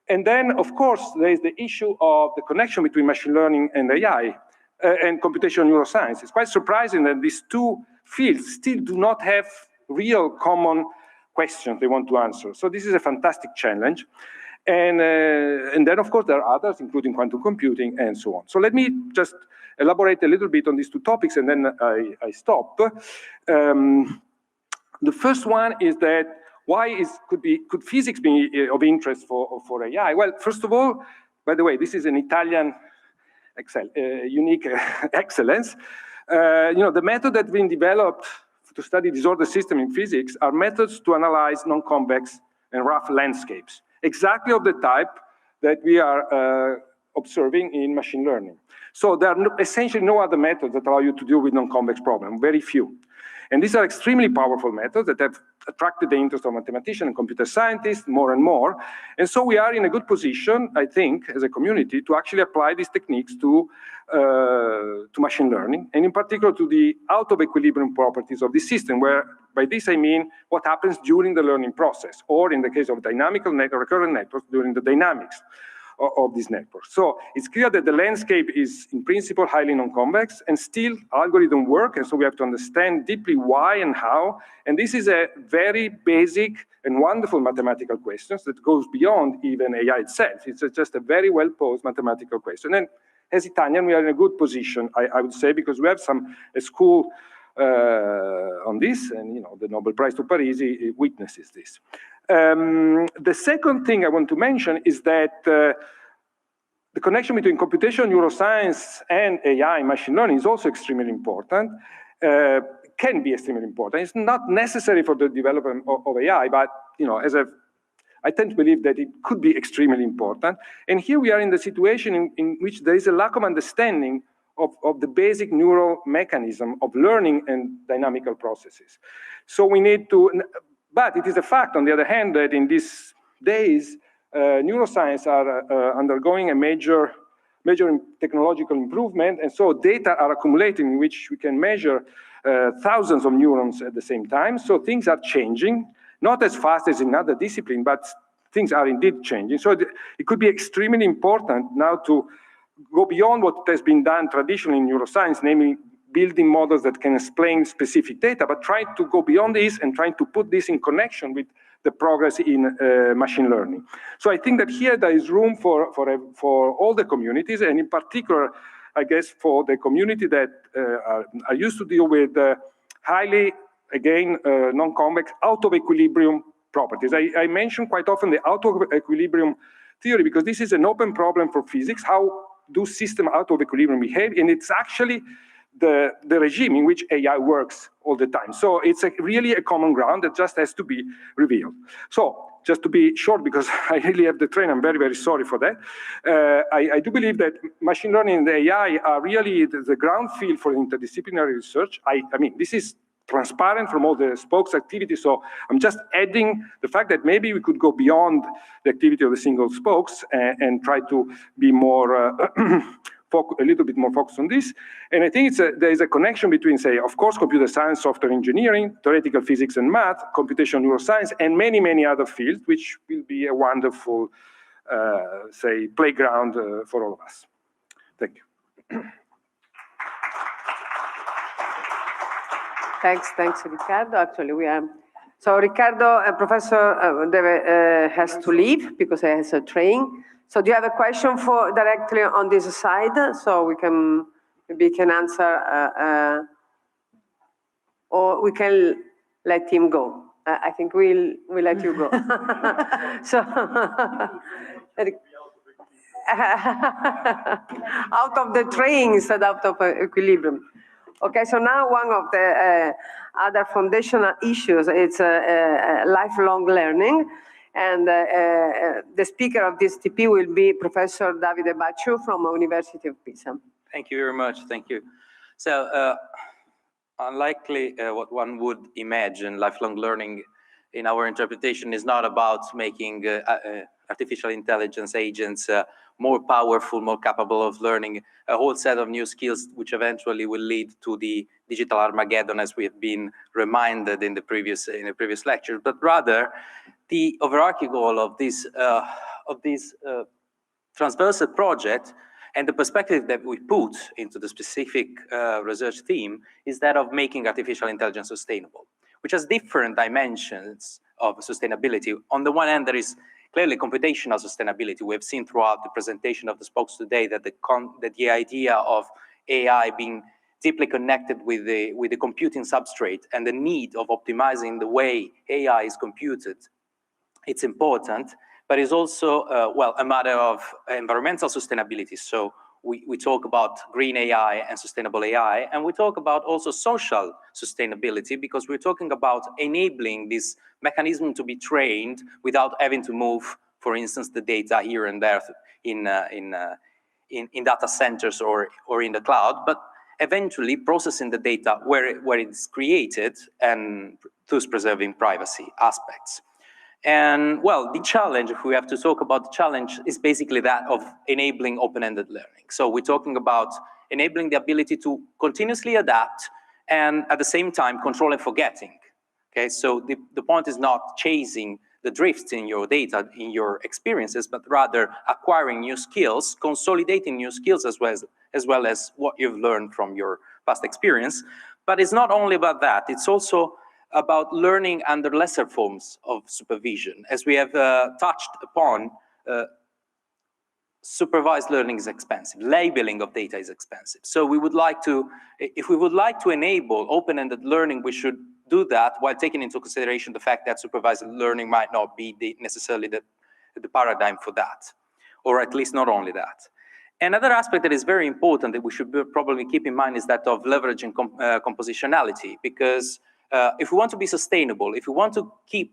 And then, of course, there is the issue of the connection between machine learning and AI. And computational neuroscience. It's quite surprising that these two fields still do not have real common questions they want to answer. So this is a fantastic challenge. And then, of course, there are others, including quantum computing and so on. So let me just elaborate a little bit on these two topics, and then I stop. The first one is that could physics be of interest for AI? Well, first of all, by the way, this is an Italian unique excellence. The method that's been developed to study disorder system in physics are methods to analyze non-convex and rough landscapes, exactly of the type that we are observing in machine learning. So there are essentially no other methods that allow you to deal with non-convex problems, very few. And these are extremely powerful methods that have attracted the interest of mathematicians and computer scientists more and more. And so we are in a good position, I think, as a community, to actually apply these techniques to machine learning, and in particular to the out-of-equilibrium properties of the system, where by this I mean what happens during the learning process, or in the case of dynamical recurrent networks, during the dynamics of this network. So it's clear that the landscape is, in principle, highly non-convex, and still algorithms work, and so we have to understand deeply why and how. And this is a very basic and wonderful mathematical question that goes beyond even AI itself. It's just a very well-posed mathematical question. And as Italian, we are in a good position, I would say, because we have a school on this, and the Nobel Prize to Parisi witnesses this. The second thing I want to mention is that the connection between computational neuroscience and AI, machine learning, is also extremely important, can be extremely important. It's not necessary for the development of AI, but I tend to believe that it could be extremely important. And here we are in the situation in which there is a lack of understanding of the basic neural mechanism of learning and dynamical processes. So we need to, but it is a fact, on the other hand, that in these days, neuroscience are undergoing a major technological improvement, and so data are accumulating in which we can measure thousands of neurons at the same time. So things are changing, not as fast as in other disciplines, but things are indeed changing. So it could be extremely important now to go beyond what has been done traditionally in neuroscience, namely building models that can explain specific data, but try to go beyond this and trying to put this in connection with the progress in machine learning. So I think that here there is room for all the communities, and in particular, I guess, for the community that are used to deal with highly, again, non-convex, out-of-equilibrium properties. I mention quite often the out-of-equilibrium theory because this is an open problem for physics. How do systems out of equilibrium behave? And it's actually the regime in which AI works all the time. So it's really a common ground that just has to be revealed. So just to be short, because I really have the train, I'm very, very sorry for that. I do believe that machine learning and AI are really the ground field for interdisciplinary research. I mean, this is transparent from all the spokes activity, so I'm just adding the fact that maybe we could go beyond the activity of the single spokes and try to be more a little bit more focused on this. And I think there is a connection between, say, of course, computer science, software engineering, theoretical physics and math, computational neuroscience, and many, many other fields, which will be a wonderful, say, playground for all of us. Thank you. Thanks, Riccardo. Actually, we are. So Riccardo, Professor Deve has to leave because he has a train. So do you have a question for directly on this side? So we can, maybe can answer, or we can let him go. I think we'll let you go. So, out of the train instead out of equilibrium. Okay, so now one of the other foundational issues is lifelong learning. And the speaker of this TP will be Professor Davide Bacciu from the University of Pisa. Thank you very much, thank you. So, unlikely what one would imagine, lifelong learning in our interpretation is not about making artificial intelligence agents more powerful, more capable of learning a whole set of new skills, which eventually will lead to the digital Armageddon, as we have been reminded in the previous lecture, but rather the overarching goal of this transversal project and the perspective that we put into the specific research theme is that of making artificial intelligence sustainable, which has different dimensions of sustainability. On the one hand, there is clearly computational sustainability. We have seen throughout the presentation of the spokes today that the idea of AI being deeply connected with the computing substrate and the need of optimizing the way AI is computed, it's important, but it's also, well, a matter of environmental sustainability. So we talk about green AI and sustainable AI, and we talk about also social sustainability, because we're talking about enabling this mechanism to be trained without having to move, for instance, the data here and there in data centers or in the cloud, but eventually processing the data where it's created and thus preserving privacy aspects. And well, the challenge, if we have to talk about the challenge, is basically that of enabling open-ended learning. So we're talking about enabling the ability to continuously adapt and at the same time controlling forgetting. Okay, so the point is not chasing the drifts in your data, in your experiences, but rather acquiring new skills, consolidating new skills as well as what you've learned from your past experience. But it's not only about that, it's also about learning under lesser forms of supervision. As we have touched upon, supervised learning is expensive. Labeling of data is expensive. So we would like to, if we would like to enable open-ended learning, we should do that while taking into consideration the fact that supervised learning might not be necessarily the paradigm for that, or at least not only that. Another aspect that is very important that we should probably keep in mind is that of leveraging compositionality, because if we want to be sustainable, if we want to keep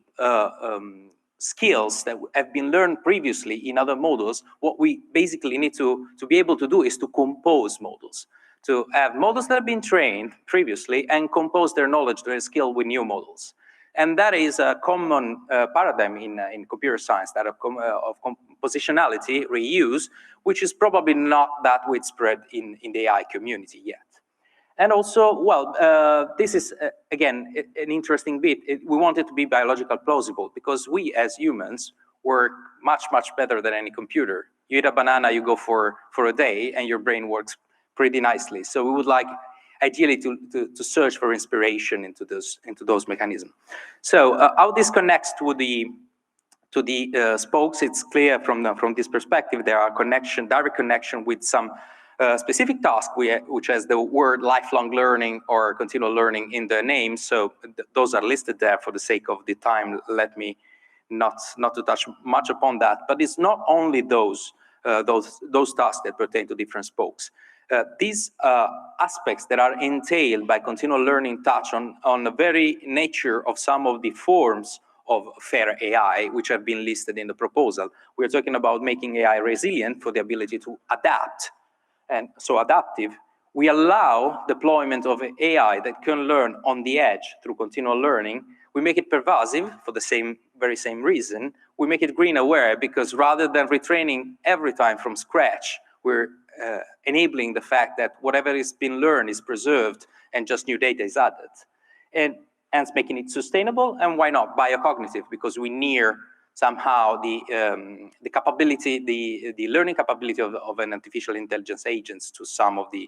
skills that have been learned previously in other models, what we basically need to be able to do is to compose models, to have models that have been trained previously and compose their knowledge, their skill with new models. And that is a common paradigm in computer science, that of compositionality, reuse, which is probably not that widespread in the AI community yet. And also, well, this is, again, an interesting bit. We want it to be biological plausible, because we as humans work much, much better than any computer. You eat a banana, you go for a day, and your brain works pretty nicely. So we would like, ideally, to search for inspiration into those mechanisms. So how this connects to the spokes, it's clear from this perspective. There are direct connection with some specific task which has the word lifelong learning or continual learning in the name. So those are listed there for the sake of the time. Let me not to touch much upon that. But it's not only those tasks that pertain to different spokes. These aspects that are entailed by continual learning touch on the very nature of some of the forms of fair AI, which have been listed in the proposal. We're talking about making AI resilient for the ability to adapt. And so adaptive, we allow deployment of AI that can learn on the edge through continual learning. We make it pervasive for the very same reason. We make it green aware, because rather than retraining every time from scratch, we're enabling the fact that whatever has been learned is preserved and just new data is added. And hence making it sustainable, and why not biocognitive, because we near somehow the capability, the learning capability of an artificial intelligence agents to some of the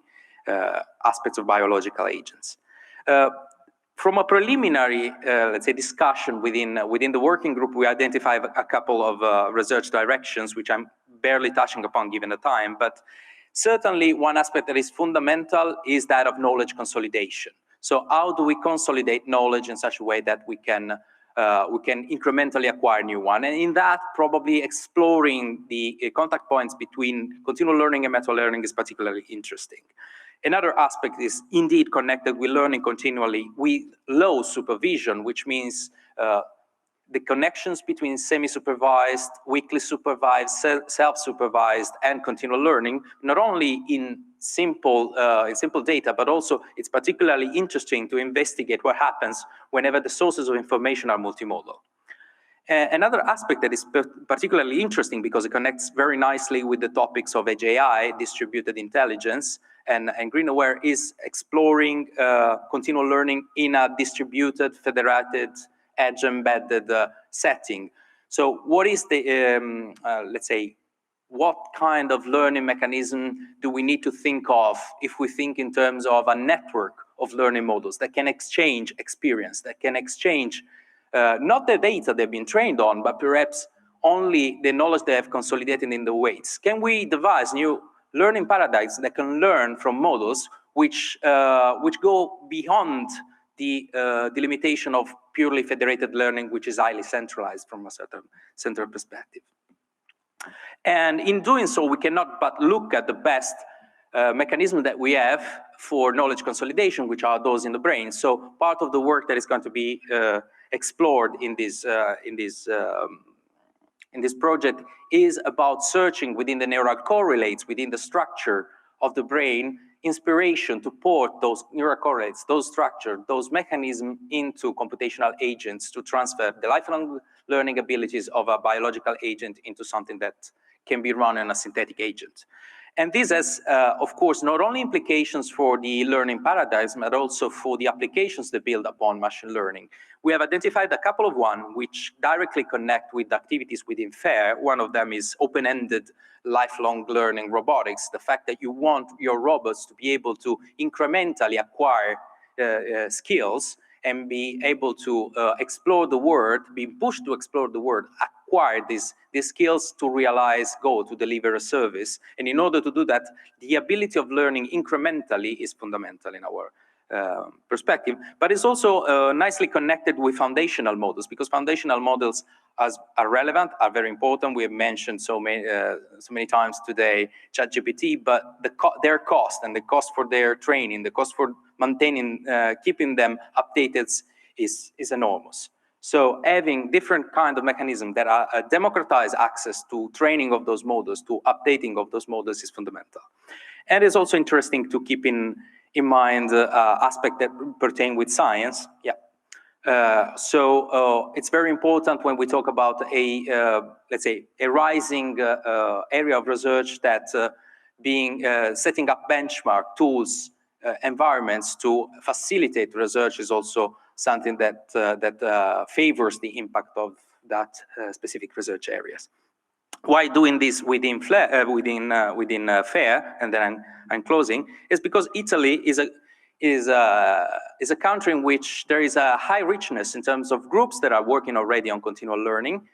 aspects of biological agents. From a preliminary, let's say, discussion within the working group, we identified a couple of research directions, which I'm barely touching upon given the time, but certainly one aspect that is fundamental is that of knowledge consolidation. So how do we consolidate knowledge in such a way that we can incrementally acquire new one? And in that, probably exploring the contact points between continual learning and meta-learning is particularly interesting. Another aspect is indeed connected with learning continually with low supervision, which means the connections between semi-supervised, weakly supervised, self-supervised, and continual learning, not only in simple data, but also it's particularly interesting to investigate what happens whenever the sources of information are multimodal. Another aspect that is particularly interesting because it connects very nicely with the topics of Edge AI, distributed intelligence, and green aware is exploring continual learning in a distributed, federated, edge-embedded setting. So what is the, let's say, what kind of learning mechanism do we need to think of if we think in terms of a network of learning models that can exchange experience, that can exchange not the data they've been trained on, but perhaps only the knowledge they have consolidated in the weights? Can we devise new learning paradigms that can learn from models which go beyond the limitation of purely federated learning, which is highly centralized from a certain central perspective? And in doing so, we cannot but look at the best mechanism that we have for knowledge consolidation, which are those in the brain. So part of the work that is going to be explored in this project is about searching within the neural correlates, within the structure of the brain, inspiration to port those neural correlates, those structure, those mechanisms into computational agents to transfer the lifelong learning abilities of a biological agent into something that can be run in a synthetic agent. And this has, of course, not only implications for the learning paradigms, but also for the applications that build upon machine learning. We have identified a couple of one which directly connect with activities within FAIR. One of them is open-ended lifelong learning robotics, the fact that you want your robots to be able to incrementally acquire skills and be able to explore the world, be pushed to explore the world, acquire these skills to realize goal, to deliver a service. And in order to do that, the ability of learning incrementally is fundamental in our perspective. But it's also nicely connected with foundational models, because foundational models are relevant, are very important. We have mentioned so many times today ChatGPT, but their cost and the cost for their training, the cost for maintaining, keeping them updated is enormous. So having different kind of mechanisms that are democratize access to training of those models, to updating of those models is fundamental. And it's also interesting to keep in mind aspects that pertain with science. Yeah. So it's very important when we talk about let's say, a rising area of research that setting up benchmark tools, environments to facilitate research is also something that favors the impact of that specific research areas. Why doing this within FAIR, and then I'm closing, is because Italy is a country in which there is a high richness in terms of groups that are working already on continual learning.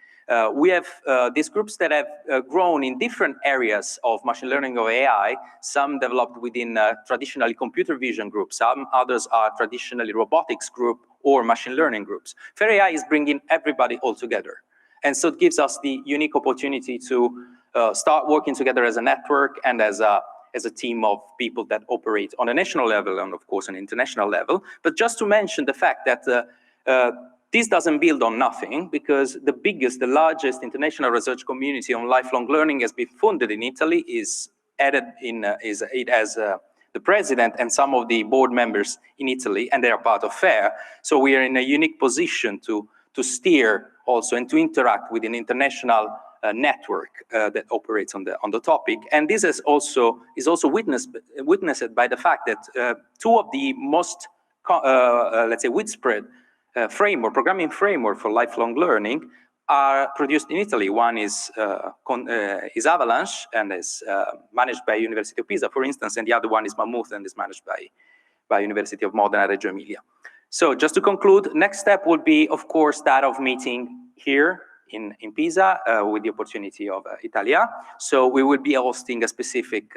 We have these groups that have grown in different areas of machine learning or AI, some developed within traditionally computer vision groups, some others are traditionally robotics group or machine learning groups. FAIR AI is bringing everybody all together. And so it gives us the unique opportunity to start working together as a network and as a team of people that operate on a national level and, of course, an international level. But just to mention the fact that this doesn't build on nothing, because the largest international research community on lifelong learning has been funded in Italy, it has the president and some of the board members in Italy, and they are part of FAIR. So we are in a unique position to steer also and to interact with an international network that operates on the topic. And this is also witnessed by the fact that two of the most, let's say, widespread programming framework for lifelong learning are produced in Italy. One is Avalanche and is managed by University of Pisa, for instance, and the other one is Mammoth and is managed by University of Modena, Reggio Emilia. So just to conclude, next step would be, of course, that of meeting here in Pisa with the opportunity of Italia. So we will be hosting a specific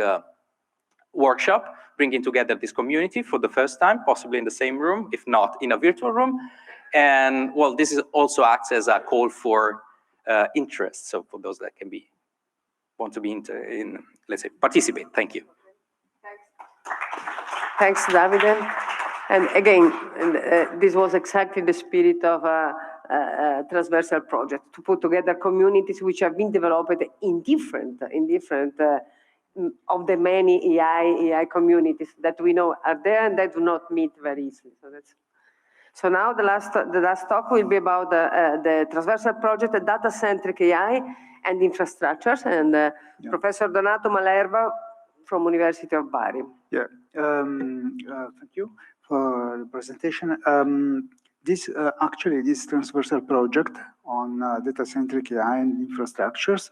workshop, bringing together this community for the first time, possibly in the same room, if not in a virtual room. And well, this is also acts as a call for interest. So for those that can be, want to be in, let's say, participate. Thank you. Thanks, Davide. And again, this was exactly the spirit of a transversal project, to put together communities which have been developed in different of the many AI communities that we know are there and that do not meet very easily. So now the last talk will be about the transversal project, the data-centric AI and infrastructures, and Professor Donato Malerba from University of Bari. Yeah, thank you for the presentation. This transversal project on data-centric AI and infrastructures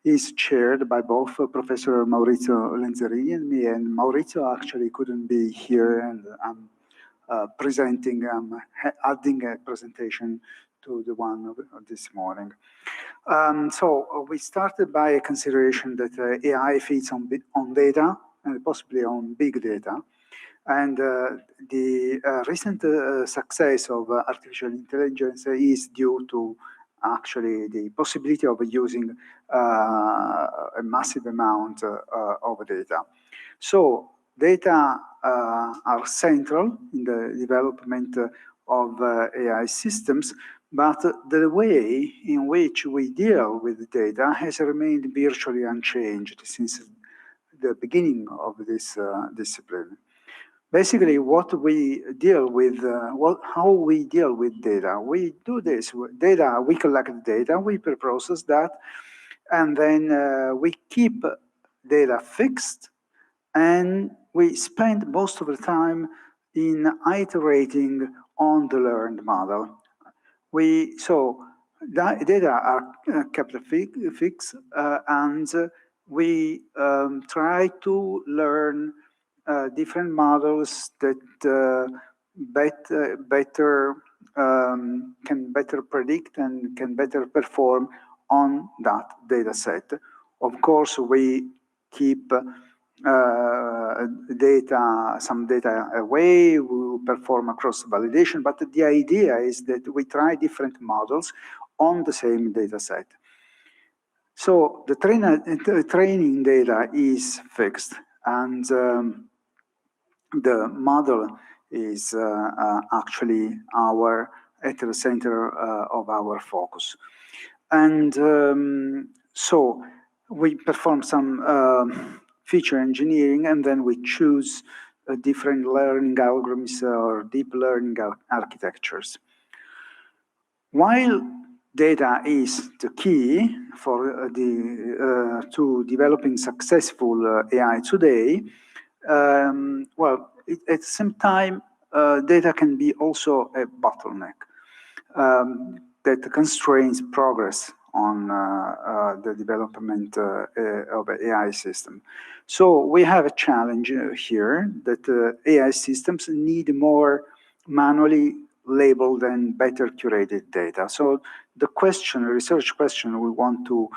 is chaired by both Professor Maurizio Lenzerini and me, and Maurizio actually couldn't be here, and I'm adding a presentation to the one of this morning. So we started by a consideration that AI feeds on data and possibly on big data. And the recent success of artificial intelligence is due to actually the possibility of using a massive amount of data. So data are central in the development of AI systems, but the way in which we deal with data has remained virtually unchanged since the beginning of this discipline. Basically, what we deal with, how we deal with data. We do this with data, we collect data, we preprocess that, and then we keep data fixed, and we spend most of the time in iterating on the learned model. So data are kept fixed, and we try to learn different models that can better predict and can better perform on that data set. Of course, we keep some data away, we perform across validation, but the idea is that we try different models on the same data set. So the training data is fixed, and the model is actually at the center of our focus. And so we perform some feature engineering, and then we choose different learning algorithms or deep learning architectures. While data is the key for to developing successful AI today, well, at the same time, data can be also a bottleneck that constrains progress on the development of an AI system. So we have a challenge here that AI systems need more manually labeled and better curated data. So the research question we want to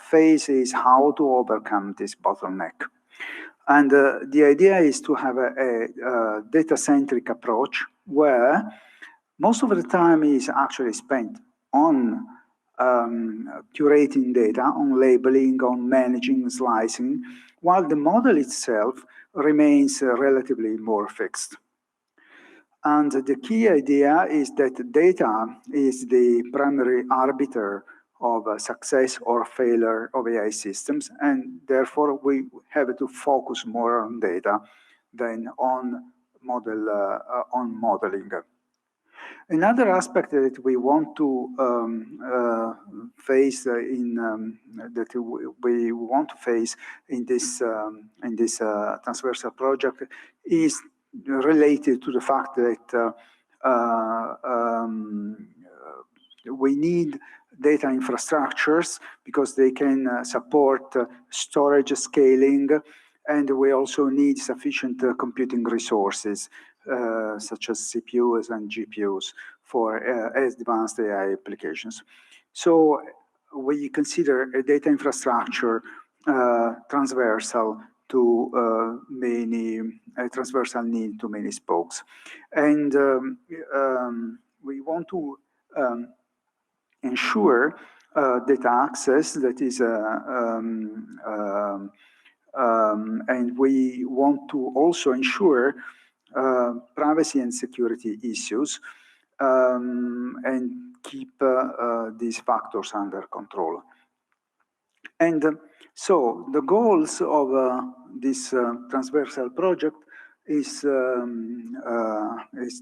face is how to overcome this bottleneck. And the idea is to have a data-centric approach where most of the time is actually spent on curating data, on labeling, on managing, slicing, while the model itself remains relatively more fixed. And the key idea is that data is the primary arbiter of success or failure of AI systems, and therefore we have to focus more on data than on modeling. Another aspect that we want to face in this transversal project is related to the fact that we need data infrastructures because they can support storage scaling, and we also need sufficient computing resources such as CPUs and GPUs for advanced AI applications. So we consider a data infrastructure transversal to transversal need to many spokes. And we want to ensure data access that is, and we want to also ensure privacy and security issues and keep these factors under control. And so the goals of this transversal project is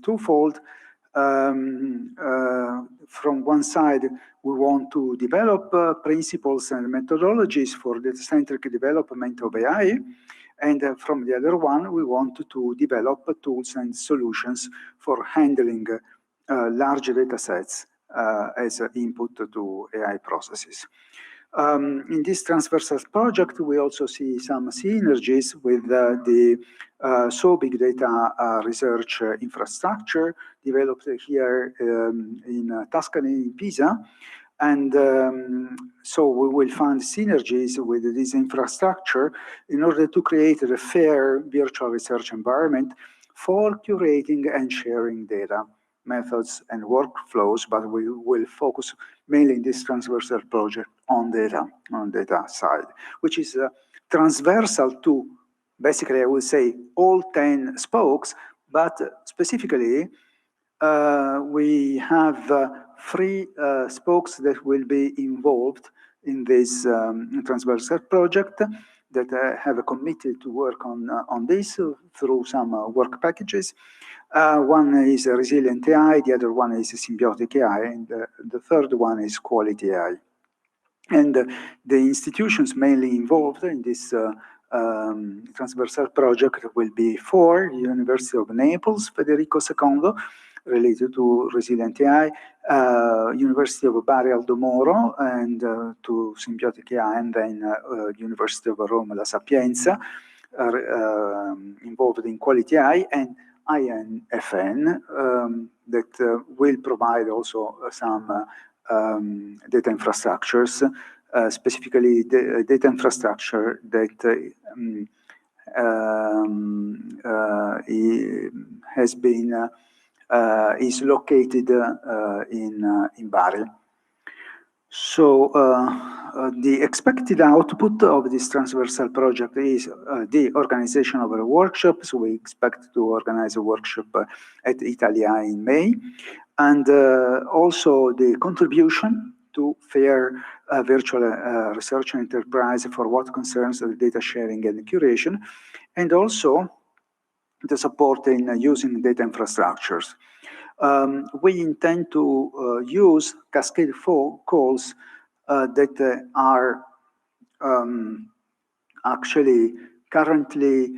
twofold. From one side, we want to develop principles and methodologies for data-centric development of AI. And from the other one, we want to develop tools and solutions for handling large data sets as input to AI processes. In this transversal project, we also see some synergies with the SO Big Data research infrastructure developed here in Tuscany, in Pisa. And so we will find synergies with this infrastructure in order to create a fair virtual research environment for curating and sharing data, methods, and workflows, but we will focus mainly in this transversal project on data side, which is transversal to, basically, I would say, all 10 spokes, but specifically, we have 3 spokes that will be involved in this transversal project that have committed to work on this through some work packages. One is resilient AI, the other one is symbiotic AI, and the third one is quality AI. And the institutions mainly involved in this transversal project will be 4: University of Naples, Federico II, related to resilient AI, University of Bari Aldo Moro, and to symbiotic AI, and then University of Rome La Sapienza, involved in quality AI, and INFN, that will provide also some data infrastructures, specifically the data infrastructure that has been is located in Bari. So the expected output of this transversal project is the organization of a workshop. So we expect to organize a workshop at Italiano in May, and also the contribution to fair virtual research enterprise for what concerns the data sharing and curation, and also the support in using data infrastructures. We intend to use cascade calls that are actually currently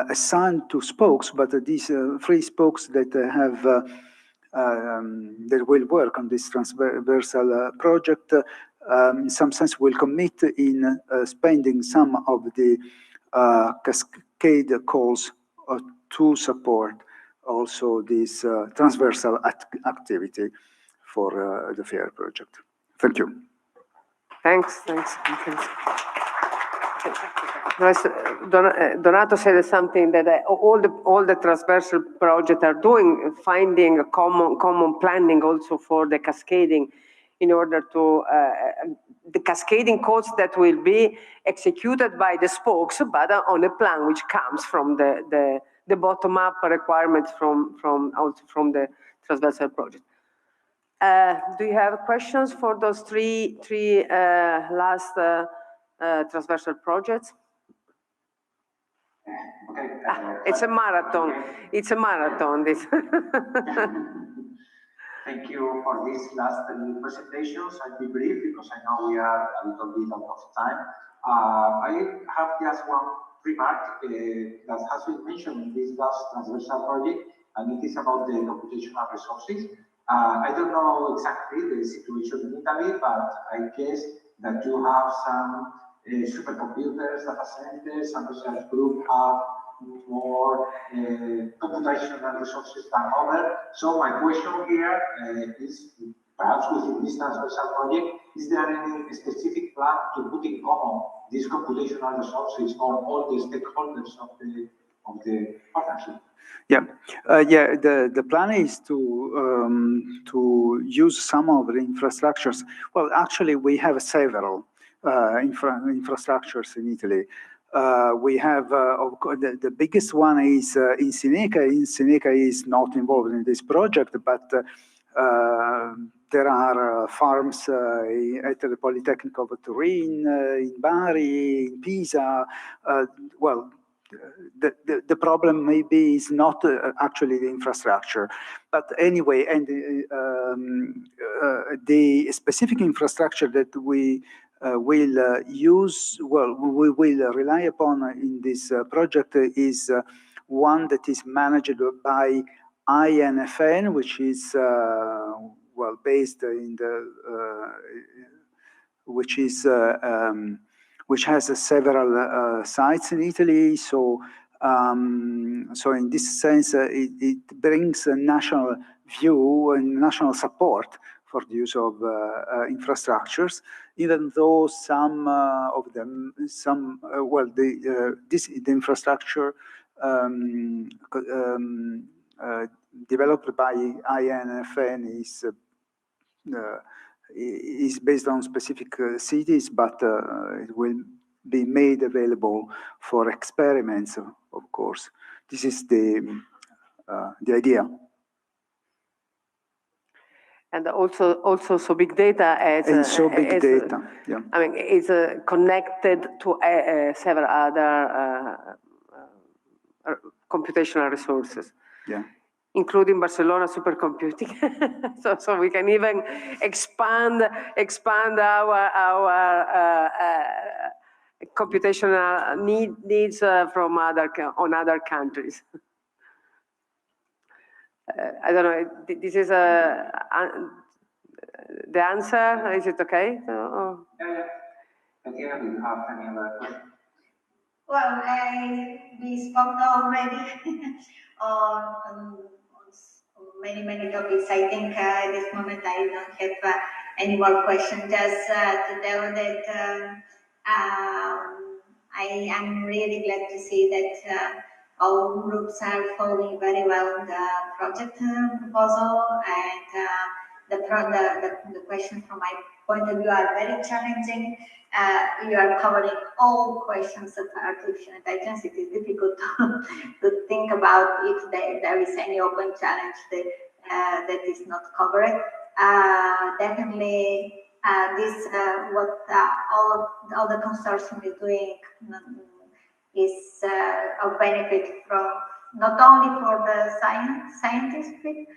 assigned to spokes, but these 3 spokes that have that will work on this transversal project, in some sense, will commit in spending some of the cascade calls to support also this transversal activity for the FAIR project. Thank you. Thanks. Donato said something that all the transversal projects are doing, finding a common planning also for the cascading, in order to the cascading codes that will be executed by the spokes, but on a plan which comes from the bottom-up requirements from the transversal project. Do you have questions for those three last transversal projects? Okay. It's a marathon. It's a marathon. This. Thank you for these last presentations. I'll be brief because I know we are a little bit out of time. I have just one remark that has been mentioned in this last transversal project, and it is about the computational resources. I don't know exactly the situation in Italy, but I guess that you have some supercomputers, data centers, some research group have more computational resources than other. So my question here is, perhaps within this transversal project, is there any specific plan to put in common these computational resources for all the stakeholders of the partnership? The plan is to use some of the infrastructures. Well, actually, we have several infrastructures in Italy. We have the biggest one is in Seneca. Seneca is not involved in this project, but there are farms at the Politecnico of Torino, in Bari, in Pisa. Well, the problem maybe is not actually the infrastructure, but anyway, and the specific infrastructure that we will use, well, we will rely upon in this project is one that is managed by INFN, which is well based in the which has several sites in Italy. So in this sense, it brings a national view and national support for the use of infrastructures, even though some of them, the infrastructure developed by INFN is based on specific cities, but it will be made available for experiments, of course. This is the idea. And also, so big data as big data. Yeah. I mean, it's connected to several other computational resources. Yeah. Including Barcelona supercomputing, so we can even expand our computational needs from other countries. I don't know. This is the answer. Is it okay? Yeah. Michela, do you have any other questions? Well, we spoke already on many topics. I think at this moment I don't have any more questions. Just to tell that I am really glad to see that all groups are following very well the project proposal, and the questions from my point of view are very challenging. You are covering all questions of artificial intelligence. It is difficult to think about if there is any open challenge that is not covered. Definitely, this what all the consortium is doing is of benefit from not only for the scientific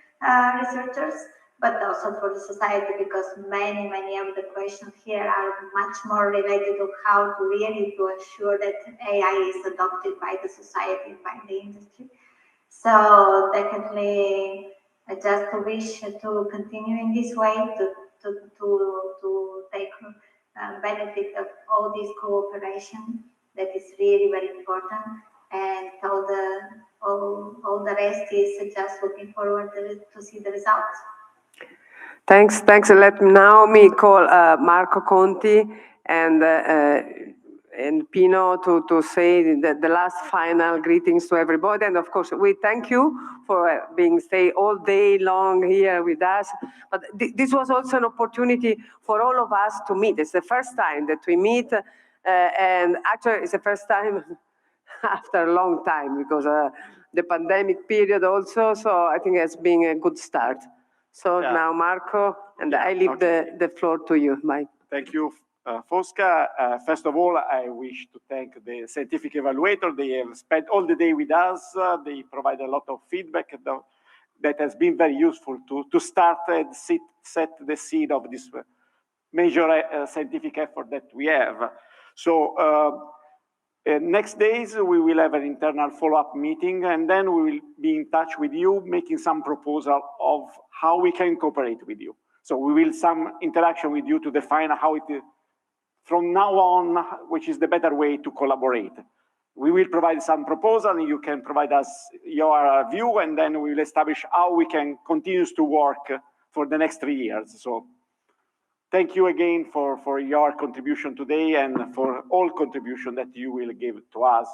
researchers, but also for the society, because many of the questions here are much more related to how to really ensure that AI is adopted by the society and by the industry. So definitely, I just wish to continue in this way to take benefit of all this cooperation that is really very important, and all the rest is just looking forward to see the results. Thanks. Let me call Marco Conti and Pino to say the last final greetings to everybody. And of course, we thank you for stay all day long here with us. But this was also an opportunity for all of us to meet. It's the first time that we meet, and actually it's the first time after a long time, because the pandemic period also. So I think it's been a good start. So now, Marco, and I leave the floor to you, Mike. Thank you, Fosca. First of all, I wish to thank the scientific evaluator. They have spent all the day with us. They provide a lot of feedback that has been very useful to start and set the seed of this major scientific effort that we have. So next days, we will have an internal follow-up meeting, and then we will be in touch with you, making some proposal of how we can cooperate with you. So we will some interaction with you to define how it is, from now on, which is the better way to collaborate. we will provide some proposal, and you can provide us your view, and then we will establish how we can continue to work for the next 3 years. So thank you again for your contribution today and for all contribution that you will give to us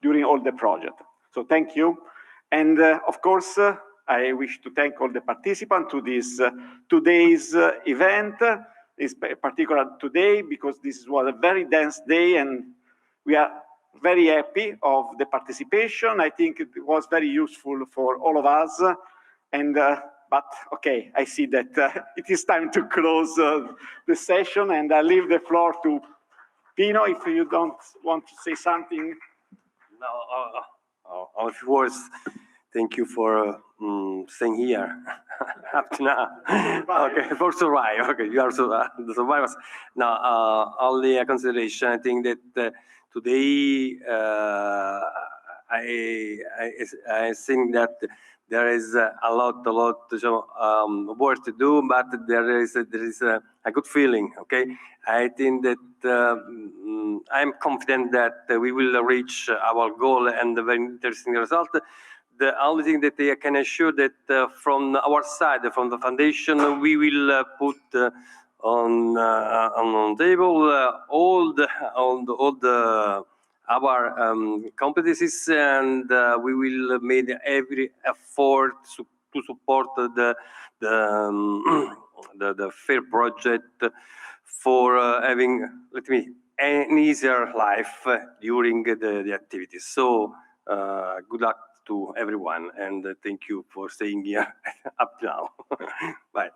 during all the project. So thank you. And of course, I wish to thank all the participants to this today's event. It's particular today because this was a very dense day, and we are very happy of the participation. I think it was very useful for all of us. And but okay, I see that it is time to close the session, and I leave the floor to Dino if you don't want to say something. No, a few words. Thank you for staying here up to now. Okay, for survive. Okay, you are the survivors. Now, only a consideration. I think that today I think that there is a lot work to do, but there is a good feeling. Okay, I think that I'm confident that we will reach our goal and a very interesting result. The only thing that I can assure that from our side, from the foundation, we will put on the table our competencies, and we will make every effort to support the fair project for having, an easier life during the activities. So good luck to everyone, and thank you for staying here up to now. Bye.